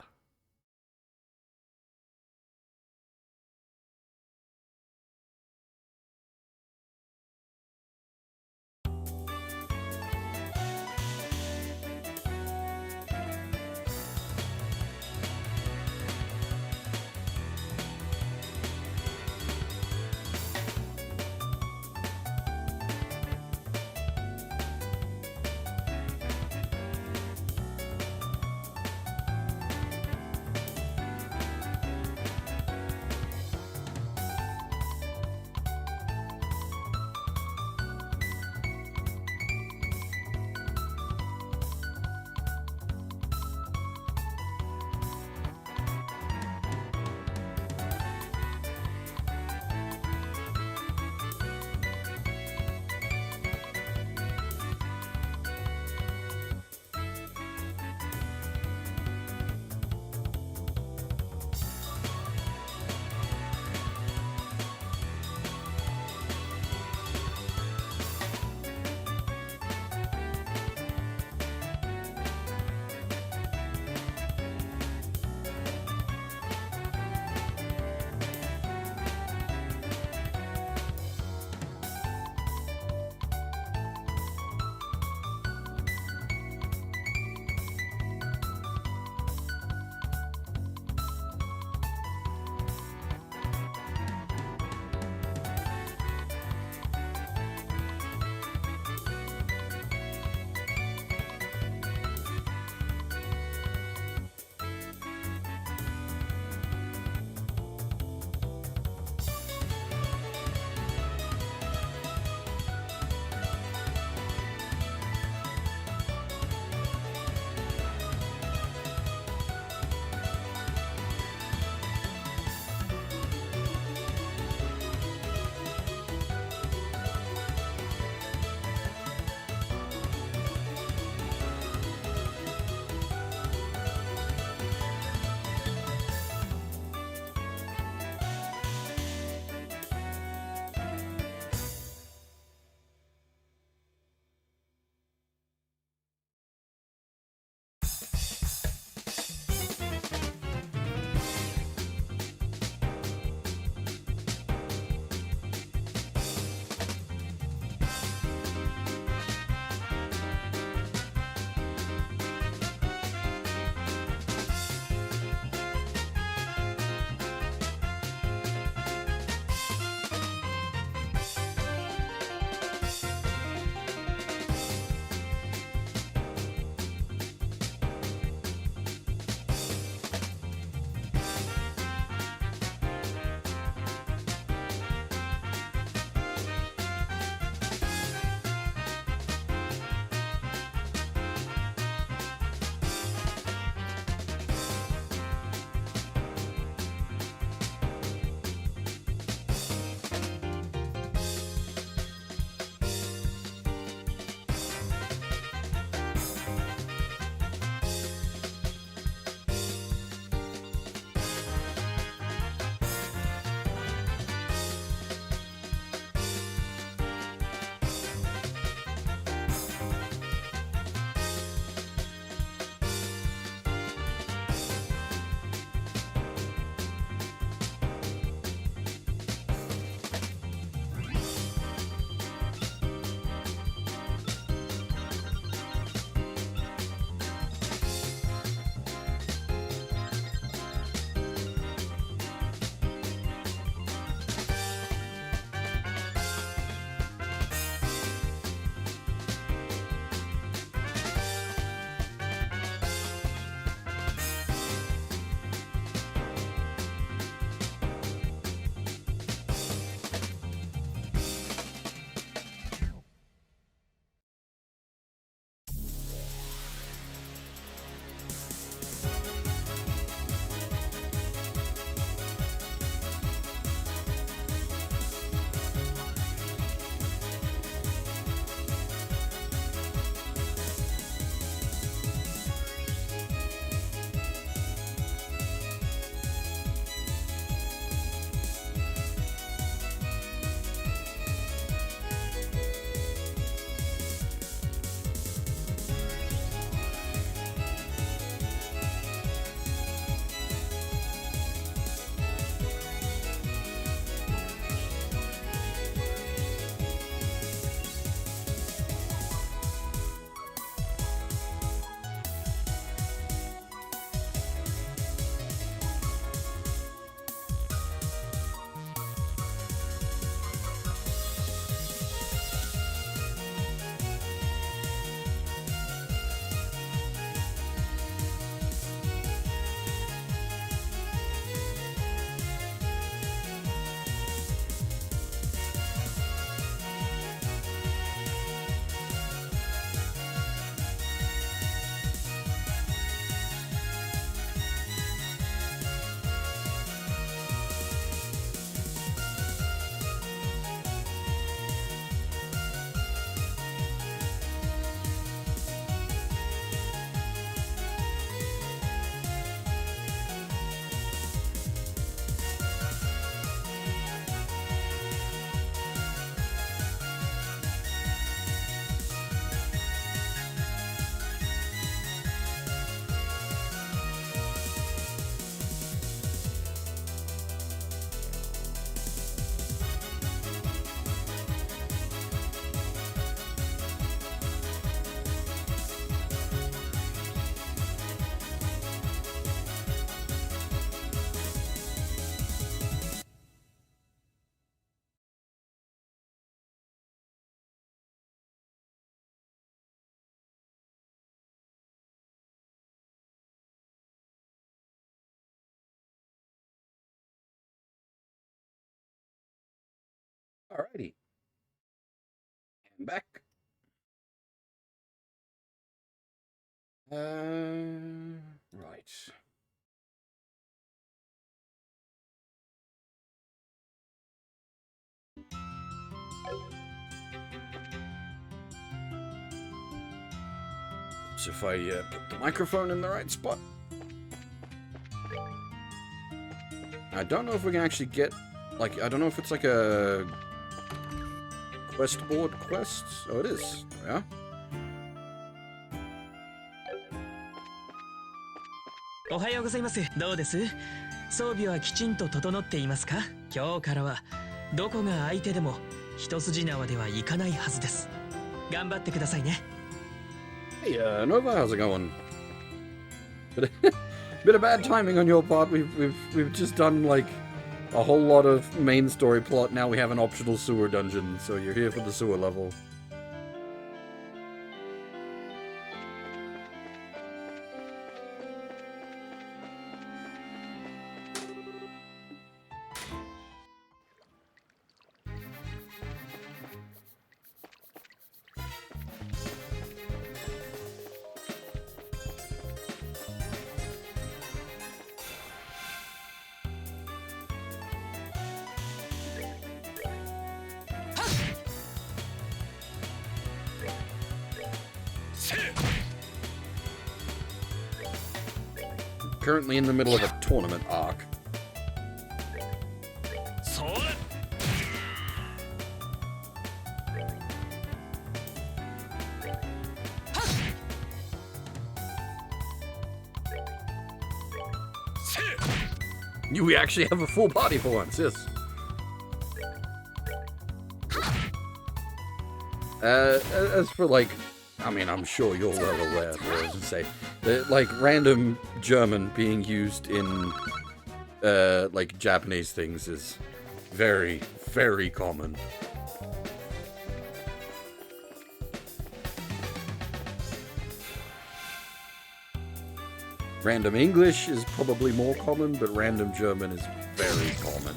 back. Right. So if I put the microphone in the right spot. I don't know if we can actually get, like, I don't know if it's like a quest board quest. Oh, it is. Yeah. Ohayou gozaimasu. どうです? 装備はきちんと整っていますか? 今日からはどこが相手でも一筋縄ではいかないはずです。頑張ってくださいね。 Hey, Nova, how's it going? Bit of bad timing on your part. We've just done like a whole lot of main story plot. Now we have an optional sewer dungeon, so you're here for the sewer level. Currently in the middle of a tournament arc. You actually have a full body for once, yes. As for like, I mean, I'm sure you're well aware, but I was gonna say, like random German being used in like Japanese things is very, very common. Random English is probably more common, but random German is very common.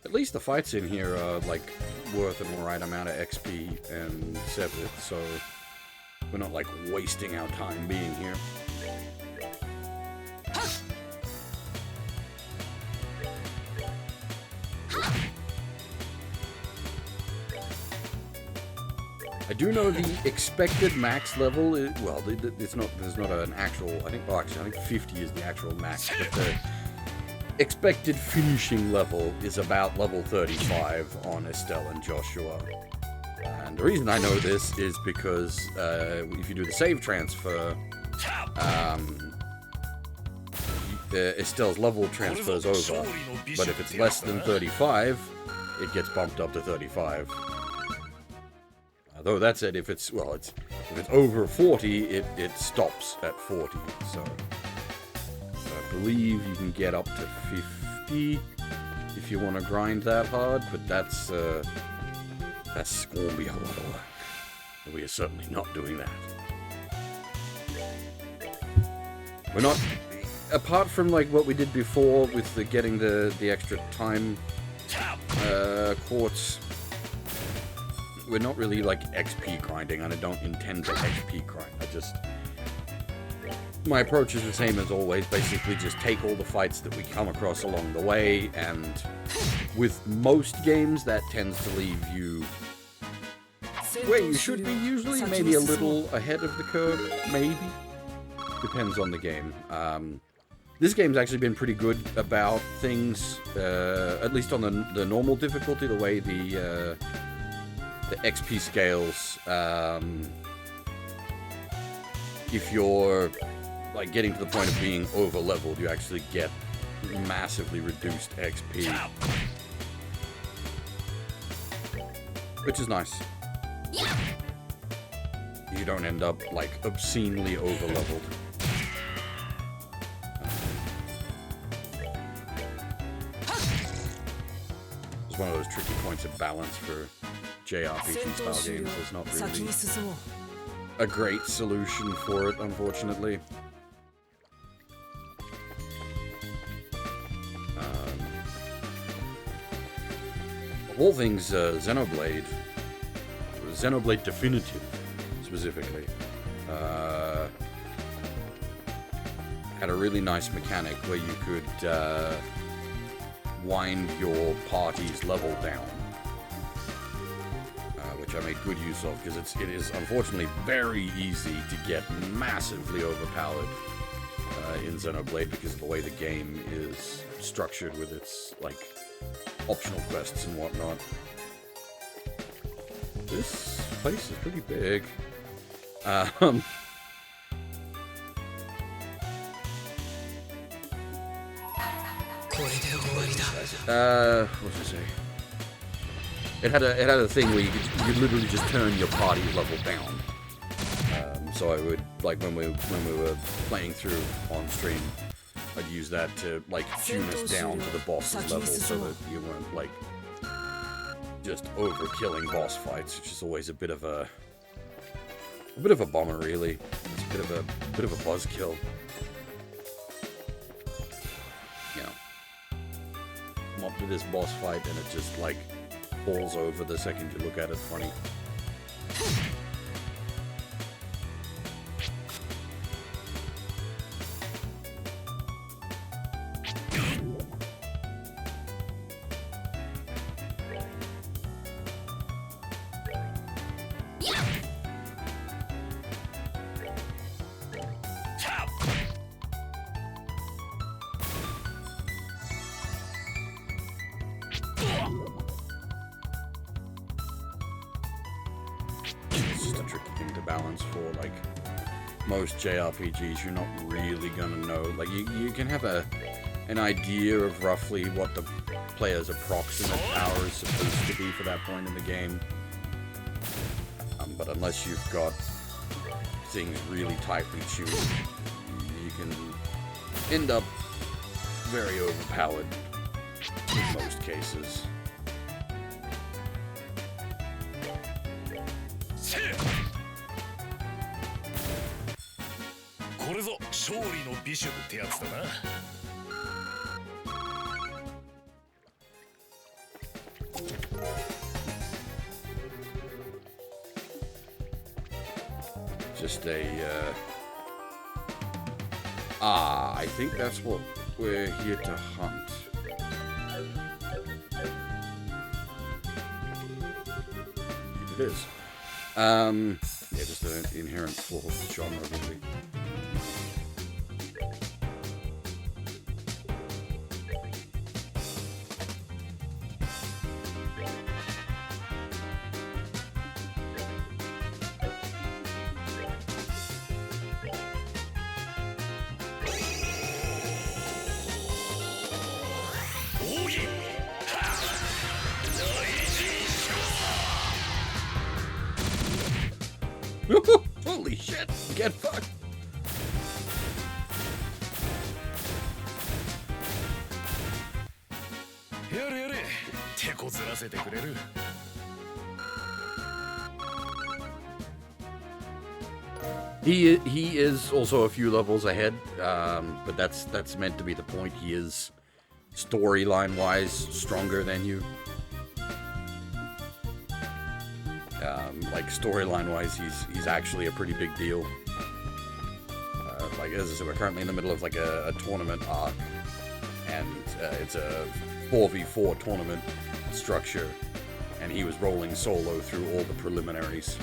At least the fights in here are like worth an alright amount of XP and Sevith, so we're not like wasting our time being here. I do know the expected max level is, well, it's not, there's not an actual, I think, well actually I think 50 is the actual max, but the expected finishing level is about level 35 on Estelle and Joshua. And the reason I know this is because if you do the save transfer, Estelle's level transfers over, but if it's less than 35, it gets bumped up to 35. Though that said, if it's, well, if it's over 40, it stops at 40. So I believe you can get up to 50 if you want to grind that hard, but that's gonna be a lot of work. We are certainly not doing that. We're not, apart from like what we did before with the getting the extra time quartz. We're not really like XP grinding, and I don't intend to XP grind. My approach is the same as always, basically just take all the fights that we come across along the way, and with most games that tends to leave you where you should be usually, maybe a little ahead of the curve, maybe. Depends on the game. This game's actually been pretty good about things, at least on the normal difficulty, the way the XP scales, if you're like getting to the point of being over leveled, you actually get massively reduced XP, which is nice. you don't end up like obscenely over-leveled. It's one of those tricky points of balance for JRPG style games. There's not really a great solution for it, unfortunately. Of all things, Xenoblade Definitive, specifically, had a really nice mechanic where you could wind your party's level down, which I made good use of, because it is unfortunately very easy to get massively overpowered in Xenoblade because of the way the game is structured with its like optional quests and whatnot. This place is pretty big. What did I say? It had a thing where you could literally just turn your party level down. So I would, like, when we were playing through on stream, I'd use that to like tune us down to the boss's level so that you weren't like just overkilling boss fights, which is always a bit of a bummer, really. It's a bit of a buzzkill. You know, come up to this boss fight and it just like falls over the second you look at it. Funny. JRPGs, you're not really gonna know. Like, you can have an idea of roughly what the player's approximate power is supposed to be for that point in the game. But unless you've got things really tightly tuned, you can end up very overpowered in most cases. Just I think that's what we're here to hunt. It is. Yeah, just an inherent flaw of the genre, really. Holy shit! Get fucked! He is also a few levels ahead, but that's meant to be the point. He is storyline-wise stronger than you. Like storyline-wise, he's actually a pretty big deal. Like as I said, we're currently in the middle of like a tournament arc, and it's a 4v4 tournament structure, and he was rolling solo through all the preliminaries.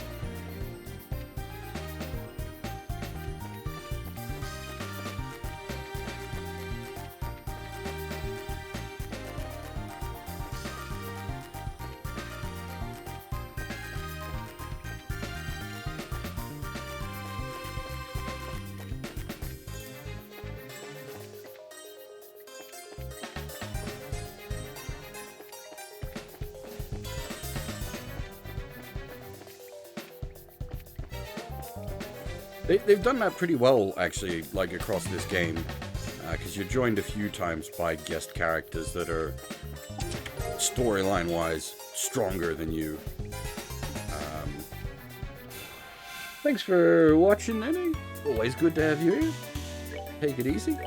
They've done that pretty well, actually, like across this game, because you're joined a few times by guest characters that are storyline-wise stronger than you. Thanks for watching, Nenny. Always good to have you here. Take it easy.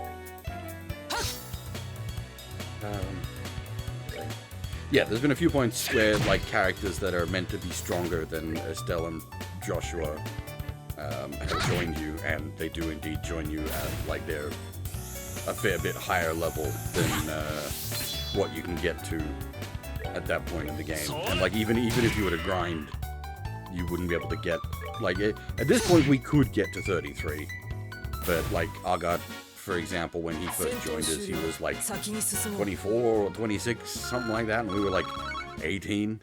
Yeah, there's been a few points where, like, characters that are meant to be stronger than Estelle and Joshua have joined you, and they do indeed join you at, like, they're a fair bit higher level than what you can get to at that point in the game. And, like, even if you were to grind, you wouldn't be able to get, like, at this point we could get to 33, but, like, Agat, for example, when he first joined us, he was like 24 or 26, something like that, and we were like 18.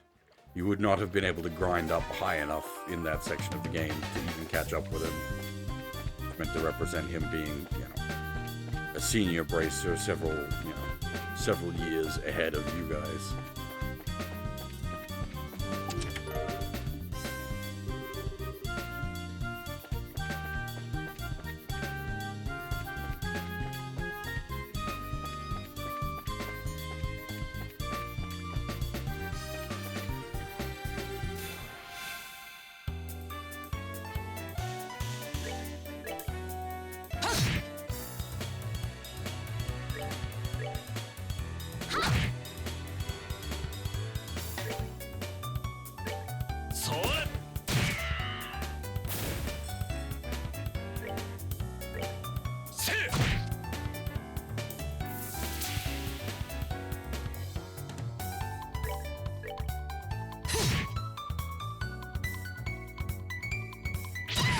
You would not have been able to grind up high enough in that section of the game to even catch up with him. It's meant to represent him being, you know, a senior bracer several years ahead of you guys.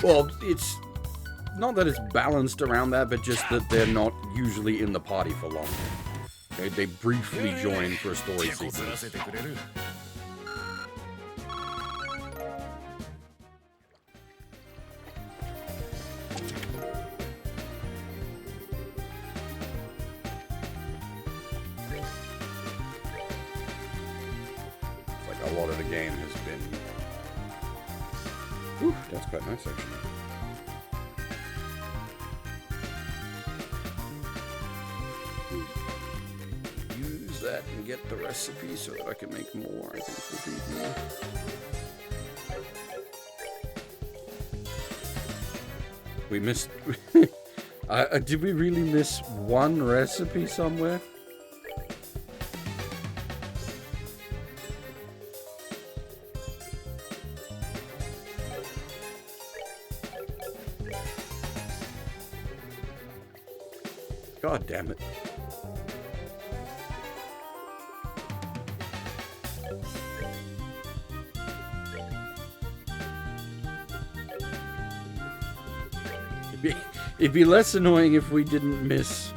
Well, it's not that it's balanced around that, but just that they're not usually in the party for long. They briefly join for a story sequence. It's like a lot of the game has been... Ooh, that's quite nice, actually. Use that and get the recipe so that I can make more, I think would be more. We missed... did we really miss one recipe somewhere? God damn it. It'd be less annoying if we didn't miss...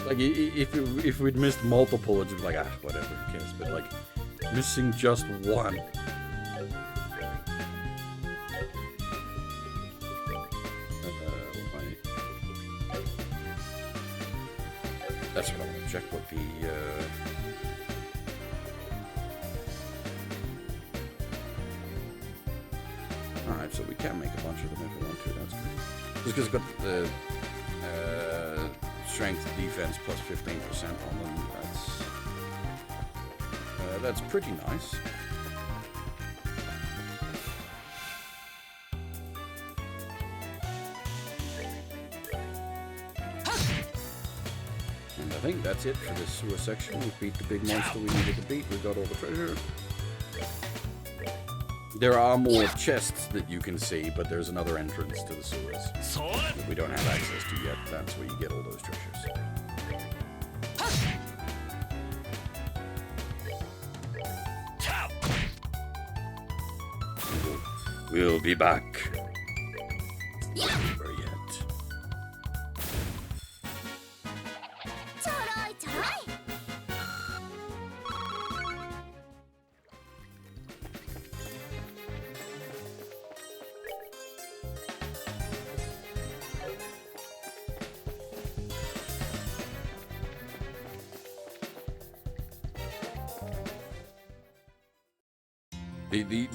Like, if we'd missed multiple, it'd be like, ah, whatever, who cares? But, like, missing just one. That's what I want to check, what the, Alright, so we can make a bunch of them if we want to, that's good. Just because it's got the, strength, defense, plus 15% on them, that's pretty nice. I think that's it for this sewer section. We beat the big monster we needed to beat. We got all the treasure. There are more chests that you can see, but there's another entrance to the sewers that we don't have access to yet. That's where you get all those treasures. We'll be back. Over yet.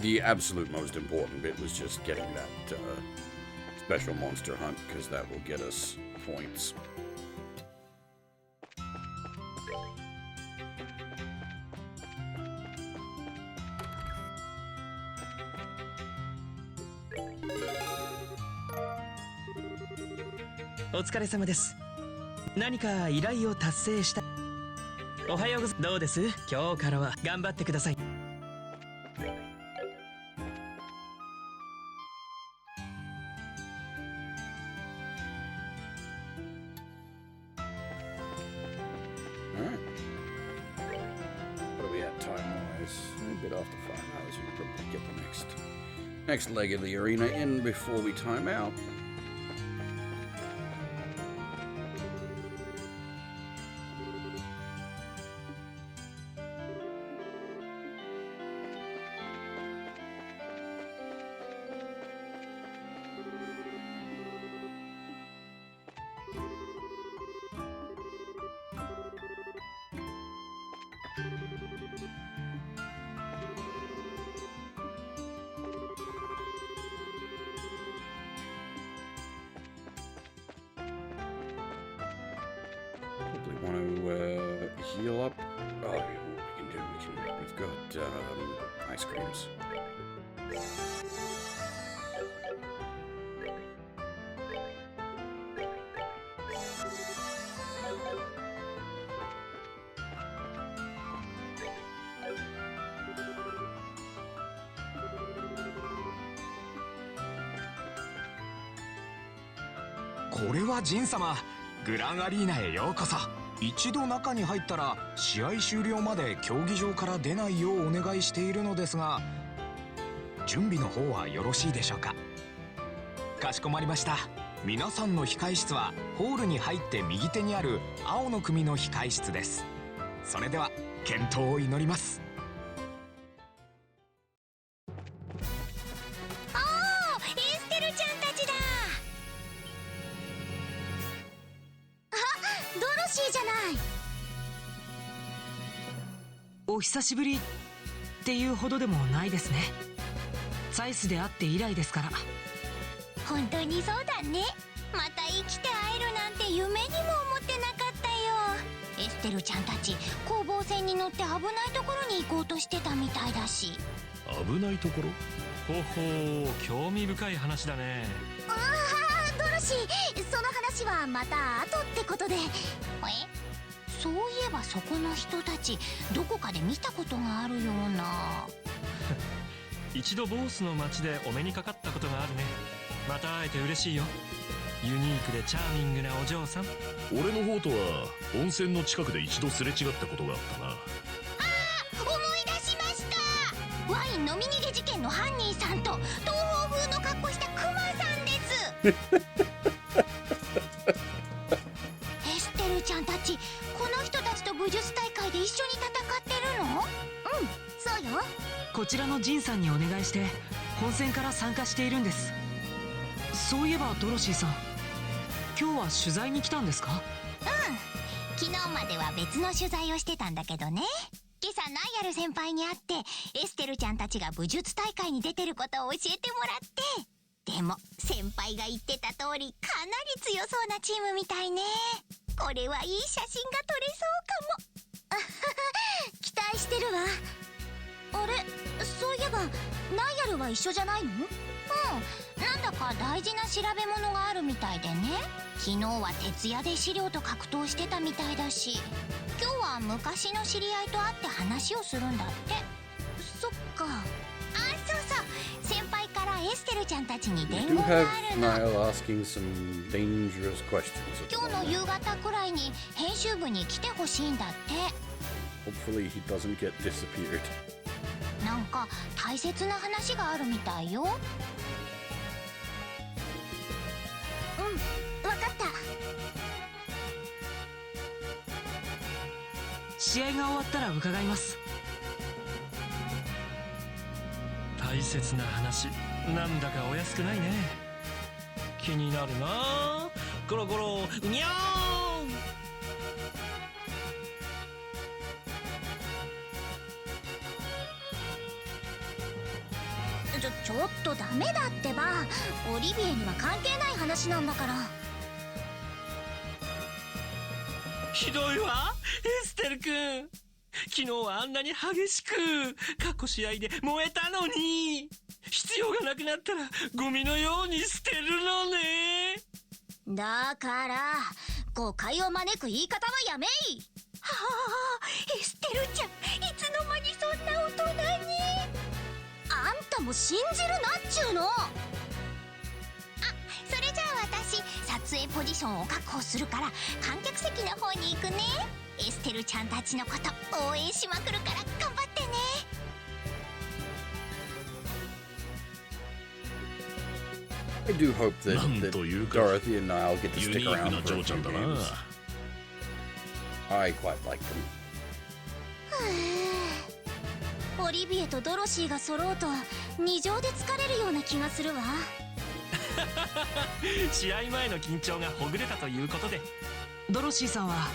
The absolute most important bit was just getting that special monster hunt, because that will get us points.お疲れ様です。何か依頼を達成した。おはようございます。どうです？今日からは頑張ってください。Alright. What are we at time-wise? A bit after 5 hours. We can probably get the next leg of the arena in before we time out. Probably want to heal up. Oh, we can do. We've got ice creams.これはジン様、グランアリーナへようこそ。一度中に入ったら試合終了まで競技場から出ないようお願いしているのですが、準備の方はよろしいでしょうか。かしこまりました。皆さんの控え室はホールに入って右手にある青の組の控え室です。それでは健闘を祈ります。おー、エステルちゃんたちだ。あ、ドロシーじゃない。お久しぶりっていうほどでもないですね。サイスで会って以来ですから。本当にそうだね。また生きて会えるなんて夢にも思ってなかったよ。エステルちゃんたち攻防戦に乗って危ないところに行こうとしてたみたいだし。危ないところ？ほほう、興味深い話だね。ああ、ドロシー、その話はまた後ってことで。そういえばそこの人たちどこかで見たことがあるような。一度ボースの街でお目にかかったことがあるね。また会えて嬉しいよ。ユニークでチャーミングなお嬢さん。俺の方とは温泉の近くで一度すれ違ったことがあったな。思い出しました。ワイン飲み逃げ事件の犯人さんと東方風の格好したクマさんですエステルちゃんたち、この人たちと武術大会で一緒に戦ってるの？うん、そうよ。こちらのジンさんにお願いして本戦から参加しているんです。そういえばドロシーさん、今日は取材に来たんですか？うん、昨日までは別の取材をしてたんだけどね。今朝ナイアル先輩に会ってエステルちゃんたちが武術大会に出てることを教えてもらって。でも先輩が言ってた通りかなり強そうなチームみたいね。これはいい写真が撮れそうかも。期待してるわ。あれ、そういえばナイアルは一緒じゃないの？うん、なんだか大事な調べ物があるみたいでね。昨日は徹夜で資料と格闘してたみたいだし、今日は昔の知り合いと会って話をするんだって。そっか。あ、そうそう、先輩からエステルちゃんたちに We 伝 do 言が have あるの。 Niall asking some dangerous questions. 今日の夕方くらいに編集部に来てほしいんだって。 Hopefully he doesn't get disappeared. なんか大切な話があるみたいよ。うん、わかった。試合が終わったら伺います。大切な話、なんだかお安くないね。気になるな。ゴロゴロうにゃーん。ちょっとダメだってば。オリビエには関係ない話なんだから。ひどいわエステル君。昨日はあんなに激しく過去試合で燃えたのに、必要がなくなったらゴミのように捨てるのね。だから誤解を招く言い方はやめい。はあ、エステルちゃん、いつの間にそんな大人に。あんたも信じるなっちゅうの。それじゃあ私、撮影ポジションを確保するから観客席の方に行くね。エステルちゃんたちのこと応援しまくるから頑張ってね。I do hope that Dorothy and Niall get to stick around for a few games. I quite like them. オリビエとドロシーが揃うと二乗で疲れるような気がするわ。試合前の緊張がほぐれたということで、ドロシーさんは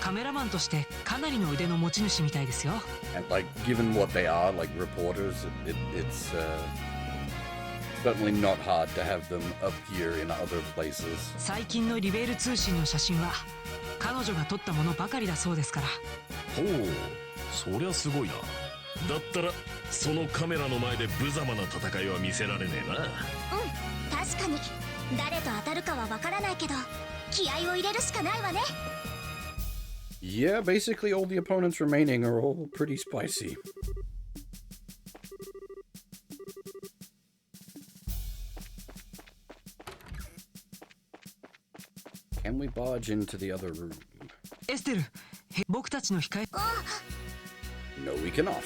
カメラマンとしてかなりの腕の持ち主みたいですよ。And like, given what they are, like reporters, it's certainly not hard to have them appear in other places. 最近のリベール通信の写真は彼女が撮ったものばかりだそうですから。ほう、そりゃすごいな。だったらそのカメラの前で無様な戦いは見せられねえな。確かに誰と当たるかはわからないけど気合を入れるしかないわね。 Yeah, basically all the opponents remaining are all pretty spicy. Can we barge into the other room? エステル、僕たちの控え。No, we cannot.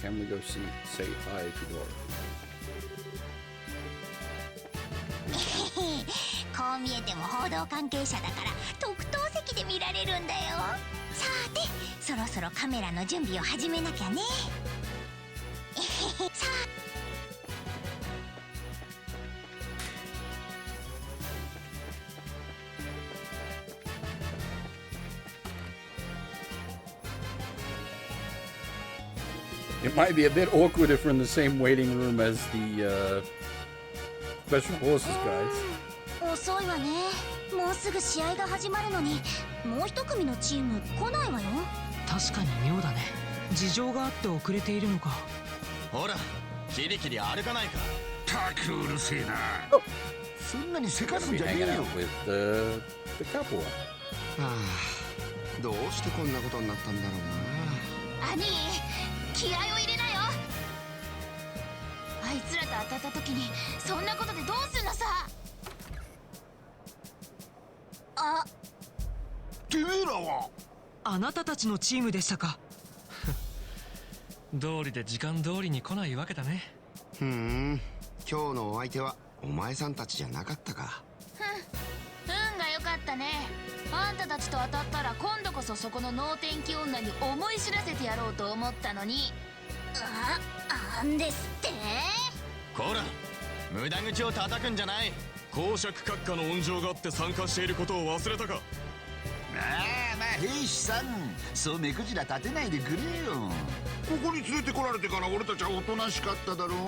Can we go say hi to Dorothy? こう見えても報道関係者だから特等席で見られるんだよ。さて、そろそろカメラの準備を始めなきゃね。さあ、It might be a bit awkward if we're in the same waiting room as the Special Forces guys. 遅いわね。もうすぐ試合が始まるのにもう一組のチーム来ないわよ。確かに妙だね。事情があって遅れているのか。ほら、キリキリ歩かないか。たくうるせえな。そんなにせかすんじゃねえよ。The couple. ああ、どうしてこんなことになったんだろうな。兄、気合を入れなよ。あいつらと当たった時にそんなことでどうすんのさ。あ、てめえらはあなたたちのチームでしたか。道理で時間通りに来ないわけだね。ふん、今日のお相手はお前さんたちじゃなかったか。運が良かったね。あんたたちと当たったら今度こそそこの能天気女に思い知らせてやろうと思ったのに。なんですって。こら、無駄口を叩くんじゃない。公爵閣下の温情があって参加していることを忘れたか。まあ兵士さん、そう目くじら立てないでくれよ。ここに連れてこられてから俺たちはおとなしかっただろう。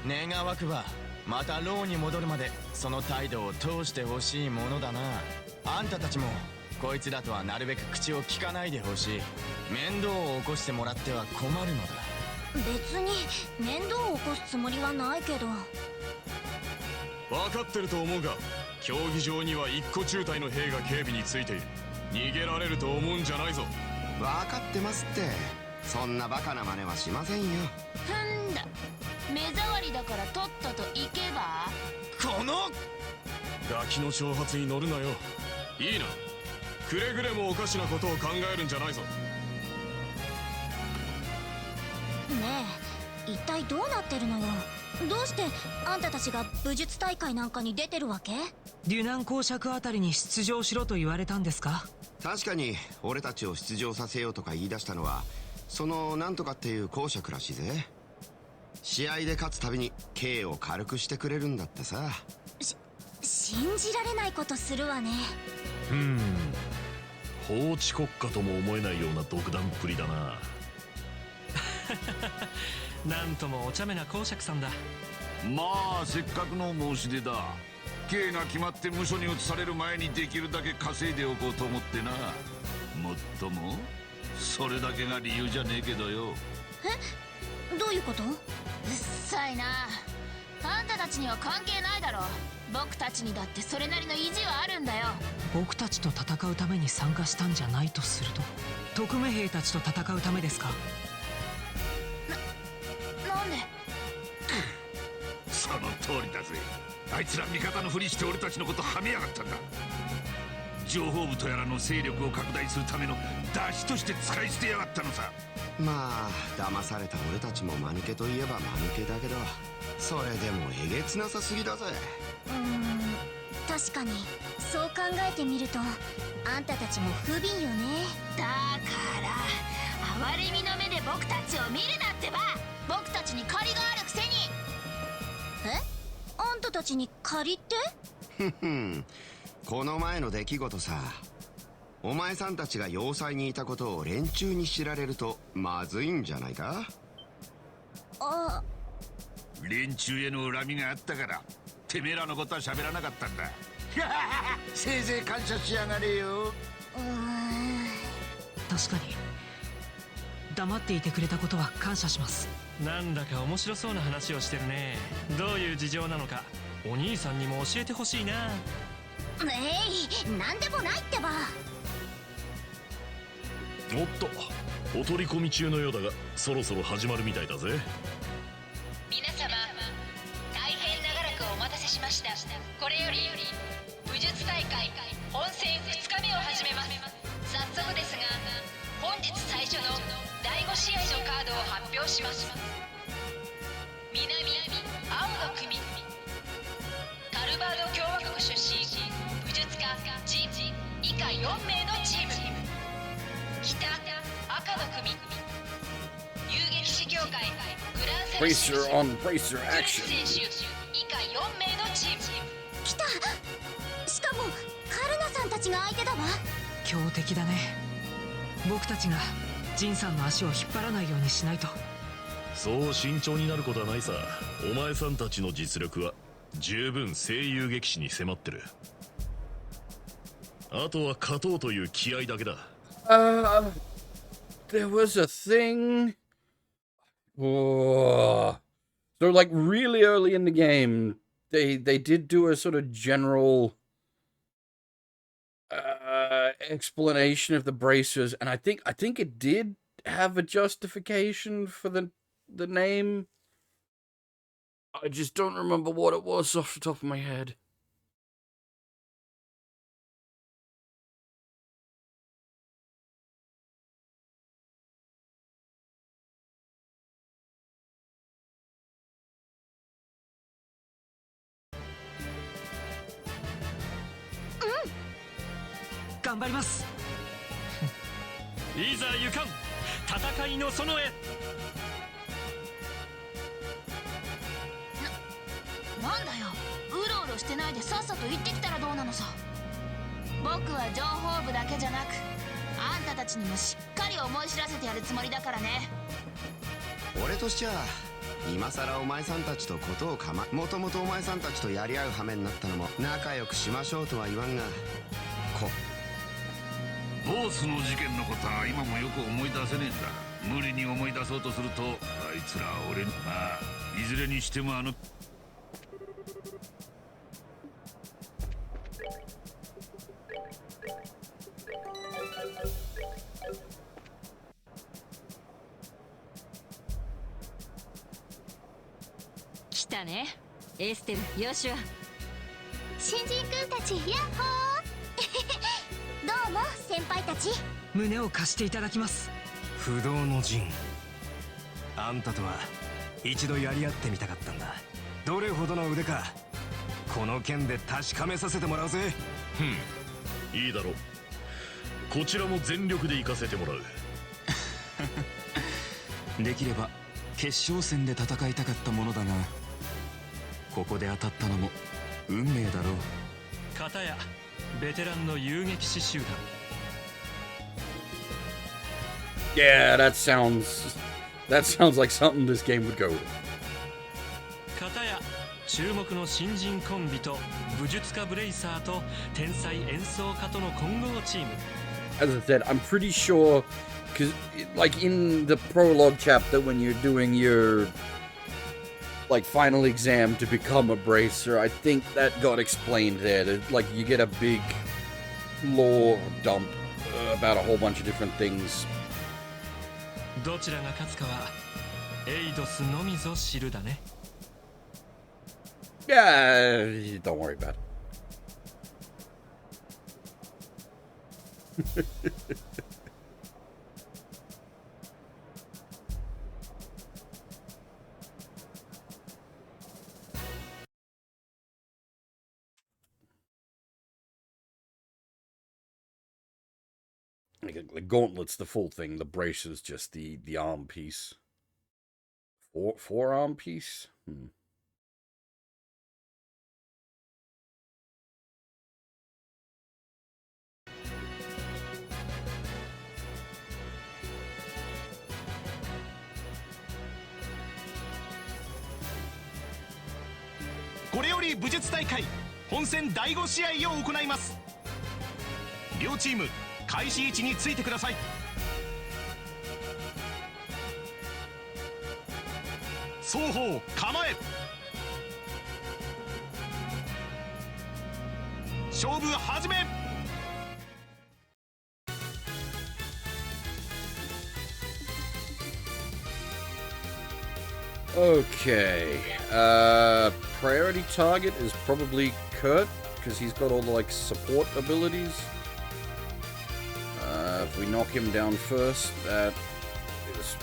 願わくばまた牢に戻るまでその態度を通してほしいものだな。あんたたちもこいつらとはなるべく口を聞かないでほしい。面倒を起こしてもらっては困るのだ。別に面倒を起こすつもりはないけど。分かってると思うが、競技場には一個中隊の兵が警備についている。逃げられると思うんじゃないぞ。分かってますって。そんなバカな真似はしませんよ。なんだ、目障りだからとっとと行けば。このガキの挑発に乗るなよ。いいな、くれぐれもおかしなことを考えるんじゃないぞ。ねえ、一体どうなってるのよ。どうしてあんたたちが武術大会なんかに出てるわけ？デュナン公爵あたりに出場しろと言われたんですか？確かに俺たちを出場させようとか言い出したのはそのなんとかっていう公爵らしいぜ。試合で勝つたびに刑を軽くしてくれるんだってさ。信じられないことするわね。法治国家とも思えないような独断っぷりだな。なんともお茶目な公爵さんだ。まあせっかくの申し出だ。刑が決まって無所に移される前にできるだけ稼いでおこうと思ってな。もっともそれだけが理由じゃねえけどよ。え、どういうこと？うっさいな。あんたたちには関係ないだろ。僕たちにだってそれなりの意地はあるんだよ。僕たちと戦うために参加したんじゃないとすると、特命兵たちと戦うためですか？なんで？その通りだぜ。あいつら味方のふりして俺たちのことはめやがったんだ。情報部とやらの勢力を拡大するための出汁として使い捨てやがったのさ。まあ騙された俺たちも間抜けといえば間抜けだけど、それでもえげつなさすぎだぜ。確かにそう考えてみるとあんたたちも不憫よね。だから哀れみの目で僕たちを見るなってば。僕たちに借りがあるくせに。あんたたちに借りってふんふん、この前の出来事さ。お前さんたちが要塞にいたことを連中に知られるとまずいんじゃないか？あ、連中への恨みがあったからてめえらのことは喋らなかったんだ。せいぜい感謝しやがれよ。確かに黙っていてくれたことは感謝します。なんだか面白そうな話をしてるね。どういう事情なのかお兄さんにも教えてほしいな。なんでもないってば。おっと、お取り込み中のようだがそろそろ始まるみたいだぜ。皆様大変長らくお待たせしました。これより武術大会本戦2日目を始めます。早速ですが本日最初の第5試合のカードを発表します。南青の組カルバード共和国出身武術家ジン以下4名のチーム。北赤の組遊撃士協会グランセル Bracer on bracer 選 action. 手以下4名のチーム。来た。しかもカルナさんたちが相手だわ。強敵だね。僕たちがジンさんの足を引っ張らないようにしないと。そう慎重になることはないさ。お前さんたちの実力は十分声優劇士に迫ってる。あとは勝とうという気合だけだ。There was a thing. Oh. So like really early in the game, they did do a sort of general explanation of the bracers, and I think it did have a justification for the name. I just don't remember what it was off the top of my head. Mm. 頑張ります。いざ行かん、戦いの園へ。なんだよ、うろうろしてないでさっさと行ってきたらどうなのさ。僕は情報部だけじゃなくあんたたちにもしっかり思い知らせてやるつもりだからね。俺としちゃ今さらお前さんたちとことをもともとお前さんたちとやり合う羽目になったのも仲良くしましょうとは言わんが、ボースの事件のことは今もよく思い出せねえんだ。無理に思い出そうとするとあいつら俺にいずれにしても来たね、エステル、ヨシュア。新人くんたち、ヤッホー。どうも先輩たち。胸を貸していただきます。不動の陣、あんたとは一度やり合ってみたかったんだ。どれほどの腕かこの剣で確かめさせてもらうぜ。いいだろう。こちらも全力で行かせてもらう。できれば決勝戦で戦いたかったものだが、ここで当たったのも運命だろう。片やベテランの遊撃士集団。Yeah, that sounds That sounds like something this game would go with. 片や注目の新人コンビと武術家ブレイサーと天才演奏家との混合チーム。 As I said, I'm pretty sure, because like in the prologue chapter when you're doing your like final exam to become a bracer, I think that got explained there. That, like you get a big lore dump about a whole bunch of different things. どちらが勝つかはエイドスのみぞ知るだね。 Yeah, don't worry about it. The gauntlet's the full thing. The brace is just the arm piece. Forearm piece?これより武術大会本戦第5試合を行います。両チーム開始位置についてください。双方構え。勝負始め。 Okay, priority target is probably Kurt, because he's got all the, like, support abilities. If we knock him down first, that is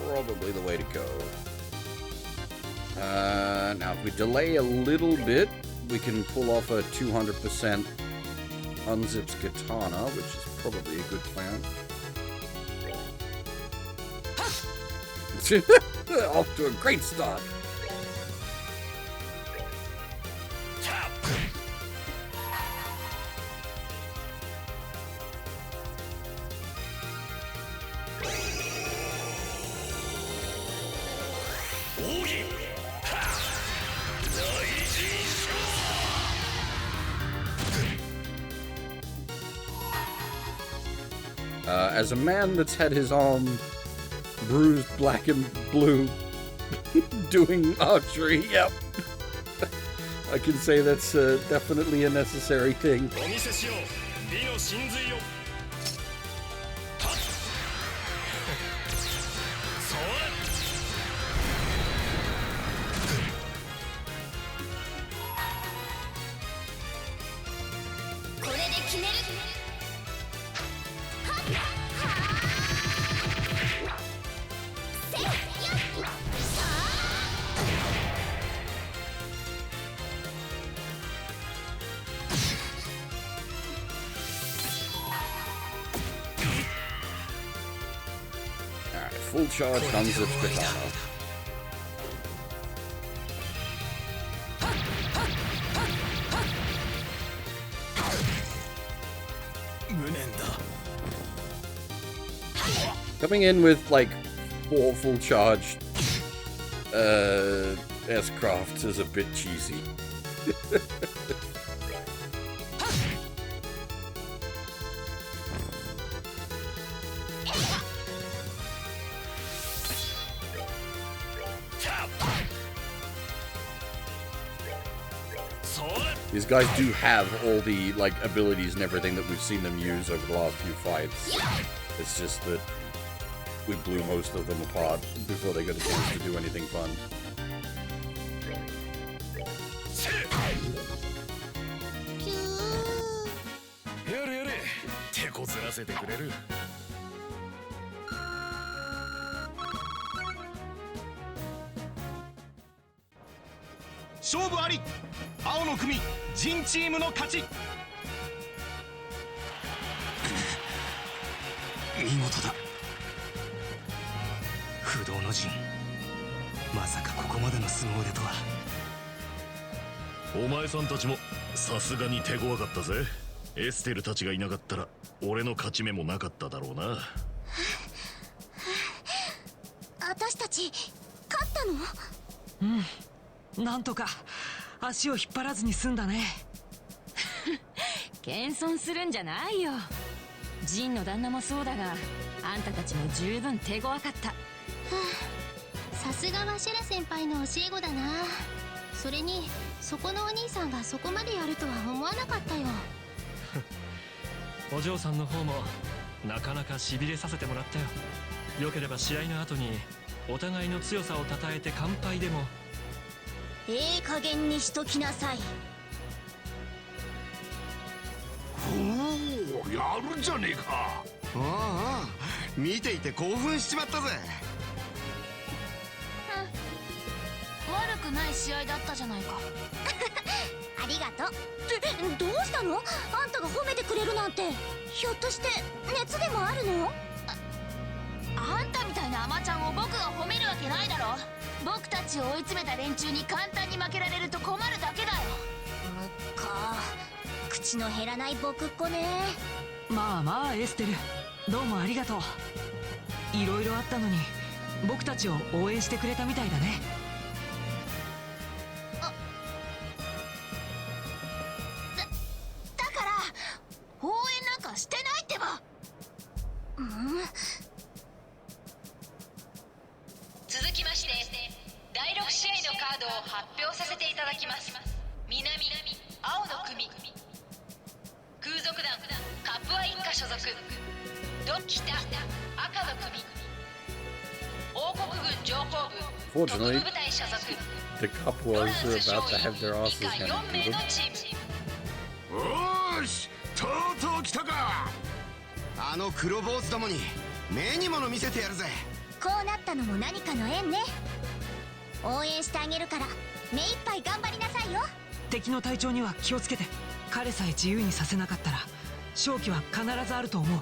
probably the way to go. Now, if we delay a little bit, we can pull off a 200% unzips katana, which is probably a good plan. Off to a great start. As a man that's had his arm bruised black and blue doing archery, yep. I can say that's definitely a necessary thing. Full charge unzips katana. Coming in with like 4 full charge S-crafts is a bit cheesy. These guys do have all the like abilities and everything that we've seen them use over the last few fights. It's just that we blew most of them apart before they got a chance to do anything fun. Omae さんたちもさすがに手強かったぜ。エステルたちがいなかったら俺の勝ち目もなかっただろうな。あ私たち勝ったの？うん、なんとか足を引っ張らずに済んだね。謙遜するんじゃないよ。ジンの旦那もそうだが、あんたたちも十分手強かった。さすがはシェラ先輩の教え子だな。それにそこのお兄さんがそこまでやるとは思わなかったよ。お嬢さんの方もなかなかしびれさせてもらったよ。よければ試合の後にお互いの強さをたたえて乾杯でも。加減にしときなさい。おお、やるじゃねえか。ああ、見ていて興奮しちまったぜ。悪くない試合だったじゃないか。ありがとう。ってどうしたの？あんたが褒めてくれるなんて。ひょっとして熱でもあるの？あんたみたいなアマちゃんを僕が褒めるわけないだろ。僕たちを追い詰めた連中に簡単に負けられると困るだけだよ。口の減らない僕っ子ね。まあまあエステル、どうもありがとう。いろいろあったのに僕たちを応援してくれたみたいだね。だから応援なんかしてないってば。続きまして第6試合のカードを発表させていただきます。南青の組、空賊団カプア一家所属。北赤の組、王国軍情報部特務部隊所属。 The Capuas are about to have their asses 以下 handed 4 to 名 them. のチーム。おーし、とうとう来たか。あの黒坊主どもに目に物見せてやるぜ。こうなったのも何かの縁ね。応援してあげるから目いっぱい頑張りなさいよ。敵の隊長には気をつけて。彼さえ自由にさせなかったら勝機は必ずあると思う。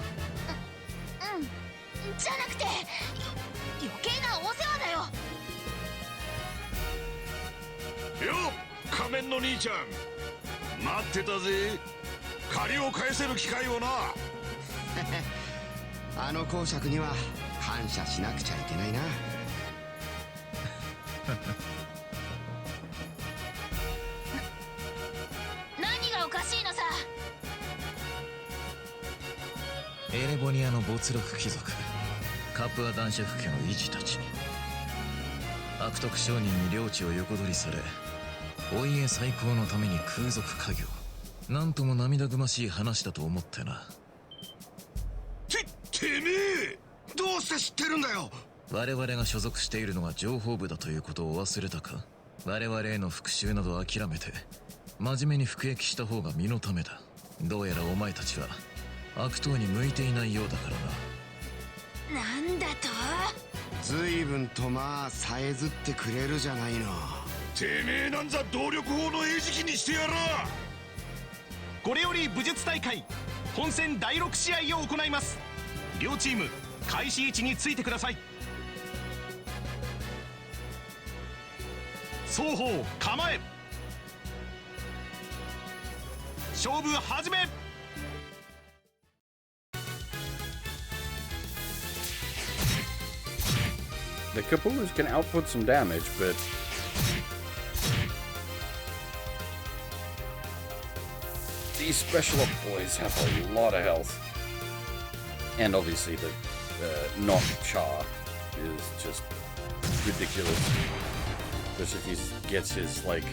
じゃなくて余計なお世話だよ。よっ、仮面の兄ちゃん、待ってたぜ。借りを返せる機会をな。あの公爵には感謝しなくちゃいけないな。何がおかしいのさ。エレボニアの没落貴族カプア男爵家の維持たち、悪徳商人に領地を横取りされ、お家再興のために空賊家業。なんとも涙ぐましい話だと思ってな。てめえどうして知ってるんだよ。我々が所属しているのが情報部だということを忘れたか。我々への復讐など諦めて真面目に服役した方が身のためだ。どうやらお前たちは悪党に向いていないようだからな。なんだと？随分とまあさえずってくれるじゃないの。てめえなんざ動力法の餌食にしてやら。これより武術大会本戦第6試合を行います。両チーム開始位置についてください。双方構え。勝負始め。The Capuas can output some damage, but these special op boys have a lot of health. And obviously the not char is just ridiculous. Especially if he gets his, like,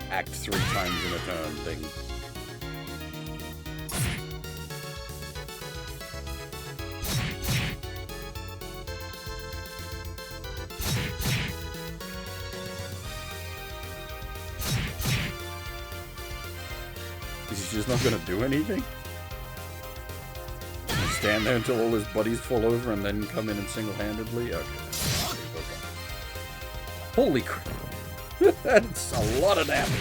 act 3 times in a turn thing. Is he just not gonna do anything? Stand there until all his buddies fall over and then come in and single-handedly? Okay. Holy crap. That's a lot of damage.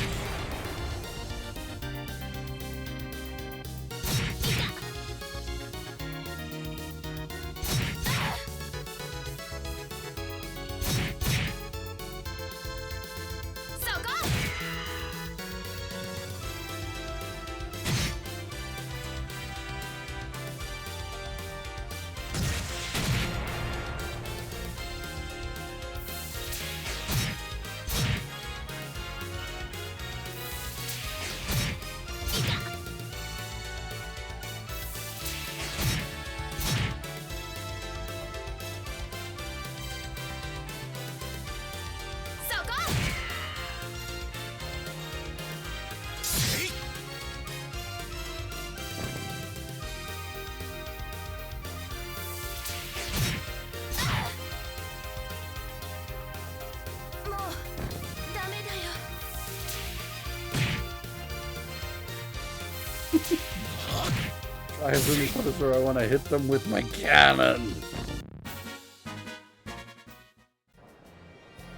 I have Rumi Punisher. I want to hit them with my cannon.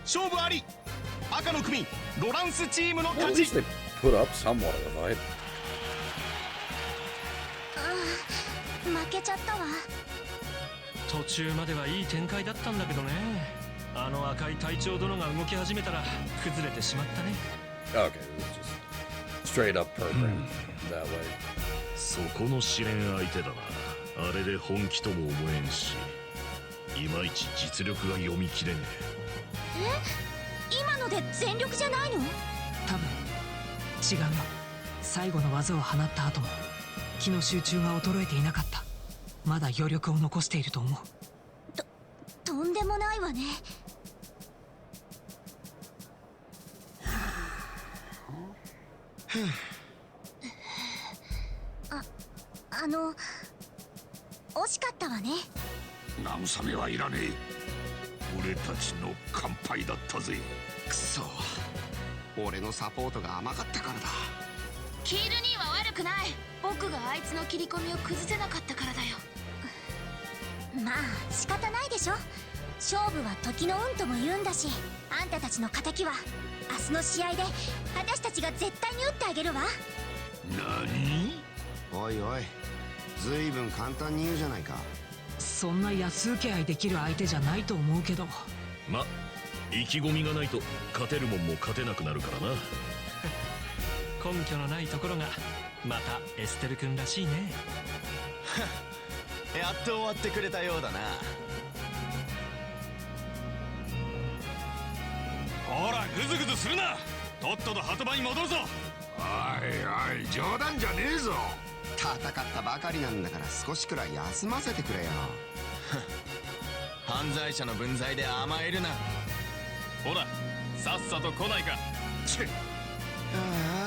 勝負あり。赤の組ロランスチームの Well, 勝 at ち。 least they put up somewhat of a fight. 負けちゃったわ。途中まではいい展開だったんだけどね。あの赤い隊長殿が動き始めたら崩れてしまったね。 Okay, it was just straight up programmed that way. そこの試練相手だな。あれで本気とも思えんし、いまいち実力が読み切れね今ので全力じゃないの？多分違うよ。最後の技を放った後も気の集中が衰えていなかった。まだ余力を残していると思う。とんでもないわね。惜しかったわね。慰めはいらねえ。俺たちの乾杯だったぜ。くそ、俺のサポートが甘かったからだ。キール兄は悪くない。僕があいつの切り込みを崩せなかったからだよ。まあ仕方ないでしょ。勝負は時の運とも言うんだし、あんたたちの敵は明日の試合で私たちが絶対に打ってあげるわ。何？おいおい、ずいぶん簡単に言うじゃないか。そんな安請け合いできる相手じゃないと思うけど。ま、意気込みがないと勝てるもんも勝てなくなるからな。根拠のないところがまたエステル君らしいね。やっと終わってくれたようだな。ほらグズグズするな。とっとと鳩場に戻るぞ。おいおい、冗談じゃねえぞ。戦ったばかりなんだから少しくらい休ませてくれよ。犯罪者の分際で甘えるな。ほらさっさと来ないか。あ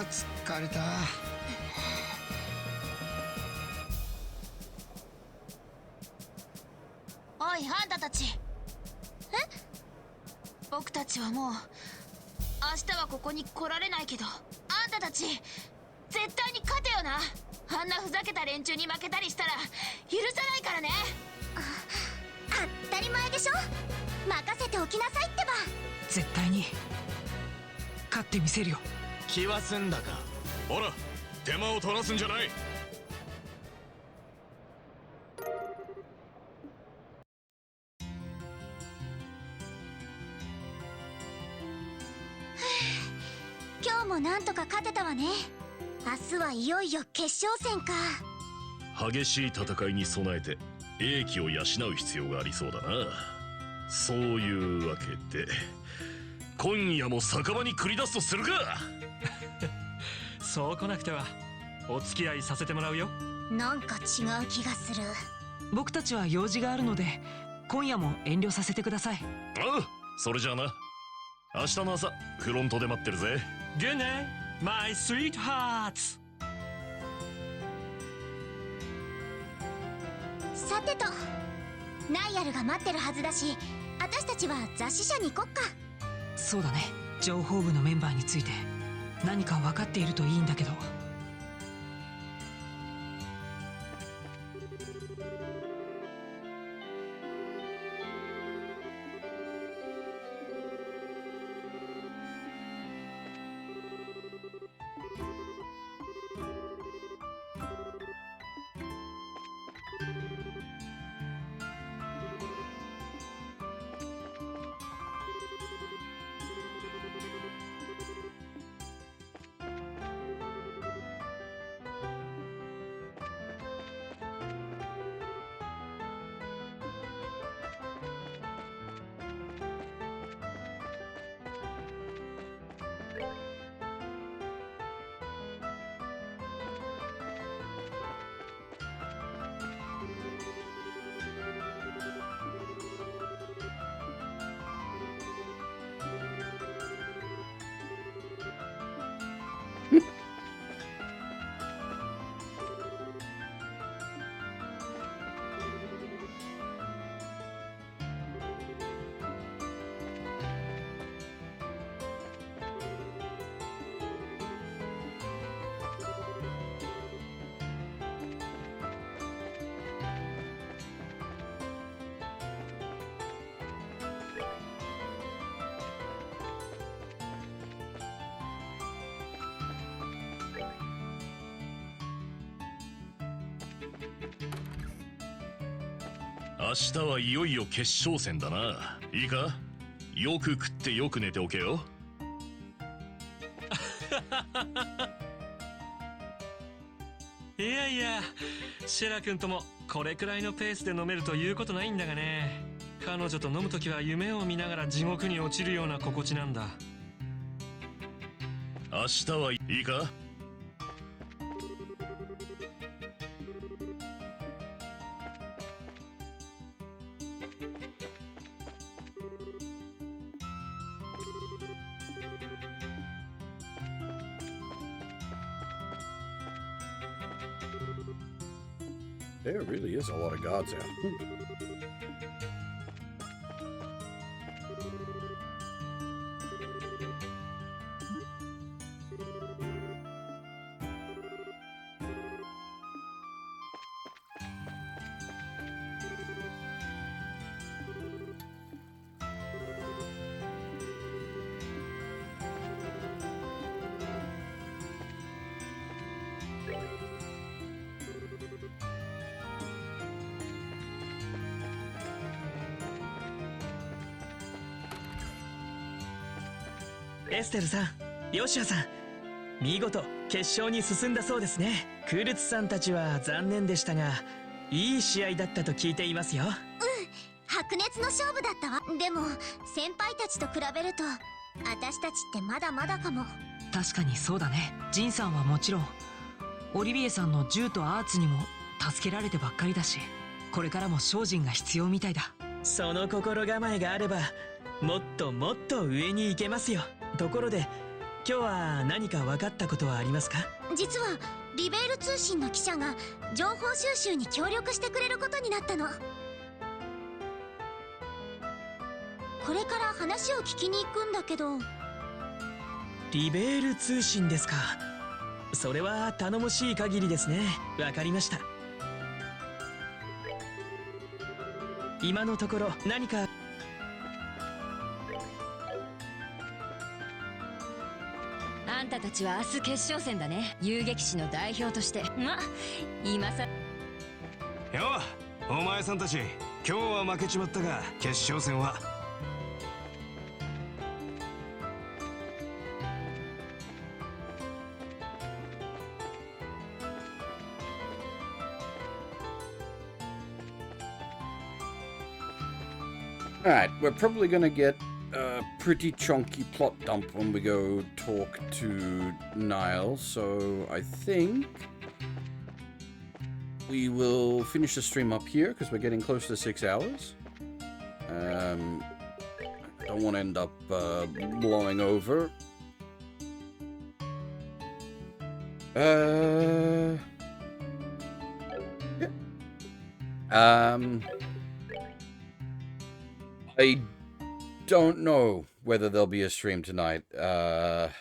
あ疲れた。おいあんたたち。僕たちはもう明日はここに来られないけど、あんたたち絶対に勝てよな。あんなふざけた連中に負けたりしたら許さないからね。当たり前でしょ。任せておきなさいってば。絶対に勝ってみせるよ。気は済んだか。ほら手間を取らすんじゃない。今日もなんとか勝てたわね。明日はいよいよ決勝戦か。激しい戦いに備えて英気を養う必要がありそうだな。そういうわけで今夜も酒場に繰り出すとするか。そう来なくてはお付き合いさせてもらうよ。なんか違う気がする。僕たちは用事があるので今夜も遠慮させてください。ああ、それじゃあな。明日の朝フロントで待ってるぜ。 Good night, my sweethearts。 さてと、ナイアルが待ってるはずだし、私たちは雑誌社に行こっか。そうだね。情報部のメンバーについて何か分かっているといいんだけど。日はいよいよ決勝戦だな。いいか、よく食ってよく寝ておけよ。いやいや、シェラ君ともこれくらいのペースで飲めるということないんだがね。彼女と飲むときは夢を見ながら地獄に落ちるような心地なんだ。明日はいいか。There really is a lot of gods out.エステルさん、ヨシアさん、見事決勝に進んだそうですね。クルツさんたちは残念でしたが、いい試合だったと聞いていますよ。白熱の勝負だったわ。でも先輩たちと比べると私たちってまだまだかも。確かにそうだね。ジンさんはもちろん、オリビエさんの銃とアーツにも助けられてばっかりだし、これからも精進が必要みたいだ。その心構えがあればもっともっと上に行けますよ。ところで今日は何か分かったことはありますか？実はリベール通信の記者が情報収集に協力してくれることになったの。これから話を聞きに行くんだけど。リベール通信ですか。それは頼もしい限りですね。わかりました。今のところ何か。あんたたちは明日決勝戦だね。遊撃士の代表として。ま、今さ。よお前さんたち、今日は負けちまったが決勝戦は。Alright, we're probably gonna get a pretty chunky plot dump when we go talk to Niall, so I think we will finish the stream up here because we're getting close to 6 hours. I don't want to end up blowing over. Yeah. I don't know whether there'll be a stream tonight. It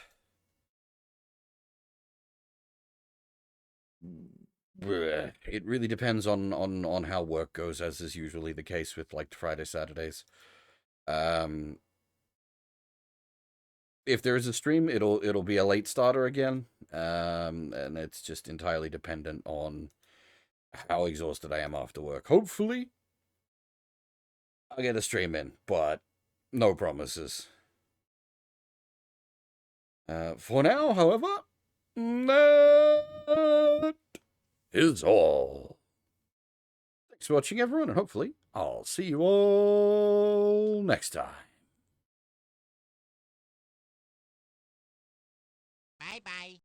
really depends on how work goes, as is usually the case with like Friday, Saturdays. If there is a stream, it'll be a late starter again, and it's just entirely dependent on how exhausted I am after work. Hopefully, I'll get a stream in, but no promises. For now, however, that is all. Thanks for watching, everyone, and hopefully I'll see you all next time. Bye-bye.